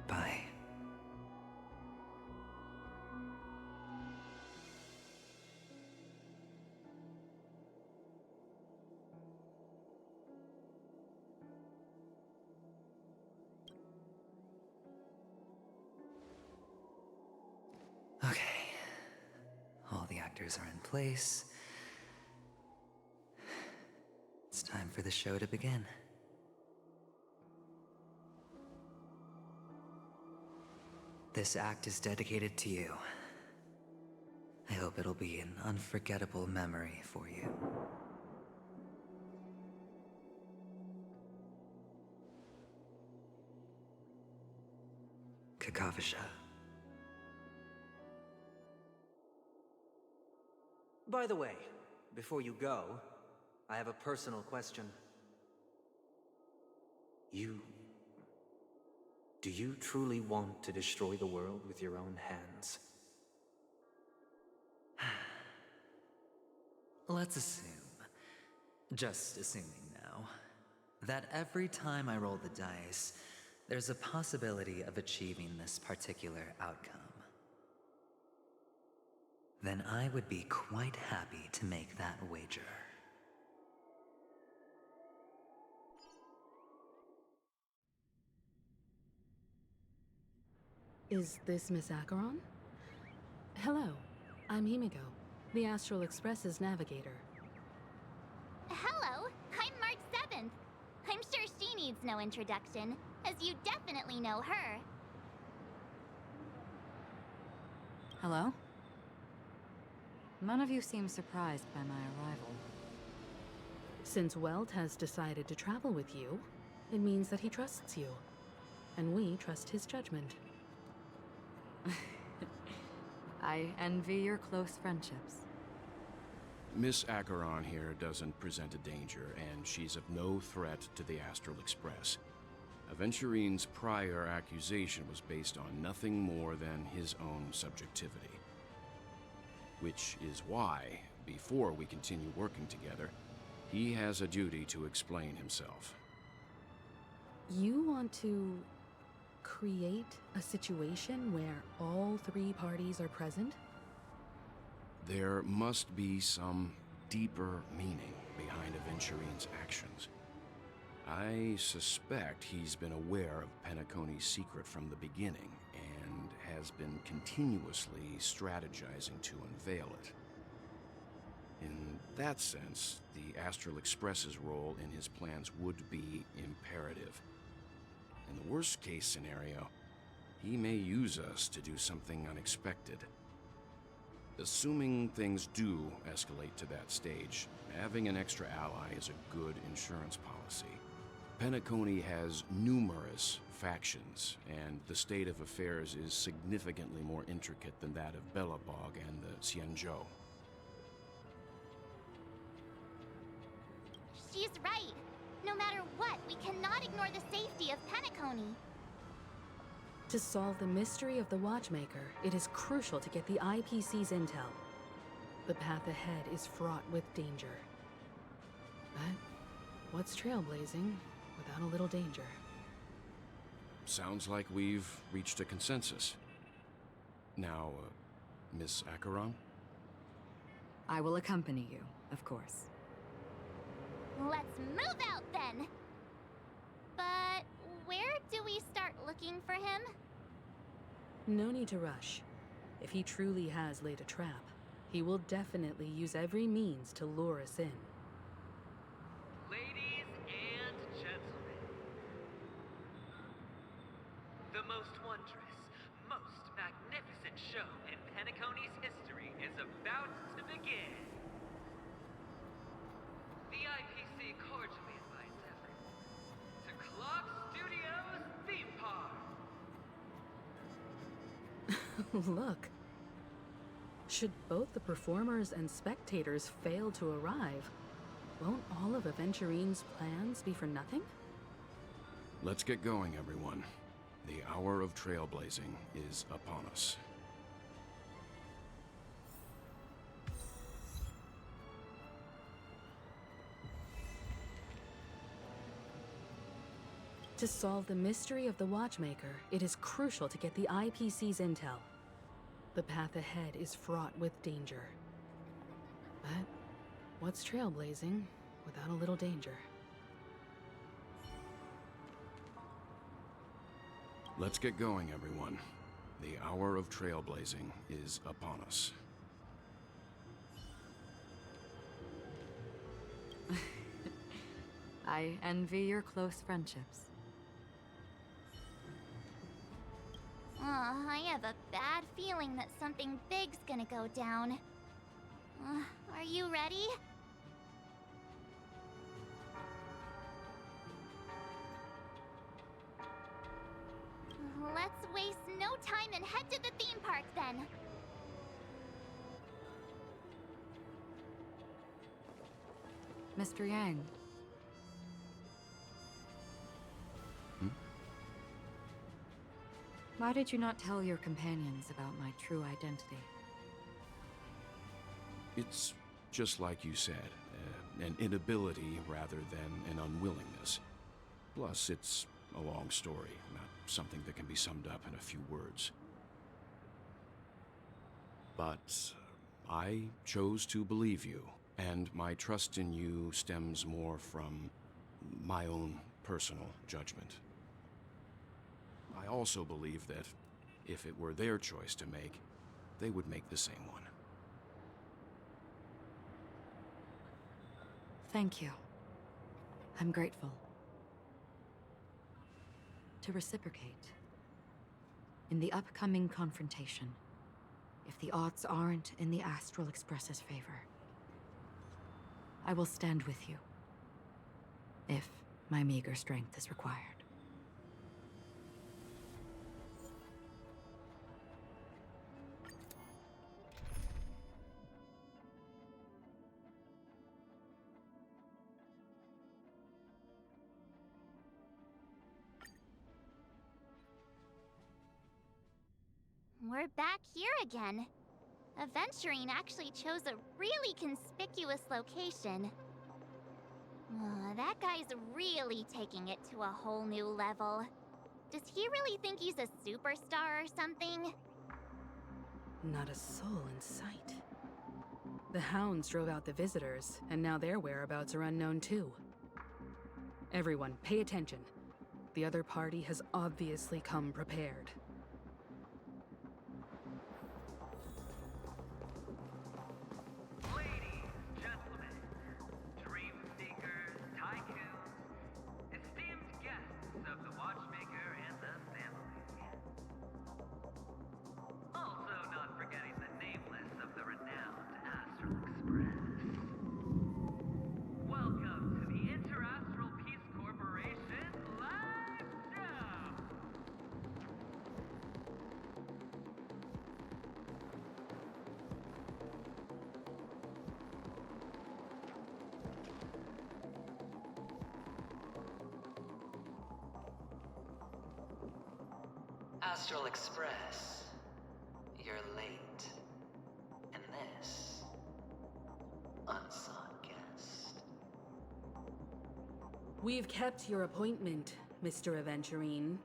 Bye. Okay. All the actors are in place. It's time for the show to begin. This act is dedicated to you. I hope it'll be an unforgettable memory for you. Kakavasha. By the way, before you go, I have a personal question. Do you truly want to destroy the world with your own hands? Let's assume, just assuming now, that every time I roll the dice, there's a possibility of achieving this particular outcome. Then I would be quite happy to make that wager. Is this Miss Acheron? Hello, I'm Himiko, the Astral Express's navigator. Hello, I'm March 7th. I'm sure she needs no introduction, as you definitely know her. Hello? None of you seem surprised by my arrival. Since Welt has decided to travel with you, it means that he trusts you, and we trust his judgment. I envy your close friendships. Miss Acheron here doesn't present a danger, and she's of no threat to the Astral Express. Aventurine's prior accusation was based on nothing more than his own subjectivity. Which is why, before we continue working together, he has a duty to explain himself. You want to create a situation where all 3 parties are present? There must be some deeper meaning behind Aventurine's actions. I suspect he's been aware of Penacony's secret from the beginning and has been continuously strategizing to unveil it. In that sense, the Astral Express's role in his plans would be imperative. In the worst-case scenario, he may use us to do something unexpected. Assuming things do escalate to that stage, having an extra ally is a good insurance policy. Penacony has numerous factions, and the state of affairs is significantly more intricate than that of Belobog and the Xianzhou. She's right. No matter what, we cannot ignore the safety of Penacony. To solve the mystery of the Watchmaker, it is crucial to get the IPC's intel. The path ahead is fraught with danger. But what's trailblazing without a little danger? Sounds like we've reached a consensus. Now, Miss Acheron? I will accompany you, of course. Let's move out then! But where do we start looking for him? No need to rush. If he truly has laid a trap, he will definitely use every means to lure us in. Ladies and gentlemen, the most wondrous, most magnificent show in Penacony's history is about to begin. The IPC cordially invites everyone to Clock Studios Theme Park. Look. Should both the performers and spectators fail to arrive, won't all of Aventurine's plans be for nothing? Let's get going, everyone. The hour of trailblazing is upon us. To solve the mystery of the Watchmaker, it is crucial to get the IPC's intel. The path ahead is fraught with danger. But what's trailblazing without a little danger? Let's get going, everyone. The hour of trailblazing is upon us. I envy your close friendships. I have a bad feeling that something big's gonna go down. Are you ready? Let's waste no time and head to the theme park then. Mr. Yang. Why did you not tell your companions about my true identity? It's just like you said, an inability rather than an unwillingness. Plus, it's a long story, not something that can be summed up in a few words. But I chose to believe you, and my trust in you stems more from my own personal judgment. I also believe that if it were their choice to make, they would make the same one. Thank you. I'm grateful. To reciprocate, in the upcoming confrontation, if the odds aren't in the Astral Express's favor, I will stand with you, if my meager strength is required. We're back here again. Aventurine actually chose a really conspicuous location. That guy's really taking it to a whole new level. Does he really think he's a superstar or something? Not a soul in sight. The hounds drove out the visitors, and now their whereabouts are unknown too. Everyone, pay attention. The other party has obviously come prepared. Ladies, gentlemen, dream seekers, tycoons, esteemed guests of the Watchmaker and the family. Also not forgetting the nameless of the renowned Astral Express. Welcome to the Interastral Peace Corporation live show! Astral Express, you're late. And this, unsought guest. We've kept your appointment, Mr. Aventurine.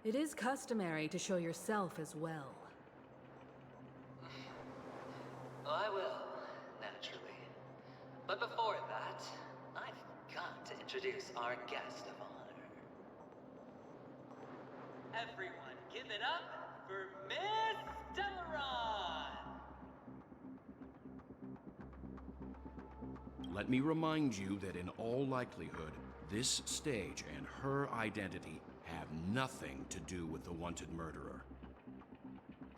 It is customary to show yourself as well. I will, naturally. But before that, I've got to introduce our guest of honor. Everyone, give it up for Miss Delaron! Let me remind you that in all likelihood, this stage and her identity have nothing to do with the wanted murderer.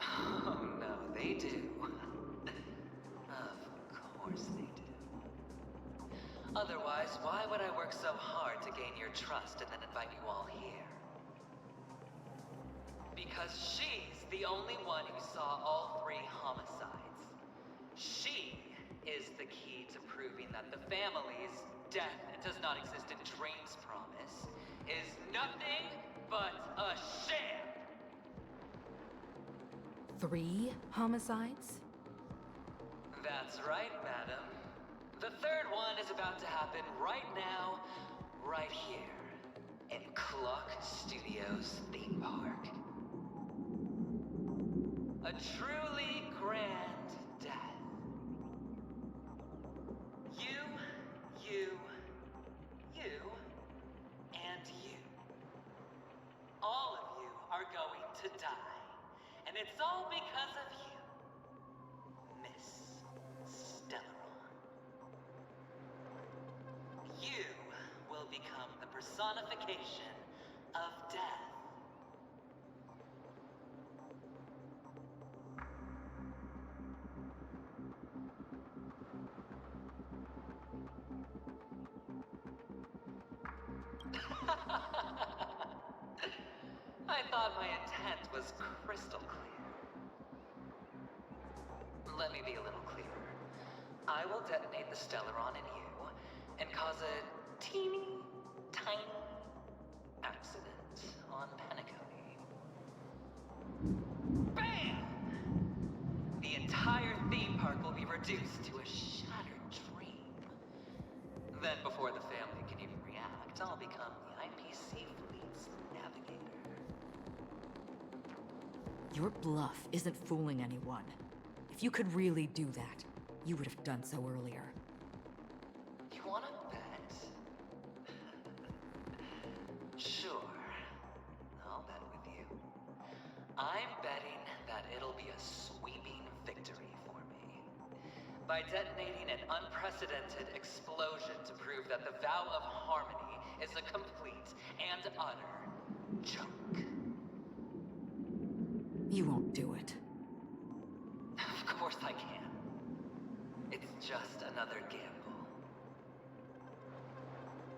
Oh no, they do. Of course they do. Otherwise, why would I work so hard to gain your trust and then invite you all here? Because she's the only one who saw all 3 homicides. She is the key to proving that the family's death does not exist in Dream's promise is nothing but a sham! 3 homicides? That's right, madam. The 3rd one is about to happen right now, right here, in Clock Studios theme park. A truly grand death. You, and you. All of you are going to die. And it's all because of you, Miss Stellaron. You will become the personification of death. I thought my intent was crystal clear. Let me be a little clearer. I will detonate the Stellaron in you and cause a teeny, tiny accident on Penacony. BAM! The entire theme park will be reduced to a shattered dream. Then before the family can even react, I'll become the IPC fleet's navigator. Your bluff isn't fooling anyone. If you could really do that, you would have done so earlier. You wanna bet? Sure. I'll bet with you. I'm betting that it'll be a sweeping victory for me. By detonating an unprecedented explosion to prove that the vow of harmony is a complete and utter joke. You won't do it. Of course I can. It's just another gamble.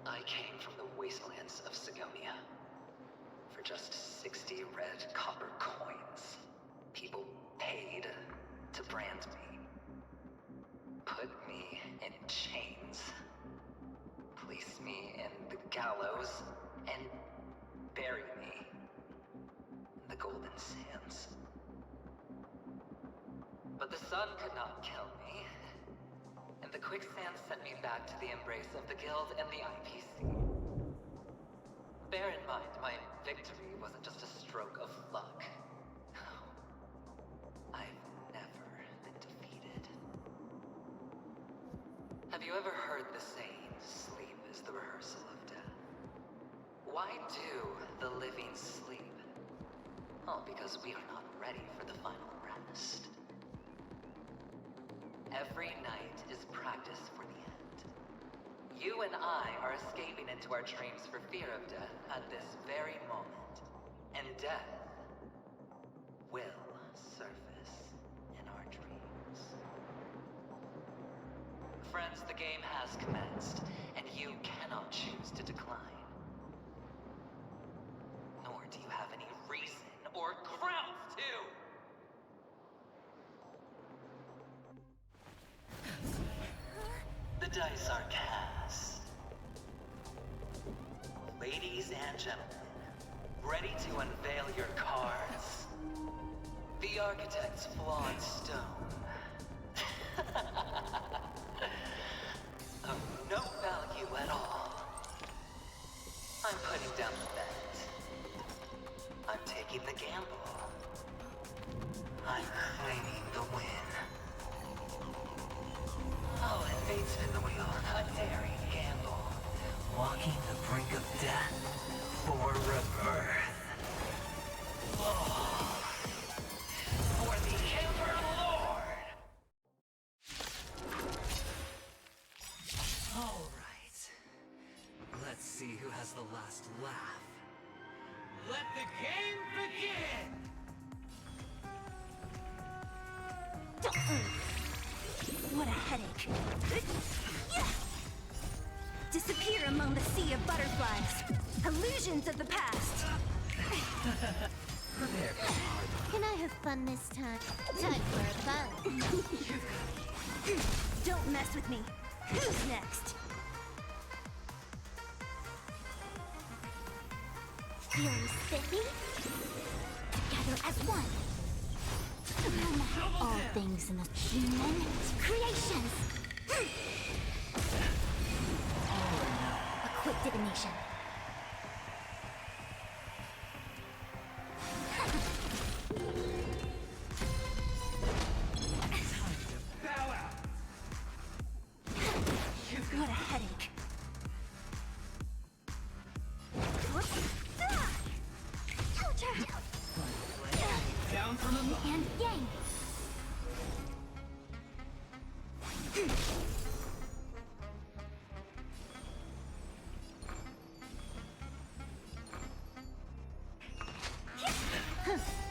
I came from the wastelands of Segonia. For just 60 red copper coins, people paid to brand me. Put me in chains. Place me in the gallows and bury me in the golden sands. But the sun could not kill me, and the quicksand sent me back to the embrace of the Guild and the IPC. Bear in mind, my victory wasn't just a stroke of luck. No. I've never been defeated. Have you ever heard the saying, sleep is the rehearsal of death? Why do the living sleep? Oh, because we are not ready for the final rest. Every night is practice for the end. You and I are escaping into our dreams for fear of death at this very moment. And death will surface in our dreams. Friends, the game has commenced, and you cannot choose to decline. Nor do you have any reason or grounds to! The dice are cast. Ladies and gentlemen, ready to unveil your cards? The architect's flawed stone. Of no value at all. I'm putting down the bet. I'm taking the gamble. I'm claiming the win. I'll invade spin the wheel, a daring gamble. Walking the brink of death for rebirth. Oh. For the Emperor Lord! Alright. Let's see who has the last laugh. Let the game begin! What a headache. Disappear among the sea of butterflies. Illusions of the past. Prepare for some hard. Can I have fun this time? Time for a fun. Don't mess with me. Who's next? Feeling spiffy? Together as one. All things in the human creations. A quick divination. Bow out! What a headache. Down from the And yang.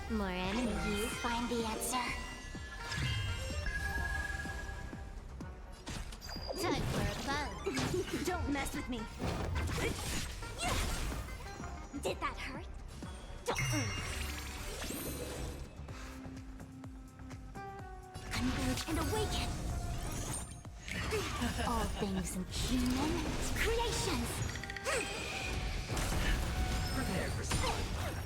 More enemy. You find the answer. Time for a fun. Don't mess with me. Did that hurt? Converge and awaken. All things in human creations. Prepare for some hard work.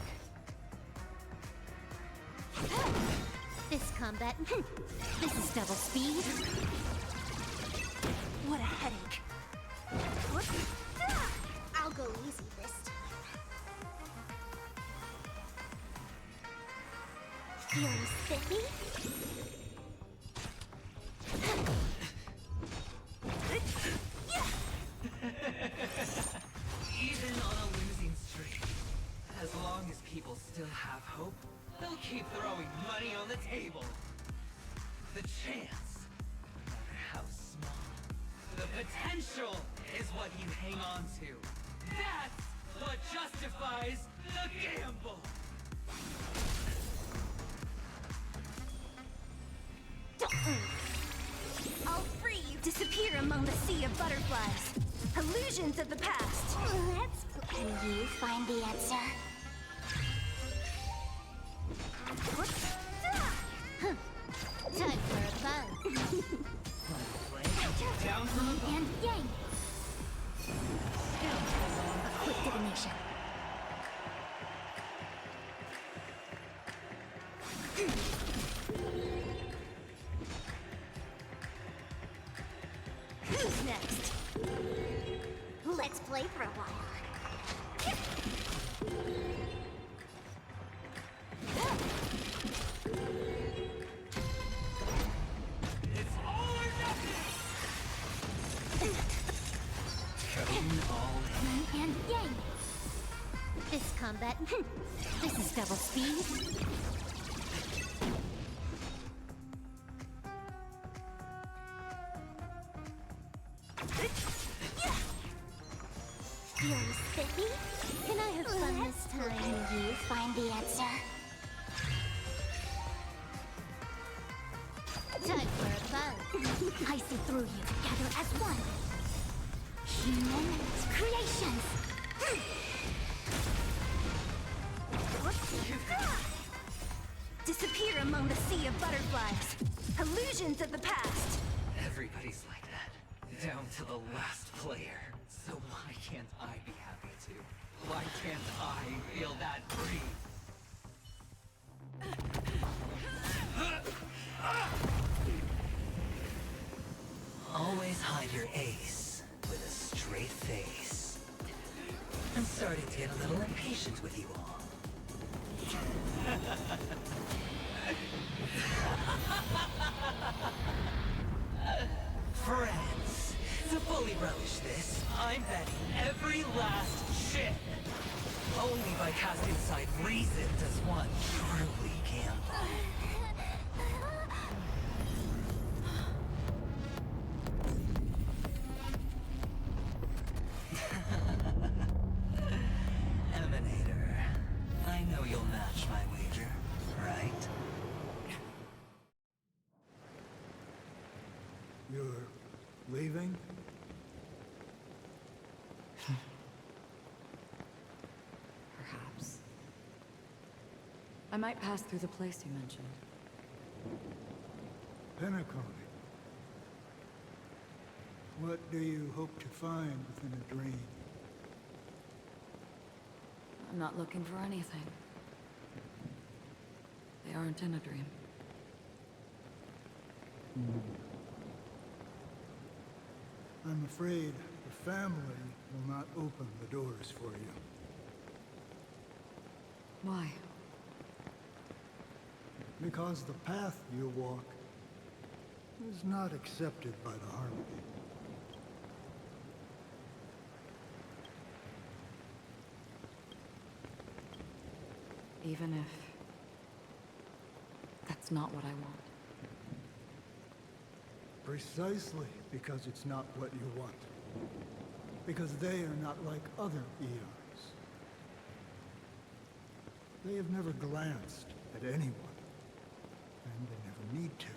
This combat. This is double speed. What a headache. I'll go easy this time. Feeling spiffy? Even on a losing streak, as long as people still have hope, they'll keep throwing money on the table. The chance, no matter how small, the potential is what you hang on to. That's what justifies the gamble. I'll free you. Disappear among the sea of butterflies. Illusions of the past. Let's play. Can you find the answer? Time for a fun. down from the And yang. A quick divination. Who's next? Let's play for a while. It's all or nothing! combat. This is double speed. You're spiffy? Can I have fun this time? Can you find the answer? Time for a buzz. I see through you together as one. Human creations. Disappear among the sea of butterflies. Illusions of the past. Everybody's like that, down to the last player. So why can't I be happy too? Why can't I feel that free? Always hide your ace with a straight face. I'm starting to get a little impatient with you all. Friends, to fully relish this, I'm betting every last chip. Only by casting aside reason does one truly gamble. Emanator, I know you'll match my wager, right? You're leaving? Perhaps. I might pass through the place you mentioned. Penacony. What do you hope to find within a dream? I'm not looking for anything. They aren't in a dream. I'm afraid the family will not open the doors for you. Why? Because the path you walk is not accepted by the Harmony. Even if that's not what I want. Precisely because it's not what you want. Because they are not like other eons. They have never glanced at anyone, and they never need to.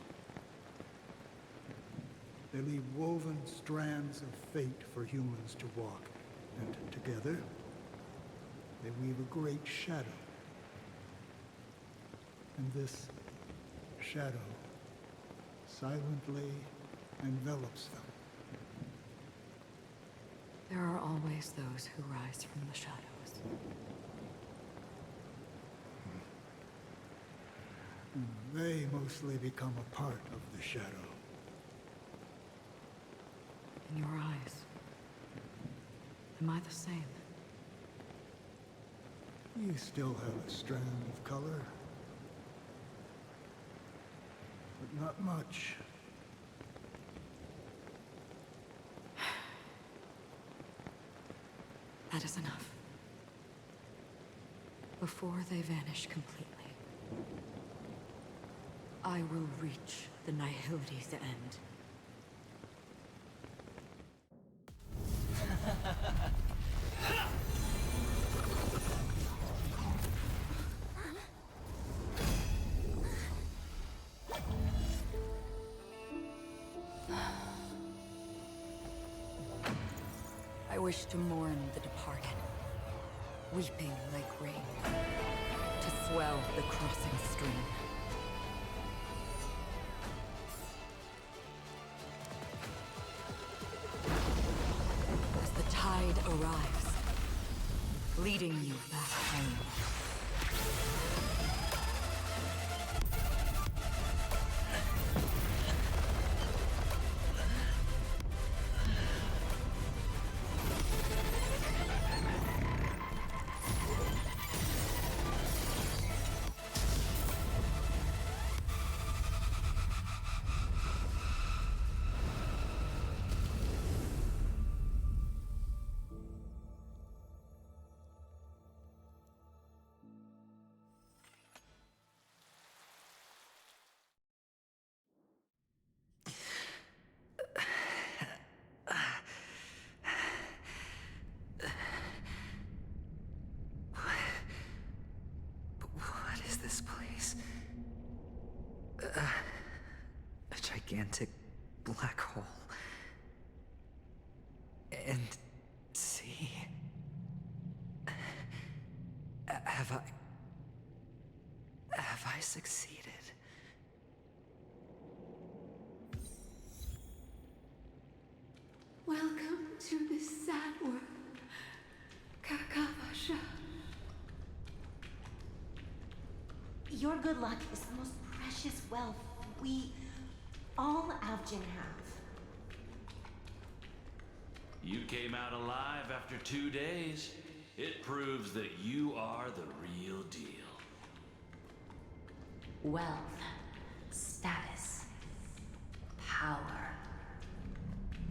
They leave woven strands of fate for humans to walk, and together, they weave a great shadow. And this shadow silently envelops them. There are always those who rise from the shadows. They mostly become a part of the shadow. In your eyes, am I the same? You still have a strand of color. But not much. That is enough. Before they vanish completely, I will reach the Nihility's end. I wish to mourn the departed, weeping like rain, to swell the crossing stream. As the tide arrives, leading you back home. gigantic black hole. And see... Have I succeeded? Welcome to this sad world, Kakavasha. Your good luck is the most precious wealth we, all Avgin have. You came out alive after 2 days. It proves that you are the real deal. Wealth, status, power.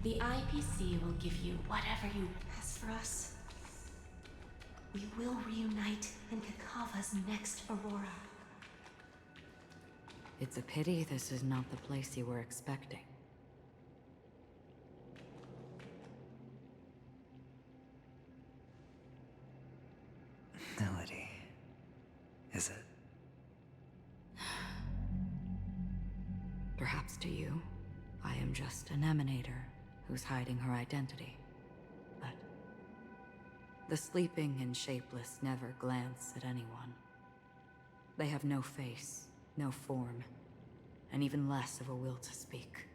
The IPC will give you whatever you... As for us, we will reunite in Kakava's next Aurora. It's a pity this is not the place you were expecting. Melody. Is it? Perhaps to you, I am just an emanator who's hiding her identity. But the sleeping and shapeless never glance at anyone. They have no face, no form, and even less of a will to speak.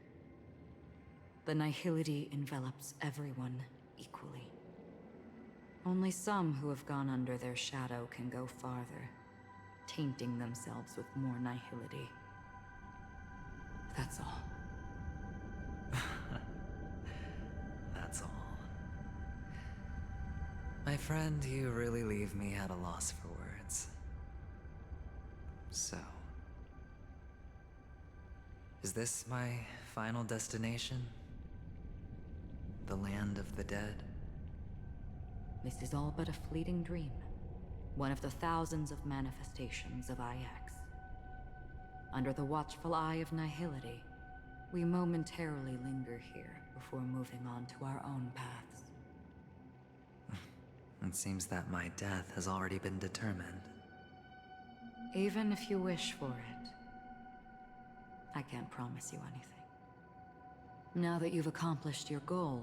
The nihility envelops everyone equally. Only some who have gone under their shadow can go farther, tainting themselves with more nihility. That's all. That's all. My friend, you really leave me at a loss for words. So... is this my final destination? The land of the dead? This is all but a fleeting dream. One of the thousands of manifestations of IX. Under the watchful eye of nihility, we momentarily linger here before moving on to our own paths. It seems that my death has already been determined. Even if you wish for it, I can't promise you anything. Now that you've accomplished your goal,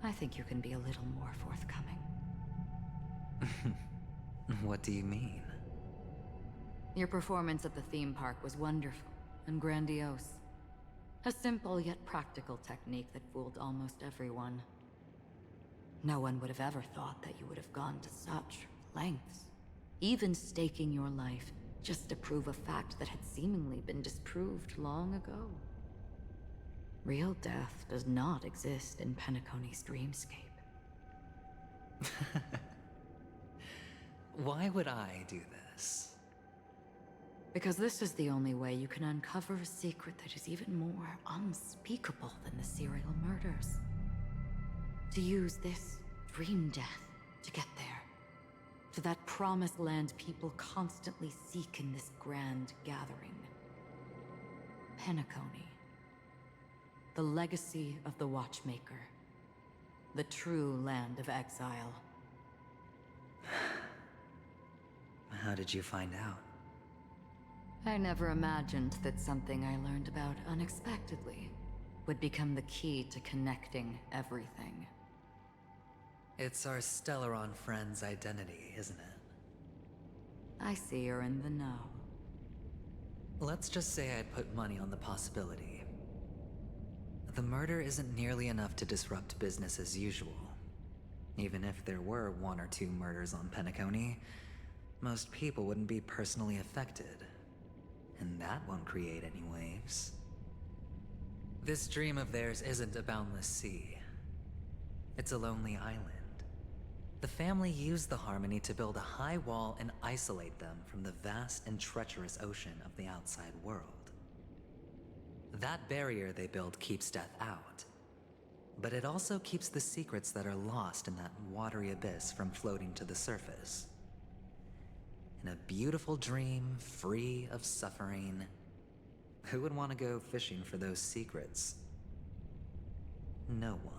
I think you can be a little more forthcoming. What do you mean? Your performance at the theme park was wonderful and grandiose. A simple yet practical technique that fooled almost everyone. No one would have ever thought that you would have gone to such lengths, even staking your life just to prove a fact that had seemingly been disproved long ago. Real death does not exist in Penacony's dreamscape. Why would I do this? Because this is the only way you can uncover a secret that is even more unspeakable than the serial murders. To use this dream death to get there. To that promised land people constantly seek in this grand gathering. Penacony. The legacy of the Watchmaker. The true land of exile. How did you find out? I never imagined that something I learned about unexpectedly would become the key to connecting everything. It's our Stellaron friend's identity, isn't it? I see you're in the know. Let's just say I put money on the possibility. The murder isn't nearly enough to disrupt business as usual. Even if there were 1 or 2 murders on Penacony, most people wouldn't be personally affected. And that won't create any waves. This dream of theirs isn't a boundless sea. It's a lonely island. The family used the Harmony to build a high wall and isolate them from the vast and treacherous ocean of the outside world. That barrier they built keeps death out. But it also keeps the secrets that are lost in that watery abyss from floating to the surface. In a beautiful dream, free of suffering, who would want to go fishing for those secrets? No one.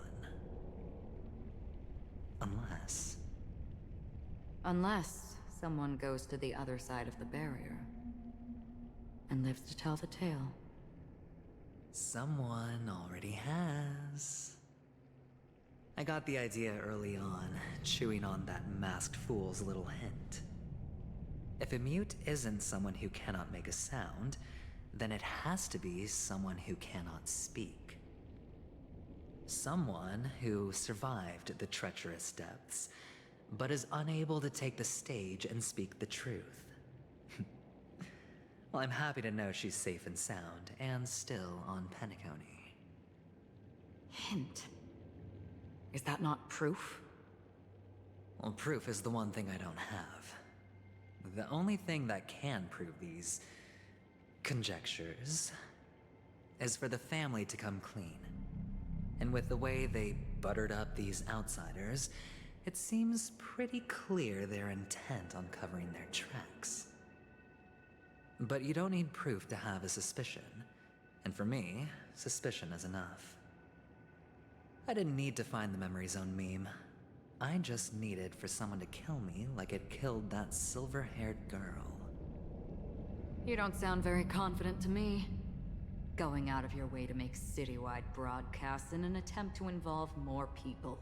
Unless someone goes to the other side of the barrier and lives to tell the tale. Someone already has. I got the idea early on, chewing on that masked fool's little hint. If a mute isn't someone who cannot make a sound, then it has to be someone who cannot speak. Someone who survived the treacherous depths, but is unable to take the stage and speak the truth. Well, I'm happy to know she's safe and sound, and still on Penacony. Hint. Is that not proof? Well, proof is the one thing I don't have. The only thing that can prove these conjectures is for the family to come clean. And with the way they buttered up these outsiders, it seems pretty clear they're intent on covering their tracks. But you don't need proof to have a suspicion. And for me, suspicion is enough. I didn't need to find the Memory Zone meme. I just needed for someone to kill me like it killed that silver-haired girl. You don't sound very confident to me. Going out of your way to make citywide broadcasts in an attempt to involve more people.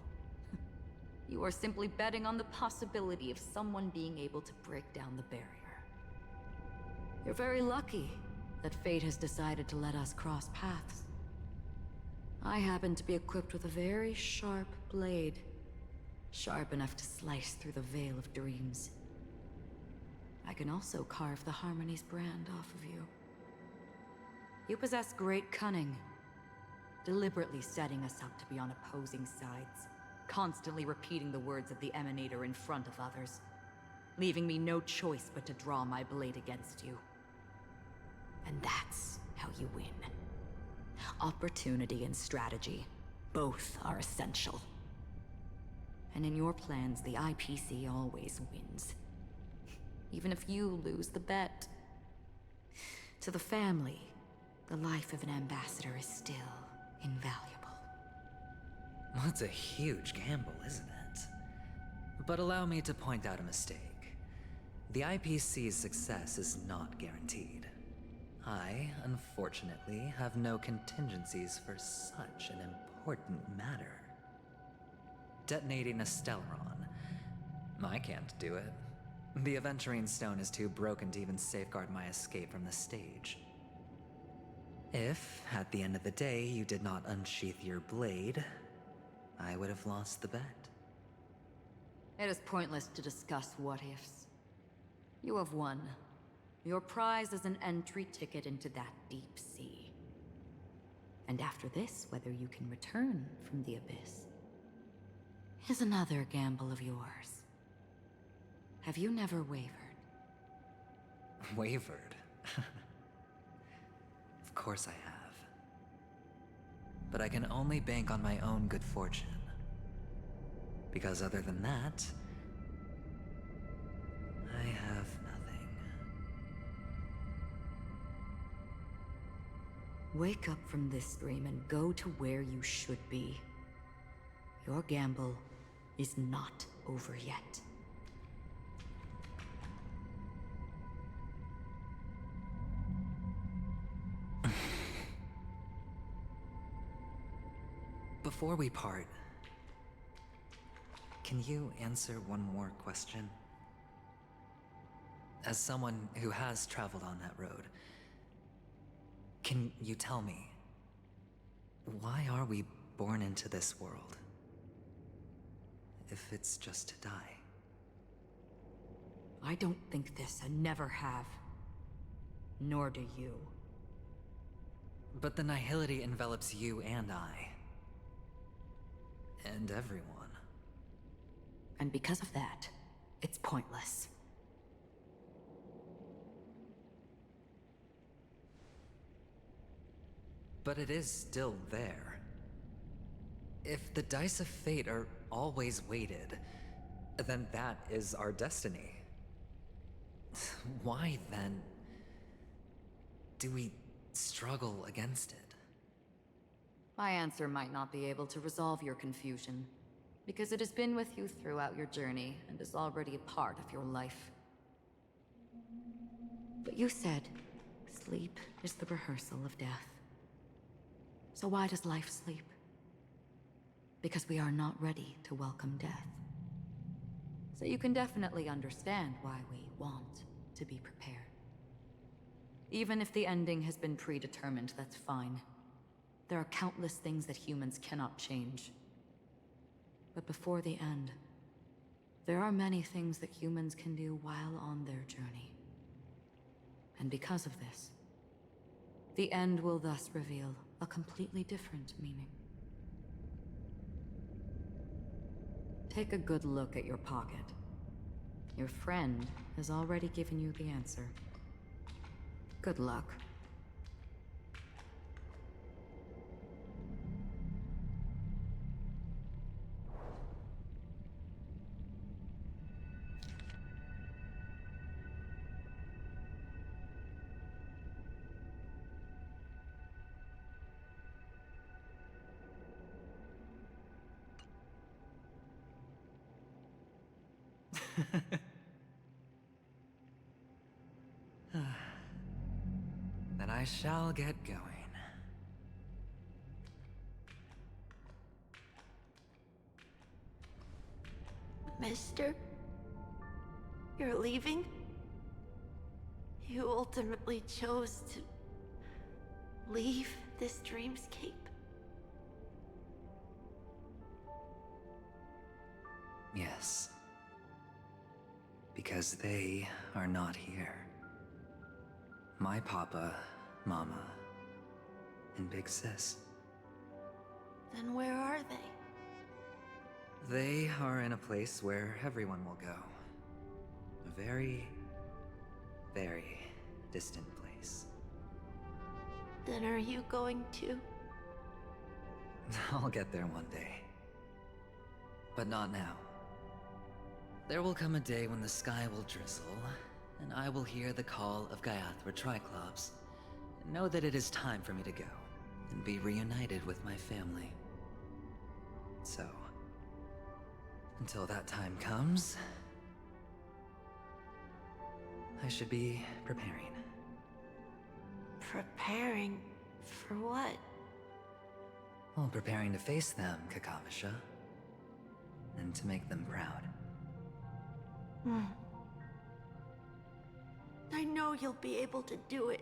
You are simply betting on the possibility of someone being able to break down the barrier. You're very lucky that fate has decided to let us cross paths. I happen to be equipped with a very sharp blade. Sharp enough to slice through the veil of dreams. I can also carve the Harmony's brand off of you. You possess great cunning, deliberately setting us up to be on opposing sides, constantly repeating the words of the Emanator in front of others, leaving me no choice but to draw my blade against you. And that's how you win. Opportunity and strategy, both are essential. And in your plans, the IPC always wins. Even if you lose the bet. To the family, the life of an ambassador is still invaluable. Well, it's a huge gamble, isn't it? But allow me to point out a mistake. The IPC's success is not guaranteed. I, unfortunately, have no contingencies for such an important matter. Detonating a Stellaron. I can't do it. The Aventurine Stone is too broken to even safeguard my escape from the stage. If, at the end of the day, you did not unsheath your blade, I would have lost the bet. It is pointless to discuss what-ifs. You have won. Your prize is an entry ticket into that deep sea. And after this, whether you can return from the abyss is another gamble of yours. Have you never wavered? Wavered? Of course I have. But I can only bank on my own good fortune. Because other than that, I have nothing. Wake up from this dream and go to where you should be. Your gamble is not over yet. Before we part, can you answer one more question? As someone who has traveled on that road, can you tell me, why are we born into this world? If it's just to die. I don't think this and never have. Nor do you. But the nihility envelops you and I. And everyone. And because of that, it's pointless. But it is still there. If the dice of fate are always weighted, then that is our destiny. Why, then, do we struggle against it? My answer might not be able to resolve your confusion, because it has been with you throughout your journey and is already a part of your life. But you said, sleep is the rehearsal of death. So why does life sleep? Because we are not ready to welcome death. So you can definitely understand why we want to be prepared. Even if the ending has been predetermined, that's fine. There are countless things that humans cannot change. But before the end, there are many things that humans can do while on their journey. And because of this, the end will thus reveal a completely different meaning. Take a good look at your pocket. Your friend has already given you the answer. Good luck. Then I shall get going. Mister? You're leaving? You ultimately chose to leave this dreamscape? Yes. Because they are not here. My papa, mama, and big sis. Then where are they? They are in a place where everyone will go. A very, very distant place. Then are you going to? I'll get there one day. But not now. There will come a day when the sky will drizzle, and I will hear the call of Gaiathra Triclops, and know that it is time for me to go, and be reunited with my family. So, until that time comes, I should be preparing. Preparing for what? Well, preparing to face them, Kakavasha, and to make them proud. I know you'll be able to do it.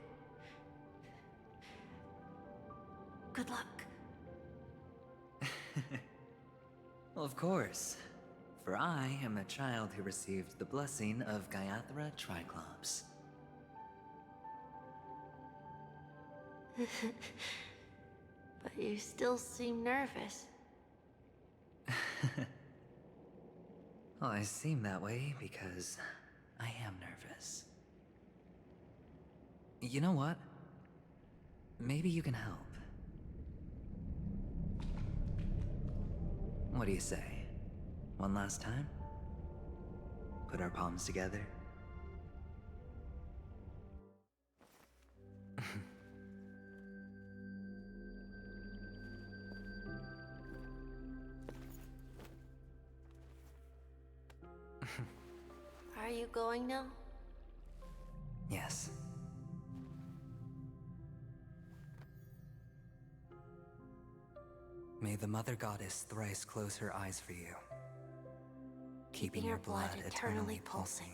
Good luck. Well, of course. For I am the child who received the blessing of Gaiathra Triclops. But you still seem nervous. Well, I seem that way because I am nervous. You know what? Maybe you can help. What do you say? One last time? Put our palms together? Are you going now? Yes. May the Mother Goddess thrice close her eyes for you, keeping your blood eternally pulsing.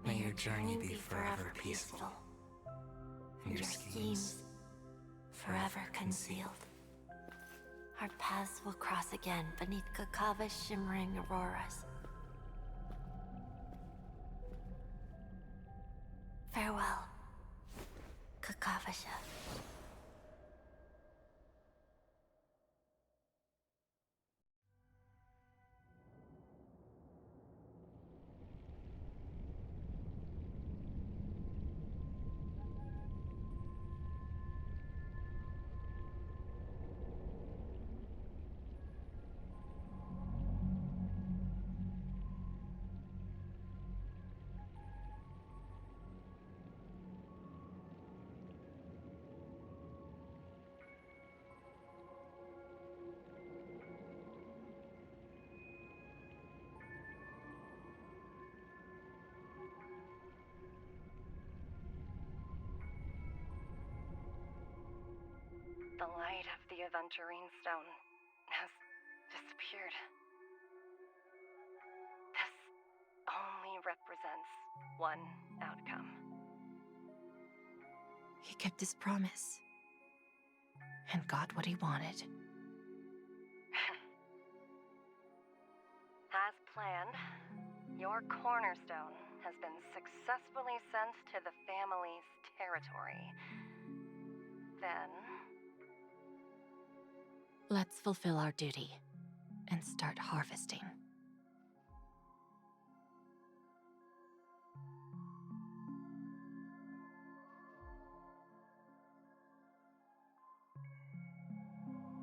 May your journey be forever peaceful, and your schemes forever concealed. Our paths will cross again beneath Kakava's shimmering auroras. Farewell, Kakavasha. The light of the Aventurine Stone has disappeared. This only represents one outcome. He kept his promise. And got what he wanted. As planned, your cornerstone has been successfully sent to the family's territory. Then... Let's fulfill our duty and start harvesting.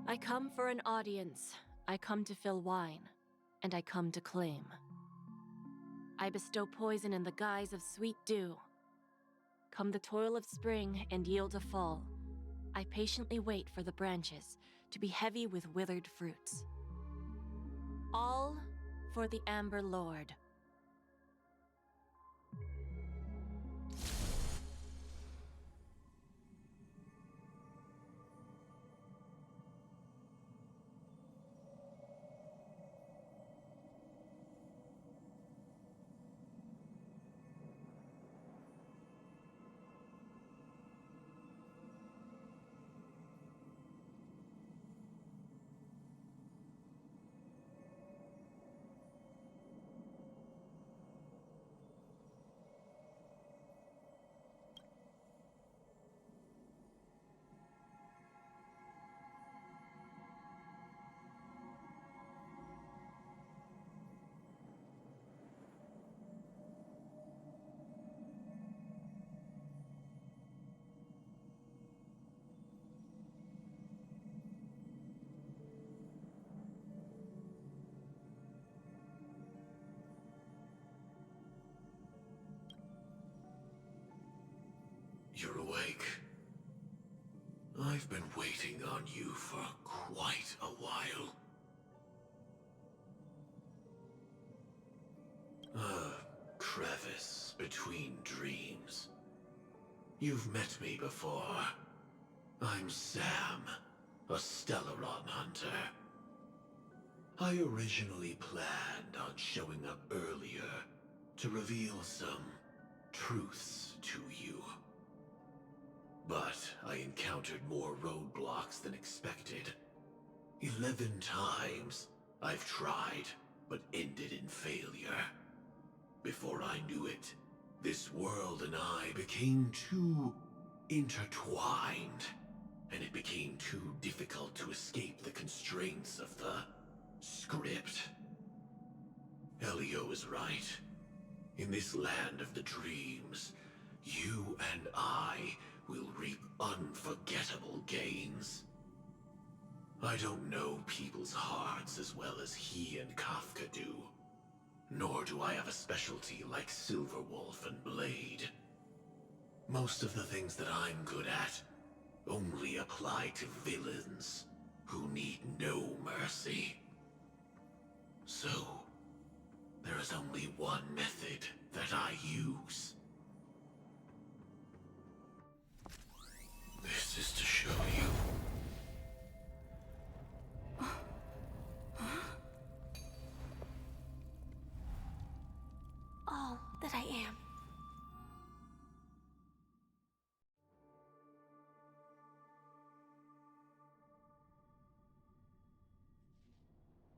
I come for an audience. I come to fill wine, and I come to claim. I bestow poison in the guise of sweet dew. Come the toil of spring and yield a fall. I patiently wait for the branches to be heavy with withered fruits. All for the Amber Lord. You're awake. I've been waiting on you for quite a while. A crevice between dreams. You've met me before. I'm Sam, a Stellaron hunter. I originally planned on showing up earlier to reveal some truths to you. But I encountered more roadblocks than expected. 11 times I've tried, but ended in failure. Before I knew it, this world and I became too intertwined, and it became too difficult to escape the constraints of the script. Elio is right. In this land of the dreams, you and I will reap unforgettable gains. I don't know people's hearts as well as he and Kafka do. Nor do I have a specialty like Silverwolf and Blade. Most of the things that I'm good at only apply to villains who need no mercy. So, there is only one method that I use. This is to show you. All that I am.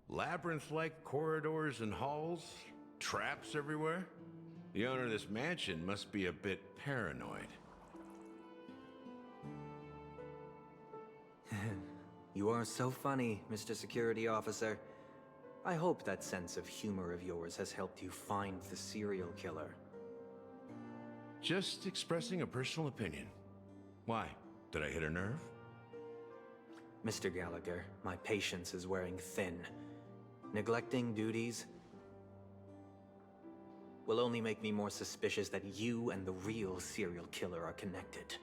Labyrinth-like corridors and halls? Traps everywhere? The owner of this mansion must be a bit paranoid. You are so funny, Mr. Security Officer. I hope that sense of humor of yours has helped you find the serial killer. Just expressing a personal opinion. Why? Did I hit a nerve? Mr. Gallagher, my patience is wearing thin. Neglecting duties will only make me more suspicious that you and the real serial killer are connected.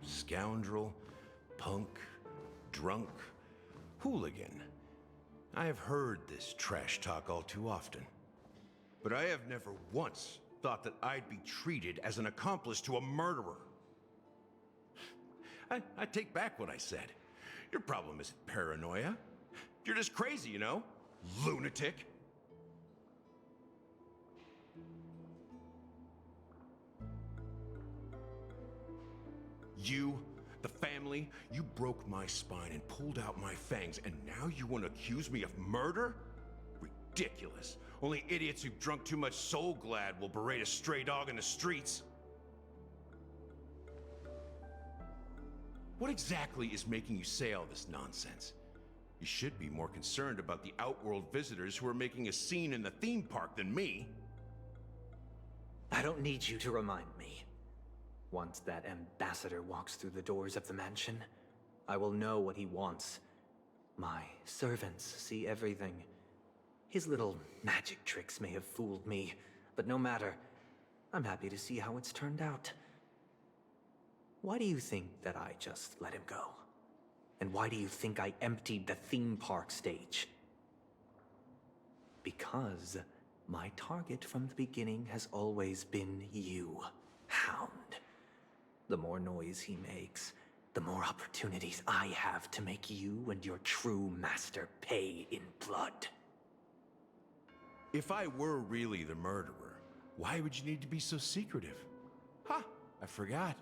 Scoundrel, punk, drunk, hooligan. I have heard this trash talk all too often. But I have never once thought that I'd be treated as an accomplice to a murderer. I take back what I said. Your problem isn't paranoia. You're just crazy, you know? Lunatic. You, the family, you broke my spine and pulled out my fangs, and now you want to accuse me of murder? Ridiculous. Only idiots who've drunk too much Soul Glad will berate a stray dog in the streets. What exactly is making you say all this nonsense? You should be more concerned about the Outworld visitors who are making a scene in the theme park than me. I don't need you to remind me. Once that ambassador walks through the doors of the mansion, I will know what he wants. My servants see everything. His little magic tricks may have fooled me, but no matter. I'm happy to see how it's turned out. Why do you think that I just let him go? And why do you think I emptied the theme park stage? Because my target from the beginning has always been you, Hound. The more noise he makes, the more opportunities I have to make you and your true master pay in blood. If I were really the murderer, why would you need to be so secretive? Ha! I forgot.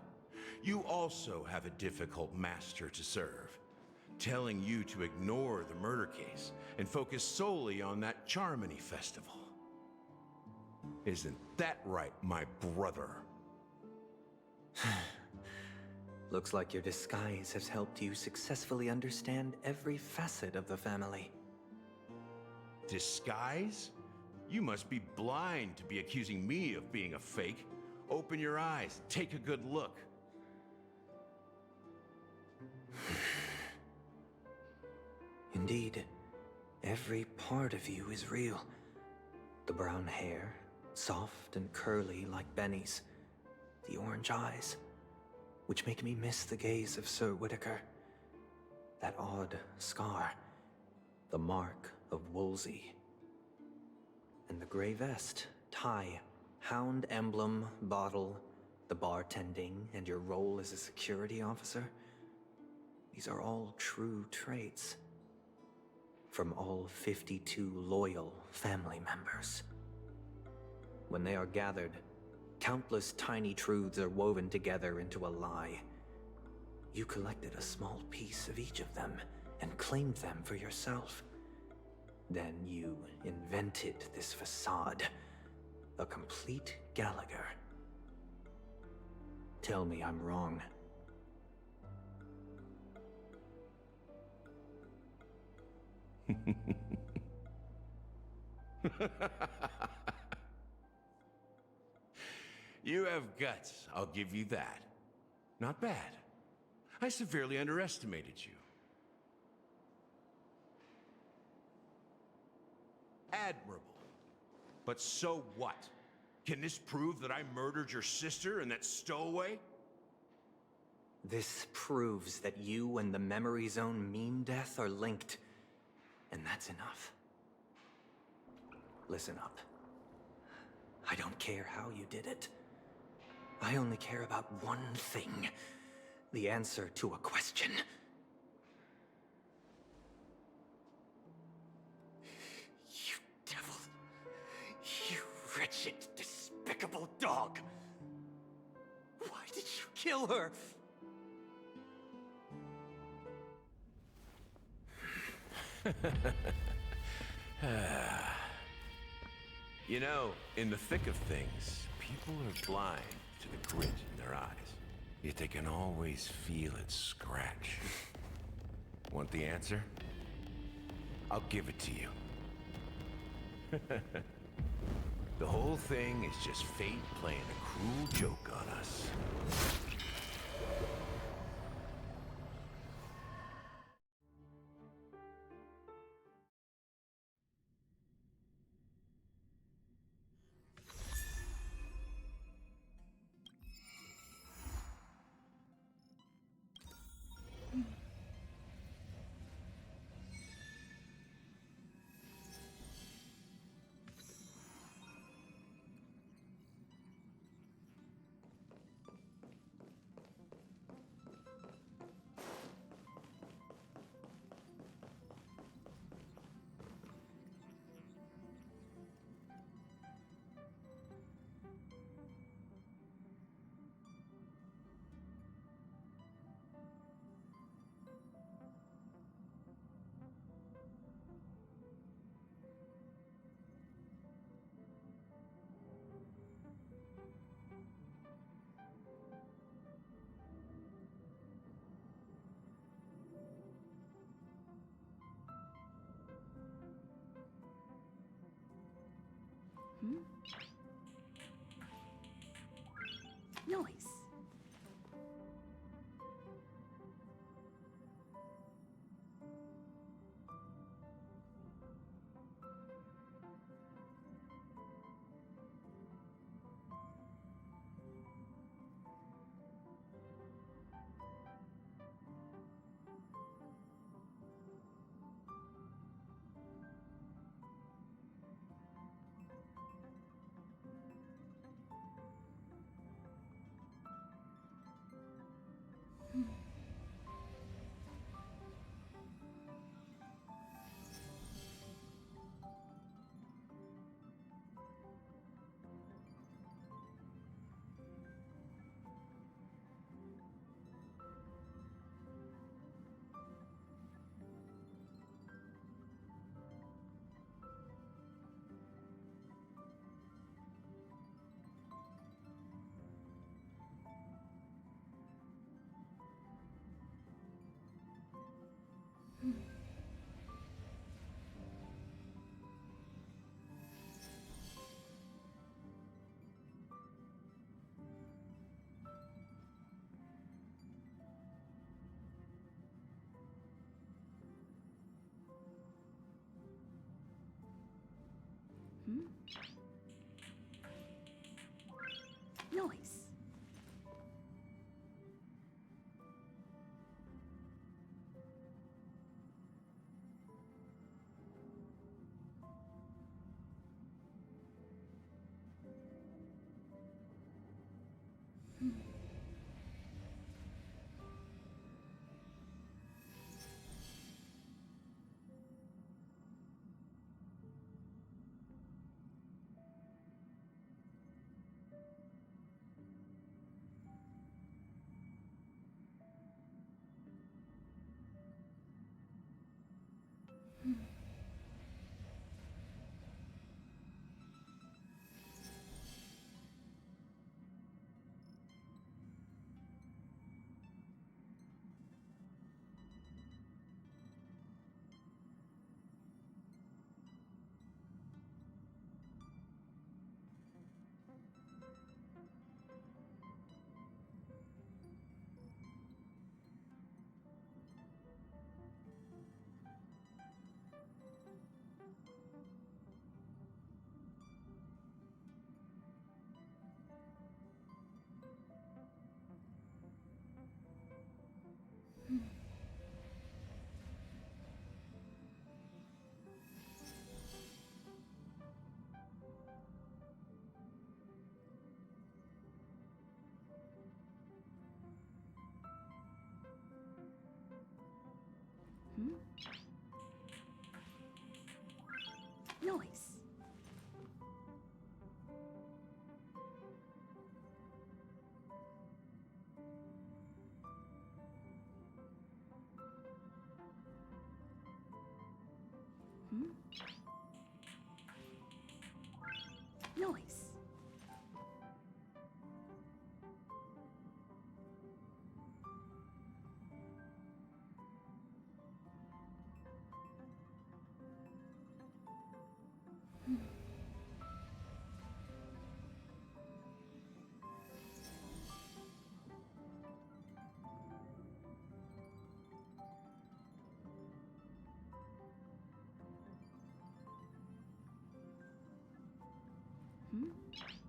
You also have a difficult master to serve, telling you to ignore the murder case and focus solely on that Charmony festival. Isn't that right, my brother? Looks like your disguise has helped you successfully understand every facet of the family. Disguise? You must be blind to be accusing me of being a fake. Open your eyes, take a good look. Indeed, every part of you is real. The brown hair, soft and curly like Benny's. The orange eyes, which make me miss the gaze of Sir Whitaker. That odd scar, the mark of Wolsey. And the gray vest, tie, hound emblem, bottle, the bartending, and your role as a security officer. These are all true traits. From all 52 loyal family members. When they are gathered, countless tiny truths are woven together into a lie. You collected a small piece of each of them and claimed them for yourself. Then you invented this facade, a complete Gallagher. Tell me I'm wrong. You have guts, I'll give you that. Not bad. I severely underestimated you. Admirable. But so what? Can this prove that I murdered your sister and that stowaway? This proves that you and the Memory Zone meme death are linked. And that's enough. Listen up. I don't care how you did it. I only care about one thing. The answer to a question. You devil. You wretched, despicable dog. Why did you kill her? You know, in the thick of things, people are blind to the grit in their eyes. Yet they can always feel it scratch. Want the answer? I'll give it to you. The whole thing is just fate playing a cruel joke on us. Hmm? Noise. Hmm? Noise. Hmm? Noise. Hmm? Noise. Hmm?